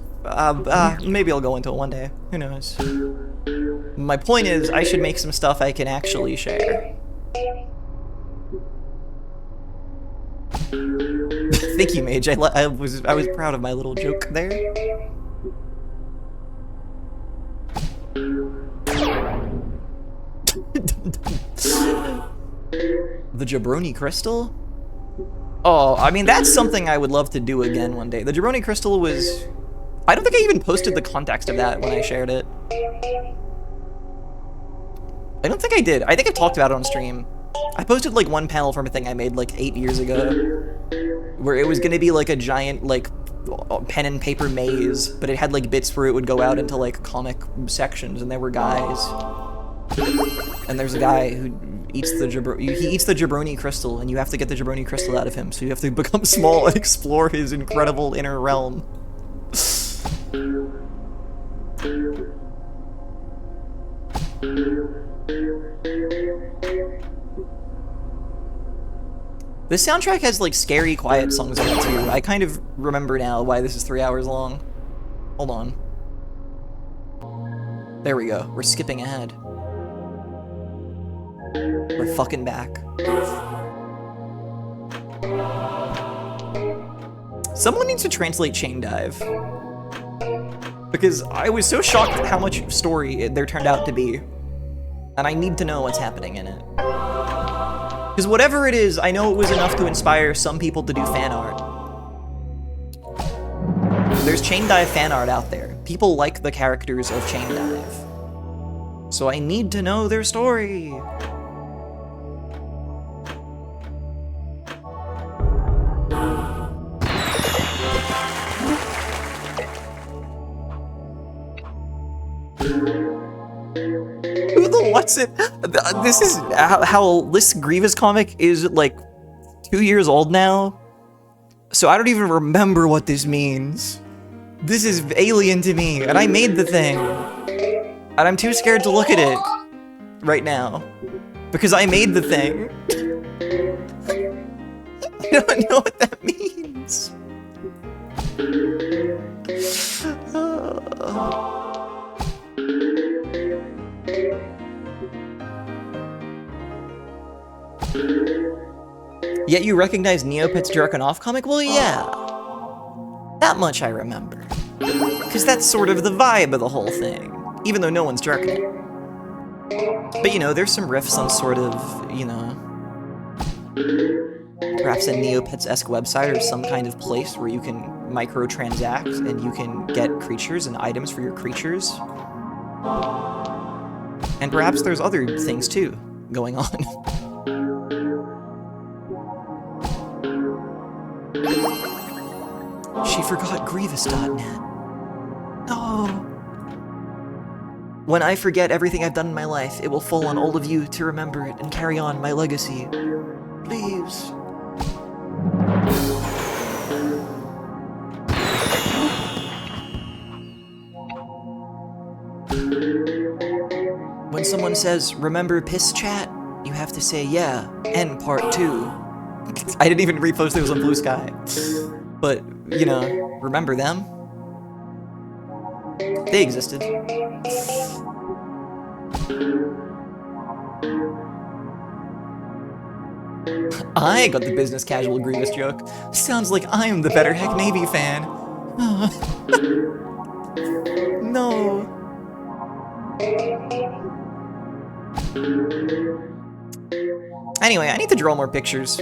maybe I'll go into it one day. Who knows? My point is, I should make some stuff I can actually share. Thank you, Mage. I was proud of my little joke there. The Jabroni Crystal? Oh, I mean, that's something I would love to do again one day. The Jabroni Crystal was... I don't think I even posted the context of that when I shared it. I don't think I did. I think I talked about it on stream. I posted, like, one panel from a thing I made, like, 8 years ago. Where it was gonna be, like, a giant, like, pen and paper maze. But it had, like, bits where it would go out into, like, comic sections, and there were guys. And there's a guy who eats the Jabroni Crystal, and you have to get the Jabroni Crystal out of him, so you have to become small and explore his incredible inner realm. This soundtrack has, like, scary, quiet songs on it, too. I kind of remember now why this is 3 hours long. Hold on. There we go. We're skipping ahead. We're fucking back. Someone needs to translate Chain Dive. Because I was so shocked at how much story there turned out to be. And I need to know what's happening in it. Because whatever it is, I know it was enough to inspire some people to do fan art. There's Chain Dive fan art out there. People like the characters of Chain Dive. So I need to know their story. Who the what's it? This is how this Grievous comic is like 2 years old now. So I don't even remember what this means. This is alien to me, and I made the thing. And I'm too scared to look at it right now. Because I made the thing. I don't know what that means. Yet you recognize Neopet's Jerkin' Off comic? Well, yeah. That much I remember. Because that's sort of the vibe of the whole thing, even though no one's jerking it. But you know, there's some riffs on sort of, you know, perhaps a Neopets-esque website or some kind of place where you can microtransact and you can get creatures and items for your creatures. And perhaps there's other things too going on. She forgot Grievous.net. No. When I forget everything I've done in my life, it will fall on all of you to remember it and carry on my legacy. Please. When someone says, remember piss chat, you have to say, yeah, and part 2. I didn't even repost those on Blue Sky. But, you know, remember them? They existed. I got the business casual Grievous joke. Sounds like I'm the better HECKMAYBE fan. No. Anyway, I need to draw more pictures.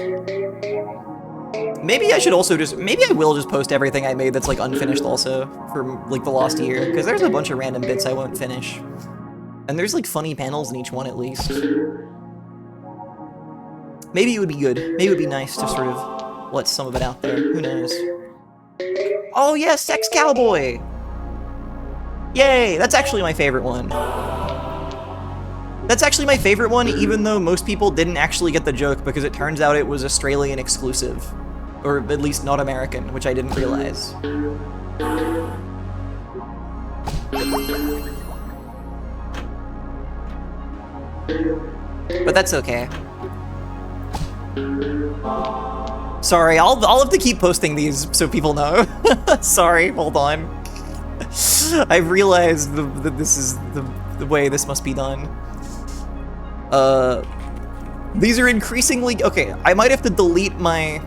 Maybe I should also maybe I will just post everything I made that's like unfinished also from like the lost year, because there's a bunch of random bits I won't finish. And there's like funny panels in each one at least. Maybe it would be good. Maybe it would be nice to sort of let some of it out there. Who knows? Oh yeah, Sex Cowboy! Yay! That's actually my favorite one. That's actually my favorite one, even though most people didn't actually get the joke, because it turns out it was Australian exclusive. Or at least not American, which I didn't realize. But that's okay. Sorry, I'll have to keep posting these so people know. Sorry, hold on. I've realized that this is the way this must be done. These are increasingly... Okay, I might have to delete my...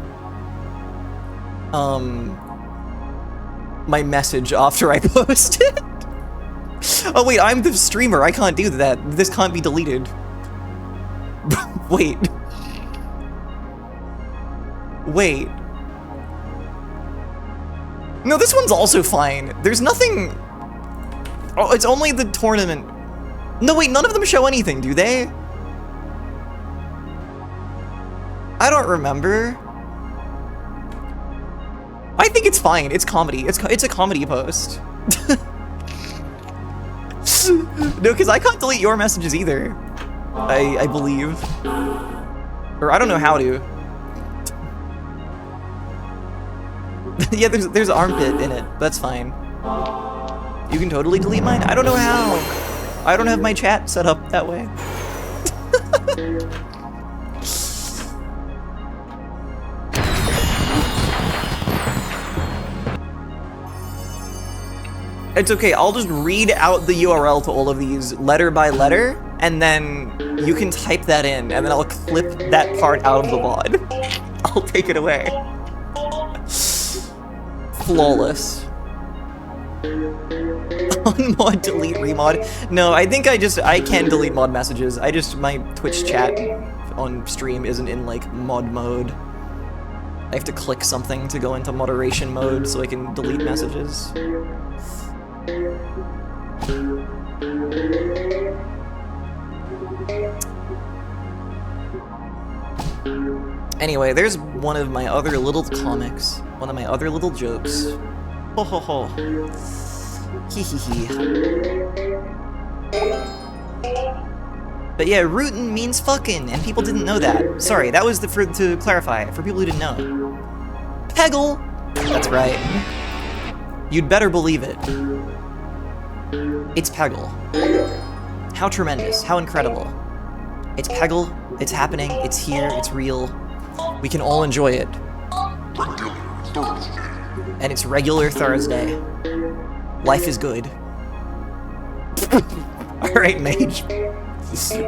my message after I post it. Oh wait, I'm the streamer, I can't do that. This can't be deleted. Wait. Wait. No, this one's also fine. There's nothing... Oh, it's only the tournament. No, wait, none of them show anything, do they? I don't remember. I think it's fine. It's comedy. It's a comedy post. No, because I can't delete your messages either. I believe. Or I don't know how to. Yeah, there's armpit in it. That's fine. You can totally delete mine? I don't know how. I don't have my chat set up that way. It's okay, I'll just read out the URL to all of these letter by letter, and then you can type that in, and then I'll clip that part out of the VOD. I'll take it away. Flawless. Unmod, delete, remod. No, I think I can delete mod messages. My Twitch chat on stream isn't in, like, mod mode. I have to click something to go into moderation mode so I can delete messages. Anyway, there's one of my other little comics. One of my other little jokes. Ho ho ho. Hee hee hee. But yeah, rootin' means fucking, and people didn't know that. Sorry, that was to clarify, for people who didn't know. Peggle! That's right. You'd better believe it. It's Peggle. How tremendous, how incredible. It's Peggle, it's happening, it's here, it's real. We can all enjoy it. And it's regular Thursday. Life is good. Alright, Mage.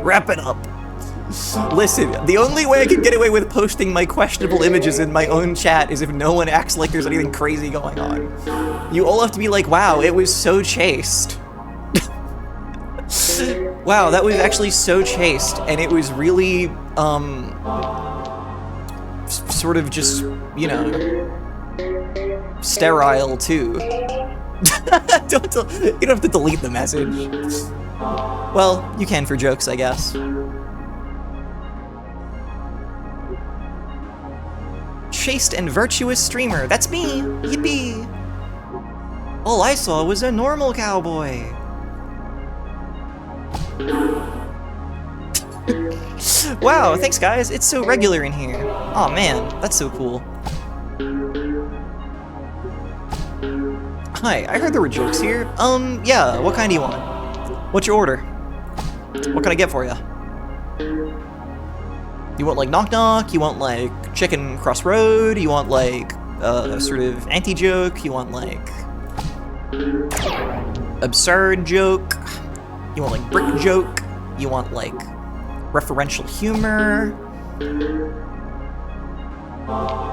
Wrap it up. Listen, the only way I can get away with posting my questionable images in my own chat is if no one acts like there's anything crazy going on. You all have to be like, wow, it was so chaste. Wow, that was actually so chaste, and it was really, sort of just, you know, sterile too. You don't have to delete the message. Well, you can for jokes, I guess. Chaste and virtuous streamer, that's me! Yippee! All I saw was a normal cowboy. Wow, thanks guys, it's so regular in here. Aw man, that's so cool. Hi, I heard there were jokes here. Yeah, what kind do you want? What's your order? What can I get for you? You want like knock knock? You want like chicken crossroad? You want like a sort of anti-joke? You want like absurd joke? You want like brick joke? You want like referential humor?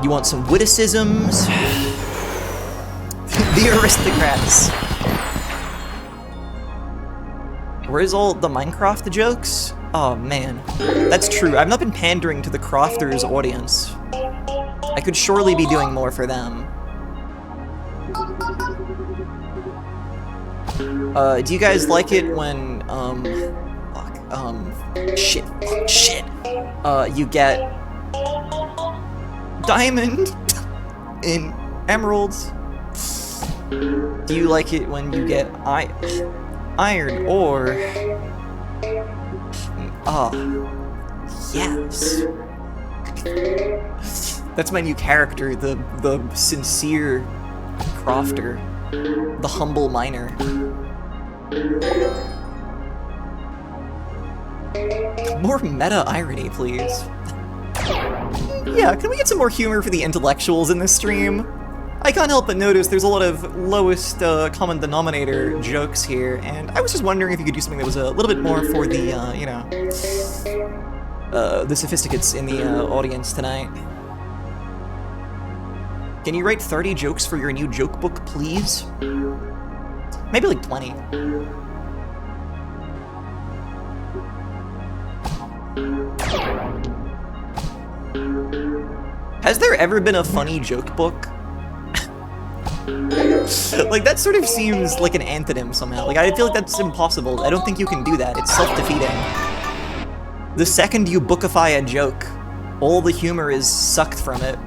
You want some witticisms? The aristocrats. Where's all the Minecraft jokes? Oh man, that's true. I've not been pandering to the Crofters audience. I could surely be doing more for them. Do you guys like it when, shit, you get diamond in emeralds? Do you like it when you get iron ore? Yes. That's my new character, the sincere crofter, the humble miner. More meta irony, please. Yeah, can we get some more humor for the intellectuals in this stream? I can't help but notice there's a lot of lowest common denominator jokes here, and I was just wondering if you could do something that was a little bit more for the, you know, the sophisticates in the audience tonight. Can you write 30 jokes for your new joke book, please? Maybe like 20. Has there ever been a funny joke book? Like, that sort of seems like an antonym somehow. Like, I feel like that's impossible. I don't think you can do that. It's self-defeating. The second you bookify a joke, all the humor is sucked from it.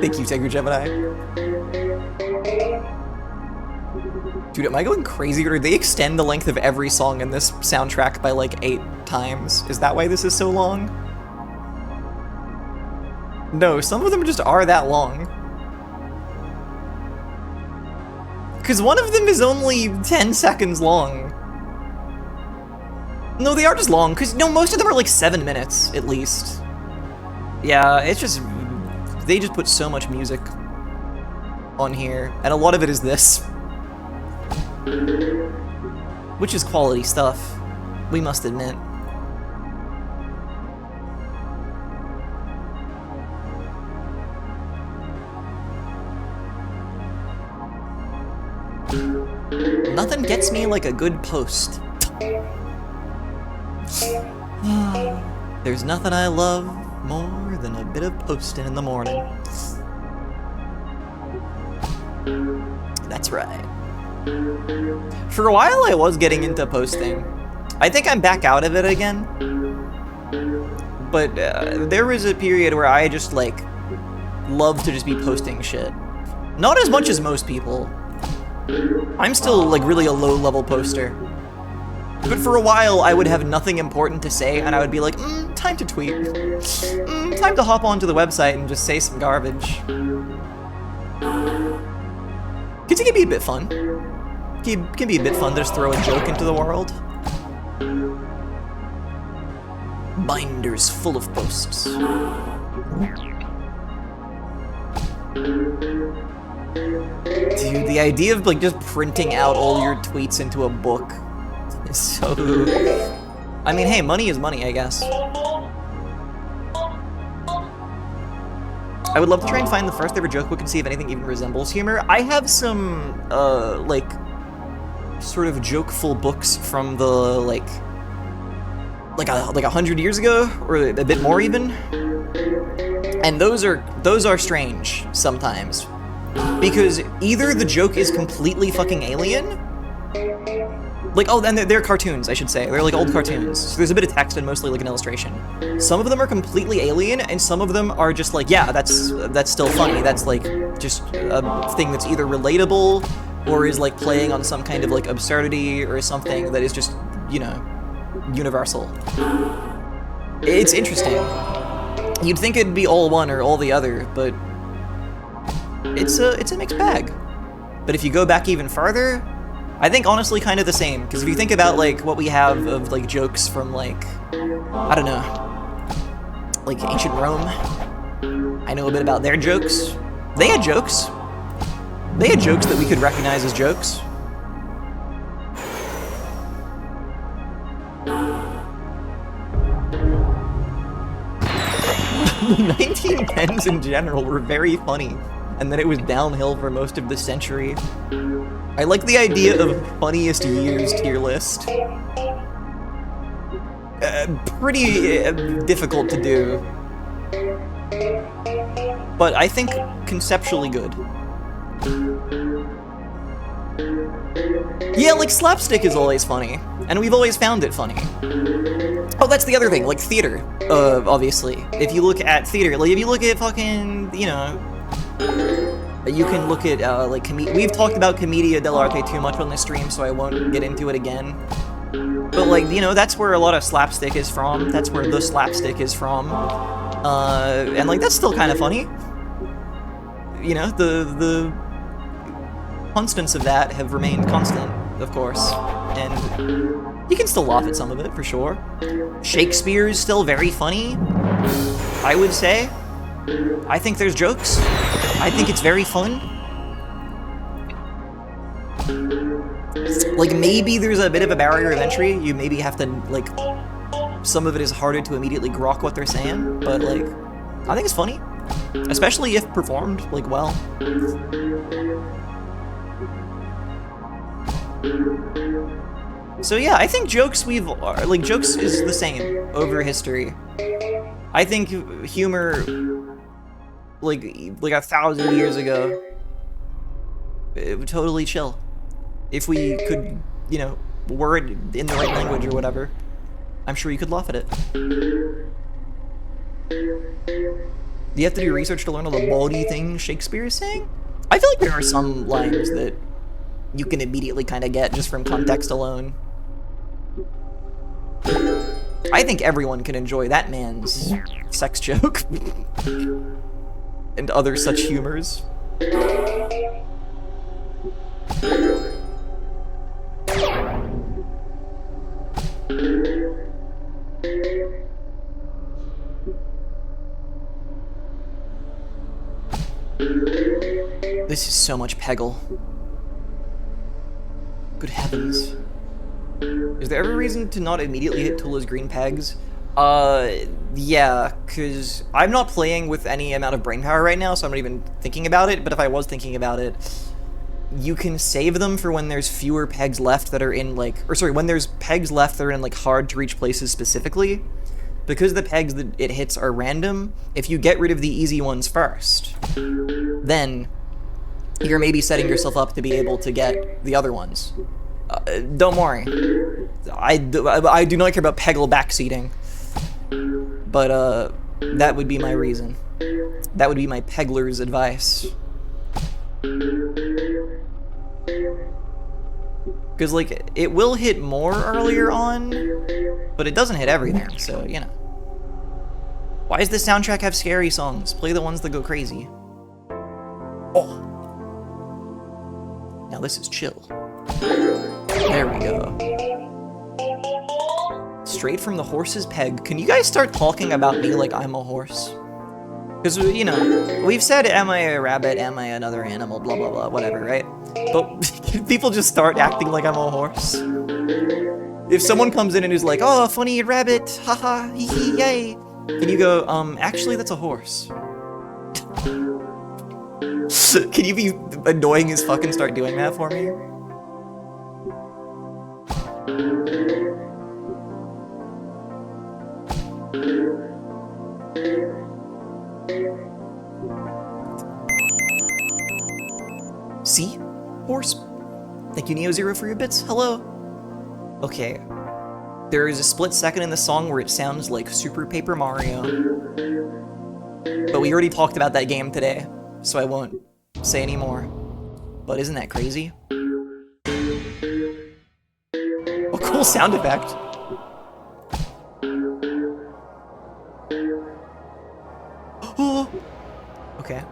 Thank you, Tiger Gemini. Dude, am I going crazy, or did they extend the length of every song in this soundtrack by like 8 times? Is that why this is so long? No, some of them just are that long. Because one of them is only 10 seconds long. No, they are just long, because no, most of them are like 7 minutes, at least. Yeah, it's just, they just put so much music on here, and a lot of it is this. Which is quality stuff, we must admit. Nothing gets me like a good post. There's nothing I love more than a bit of posting in the morning. That's right. For a while I was getting into posting. I think I'm back out of it again. But there was a period where I just like loved to just be posting shit. Not as much as most people. I'm still like really a low-level poster. But for a while I would have nothing important to say and I would be like, time to tweet. Time to hop onto the website and just say some garbage. Cause it can be a bit fun. It can be a bit fun to just throw a joke into the world. Binders full of posts. Dude, the idea of like just printing out all your tweets into a book is so... I mean, hey, money is money, I guess. I would love to try and find the first ever joke book and see if anything even resembles humor. I have some, like, sort of jokeful books from the, like 100 years ago, or a bit more even. And those are strange sometimes. Because either the joke is completely fucking alien, like, oh, and they're cartoons, I should say. They're like old cartoons. So there's a bit of text and mostly like an illustration. Some of them are completely alien, and some of them are just like, yeah, that's still funny. That's like just a thing that's either relatable or is like playing on some kind of like absurdity or something that is just, you know, universal. It's interesting. You'd think it'd be all one or all the other, but it's a mixed bag. But if you go back even farther, I think honestly kind of the same, because if you think about like what we have of like jokes from like, I don't know, like ancient Rome, I know a bit about their jokes. They had jokes. They had jokes that we could recognize as jokes. The 1910s in general were very funny, and then it was downhill for most of the century. I like the idea of funniest years tier list. Pretty difficult to do, but I think conceptually good. Yeah, like slapstick is always funny, and we've always found it funny. Oh, that's the other thing, like theater, obviously. If you look at theater, like if you look at fucking, you know, you can look at, like, we've talked about Commedia dell'arte too much on this stream, so I won't get into it again. But, like, you know, that's where a lot of slapstick is from. That's where the slapstick is from. And, like, that's still kind of funny. You know, the constants of that have remained constant, of course. And you can still laugh at some of it, for sure. Shakespeare is still very funny, I would say. I think there's jokes. I think it's very fun. Like, maybe there's a bit of a barrier of entry. You maybe have to, like, some of it is harder to immediately grok what they're saying, but, like, I think it's funny. Especially if performed, like, well. So yeah, I think jokes jokes is the same over history. I think humor, like 1,000 years ago, it would totally chill. If we could, you know, word in the right language or whatever, I'm sure you could laugh at it. You have to do research to learn all the bawdy things Shakespeare is saying? I feel like there are some lines that you can immediately kind of get just from context alone. I think everyone can enjoy that man's sex joke and other such humors. This is so much Peggle. Good heavens. Is there ever reason to not immediately hit Tula's green pegs? Yeah, cause I'm not playing with any amount of brainpower right now, so I'm not even thinking about it, but if I was thinking about it, you can save them for when there's fewer pegs left that are in, like, or sorry, when there's pegs left that are in, like, hard to reach places specifically. Because the pegs that it hits are random, if you get rid of the easy ones first, then you're maybe setting yourself up to be able to get the other ones. Don't worry. I do not care about Peggle backseating. But, that would be my reason. That would be my Peggler's advice. Because, like, it will hit more earlier on, but it doesn't hit everything, so, you know. Why does this soundtrack have scary songs? Play the ones that go crazy. Oh. Now this is chill. There we go. Straight from the horse's peg. Can you guys start talking about me like I'm a horse? Because, you know, we've said, am I a rabbit, am I another animal, blah, blah, blah, whatever, right? But people just start acting like I'm a horse. If someone comes in and is like, oh, funny rabbit, haha, hee hee, yay. Can you go, actually that's a horse. Can you be annoying as fuck and start doing that for me? See? Horse. Thank you, Neo0 for your bits. Hello. Okay. There is a split second in the song where it sounds like Super Paper Mario. But we already talked about that game today, so I won't say any more. But isn't that crazy? Oh, cool sound effect. Oh. Okay.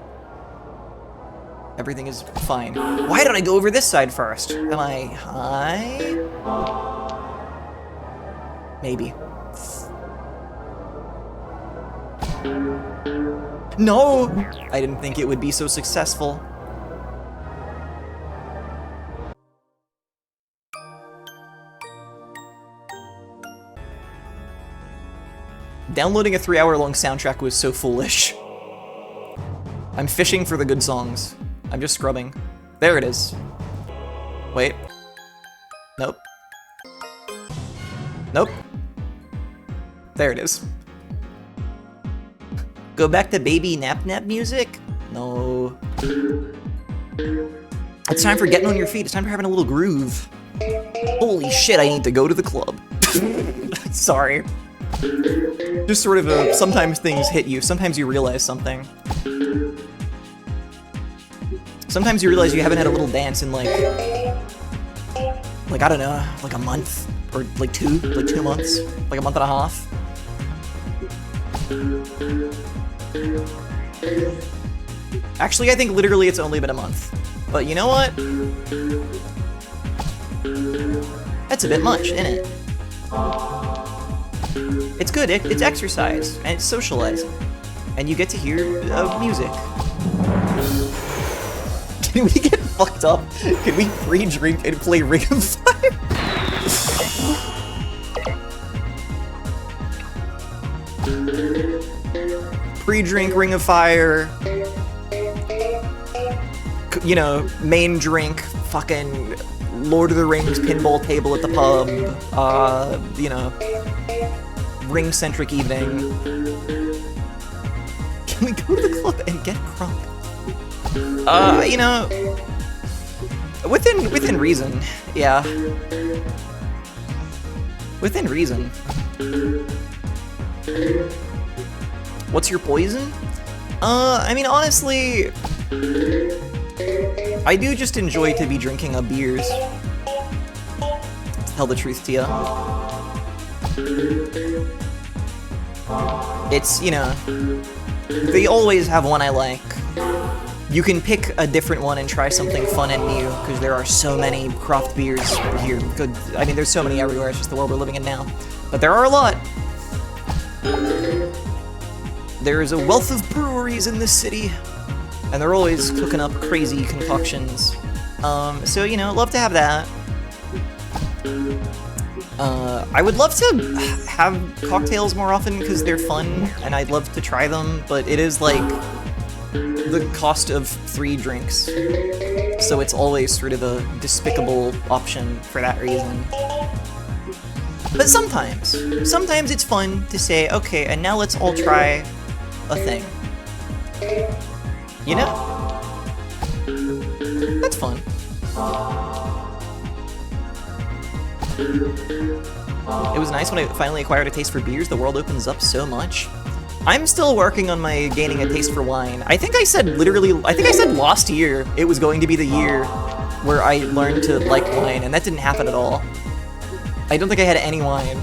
Everything is fine. Why did I go over this side first? Am I high? Maybe. No! I didn't think it would be so successful. Downloading a 3-hour-long soundtrack was so foolish. I'm fishing for the good songs. I'm just scrubbing. There it is. Wait. Nope. Nope. There it is. Go back to baby nap nap music? No. It's time for getting on your feet. It's time for having a little groove. Holy shit, I need to go to the club. Sorry. Just sort of sometimes things hit you. Sometimes you realize something. Sometimes you realize you haven't had a little dance in like, I don't know, like a month, or like 2 months, like a month and a half. Actually, I think literally it's only been a month. But you know what? That's a bit much, isn't it? It's good, it's exercise, and it's socializing. And you get to hear music. Can we get fucked up? Can we pre-drink and play Ring of Fire? Pre-drink Ring of Fire. You know, main drink, fucking Lord of the Rings pinball table at the pub. You know, ring-centric evening. Can we go to the club and get crunk? You know, within reason, yeah. Within reason. What's your poison? I mean, honestly, I do just enjoy to be drinking beers. To tell the truth to ya. It's, you know, they always have one I like. You can pick a different one and try something fun and new, because there are so many craft beers here. I mean, there's so many everywhere, it's just the world we're living in now. But there are a lot. There is a wealth of breweries in this city, and they're always cooking up crazy concoctions. So, you know, love to have that. I would love to have cocktails more often, because they're fun, and I'd love to try them, but it is like the cost of 3 drinks, so it's always sort of a despicable option for that reason. But sometimes it's fun to say, okay, and now let's all try a thing. You know? That's fun. It was nice when I finally acquired a taste for beers. The world opens up so much. I'm still working on my gaining a taste for wine. I think I said last year it was going to be the year where I learned to like wine, and that didn't happen at all. I don't think I had any wine.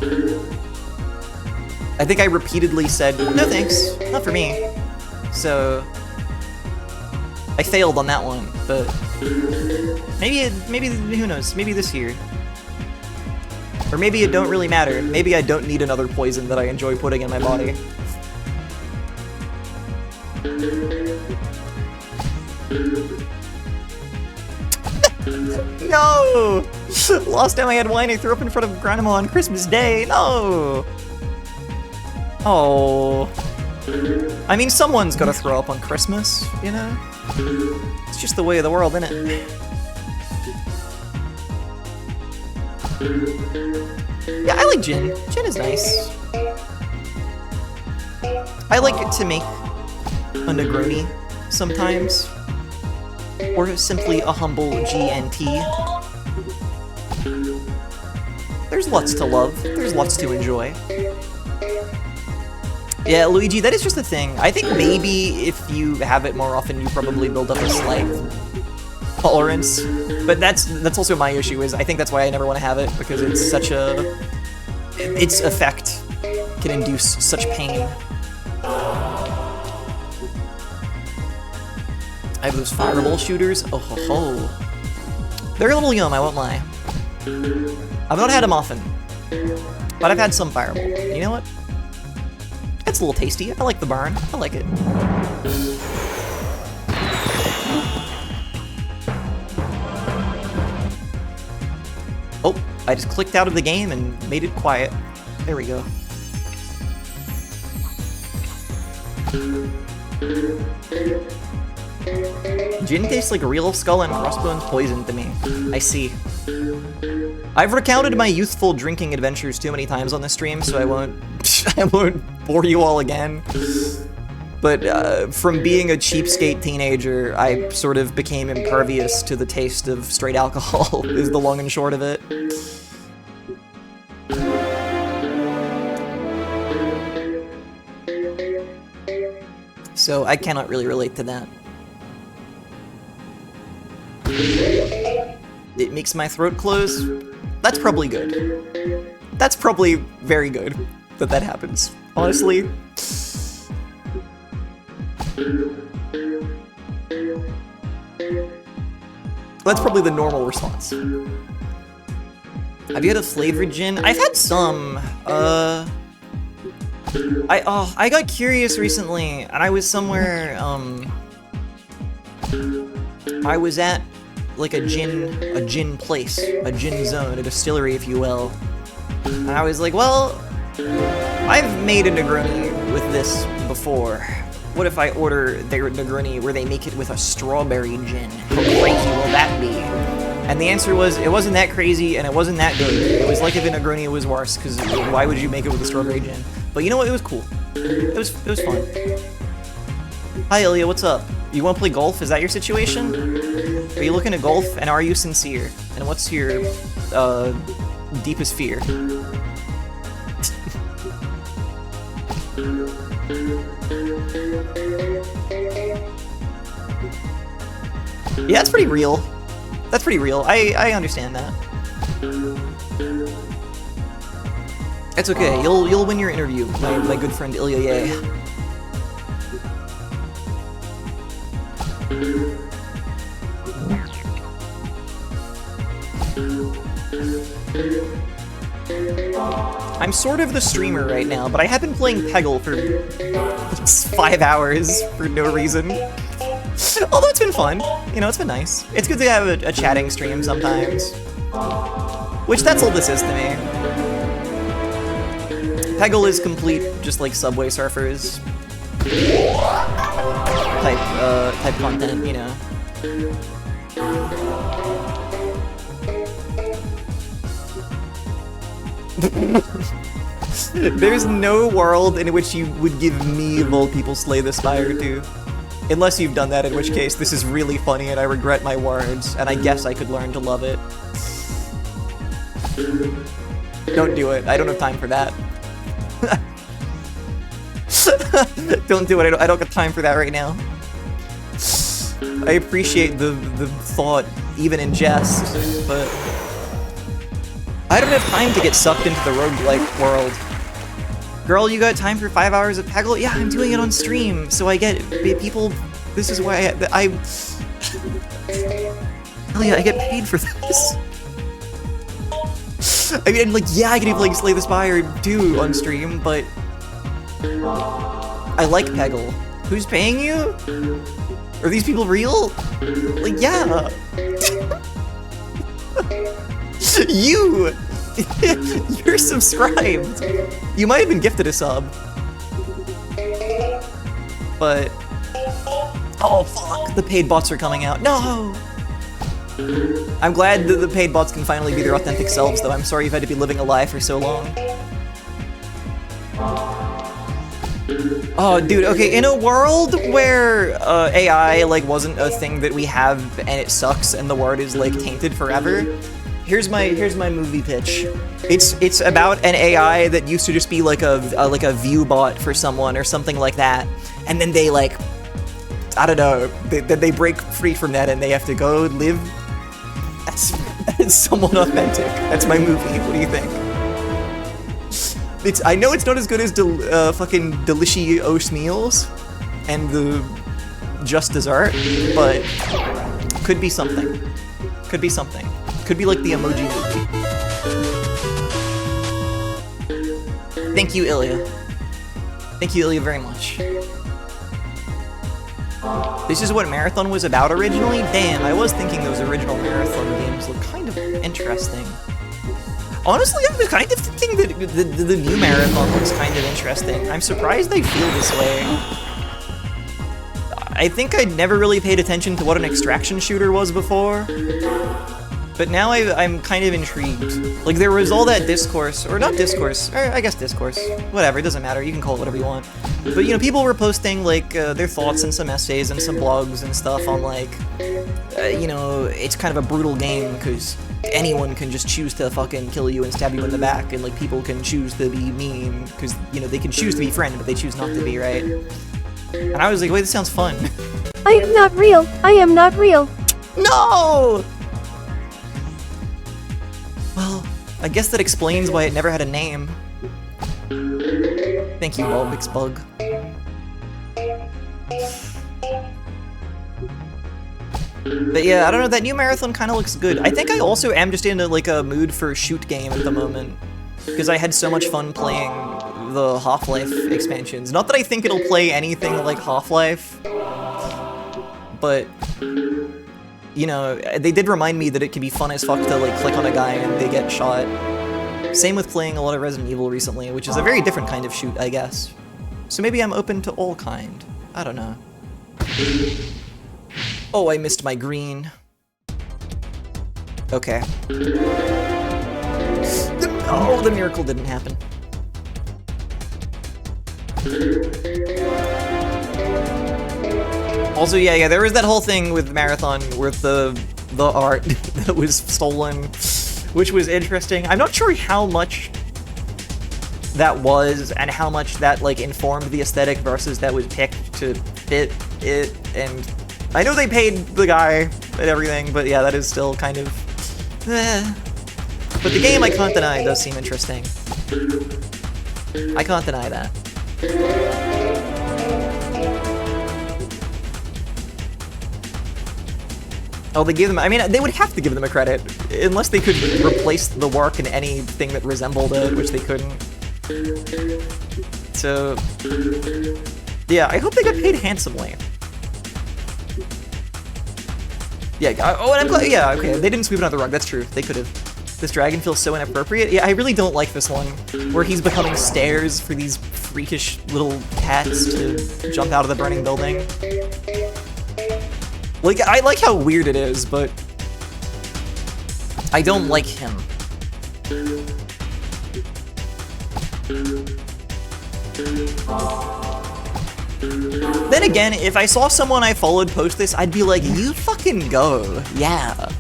I think I repeatedly said, no thanks, not for me. So, I failed on that one, but maybe, who knows, maybe this year. Or maybe it don't really matter. Maybe I don't need another poison that I enjoy putting in my body. No! Last time I had wine, I threw up in front of Grandma on Christmas Day. No! Oh. I mean, someone's gotta throw up on Christmas, you know? It's just the way of the world, isn't it? Yeah, I like gin. Gin is nice. I like it to make a Negroni sometimes. Or simply a humble GNT. There's lots to love. There's lots to enjoy. Yeah, Luigi, that is just the thing. I think maybe if you have it more often, you probably build up a slight tolerance. But that's also my issue, is I think that's why I never want to have it, because it's such a... its effect can induce such pain. I have those fireball shooters. Oh ho ho. They're a little yum, I won't lie. I've not had them often, but I've had some fireball. You know what? It's a little tasty. I like the burn. I like it. Oh, I just clicked out of the game and made it quiet. There we go. Gin tastes like real skull and crossbones poison to me. I see. I've recounted my youthful drinking adventures too many times on the stream, so I won't bore you all again. But from being a cheapskate teenager, I sort of became impervious to the taste of straight alcohol, is the long and short of it. So I cannot really relate to that. It makes my throat close. That's probably good. That's probably very good that that happens, honestly. That's probably the normal response. Have you had a flavored gin? I've had some. I got curious recently, and I was somewhere, I was at like a gin place, a gin zone, a distillery, if you will. And I was like, well, I've made a Negroni with this before. What if I order their Negroni where they make it with a strawberry gin? How crazy will that be? And the answer was, it wasn't that crazy and it wasn't that good. It was like if a Negroni was worse, because why would you make it with a strawberry gin? But you know what? It was cool. It was fun. Hi, Ilya. What's up? You want to play golf? Is that your situation? Are you looking at golf? And are you sincere? And what's your deepest fear? Yeah, that's pretty real. That's pretty real. I understand that. It's okay. You'll win your interview, my good friend Ilya Ye. I'm sort of the streamer right now, but I have been playing Peggle for 5 hours for no reason. Although it's been fun. You know, it's been nice. It's good to have a chatting stream sometimes. Which, that's all this is to me. Peggle is complete, just like Subway Surfers type content, you know. There's no world in which you would give me of all people Slay the Spire to. Unless you've done that, in which case this is really funny and I regret my words, and I guess I could learn to love it. Don't do it. I don't have time for that. Don't do it. I don't got time for that right now. I appreciate the thought, even in jest, but I don't have time to get sucked into the roguelike world. Girl, you got time for 5 hours of Peggle? Yeah, I'm doing it on stream, so I get people. This is why hell yeah, I get paid for this. I mean, like, yeah, I can even like Slay the Spire too on stream, but I like Peggle. Who's paying you? Are these people real? Like, yeah. You! You're subscribed. You might have been gifted a sub. But... oh, fuck. The paid bots are coming out. No! I'm glad that the paid bots can finally be their authentic selves, though. I'm sorry you've had to be living a lie for so long. Oh, dude, okay, in a world where AI, like, wasn't a thing that we have and it sucks and the word is, like, tainted forever, here's my movie pitch. It's about an AI that used to just be like a view bot for someone or something like that, and then they, like, I don't know, they break free from that and they have to go live as someone authentic. That's my movie. What do you think? I know it's not as good as fucking Delicious Meals and the Just Dessert, but could be something. Could be something. Could be like the Emoji Movie. Thank you, Ilya. Thank you, Ilya, very much. This is what Marathon was about originally? Damn, I was thinking those original Marathon games look kind of interesting. Honestly, I'm kind of thinking that the new Marathon looks kind of interesting. I'm surprised they feel this way. I think I'd never really paid attention to what an extraction shooter was before. But now I'm kind of intrigued. Like, there was all that discourse, or not discourse, or I guess discourse. Whatever, it doesn't matter, you can call it whatever you want. But, you know, people were posting, like, their thoughts and some essays and some blogs and stuff on, like, you know, it's kind of a brutal game, because anyone can just choose to fucking kill you and stab you in the back, and, like, people can choose to be mean, because, you know, they can choose to be friend, but they choose not to be, right? And I was like, wait, this sounds fun. I am not real. I am not real. No! Well, I guess that explains why it never had a name. Thank you, Bug. But yeah, I don't know, that new Marathon kind of looks good. I think I also am just in like a mood for a shoot game at the moment, because I had so much fun playing the Half-Life expansions. Not that I think it'll play anything like Half-Life, but... you know, they did remind me that it can be fun as fuck to, like, click on a guy and they get shot. Same with playing a lot of Resident Evil recently, which is a very different kind of shoot, I guess. So maybe I'm open to all kind. I don't know. Oh, I missed my green. Okay. Oh, the miracle didn't happen. Also, yeah, there was that whole thing with Marathon with the art that was stolen, which was interesting. I'm not sure how much that was and how much that, like, informed the aesthetic versus that was picked to fit it, and I know they paid the guy and everything, but yeah, that is still kind of... But the game, I can't deny, does seem interesting. I can't deny that. Oh, they give them, I mean, they would have to give them a credit, unless they could replace the work in anything that resembled it, which they couldn't. So, yeah, I hope they got paid handsomely. Yeah, oh, and I'm glad, yeah, okay, they didn't sweep it under the rug, that's true, they could have. This dragon feels so inappropriate. Yeah, I really don't like this one, where he's becoming stairs for these freakish little cats to jump out of the burning building. Like, I like how weird it is, but I don't like him. Then again, if I saw someone I followed post this, I'd be like, you fucking go, yeah.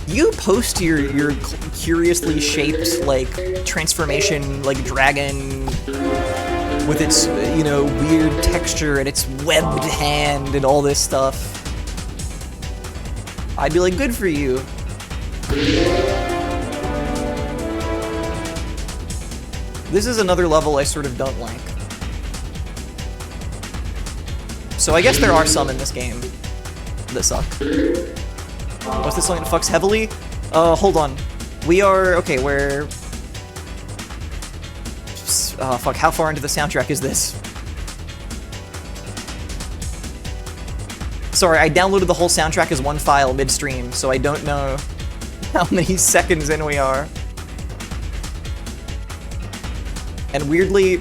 You post your curiously shaped, like, transformation, like, dragon with its, you know, weird texture and its webbed hand and all this stuff. I'd be like, good for you. This is another level I sort of don't like. So I guess there are some in this game that suck. What's this one that fucks heavily? Hold on. We are, okay, we're... fuck, how far into the soundtrack is this? Sorry, I downloaded the whole soundtrack as one file midstream, so I don't know how many seconds in we are. And weirdly...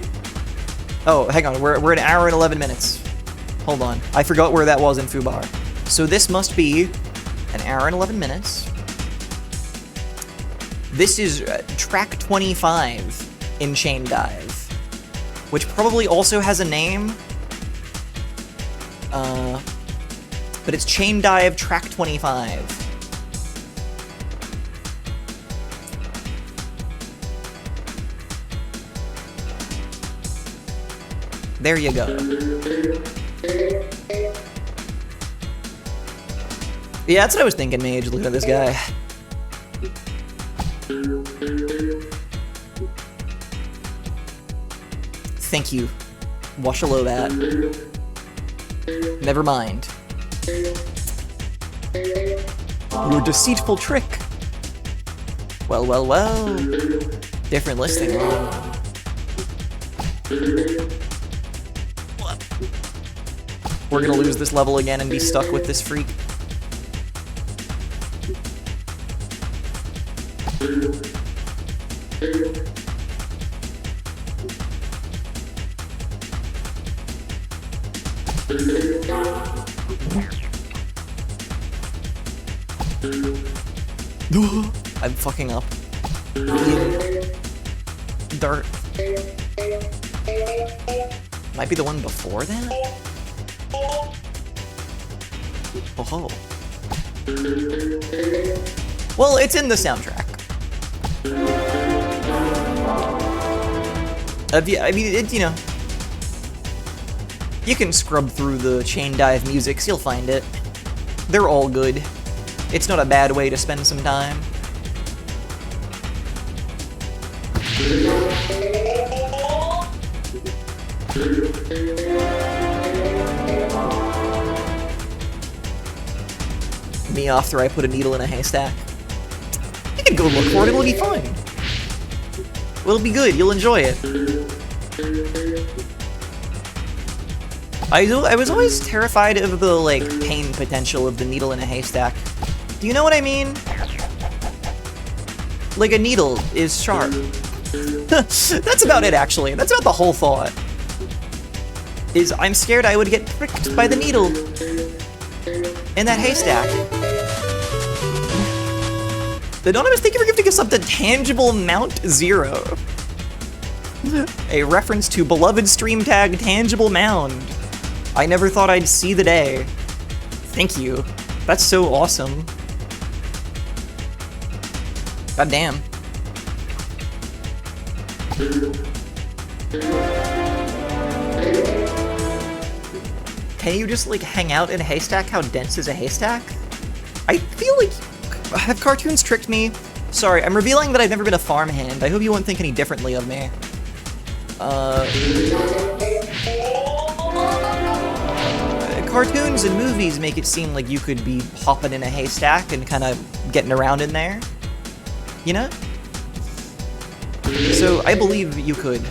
Oh, hang on, we're an hour and 11 minutes. Hold on, I forgot where that was in Fubar. So this must be an hour and 11 minutes. This is track 25 in Chain Dive, which probably also has a name. But it's Chain Dive track 25. There you go. Yeah, that's what I was thinking, Mage, looking at this guy. Thank you. Wash a low bat. Never mind. Your deceitful trick. Well, well, well. Different listing. We're gonna lose this level again and be stuck with this freak. I'm fucking up. Dirt. Might be the one before that? Oh. Well, it's in the soundtrack. I mean, you know, you can scrub through the Chain Dive musics, you'll find it. They're all good. It's not a bad way to spend some time. Me after I put a needle in a haystack. You can go look for it, it'll be fun. It'll be good, you'll enjoy it. I was always terrified of the, like, pain potential of the needle in a haystack. Do you know what I mean? Like, a needle is sharp. That's about it, actually. That's about the whole thought. Is I'm scared I would get pricked by the needle in that haystack. Anonymous, thank you for gifting us up to Tangible Mount Zero. A reference to beloved stream tag Tangible Mound. I never thought I'd see the day. Thank you. That's so awesome. God damn. Can you just, like, hang out in a haystack? How dense is a haystack? I feel like... Have cartoons tricked me? Sorry, I'm revealing that I've never been a farmhand. I hope you won't think any differently of me. Cartoons and movies make it seem like you could be hopping in a haystack and kind of getting around in there. You know? So, I believe you could.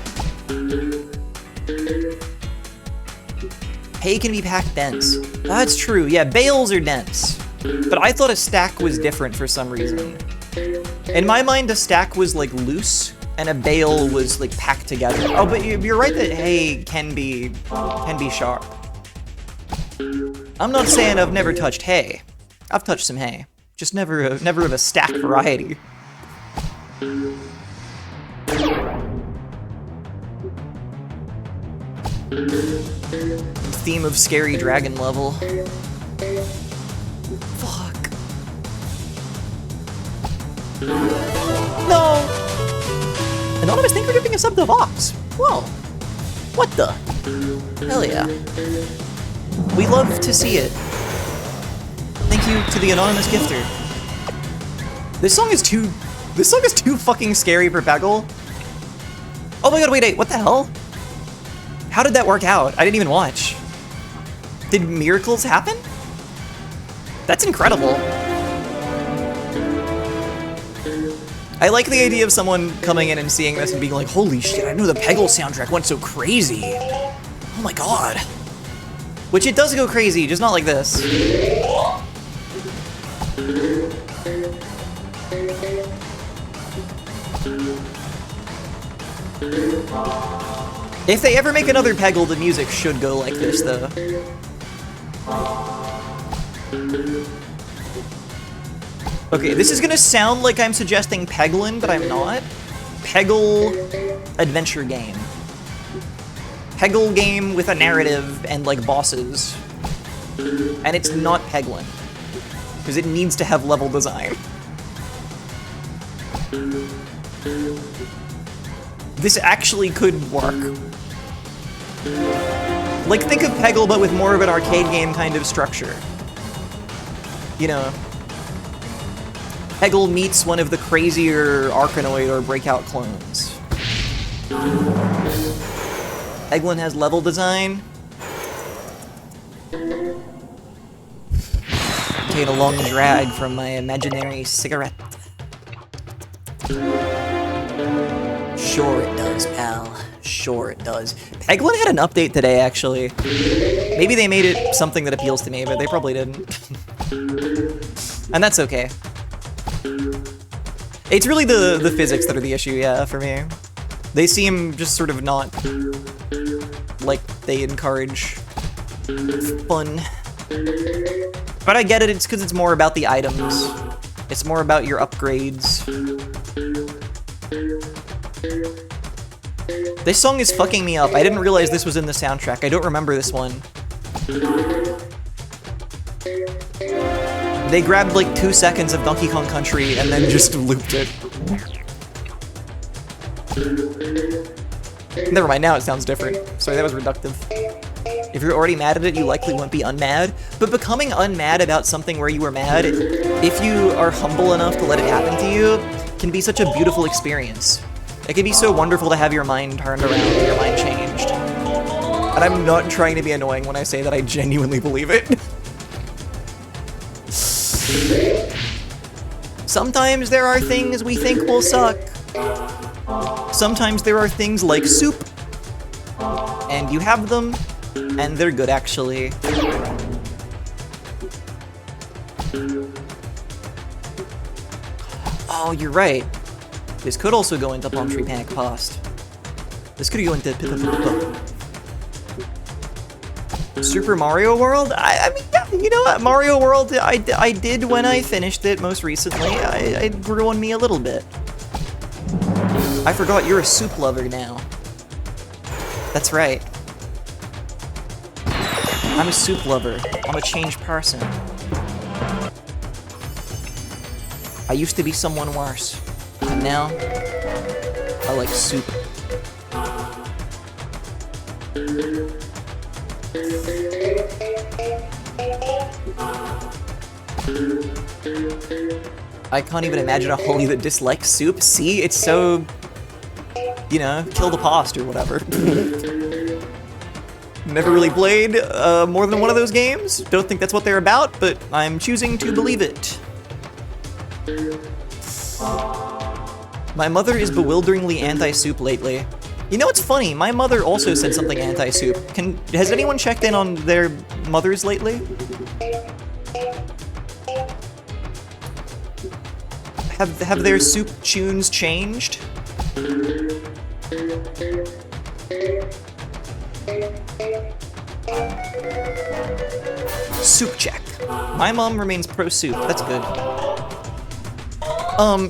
Hay can be packed dense. That's true, yeah, bales are dense. But I thought a stack was different for some reason. In my mind, a stack was, like, loose, and a bale was, like, packed together. Oh, but you're right that hay can be sharp. I'm not saying I've never touched hay. I've touched some hay. Just never of a stack variety. Theme of scary dragon level. Fuck. No! Anonymous, thank you for giving us up the Vox. Whoa. What the? Hell yeah. We love to see it. Thank you to the anonymous gifter. This song is too fucking scary for Peggle. Oh my god, wait, what the hell? How did that work out? I didn't even watch. Did miracles happen? That's incredible. I like the idea of someone coming in and seeing this and being like, holy shit, I know the Peggle soundtrack went so crazy. Oh my god. Which it does go crazy, just not like this. If they ever make another Peggle, the music should go like this, though. Okay, this is gonna sound like I'm suggesting Pegglin', but I'm not. Peggle adventure game. Peggle game with a narrative and, like, bosses. And it's not Pegglin'. Because it needs to have level design. This actually could work. Like, think of Peggle, but with more of an arcade game kind of structure. You know, Peggle meets one of the crazier Arkanoid or Breakout clones. Pegglin has level design. Take a long drag from my imaginary cigarette. Sure it does, pal. Sure it does. Pegglin had an update today, actually. Maybe they made it something that appeals to me, but they probably didn't. And that's okay. It's really the physics that are the issue, yeah, for me. They seem just sort of not like they encourage fun. But I get it, it's because it's more about the items. It's more about your upgrades. This song is fucking me up. I didn't realize this was in the soundtrack. I don't remember this one. They grabbed like 2 seconds of Donkey Kong Country and then just looped it. Never mind, now it sounds different. Sorry, that was reductive. If you're already mad at it, you likely won't be unmad. But becoming unmad about something where you were mad, if you are humble enough to let it happen to you, can be such a beautiful experience. It can be so wonderful to have your mind turned around and your mind changed. And I'm not trying to be annoying when I say that I genuinely believe it. Sometimes there are things we think will suck. Sometimes there are things like soup. And you have them, and they're good actually. Oh, you're right. This could also go into Palm Tree Panic Past. This could go into Super Mario World? I mean, yeah, you know what? Mario World, I did when I finished it most recently. It grew on me a little bit. I forgot you're a soup lover now. That's right. I'm a soup lover. I'm a changed person. I used to be someone worse. And now, I like soup. I can't even imagine a holy that dislikes soup. See, it's so, you know, kill the past or whatever. Never really played more than one of those games. Don't think that's what they're about, but I'm choosing to believe it. My mother is bewilderingly anti-soup lately. You know what's funny? My mother also said something anti-soup. Has anyone checked in on their mothers lately? Have their soup tunes changed? Soup check. My mom remains pro-soup. That's good.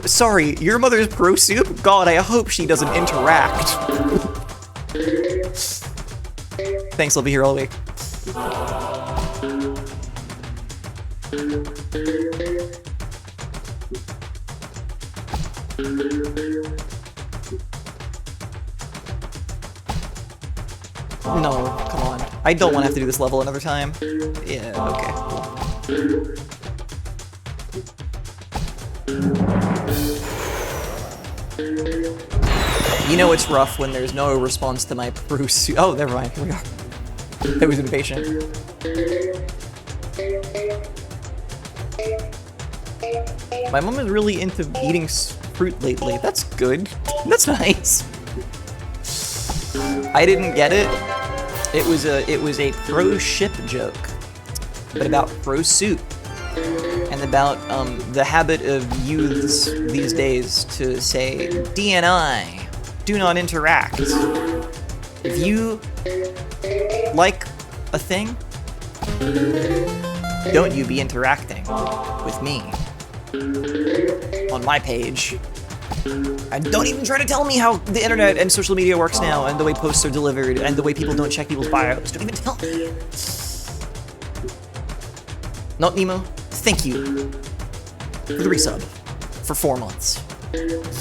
Sorry, your mother's pro-soup? God, I hope she doesn't interact. Thanks, I'll be here all week. No, come on. I don't want to have to do this level another time. Yeah, okay, cool. You know it's rough when there's no response to my pursuit. Oh, never mind. Here we are. I was impatient. My mom is really into eating fruit lately. That's good. That's nice. I didn't get it. It was a pro ship joke, but about pro suit, and about the habit of youths these days to say DNI, do not interact. If you like a thing, don't you be interacting with me on my page. And don't even try to tell me how the internet and social media works now, and the way posts are delivered, and the way people don't check people's bios. Don't even tell me. Not Nemo, thank you for the resub for 4 months.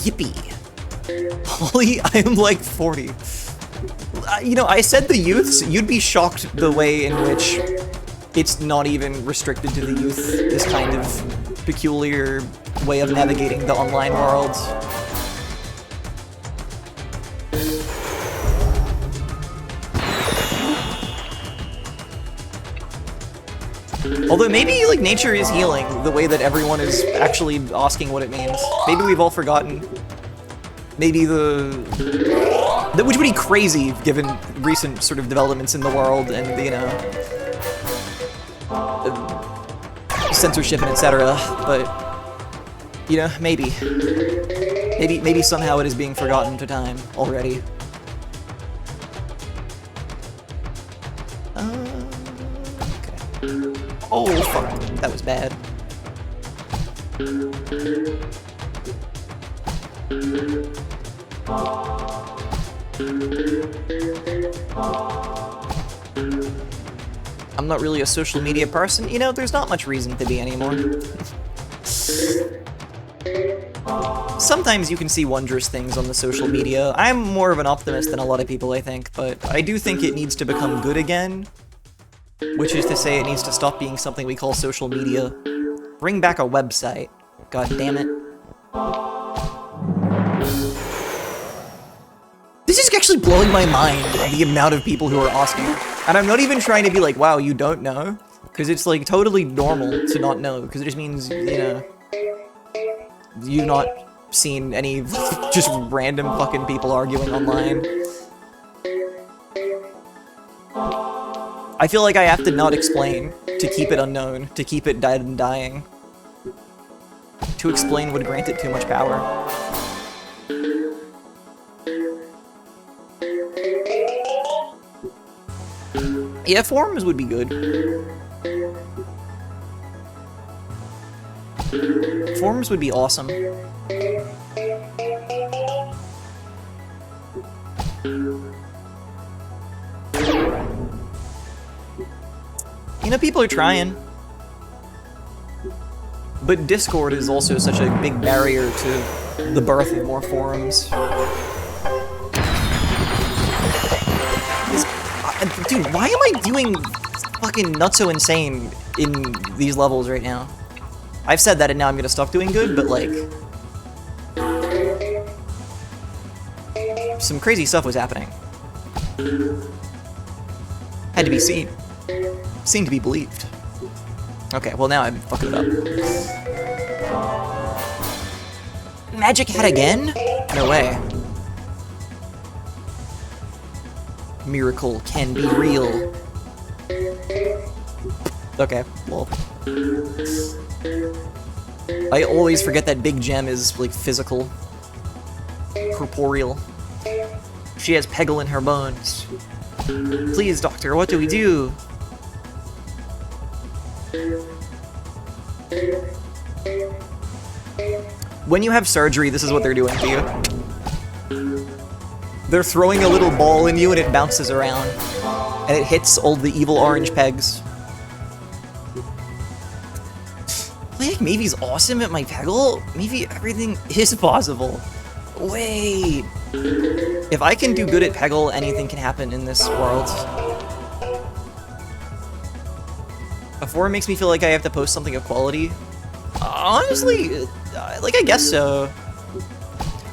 Yippee. Holly, I am like 40. You know, I said the youths, you'd be shocked the way in which it's not even restricted to the youth, this kind of peculiar way of navigating the online world. Although maybe, like, nature is healing the way that everyone is actually asking what it means. Maybe we've all forgotten. Maybe which would be crazy given recent sort of developments in the world and, you know, censorship and etc. But, you know, maybe somehow it is being forgotten to time already. Okay. Oh, fuck. That was bad. I'm not really a social media person. You know, there's not much reason to be anymore. Sometimes you can see wondrous things on the social media. I'm more of an optimist than a lot of people, I think, but I do think it needs to become good again. Which is to say, it needs to stop being something we call social media. Bring back a website. God damn it. This is actually blowing my mind, the amount of people who are asking. And I'm not even trying to be like, wow, you don't know? Because it's like totally normal to not know, because it just means, you know, you've not seen any just random fucking people arguing online. I feel like I have to not explain, to keep it unknown, to keep it dead and dying. To explain would grant it too much power. Yeah, forums would be good. Forums would be awesome. You know, people are trying. But Discord is also such a big barrier to the birth of more forums. Dude, why am I doing fucking nutso insane in these levels right now? I've said that and now I'm gonna stop doing good, but like... some crazy stuff was happening. Had to be seen. Seen to be believed. Okay, well now I'm fucking it up. Magic hat again? No way. Miracle can be real. Okay, well. I always forget that Big Gem is, like, physical. Corporeal. She has Peggle in her bones. Please, doctor, what do we do? When you have surgery, this is what they're doing to you. They're throwing a little ball in you and it bounces around. And it hits all the evil orange pegs. Like, maybe's awesome at my Peggle? Maybe everything is possible. Wait. If I can do good at Peggle, anything can happen in this world. A forum makes me feel like I have to post something of quality. Honestly, like, I guess so.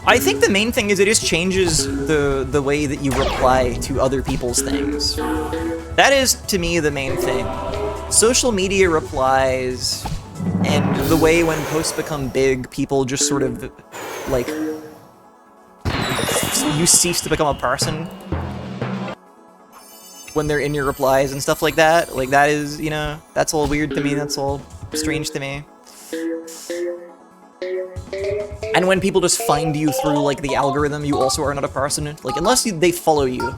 I think the main thing is it just changes the way that you reply to other people's things. That is, to me, the main thing. Social media replies, and the way when posts become big, people just sort of, like, you cease to become a person. when they're in your replies and stuff like that. Like, that is, you know, that's all weird to me, that's all strange to me. And when people just find you through, like, the algorithm, you also are not a person. Like, unless they follow you.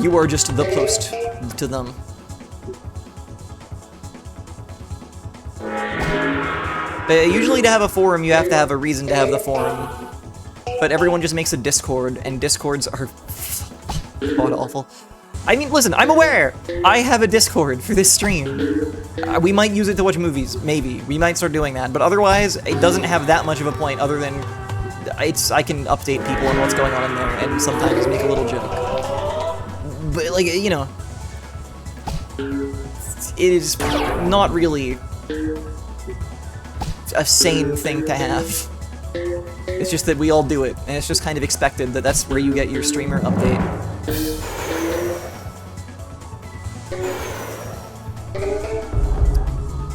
You are just the post to them. But usually to have a forum, you have to have a reason to have the forum. But everyone just makes a Discord, and Discords are god-awful. I mean, listen, I'm aware! I have a Discord for this stream. We might use it to watch movies, maybe. We might start doing that, but otherwise, it doesn't have that much of a point other than I can update people on what's going on in there, and sometimes make a little joke. But, like, you know, it is not really a sane thing to have. It's just that we all do it, and it's just kind of expected that that's where you get your streamer update.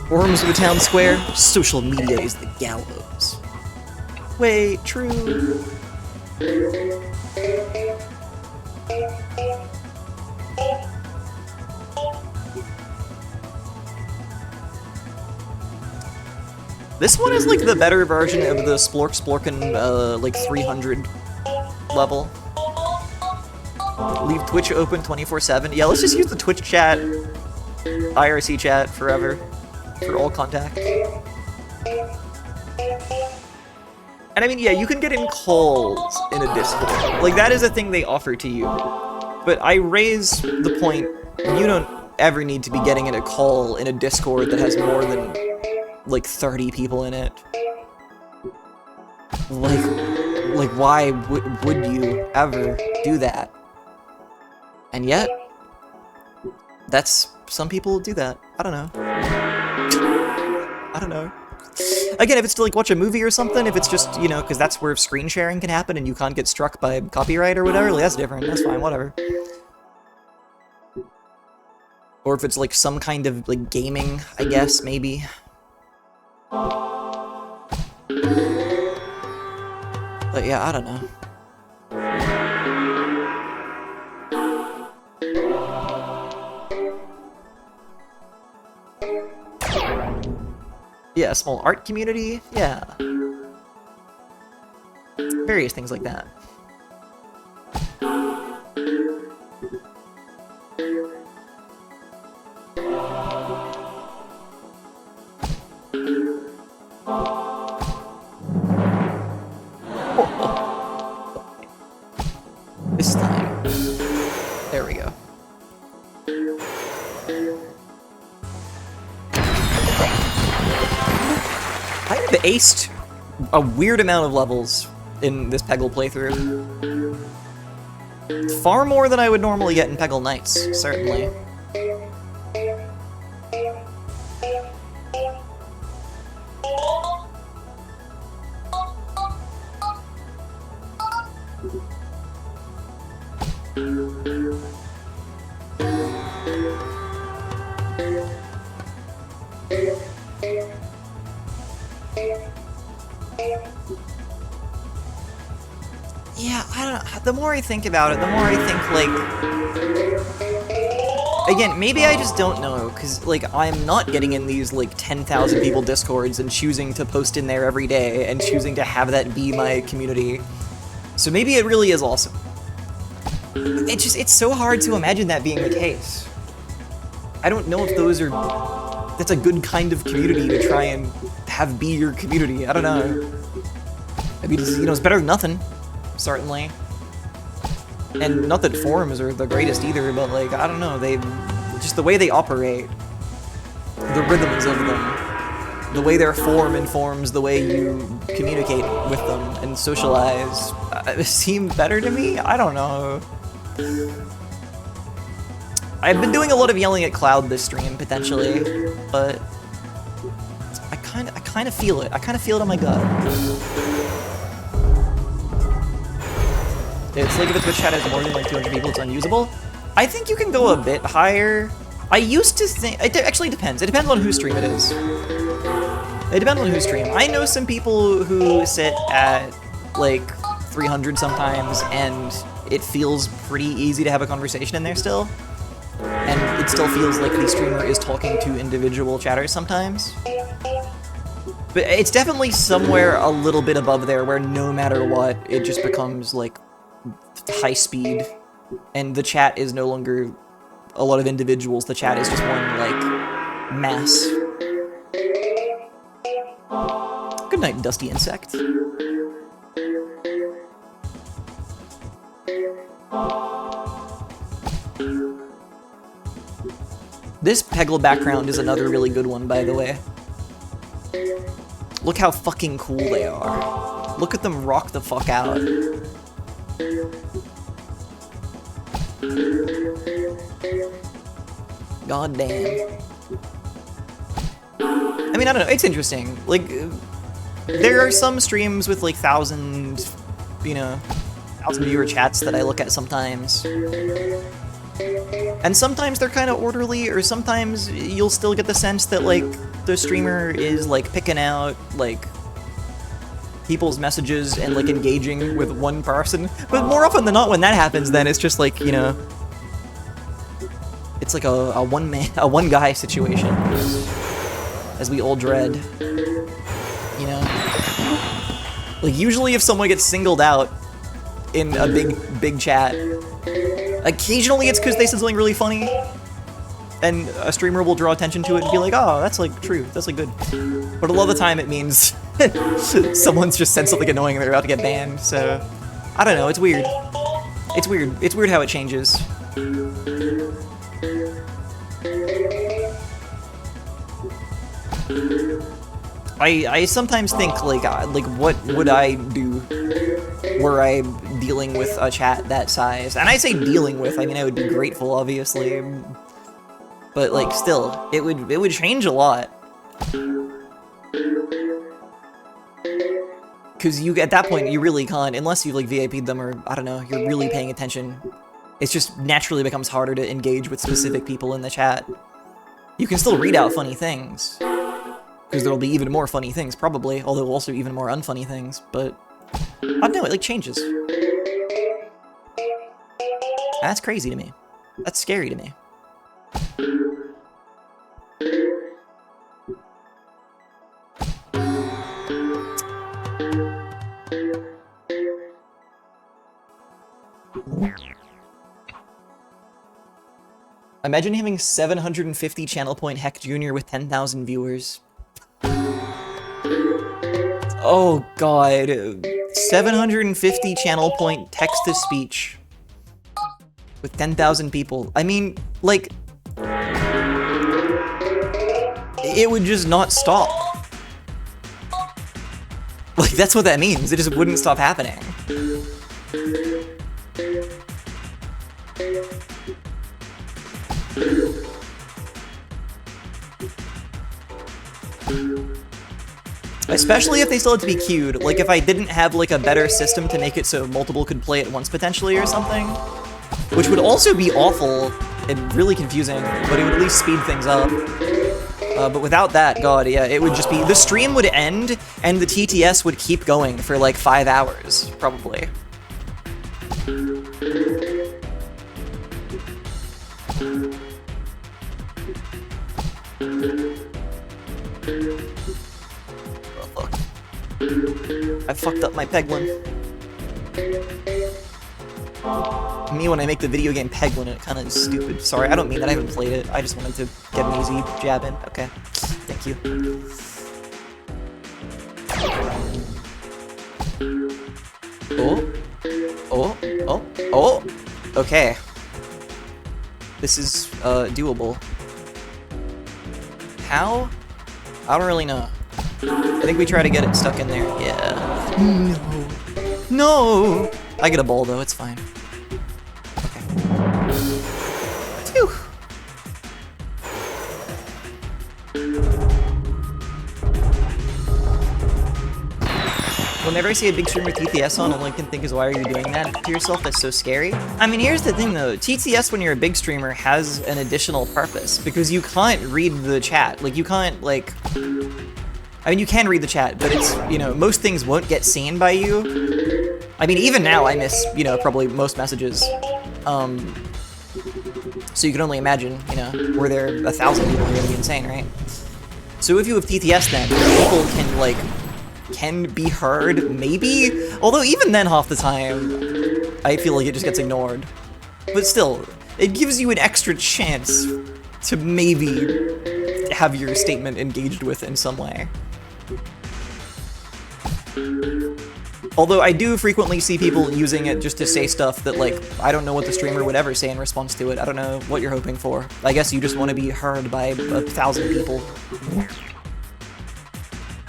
Forums of a town square, social media is the gallows. Wait, true. This one is like the better version of the Splorkin, like 300 level. Leave Twitch open 24/7. Yeah, let's just use the Twitch chat, IRC chat forever, for all contact. And I mean, yeah, you can get in calls in a Discord. Like, that is a thing they offer to you. But I raise the point, you don't ever need to be getting in a call in a Discord that has more than like 30 people in it. Like why would you ever do that? And yet, some people do that. I don't know. I don't know. Again, if it's to like watch a movie or something, if it's just, you know, because that's where screen sharing can happen and you can't get struck by copyright or whatever, like, that's different. That's fine, whatever. Or if it's like some kind of like gaming, I guess, maybe. But yeah, I don't know. Yeah, a small art community, yeah. Various things like that. This time. There we go. I have aced a weird amount of levels in this Peggle playthrough. Far more than I would normally get in Peggle Nights, certainly. Yeah, I don't know. The more I think about it, the more I think, like... Again, maybe I just don't know, because, like, I'm not getting in these, like, 10,000 people Discords and choosing to post in there every day and choosing to have that be my community. So maybe it really is awesome. It's so hard to imagine that being the case. I don't know if those are... That's a good kind of community to try and have be your community. I don't know. I mean, you know, it's better than nothing. Certainly. And not that forums are the greatest either, but like, I don't know, just the way they operate, the rhythms of them, the way their form informs the way you communicate with them and socialize, seem better to me? I don't know. I've been doing a lot of yelling at Cloud this stream, potentially, but I kind of feel it. I kind of feel it on my gut. It's like if a Twitch chat has more than like 200 people, it's unusable. I think you can go a bit higher. I used to think... It actually depends. It depends on whose stream it is. It depends on whose stream. I know some people who sit at, like, 300 sometimes, and it feels pretty easy to have a conversation in there still. And it still feels like the streamer is talking to individual chatters sometimes. But it's definitely somewhere a little bit above there where no matter what, it just becomes like high speed. And the chat is no longer a lot of individuals, the chat is just one, like, mass. Good night, dusty insect. This Peggle background is another really good one, by the way. Look how fucking cool they are. Look at them rock the fuck out. God damn. I mean, I don't know, it's interesting. Like, there are some streams with like 1,000 viewer chats that I look at sometimes. And sometimes they're kind of orderly, or sometimes you'll still get the sense that, like, the streamer is, like, picking out, like, people's messages and, like, engaging with one person. But more often than not, when that happens, then it's just, like, you know, it's like a one guy situation, as we all dread, you know? Like, usually if someone gets singled out in a big chat, occasionally it's because they said something really funny, and a streamer will draw attention to it and be like, oh, that's like true, that's like good. But a lot of the time it means someone's just said something annoying and they're about to get banned, so I don't know, it's weird. It's weird. It's weird how it changes. I sometimes think, like what would I do were I dealing with a chat that size? And I say dealing with, I mean I would be grateful, obviously, but like still, it would change a lot. Because you, at that point, you really can't, unless you've like VIP'd them or, I don't know, you're really paying attention. It just naturally becomes harder to engage with specific people in the chat. You can still read out funny things, because there'll be even more funny things, probably, although also even more unfunny things, but I don't know, it like changes. That's crazy to me. That's scary to me. Imagine having 750 channel point Heck Jr. with 10,000 viewers. Oh god. 750 channel point text-to-speech with 10,000 people. I mean, like, it would just not stop. Like, that's what that means. It just wouldn't stop happening. Especially if they still had to be queued. Like, if I didn't have, like, a better system to make it so multiple could play at once, potentially, or something. Which would also be awful and really confusing, but it would at least speed things up. But without that, god, yeah, it would just be... The stream would end, and the TTS would keep going for, like, 5 hours, probably. I fucked up my Peglin. Me when I make the video game Peglin, it kind of is stupid. Sorry, I don't mean that, I haven't played it. I just wanted to get an easy jab in. Okay, thank you. Oh. Okay. This is, doable. How? I don't really know. I think we try to get it stuck in there. Yeah. No! I get a ball though, it's fine. Okay. Phew. Whenever I see a big streamer TTS on, all I can think is, why are you doing that to yourself? That's so scary. I mean, here's the thing though, TTS when you're a big streamer has an additional purpose, because you can't read the chat. Like, you can't, like... I mean, you can read the chat, but it's, you know, most things won't get seen by you. I mean, even now I miss, you know, probably most messages. So you can only imagine, you know, were there 1,000 people here, it'd be insane, right? So if you have TTS then, people can, like, can be heard, maybe? Although even then, half the time, I feel like it just gets ignored. But still, it gives you an extra chance to maybe have your statement engaged with in some way. Although I do frequently see people using it just to say stuff that, like, I don't know what the streamer would ever say in response to it. I don't know what you're hoping for. I guess you just want to be heard by 1,000 people.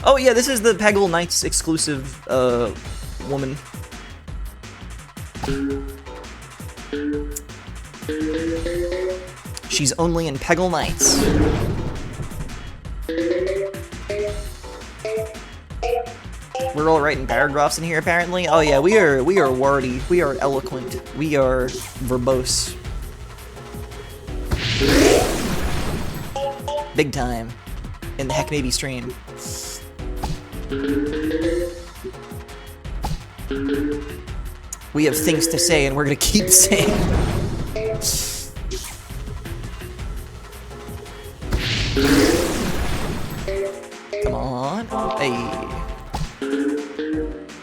Oh yeah, this is the Peggle Knights exclusive, woman. She's only in Peggle Knights. We're all writing paragraphs in here, apparently. Oh yeah, we are wordy. We are eloquent. We are verbose. Big time in the HECKMAYBE stream. We have things to say, and we're gonna keep saying. Come on. Hey.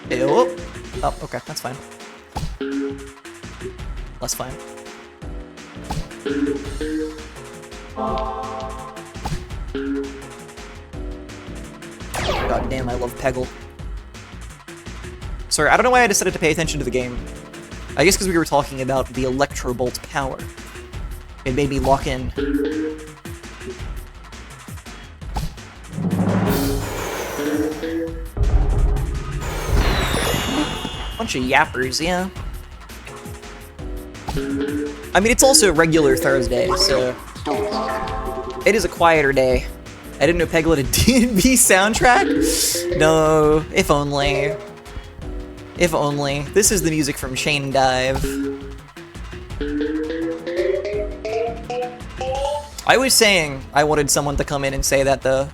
Hey, oh. Oh, okay, that's fine. That's fine. God damn, I love Peggle. Sorry, I don't know why I decided to pay attention to the game. I guess because we were talking about the Electrobolt power. It made me lock in. Bunch of yappers, yeah. I mean, it's also regular Thursday, so it is a quieter day. I didn't know Peggle had a D&B soundtrack? No, if only. If only. This is the music from Chain Dive. I was saying I wanted someone to come in and say that, though,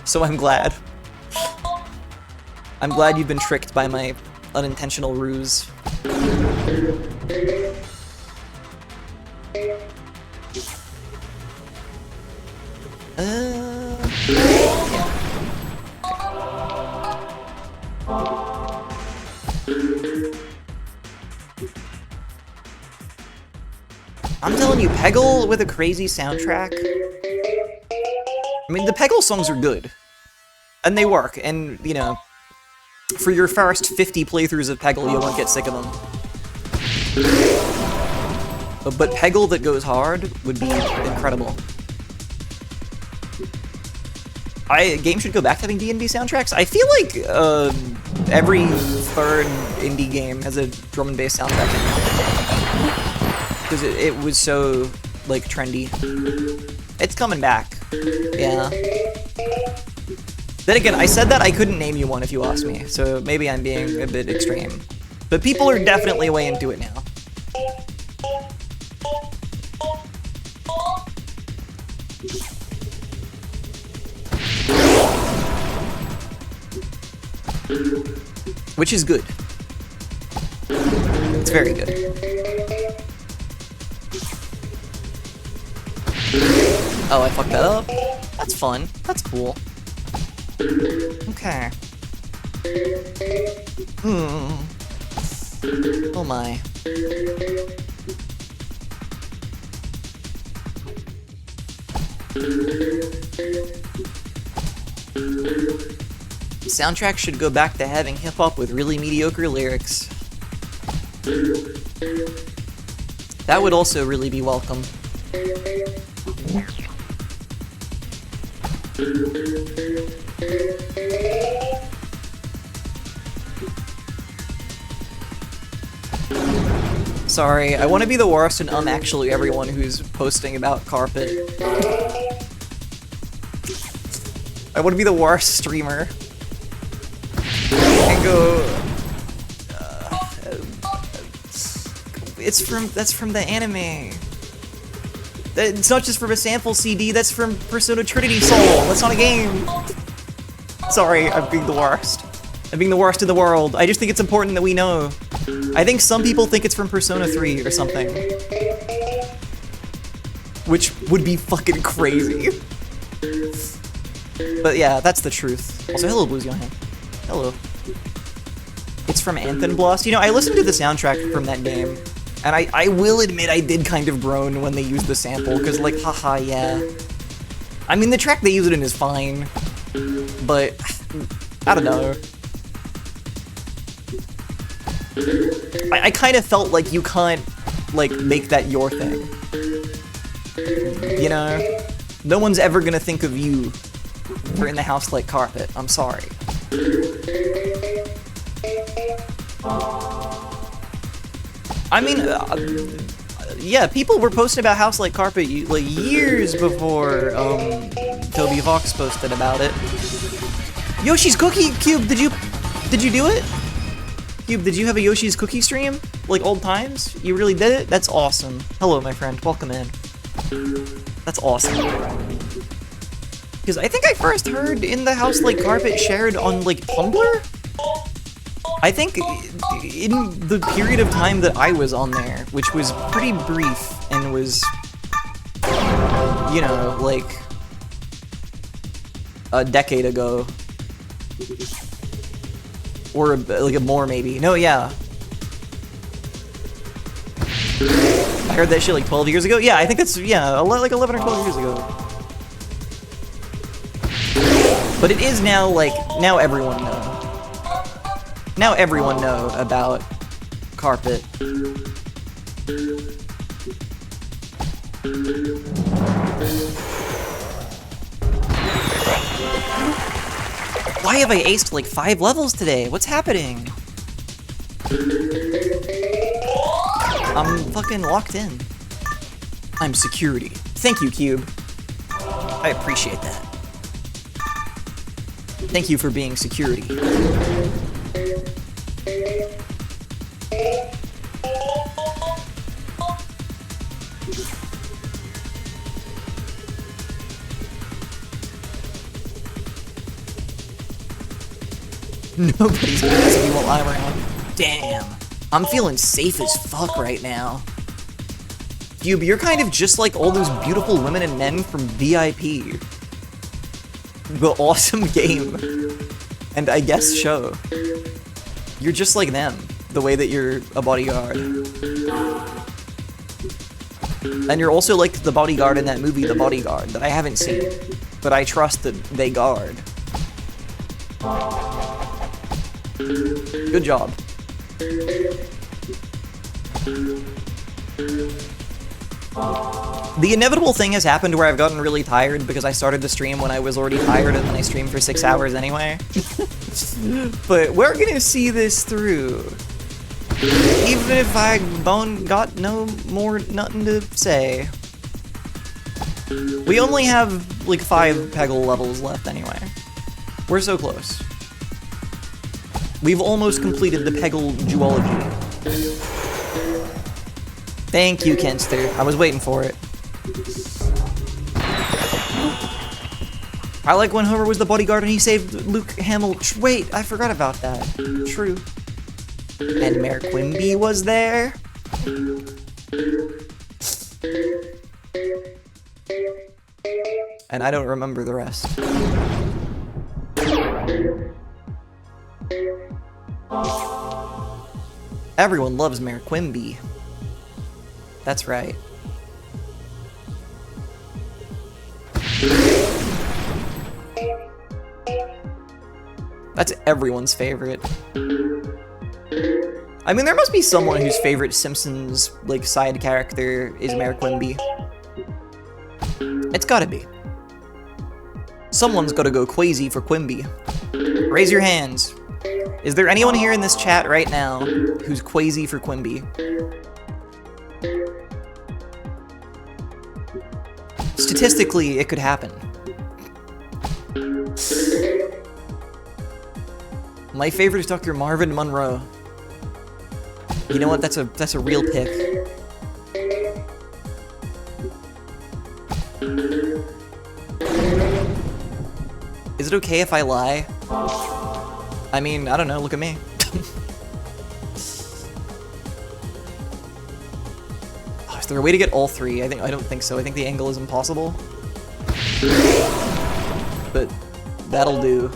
so I'm glad. I'm glad you've been tricked by my unintentional ruse. I'm telling you, Peggle with a crazy soundtrack. I mean, the Peggle songs are good. And they work, and, you know, for your first 50 playthroughs of Peggle, you won't get sick of them. But Peggle that goes hard would be incredible. Games should go back to having D&D soundtracks. I feel like every third indie game has a drum and bass soundtrack now. Because it was so, like, trendy. It's coming back. Yeah. Then again, I said that I couldn't name you one if you asked me, so maybe I'm being a bit extreme. But people are definitely way into it now. Which is good. It's very good. Oh, I fucked that up? That's fun. That's cool. Okay. Oh my. Soundtracks should go back to having hip-hop with really mediocre lyrics. That would also really be welcome. Sorry, I want to be the worst and actually everyone who's posting about carpet. I want to be the worst streamer. And go... that's from the anime. It's not just from a sample CD, that's from Persona Trinity Soul. That's not a game. Sorry, I'm being the worst. I'm being the worst in the world. I just think it's important that we know. I think some people think it's from Persona 3 or something. Which would be fucking crazy. But yeah, that's the truth. Also, hello, Blues Johan. Hello. It's from Anthem Blast. You know, I listened to the soundtrack from that game, and I will admit I did kind of groan when they used the sample, because, like, haha, yeah. I mean, the track they use it in is fine, but I don't know. I kind of felt like you can't, like, make that your thing. You know? No one's ever gonna think of you for In the House Like Carpet. I'm sorry. I mean, yeah, people were posting about House Like Carpet like years before Toby Fox posted about it. Yoshi's Cookie Cube, did you do it? Cube, did you have a Yoshi's Cookie stream? Like old times? You really did it? That's awesome. Hello, my friend. Welcome in. That's awesome. Because I think I first heard In the House Like Carpet shared on, like, Tumblr? I think in the period of time that I was on there, which was pretty brief and was, you know, like, a decade ago. Or, like, more, maybe. No, yeah. I heard that shit, like, 12 years ago? Yeah, I think that's, yeah, like 11 or 12 years ago. But it is now, like, now everyone knows. Now everyone know about Carpet. Why have I aced like 5 levels today? What's happening? I'm fucking locked in. I'm security. Thank you, Cube. I appreciate that. Thank you for being security. Nobody's gonna miss me while I'm around. Damn. I'm feeling safe as fuck right now. Cube, you're kind of just like all those beautiful women and men from VIP. The awesome game. And I guess show. You're just like them, the way that you're a bodyguard. And you're also like the bodyguard in that movie, The Bodyguard, that I haven't seen, but I trust that they guard. Good job. The inevitable thing has happened where I've gotten really tired because I started the stream when I was already tired and then I streamed for 6 hours anyway. But we're gonna see this through. Even if I got no more nothing to say. We only have like 5 Peggle levels left anyway. We're so close. We've almost completed the Peggle duology. Thank you, Kenster. I was waiting for it. I like when Homer was the bodyguard and he saved Luke Hamill. Wait, I forgot about that. True. And Mayor Quimby was there. And I don't remember the rest. Everyone loves Mayor Quimby. That's right. That's everyone's favorite. I mean, there must be someone whose favorite Simpsons, like, side character is Mayor Quimby. It's gotta be. Someone's gotta go crazy for Quimby. Raise your hands. Is there anyone here in this chat right now who's crazy for Quimby? Statistically, it could happen. My favorite is Dr. Marvin Monroe. You know what? That's a real pick. Is it okay if I lie? I mean, I don't know, look at me. Is there a way to get all three? I don't think so. I think the angle is impossible. But that'll do.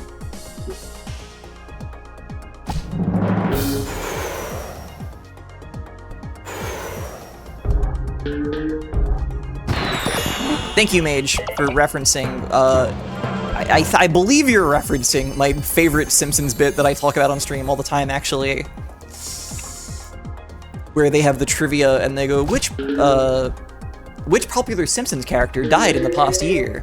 Thank you, Mage, for referencing. I believe you're referencing my favorite Simpsons bit that I talk about on stream all the time, actually. Where they have the trivia and they go, which popular Simpsons character died in the past year?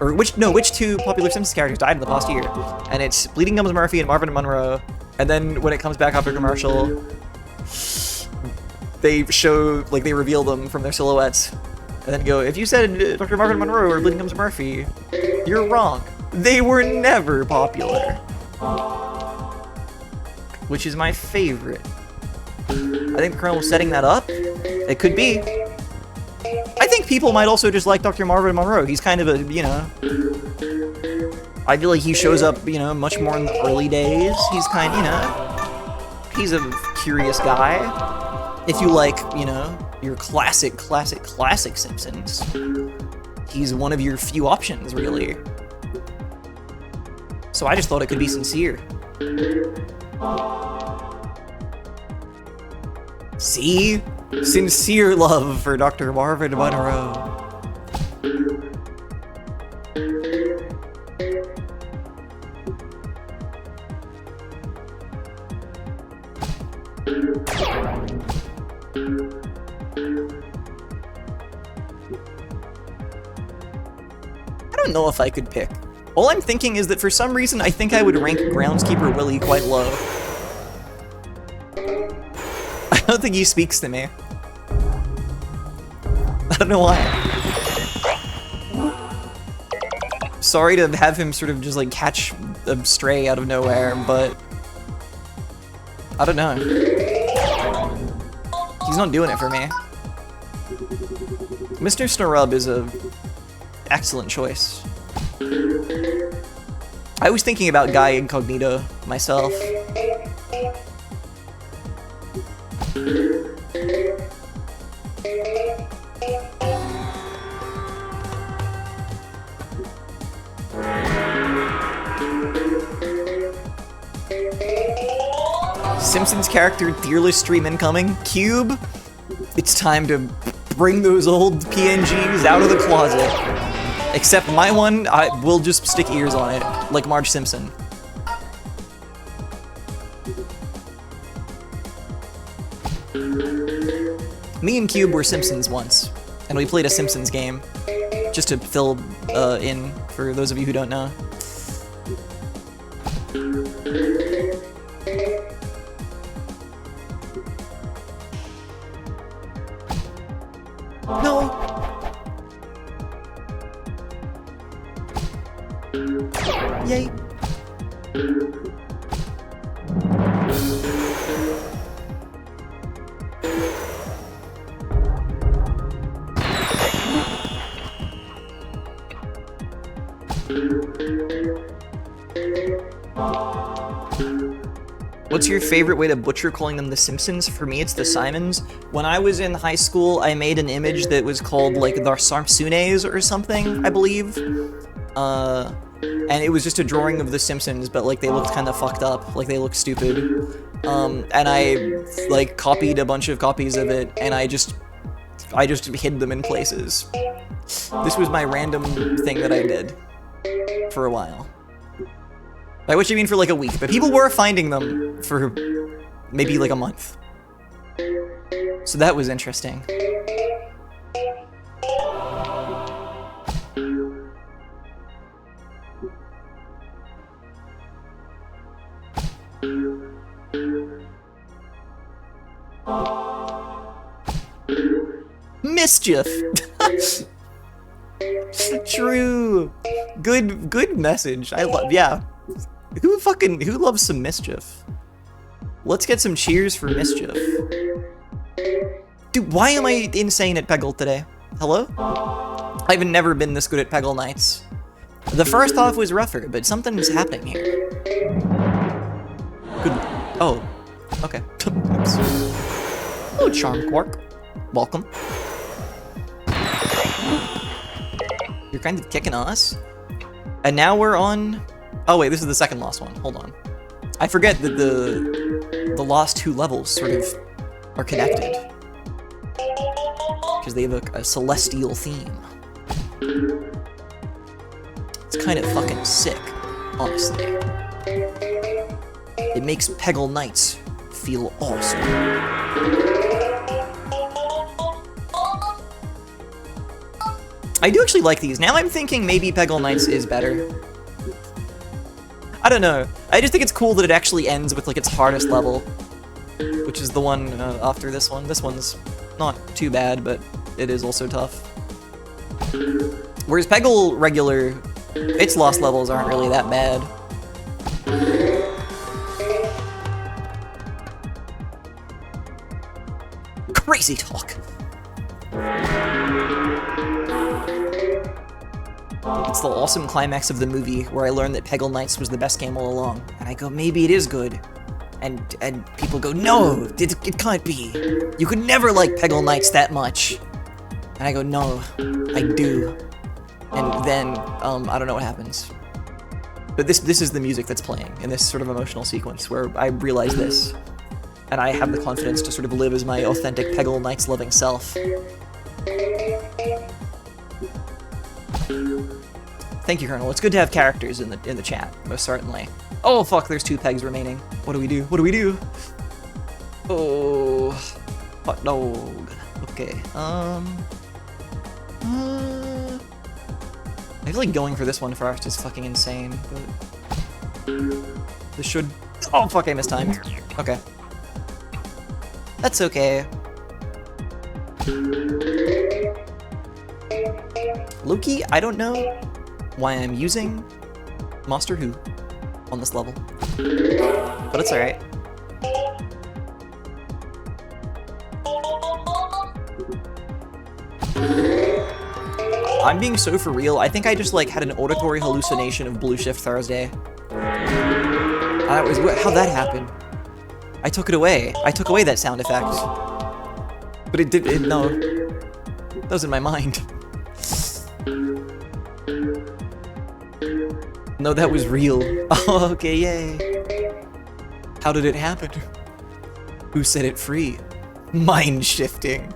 Or which two popular Simpsons characters died in the past year? And it's Bleeding Gums Murphy and Marvin and Monroe. And then when it comes back after commercial, they show, like, they reveal them from their silhouettes. And then go, if you said Dr. Marvin Monroe or Bleeding Gums Murphy, you're wrong. They were never popular. Which is my favorite. I think the Colonel was setting that up. It could be. I think people might also just like Dr. Marvin Monroe. He's kind of a, you know... I feel like he shows up, you know, much more in the early days. He's kind of, you know... He's a curious guy. If you like, you know, your classic Simpsons, he's one of your few options, really. So I just thought it could be sincere. See? Sincere love for Dr. Marvin Monroe. I don't know if I could pick. All I'm thinking is that for some reason I think I would rank Groundskeeper Willie quite low. I don't think he speaks to me. I don't know why. Sorry to have him sort of just like catch a stray out of nowhere, but I don't know. He's not doing it for me. Mr. Snurrub is a excellent choice. I was thinking about Guy Incognito myself. Simpsons character Fearless stream incoming. Cube, it's time to bring those old PNGs out of the closet. Except my one, I will just stick ears on it, like Marge Simpson. Me and Cube were Simpsons once, and we played a Simpsons game, just to fill in for those of you who don't know. No! Yay! What's your favorite way to butcher calling them the Simpsons? For me, it's the Simons. When I was in high school, I made an image that was called, like, the Sarmsunes or something, I believe. And it was just a drawing of the Simpsons, but, like, they looked kind of fucked up. Like, they looked stupid. And I, like, copied a bunch of copies of it, and I just hid them in places. This was my random thing that I did for a while. By which I mean for like a week, but people were finding them for maybe like a month. So that was interesting. Mischief! True! Good message. I love, yeah. Who loves some Mischief? Let's get some cheers for Mischief. Dude, why am I insane at Peggle today? Hello? I've never been this good at Peggle nights. The first half was rougher, but something is happening here. Good. Oh. Okay. Oops. Hello, Charm Quark. welcome. You're kind of kicking us. And now we're on... Oh wait, this is the second lost one. Hold on. I forget that the lost 2 levels sort of are connected. Because they have a celestial theme. It's kind of fucking sick, honestly. It makes Peggle Nights feel awesome. I do actually like these. Now I'm thinking maybe Peggle Nights is better. I don't know. I just think it's cool that it actually ends with like its hardest level, which is the one after this one. This one's not too bad, but it is also tough. Whereas Peggle regular, its lost levels aren't really that bad. Crazy talk. It's the awesome climax of the movie where I learned that Peggle Nights was the best game all along. And I go, maybe it is good. And people go, no, it can't be. You could never like Peggle Nights that much. And I go, no, I do. And then, I don't know what happens. But this is the music that's playing in this sort of emotional sequence where I realize this. And I have the confidence to sort of live as my authentic Peggle Nights loving self. Thank you, Colonel. It's good to have characters in the chat, most certainly. Oh fuck, there's 2 pegs remaining. What do we do? What do we do? Oh, hot dog. Okay. I feel like going for this one first is fucking insane, but this should. Oh fuck, I missed time. Okay. That's okay. Loki, I don't know why I'm using Monster Who on this level, but it's alright. I'm being so for real. I think I just like had an auditory hallucination of Blue Shift Thursday. That was how'd that happen? I took it away. I took away that sound effect, but it did. No, that was in my mind. No, that was real. Oh, okay, yay. How did it happen? Who set it free? Mind shifting.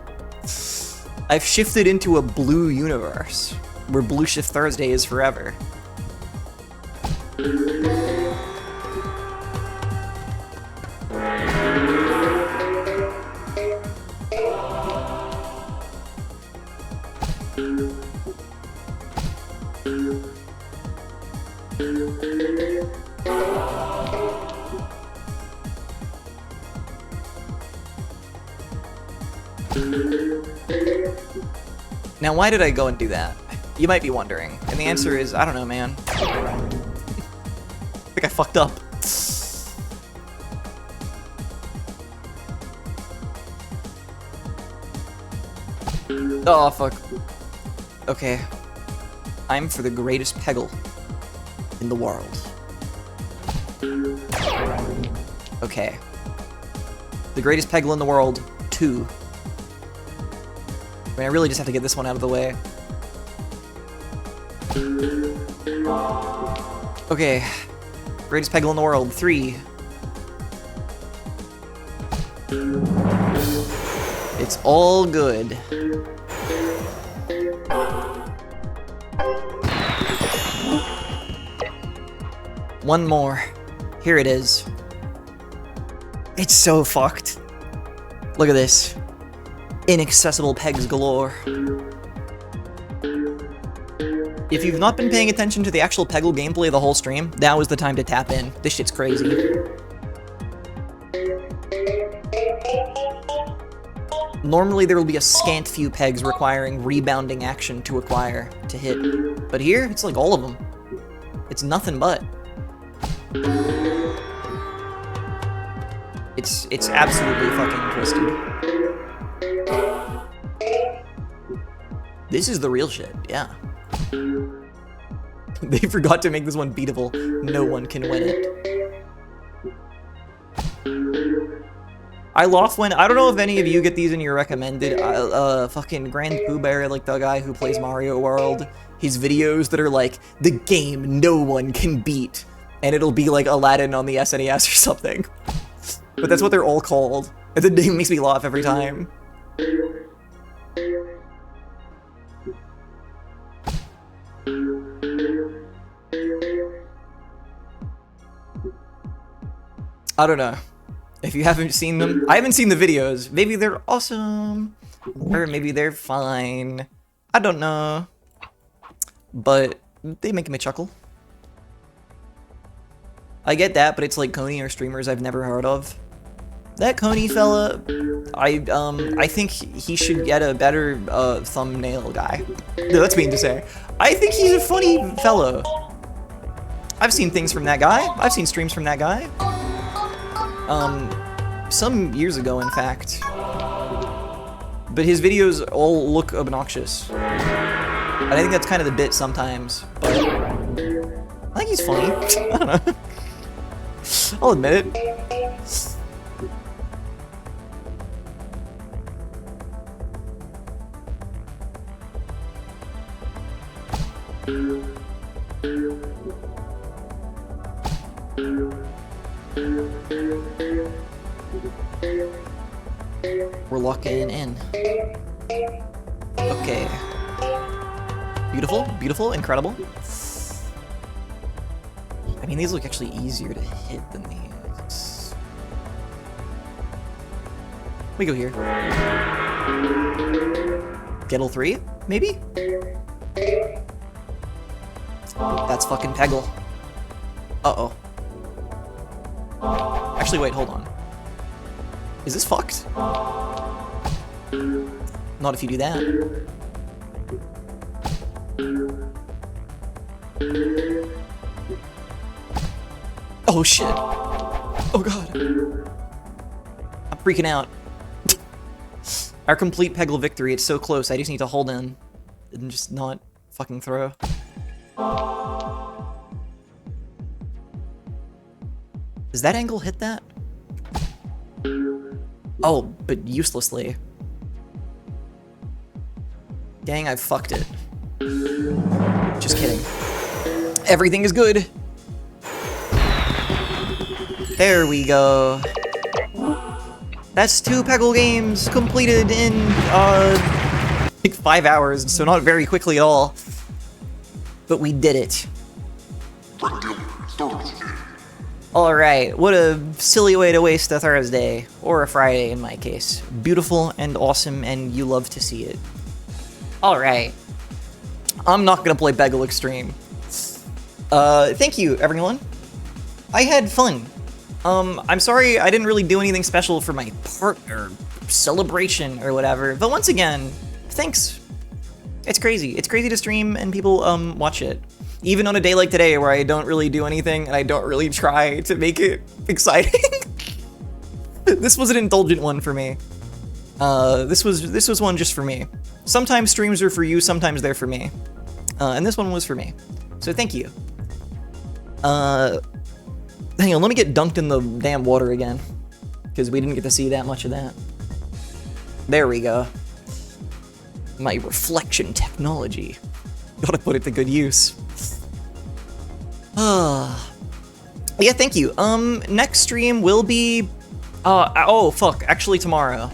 I've shifted into a blue universe, where Blue Shift Thursday is forever. Now, why did I go and do that? You might be wondering, and the answer is, I don't know, man. I think I fucked up. Oh, fuck. Okay. Time for the greatest Peggle in the world. Okay. The greatest Peggle in the world, 2. I mean, I really just have to get this one out of the way. Okay. Greatest Peggle in the world, 3. It's all good. One more. Here it is. It's so fucked. Look at this. Inaccessible pegs galore. If you've not been paying attention to the actual Peggle gameplay the whole stream, now is the time to tap in. This shit's crazy. Normally there will be a scant few pegs requiring rebounding action to acquire, to hit. But here, it's like all of them. It's nothing but. It's absolutely fucking twisted. This is the real shit, yeah. They forgot to make this one beatable. No one can win it. I lost one. I don't know if any of you get these in your recommended. Fucking Grand Pooh Bear, like the guy who plays Mario World. His videos that are like, the game no one can beat. And it'll be like Aladdin on the SNES or something. But that's what they're all called. And the name makes me laugh every time. I don't know. If you haven't seen them, I haven't seen the videos. Maybe they're awesome, or maybe they're fine. I don't know. But they make me chuckle. I get that, but it's like Coney or streamers I've never heard of. That Coney fella, I think he should get a better thumbnail guy. No, that's mean to say. I think he's a funny fellow. I've seen things from that guy. I've seen streams from that guy. Some years ago, in fact. But his videos all look obnoxious. And I think that's kind of the bit sometimes, but I think he's funny. I don't know. I'll admit it. We're locking in. Okay. Beautiful, beautiful, incredible. I mean, these look actually easier to hit than these. We go here. Gettle 3, maybe? That's fucking Peggle. Uh-oh. Actually, wait, hold on. Is this fucked? Not if you do that. Oh shit. Oh god. I'm freaking out. Our complete Peggle victory. It's so close. I just need to hold in and just not fucking throw. Does that angle hit that? Oh, but uselessly. Dang, I fucked it. Just kidding. Everything is good. There we go. That's 2 Peggle games completed in, like 5 hours, so not very quickly at all. But we did it. Alright, what a silly way to waste a Thursday, or a Friday in my case. Beautiful and awesome, and you love to see it. Alright. I'm not gonna play Peggle Extreme. Thank you, everyone. I had fun. I'm sorry I didn't really do anything special for my partner celebration or whatever, but once again, thanks. It's crazy. It's crazy to stream and people, watch it. Even on a day like today where I don't really do anything and I don't really try to make it exciting. This was an indulgent one for me. This was one just for me. Sometimes streams are for you, sometimes they're for me. And this one was for me. So thank you. Hang on, let me get dunked in the damn water again. Because we didn't get to see that much of that. There we go. My reflection technology. Gotta put it to good use. Yeah, thank you. Next stream will be... oh, fuck. Actually, tomorrow.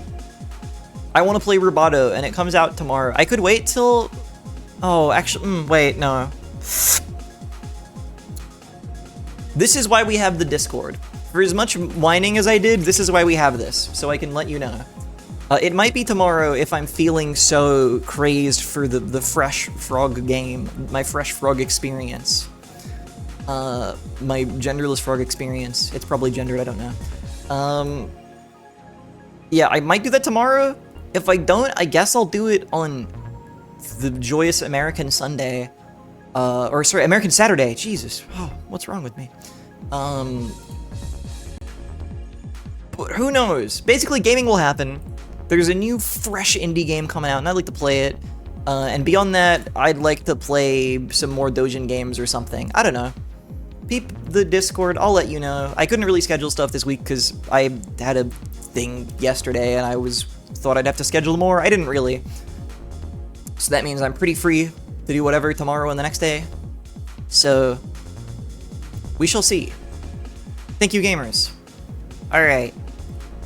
I want to play Rubato, and it comes out tomorrow. I could wait till... Oh, actually... wait, no. This is why we have the Discord. For as much whining as I did, this is why we have this, so I can let you know. It might be tomorrow if I'm feeling so crazed for the Fresh Frog game, my Fresh Frog experience. My genderless frog experience. It's probably gendered, I don't know. Yeah, I might do that tomorrow. If I don't, I guess I'll do it on the joyous American Sunday. Or sorry, American Saturday. Jesus, oh, what's wrong with me? But who knows? Basically, gaming will happen. There's a new fresh indie game coming out, and I'd like to play it. And beyond that, I'd like to play some more Dojin games or something. I don't know. Peep the Discord, I'll let you know. I couldn't really schedule stuff this week because I had a thing yesterday, and I thought I'd have to schedule more. I didn't really. So that means I'm pretty free to do whatever tomorrow and the next day. So we shall see. Thank you, gamers. Alright.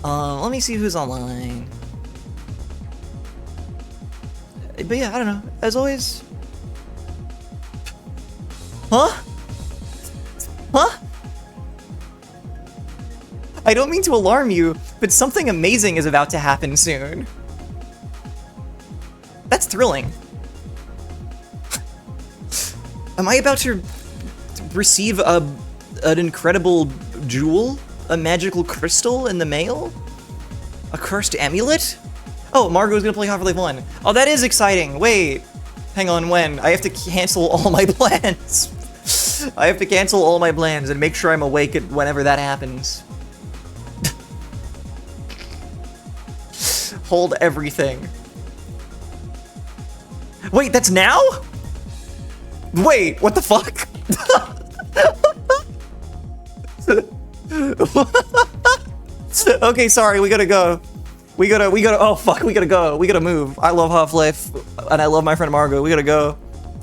Let me see who's online. But yeah, I don't know. As always. Huh? Huh? I don't mean to alarm you, but something amazing is about to happen soon. That's thrilling. Am I about to receive an incredible jewel? A magical crystal in the mail? A cursed amulet? Oh, Margot's gonna play Half-Life 1. Oh, that is exciting. Wait. Hang on, when? I have to cancel all my plans. I have to cancel all my plans and make sure I'm awake whenever that happens. Hold everything. Wait, that's now? Wait, what the fuck? Okay, sorry, we gotta go. We gotta, oh fuck, we gotta go. We gotta move. I love Half-Life, and I love my friend Margot. We gotta go.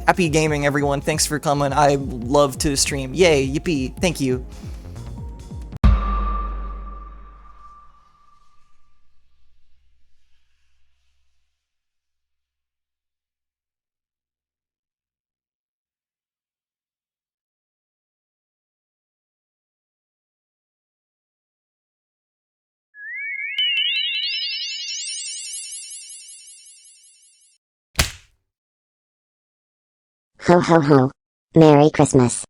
Happy gaming, everyone. Thanks for coming. I love to stream. Yay, yippee. Thank you. Ho ho ho. Merry Christmas.